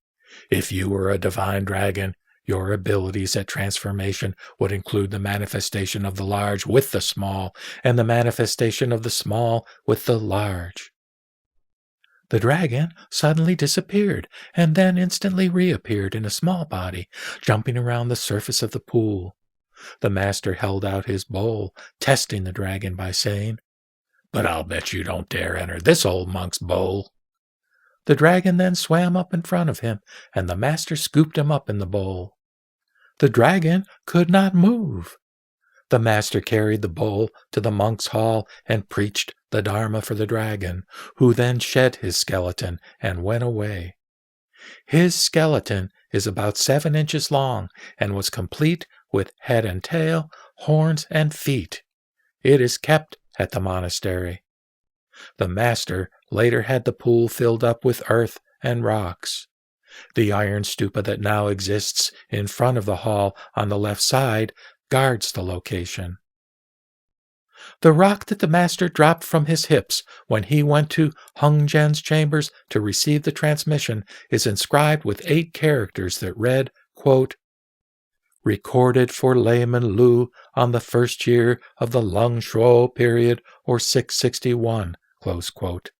If you were a divine dragon, your abilities at transformation would include the manifestation of the large with the small, and the manifestation of the small with the large." The dragon suddenly disappeared, and then instantly reappeared in a small body, jumping around the surface of the pool. The master held out his bowl, testing the dragon by saying, "But I'll bet you don't dare enter this old monk's bowl." The dragon then swam up in front of him, and the master scooped him up in the bowl. The dragon could not move. The master carried the bowl to the monk's hall and preached the Dharma for the dragon, who then shed his skeleton and went away. His skeleton is about 7 inches long and was complete with head and tail, horns and feet. It is kept at the monastery. The master later had the pool filled up with earth and rocks. The iron stupa that now exists in front of the hall on the left side guards the location. The rock that the master dropped from his hips when he went to Hongzhen's chambers to receive the transmission is inscribed with 8 characters that read, quote, "Recorded for layman Lu on the first year of the Lung Shuo period, or 661, close quote.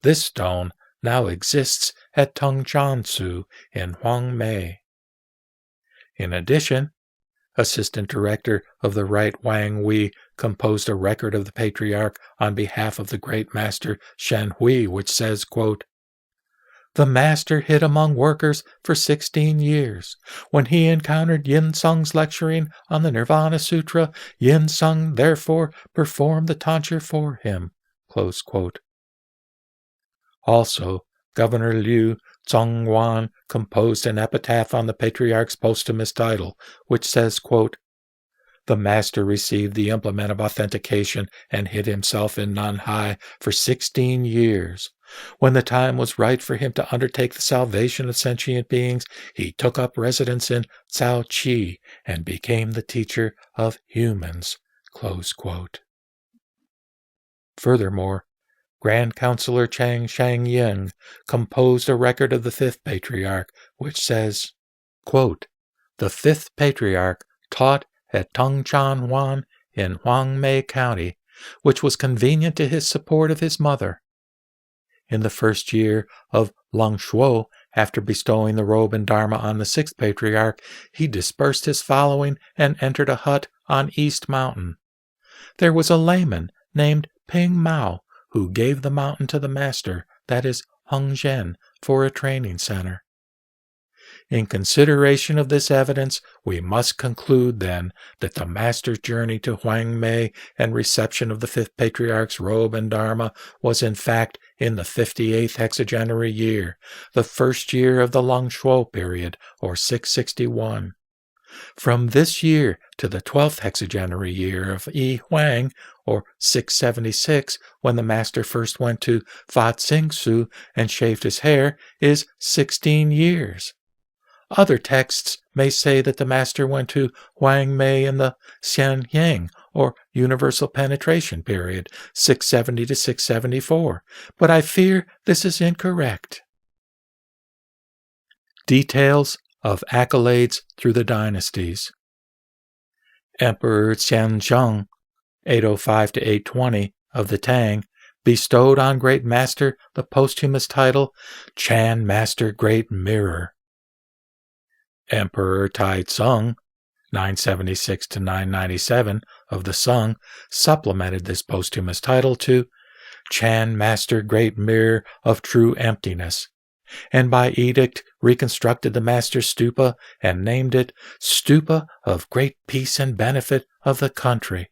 This stone now exists at Tongchansu in Huangmei. In addition, Assistant Director of the Right Wang Wei composed a record of the Patriarch on behalf of the Great Master Shen Hui, which says, quote, "The Master hid among workers for 16 years. When he encountered Yin Sung's lecturing on the Nirvana Sutra, Yin Sung therefore performed the tonsure for him." Close quote. Also, Governor Liu Zhongwan composed an epitaph on the Patriarch's posthumous title, which says, quote, "The Master received the implement of authentication and hid himself in Nanhai for 16 years. When the time was right for him to undertake the salvation of sentient beings, he took up residence in Cao Qi and became the teacher of humans." Close quote. Furthermore, Grand Counselor Chang Shangying composed a record of the 5th Patriarch, which says, quote, "The 5th Patriarch taught at Tongchanhuan in Huangmei County, which was convenient to his support of his mother. In the first year of Lung Shuo, after bestowing the robe and dharma on the 6th Patriarch, he dispersed his following and entered a hut on East Mountain. There was a layman named Ping Mao who gave the mountain to the master, that is, Hongzhen, for a training center. In consideration of this evidence, we must conclude, then, that the master's journey to Huangmei and reception of the 5th Patriarch's robe and dharma was in fact in the 58th hexagenary year, the first year of the Lung Shuo period, or 661. From this year to the 12th hexagenary year of Yi Huang, or 676, when the master first went to Fa Tsingsu and shaved his hair, is 16 years. Other texts may say that the master went to Huangmei in the Xianyang, or Universal Penetration period, 670 to 674, but I fear this is incorrect. Details of Accolades through the Dynasties. Emperor Xianzheng, 805 to 820, of the Tang, bestowed on Great Master the posthumous title Chan Master Great Mirror. Emperor Taizong, 976 to 997, of the Sung, supplemented this posthumous title to Chan Master Great Mirror of True Emptiness, and by edict reconstructed the master's stupa and named it Stupa of Great Peace and Benefit of the Country.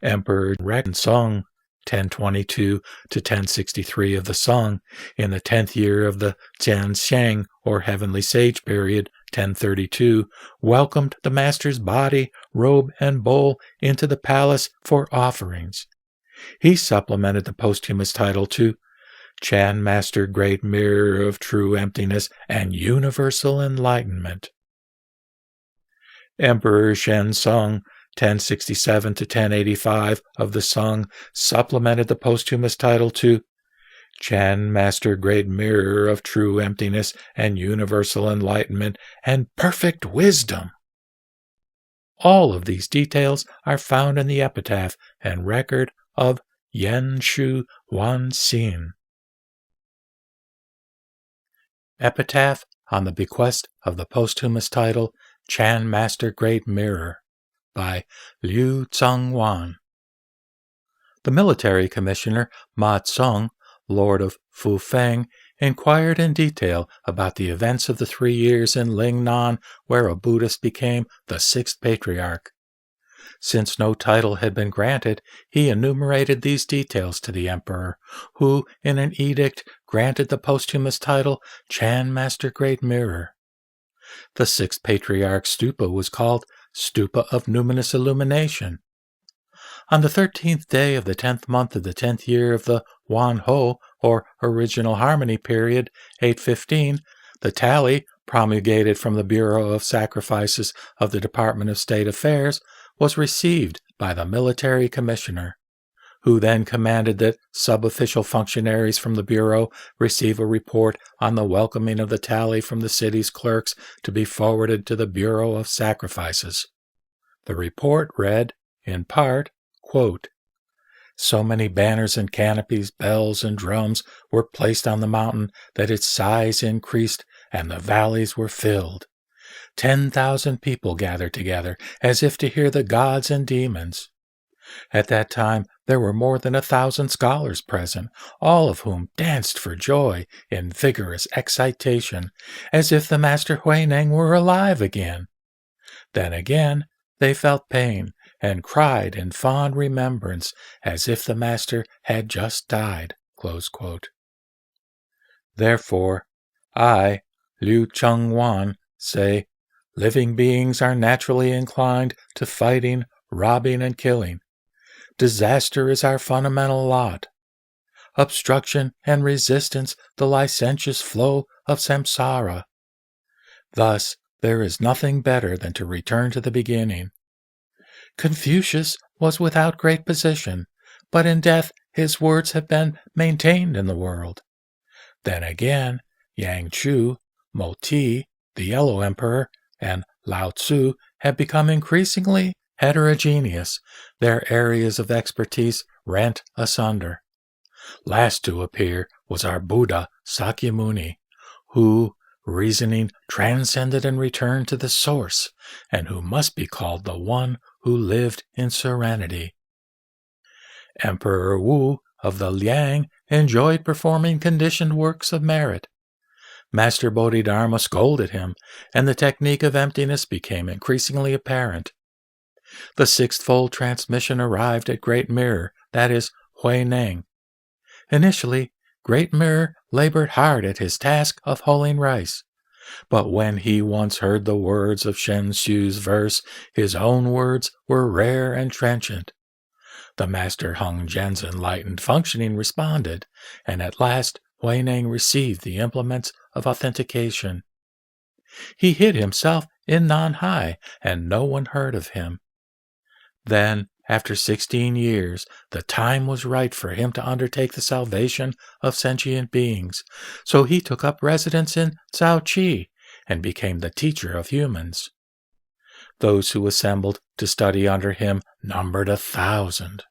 Emperor Renzong, 1022 to 1063 of the Song, in the 10th year of the Jianxiang, or Heavenly Sage period, 1032, welcomed the master's body, robe, and bowl into the palace for offerings. He supplemented the posthumous title to Chan Master Great Mirror of True Emptiness and Universal Enlightenment. Emperor Shenzong, 1067 to 1085 of the Song, supplemented the posthumous title to Chan Master Great Mirror of True Emptiness and Universal Enlightenment and Perfect Wisdom. All of these details are found in the epitaph and record of Yen Shu Wan Xin. Epitaph on the bequest of the posthumous title Chan Master Great Mirror by Liu Zhongwan. The military commissioner Ma Tsung, Lord of Fufeng, inquired in detail about the events of the 3 years in Lingnan where a Buddhist became the 6th Patriarch. Since no title had been granted, he enumerated these details to the emperor, who, in an edict, granted the posthumous title Chan Master Great Mirror. The sixth Patriarch stupa was called Stupa of Numinous Illumination. On the 13th day of the 10th month of the 10th year of the Wan Ho, or Original Harmony period, 815, the tally, promulgated from the Bureau of Sacrifices of the Department of State Affairs, was received by the military commissioner, who then commanded that sub-official functionaries from the Bureau receive a report on the welcoming of the tally from the city's clerks to be forwarded to the Bureau of Sacrifices. The report read, in part, quote, "So many banners and canopies, bells and drums were placed on the mountain that its size increased and the valleys were filled. 10,000 people gathered together as if to hear the gods and demons. At that time there were more than 1,000 scholars present, all of whom danced for joy in vigorous excitation, as if the Master Huineng were alive again. Then again they felt pain and cried in fond remembrance as if the Master had just died." Close quote. Therefore, I, Liu Chengwan, say, living beings are naturally inclined to fighting, robbing, and killing. Disaster is our fundamental lot. Obstruction and resistance the licentious flow of samsara. Thus, there is nothing better than to return to the beginning. Confucius was without great position, but in death his words have been maintained in the world. Then again, Yang Chu, Mo Ti, the Yellow Emperor, and Lao Tzu have become increasingly heterogeneous, their areas of expertise rent asunder. Last to appear was our Buddha Sakyamuni, who, reasoning, transcended and returned to the source, and who must be called the one who lived in serenity. Emperor Wu of the Liang enjoyed performing conditioned works of merit. Master Bodhidharma scolded him, and the technique of emptiness became increasingly apparent. The sixth-fold transmission arrived at Great Mirror, that is, Huineng. Initially, Great Mirror labored hard at his task of hulling rice, but when he once heard the words of Shen Xu's verse, his own words were rare and trenchant. The Master Heng Zhen's enlightened functioning responded, and at last Huineng received the implements of authentication. He hid himself in Nanhai, and no one heard of him. Then, after 16 years, the time was right for him to undertake the salvation of sentient beings, so he took up residence in Cao Chi and became the teacher of humans. Those who assembled to study under him numbered 1,000.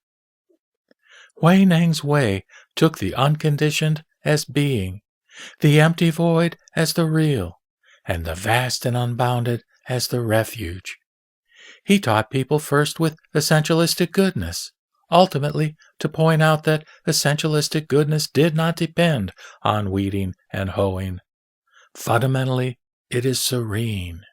Huineng's way took the unconditioned as being, the empty void as the real, and the vast and unbounded as the refuge. He taught people first with essentialistic goodness, ultimately to point out that essentialistic goodness did not depend on weeding and hoeing. Fundamentally, it is serene.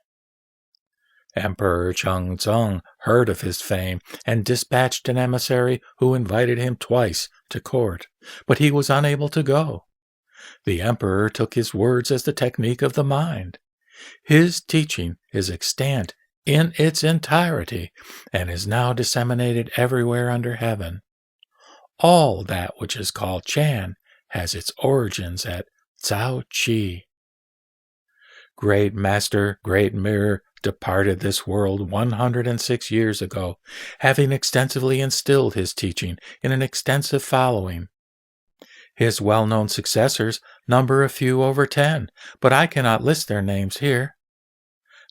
Emperor Chengzong heard of his fame and dispatched an emissary who invited him twice to court, but he was unable to go. The emperor took his words as the technique of the mind. His teaching is extant in its entirety and is now disseminated everywhere under heaven. All that which is called Chan has its origins at Cao Chi. Great Master, Great Mirror, departed this world 106 years ago, having extensively instilled his teaching in an extensive following. His well-known successors number a few over 10, but I cannot list their names here.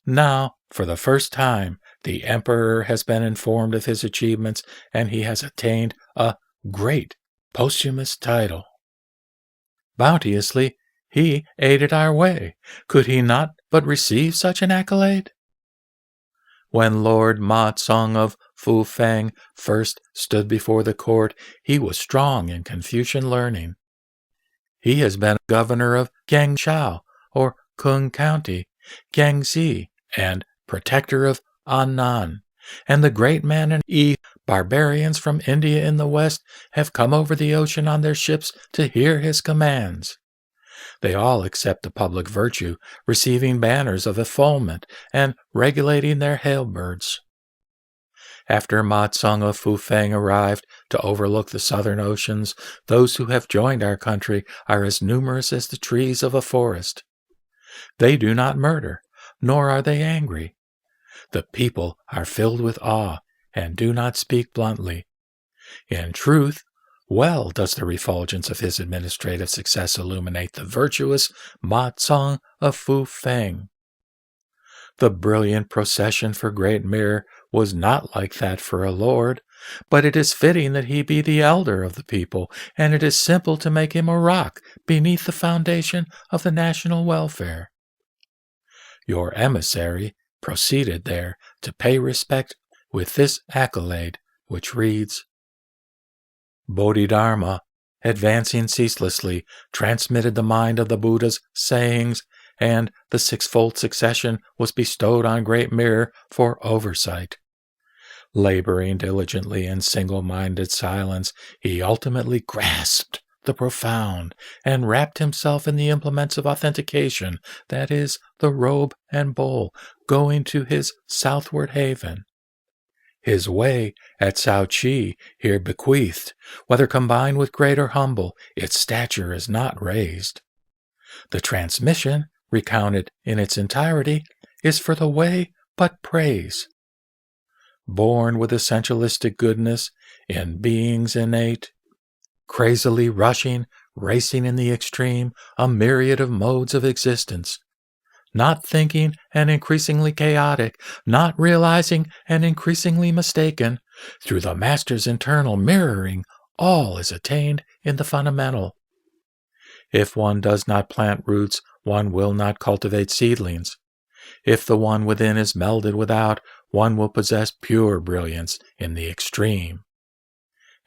Now, for the first time, the emperor has been informed of his achievements, and he has attained a great posthumous title. Bounteously, he aided our way. Could he not but receive such an accolade? When Lord Ma Tsung of Fu Feng first stood before the court, he was strong in Confucian learning. He has been governor of Guangzhou, or Kung County, Guangxi, and protector of Annan, and the great man and barbarians from India in the west have come over the ocean on their ships to hear his commands. They all accept the public virtue, receiving banners of effulgent and regulating their hailbirds. After Ma Tsung of Fufeng arrived to overlook the southern oceans, those who have joined our country are as numerous as the trees of a forest. They do not murder, nor are they angry. The people are filled with awe and do not speak bluntly. In truth, well does the refulgence of his administrative success illuminate the virtuous Ma Tsung of Fufeng. The brilliant procession for Great Mirror was not like that for a lord, but it is fitting that he be the elder of the people, and it is simple to make him a rock beneath the foundation of the national welfare. Your emissary proceeded there to pay respect with this accolade, which reads, Bodhidharma, advancing ceaselessly, transmitted the mind of the Buddha's sayings, and the sixfold succession was bestowed on Great Mirror for oversight. Laboring diligently in single-minded silence, he ultimately grasped the profound and wrapped himself in the implements of authentication, that is, the robe and bowl, going to his southward haven. His way at Sao Chi here bequeathed, whether combined with great or humble, its stature is not raised. The transmission, recounted in its entirety, is for the way but praise. Born with essentialistic goodness, in beings innate, crazily rushing, racing in the extreme, a myriad of modes of existence, not thinking and increasingly chaotic, not realizing and increasingly mistaken, through the Master's internal mirroring, all is attained in the fundamental. If one does not plant roots, one will not cultivate seedlings. If the one within is melded without, one will possess pure brilliance in the extreme.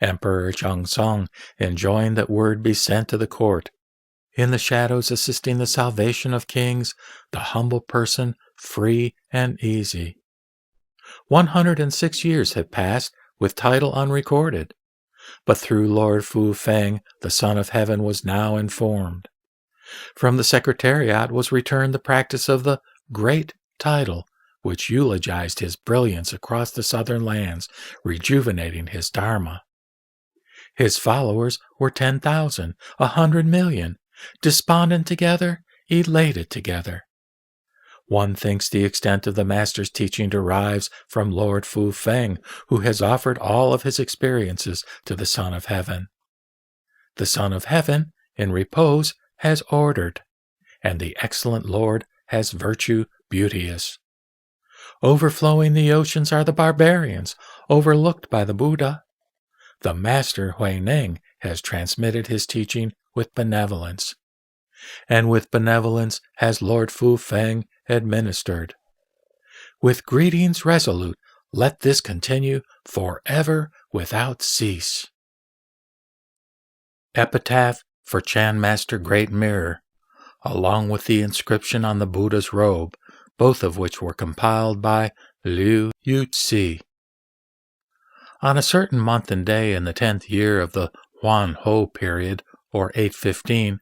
Emperor Chongzong enjoined that word be sent to the court. In the shadows assisting the salvation of kings, the humble person free and easy. 106 years have passed with title unrecorded, but through Lord Fu Feng the Son of Heaven was now informed. From the Secretariat was returned the practice of the Great Title, which eulogized his brilliance across the southern lands, rejuvenating his Dharma. His followers were 10,000, 100 million, despondent together, elated together. One thinks the extent of the Master's teaching derives from Lord Fu Feng, who has offered all of his experiences to the Son of Heaven. The Son of Heaven, in repose, has ordered, and the excellent Lord has virtue beauteous. Overflowing the oceans are the barbarians, overlooked by the Buddha. The Master Huineng has transmitted his teaching with benevolence, and with benevolence has Lord Fu Feng administered. With greetings resolute, let this continue forever without cease. Epitaph for Chan Master Great Mirror, along with the inscription on the Buddha's robe, both of which were compiled by Liu Yutzi. On a certain month and day in the 10th year of the Huan Ho period, or 815,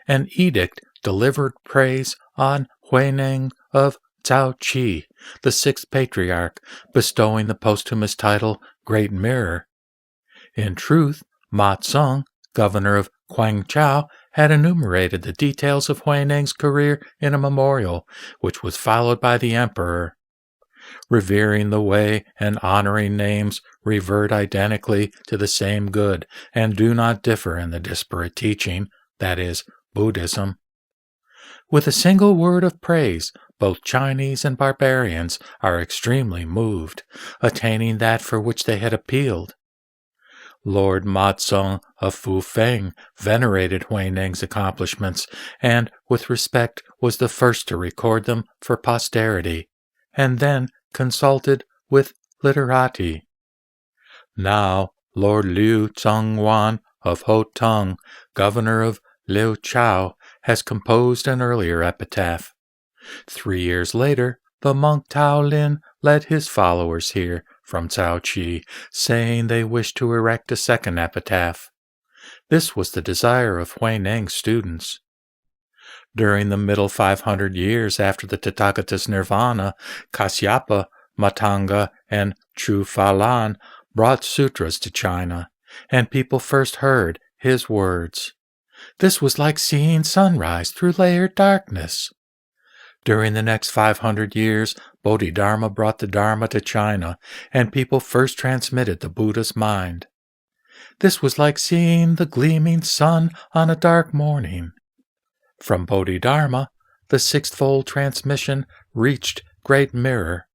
an edict delivered praise on Huineng of Cao Chi, the 6th Patriarch, bestowing the posthumous title Great Mirror. In truth, Ma Tsung, governor of Guangzhou, had enumerated the details of Huineng's career in a memorial, which was followed by the emperor. Revering the way and honoring names revert identically to the same good and do not differ in the disparate teaching, that is, Buddhism. With a single word of praise, both Chinese and barbarians are extremely moved, attaining that for which they had appealed. Lord Ma Tsung of Fufeng venerated Huineng's accomplishments, and with respect was the first to record them for posterity, and then consulted with literati. Now Lord Liu Zhongwan of Ho Tung, governor of Liu Chao, has composed an earlier epitaph. 3 years later, the monk Tao Lin led his followers here from Cao Qi, saying they wished to erect a second epitaph. This was the desire of Huineng's students. During the middle 500 years after the Tathagata's nirvana, Kasyapa, Matanga, and Chu Falan brought sutras to China, and people first heard his words. This was like seeing sunrise through layered darkness. During the next 500 years, Bodhidharma brought the Dharma to China, and people first transmitted the Buddha's mind. This was like seeing the gleaming sun on a dark morning. From Bodhidharma, the sixfold transmission reached Great Mirror,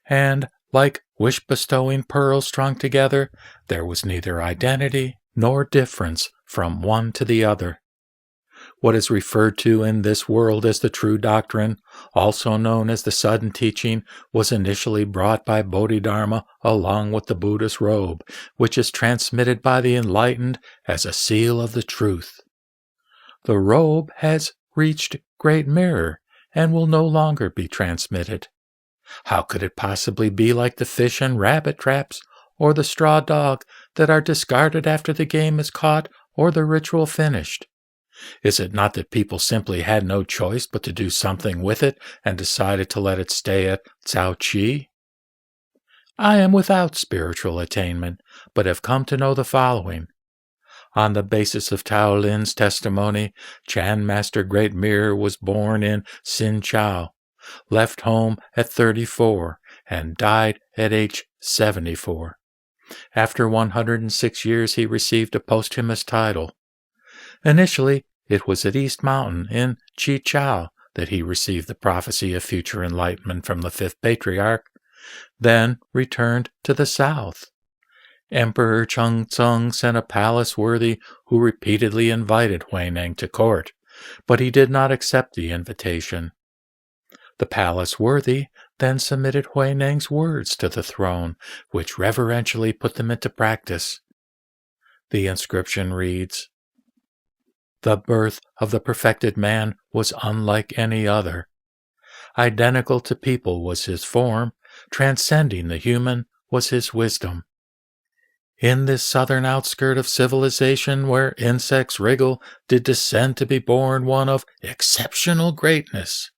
and, like wish-bestowing pearls strung together, there was neither identity nor difference from one to the other. What is referred to in this world as the true doctrine, also known as the sudden teaching, was initially brought by Bodhidharma along with the Buddha's robe, which is transmitted by the enlightened as a seal of the truth. The robe has reached Great Mirror and will no longer be transmitted. How could it possibly be like the fish and rabbit traps, or the straw dog that are discarded after the game is caught or the ritual finished? Is it not that people simply had no choice but to do something with it and decided to let it stay at Cao Qi? I am without spiritual attainment, but have come to know the following. On the basis of Tao Lin's testimony, Chan Master Great Mirror was born in Xin Chao, left home at 34, and died at age 74. After 106 years, he received a posthumous title. Initially, it was at East Mountain in Chichao that he received the prophecy of future enlightenment from the fifth Patriarch, then returned to the south. Emperor Chengzong sent a palace worthy who repeatedly invited Huineng to court, but he did not accept the invitation. The palace worthy then submitted Huineng's words to the throne, which reverentially put them into practice. The inscription reads, "The birth of the perfected man was unlike any other. Identical to people was his form, transcending the human was his wisdom. In this southern outskirt of civilization where insects wriggle did descend to be born one of exceptional greatness.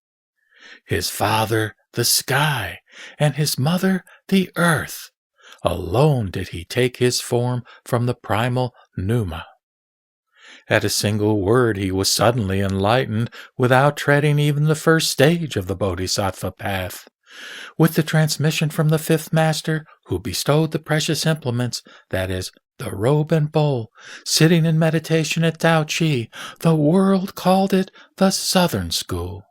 His father, the sky, and his mother, the earth. Alone did he take his form from the primal pneuma. At a single word he was suddenly enlightened without treading even the first stage of the Bodhisattva path. With the transmission from the fifth master, who bestowed the precious implements, that is, the robe and bowl, sitting in meditation at Tao Qi, the world called it the Southern School.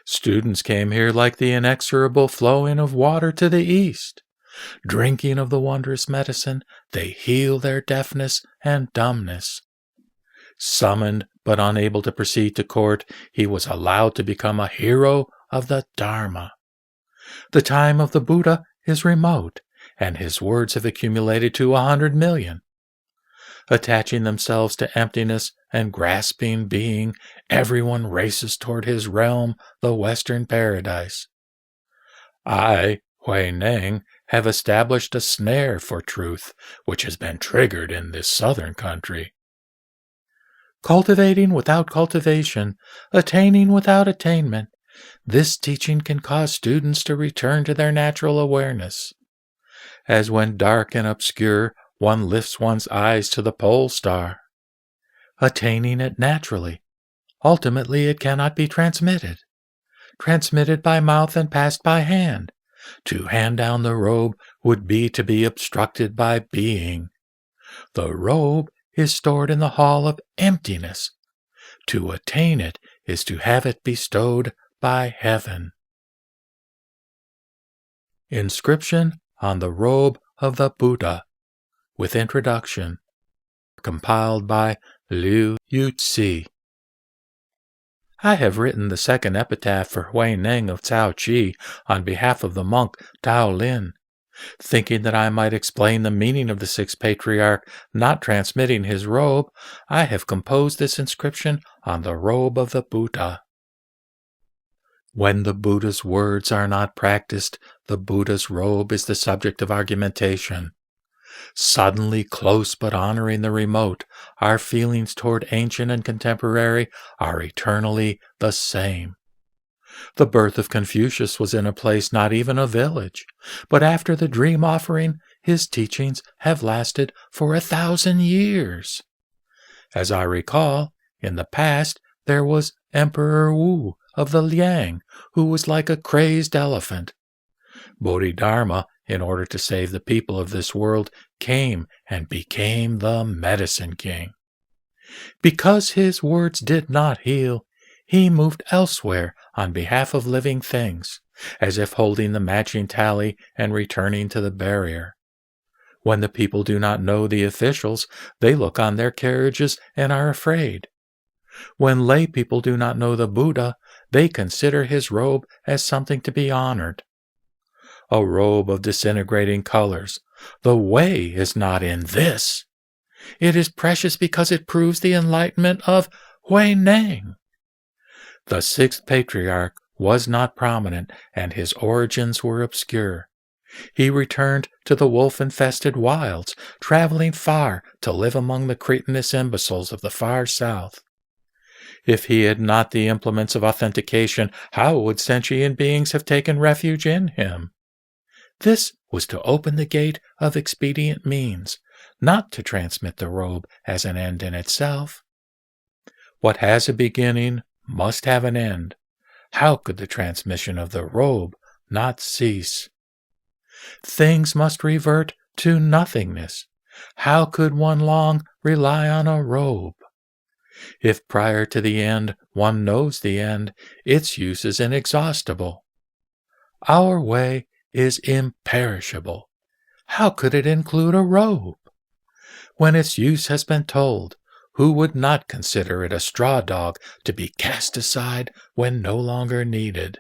Students came here like the inexorable flowing of water to the east. Drinking of the wondrous medicine, they heal their deafness and dumbness. Summoned but unable to proceed to court, he was allowed to become a hero of the Dharma. The time of the Buddha is remote, and his words have accumulated to 100 million. Attaching themselves to emptiness and grasping being, everyone races toward his realm, the Western Paradise. I, Huineng, have established a snare for truth, which has been triggered in this southern country. Cultivating without cultivation, attaining without attainment, this teaching can cause students to return to their natural awareness. As when dark and obscure, one lifts one's eyes to the pole star. Attaining it naturally, ultimately it cannot be transmitted. Transmitted by mouth and passed by hand. To hand down the robe would be to be obstructed by being. The robe is stored in the hall of emptiness. To attain it is to have it bestowed by heaven. Inscription on the robe of the Buddha, with introduction, compiled by Liu Yutzi. I have written the second epitaph for Huineng of Cao Qi on behalf of the monk Tao Lin. Thinking that I might explain the meaning of the sixth patriarch not transmitting his robe, I have composed this inscription on the robe of the Buddha. When the Buddha's words are not practiced, the Buddha's robe is the subject of argumentation. Suddenly close but honoring the remote, our feelings toward ancient and contemporary are eternally the same. The birth of Confucius was in a place not even a village, but after the dream offering, his teachings have lasted for 1,000 years. As I recall, in the past there was Emperor Wu of the Liang, who was like a crazed elephant. Bodhidharma, in order to save the people of this world, came and became the Medicine King. Because his words did not heal, he moved elsewhere on behalf of living things, as if holding the matching tally and returning to the barrier. When the people do not know the officials, they look on their carriages and are afraid. When lay people do not know the Buddha, they consider his robe as something to be honored. A robe of disintegrating colors. The way is not in this. It is precious because it proves the enlightenment of Huineng. The sixth patriarch was not prominent, and his origins were obscure. He returned to the wolf-infested wilds, traveling far to live among the cretinous imbeciles of the far south. If he had not the implements of authentication, how would sentient beings have taken refuge in him? This was to open the gate of expedient means, not to transmit the robe as an end in itself. What has a beginning must have an end. How could the transmission of the robe not cease? Things must revert to nothingness. How could one long rely on a robe? If prior to the end one knows the end, its use is inexhaustible. Our way is imperishable. How could it include a robe? When its use has been told, who would not consider it a straw dog to be cast aside when no longer needed?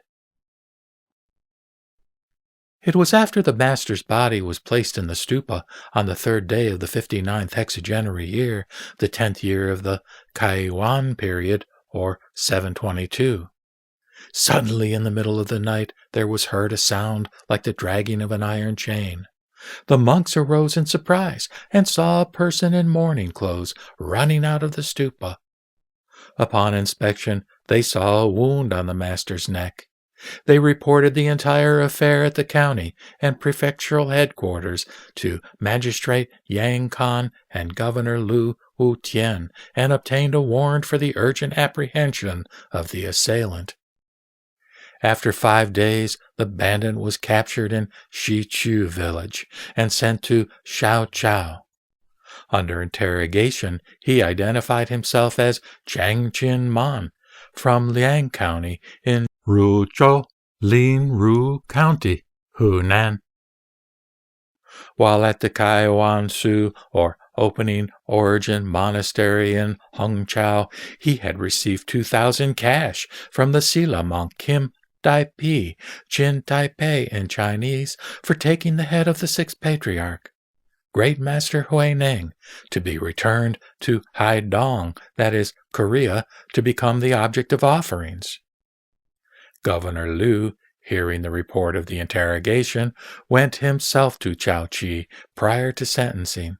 It was after the master's body was placed in the stupa on the 3rd day of the 59th hexagenary year, the 10th year of the Kaiwan period, or 722. Suddenly in the middle of the night there was heard a sound like the dragging of an iron chain. The monks arose in surprise and saw a person in mourning clothes running out of the stupa. Upon inspection, they saw a wound on the master's neck. They reported the entire affair at the county and prefectural headquarters to Magistrate Yang Kan and Governor Lu Wu Tian, and obtained a warrant for the urgent apprehension of the assailant. After 5 days, the bandit was captured in Shichu village and sent to Shaochao. Under interrogation, he identified himself as Chang Chin Man from Liang County in Ruzhou, Linru County, Hunan. While at the Kaiwan Su, or Opening Origin Monastery in Hongqiao, he had received 2,000 cash from the Sila monk Kim Dai-pi, Jin Taipei in Chinese, for taking the head of the 6th Patriarch, Great Master Huineng, to be returned to Haidong, that is, Korea, to become the object of offerings. Governor Liu, hearing the report of the interrogation, went himself to Chaoqi prior to sentencing.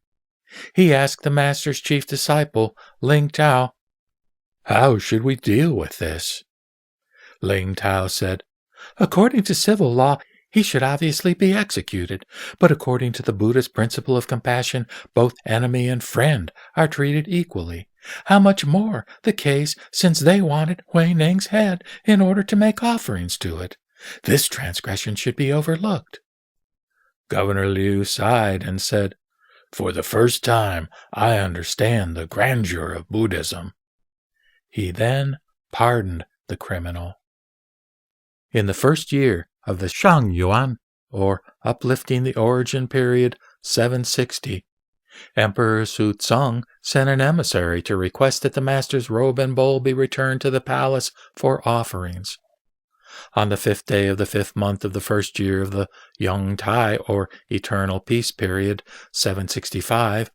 He asked the master's chief disciple, Ling Tao, "How should we deal with this?" Ling Tao said, "According to civil law, he should obviously be executed, but according to the Buddhist principle of compassion, both enemy and friend are treated equally. How much more the case since they wanted Huineng's head in order to make offerings to it. This transgression should be overlooked." Governor Liu sighed and said, "For the first time, I understand the grandeur of Buddhism." He then pardoned the criminal. In the 1st year of the Shang Yuan, or Uplifting the Origin period, 760, Emperor Su Tseng sent an emissary to request that the master's robe and bowl be returned to the palace for offerings. On the 5th day of the 5th month of the 1st year of the Yong Tai, or Eternal Peace period, 765,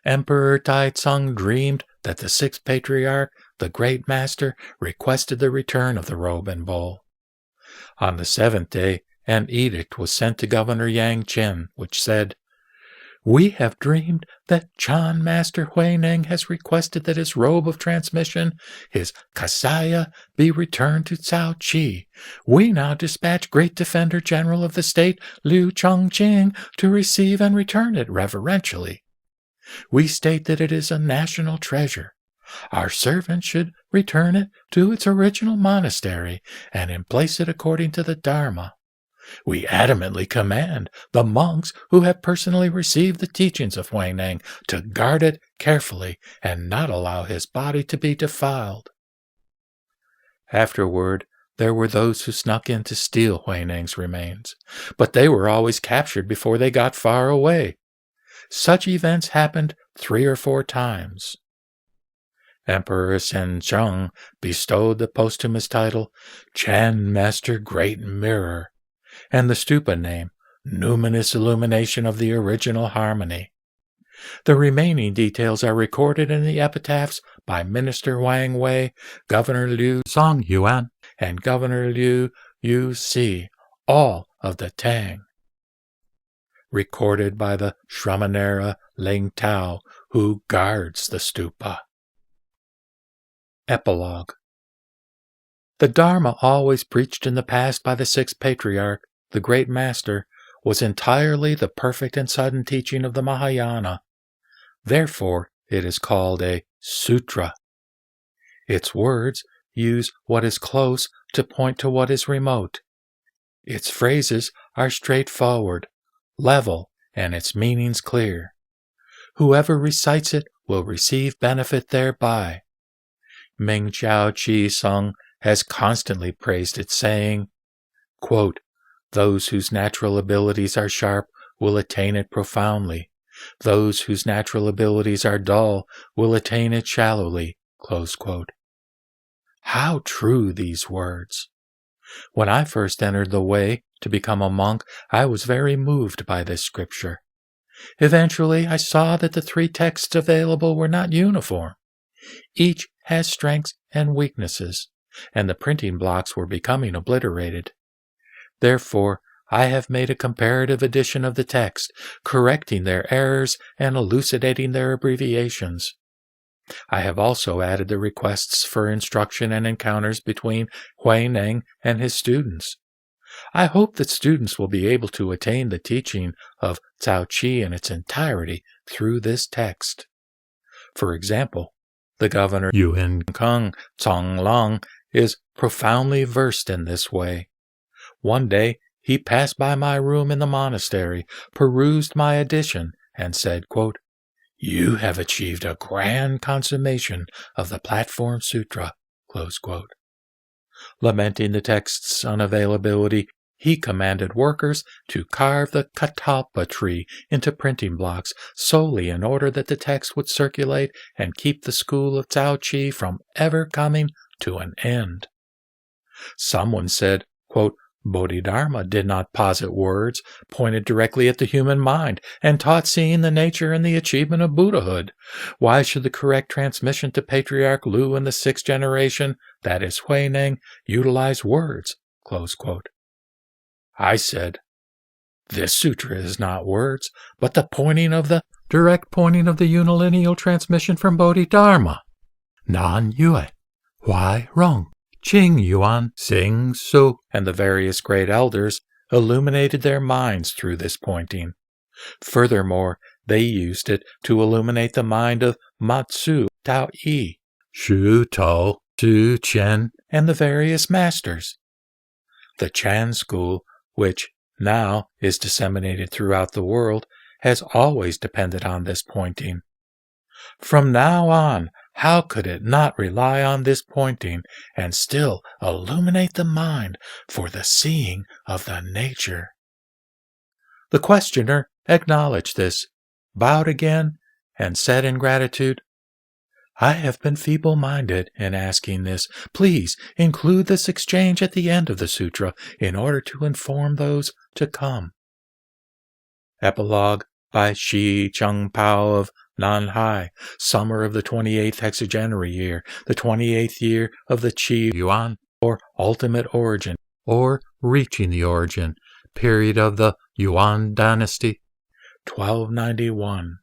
Emperor Taizong dreamed that the 6th Patriarch, the Great Master, requested the return of the robe and bowl. On the 7th day, an edict was sent to Governor Yang Chen, which said, "We have dreamed that Chan Master Huineng has requested that his robe of transmission, his kasaya, be returned to Cao Qi. We now dispatch Great Defender General of the State Liu Chongqing to receive and return it reverentially. We state that it is a national treasure. Our servant should return it to its original monastery and emplace it according to the Dharma. We adamantly command the monks who have personally received the teachings of Huineng to guard it carefully and not allow his body to be defiled." Afterward, there were those who snuck in to steal Huineng's remains, but they were always captured before they got far away. Such events happened 3 or 4 times. Emperor Shenzhong bestowed the posthumous title Chan Master Great Mirror, and the stupa name Numinous Illumination of the Original Harmony. The remaining details are recorded in the epitaphs by Minister Wang Wei, Governor Liu Zongyuan, and Governor Liu Yuxi, all of the Tang. Recorded by the Shramanera Ling Tao, who guards the stupa. Epilogue. The Dharma always preached in the past by the 6th Patriarch, the Great Master, was entirely the perfect and sudden teaching of the Mahayana. Therefore, it is called a sutra. Its words use what is close to point to what is remote. Its phrases are straightforward, level, and its meanings clear. Whoever recites it will receive benefit thereby. Ming Chao Chi Sung has constantly praised it, saying, quote, "Those whose natural abilities are sharp will attain it profoundly. Those whose natural abilities are dull will attain it shallowly." Close quote. How true these words! When I first entered the way to become a monk, I was very moved by this scripture. Eventually, I saw that the 3 texts available were not uniform. Each has strengths and weaknesses, and the printing blocks were becoming obliterated. Therefore, I have made a comparative edition of the text, correcting their errors and elucidating their abbreviations. I have also added the requests for instruction and encounters between Huineng and his students. I hope that students will be able to attain the teaching of Cao Qi in its entirety through this text. For example, the governor Yuan Kung Long is profoundly versed in this way. One day, he passed by my room in the monastery, perused my edition, and said, quote, "You have achieved a grand consummation of the Platform Sutra." Close quote. Lamenting the text's unavailability, he commanded workers to carve the catalpa tree into printing blocks solely in order that the text would circulate and keep the school of Cao Qi from ever coming to an end. Someone said, quote, "Bodhidharma did not posit words, pointed directly at the human mind, and taught seeing the nature and the achievement of Buddhahood. Why should the correct transmission to Patriarch Lu in the 6th generation, that is Huineng, utilize words?" Close quote. I said, "This sutra is not words, but the direct pointing of the unilineal transmission from Bodhidharma. Nan Yue, Huai Rong, Qing Yuan, Xing Su, and the various great elders illuminated their minds through this pointing. Furthermore, they used it to illuminate the mind of Matsu Tao Yi, Shu Tou, Su Chen, and the various masters. The Chan school, which now is disseminated throughout the world, has always depended on this pointing. From now on, how could it not rely on this pointing and still illuminate the mind for the seeing of the nature?" The questioner acknowledged this, bowed again, and said in gratitude, "I have been feeble-minded in asking this. Please include this exchange at the end of the sutra in order to inform those to come." Epilogue by Shi Chung Pao of Nanhai, summer of the 28th hexagenary year, the 28th year of the Qi Yuan, or ultimate origin, or reaching the origin, period of the Yuan Dynasty, 1291.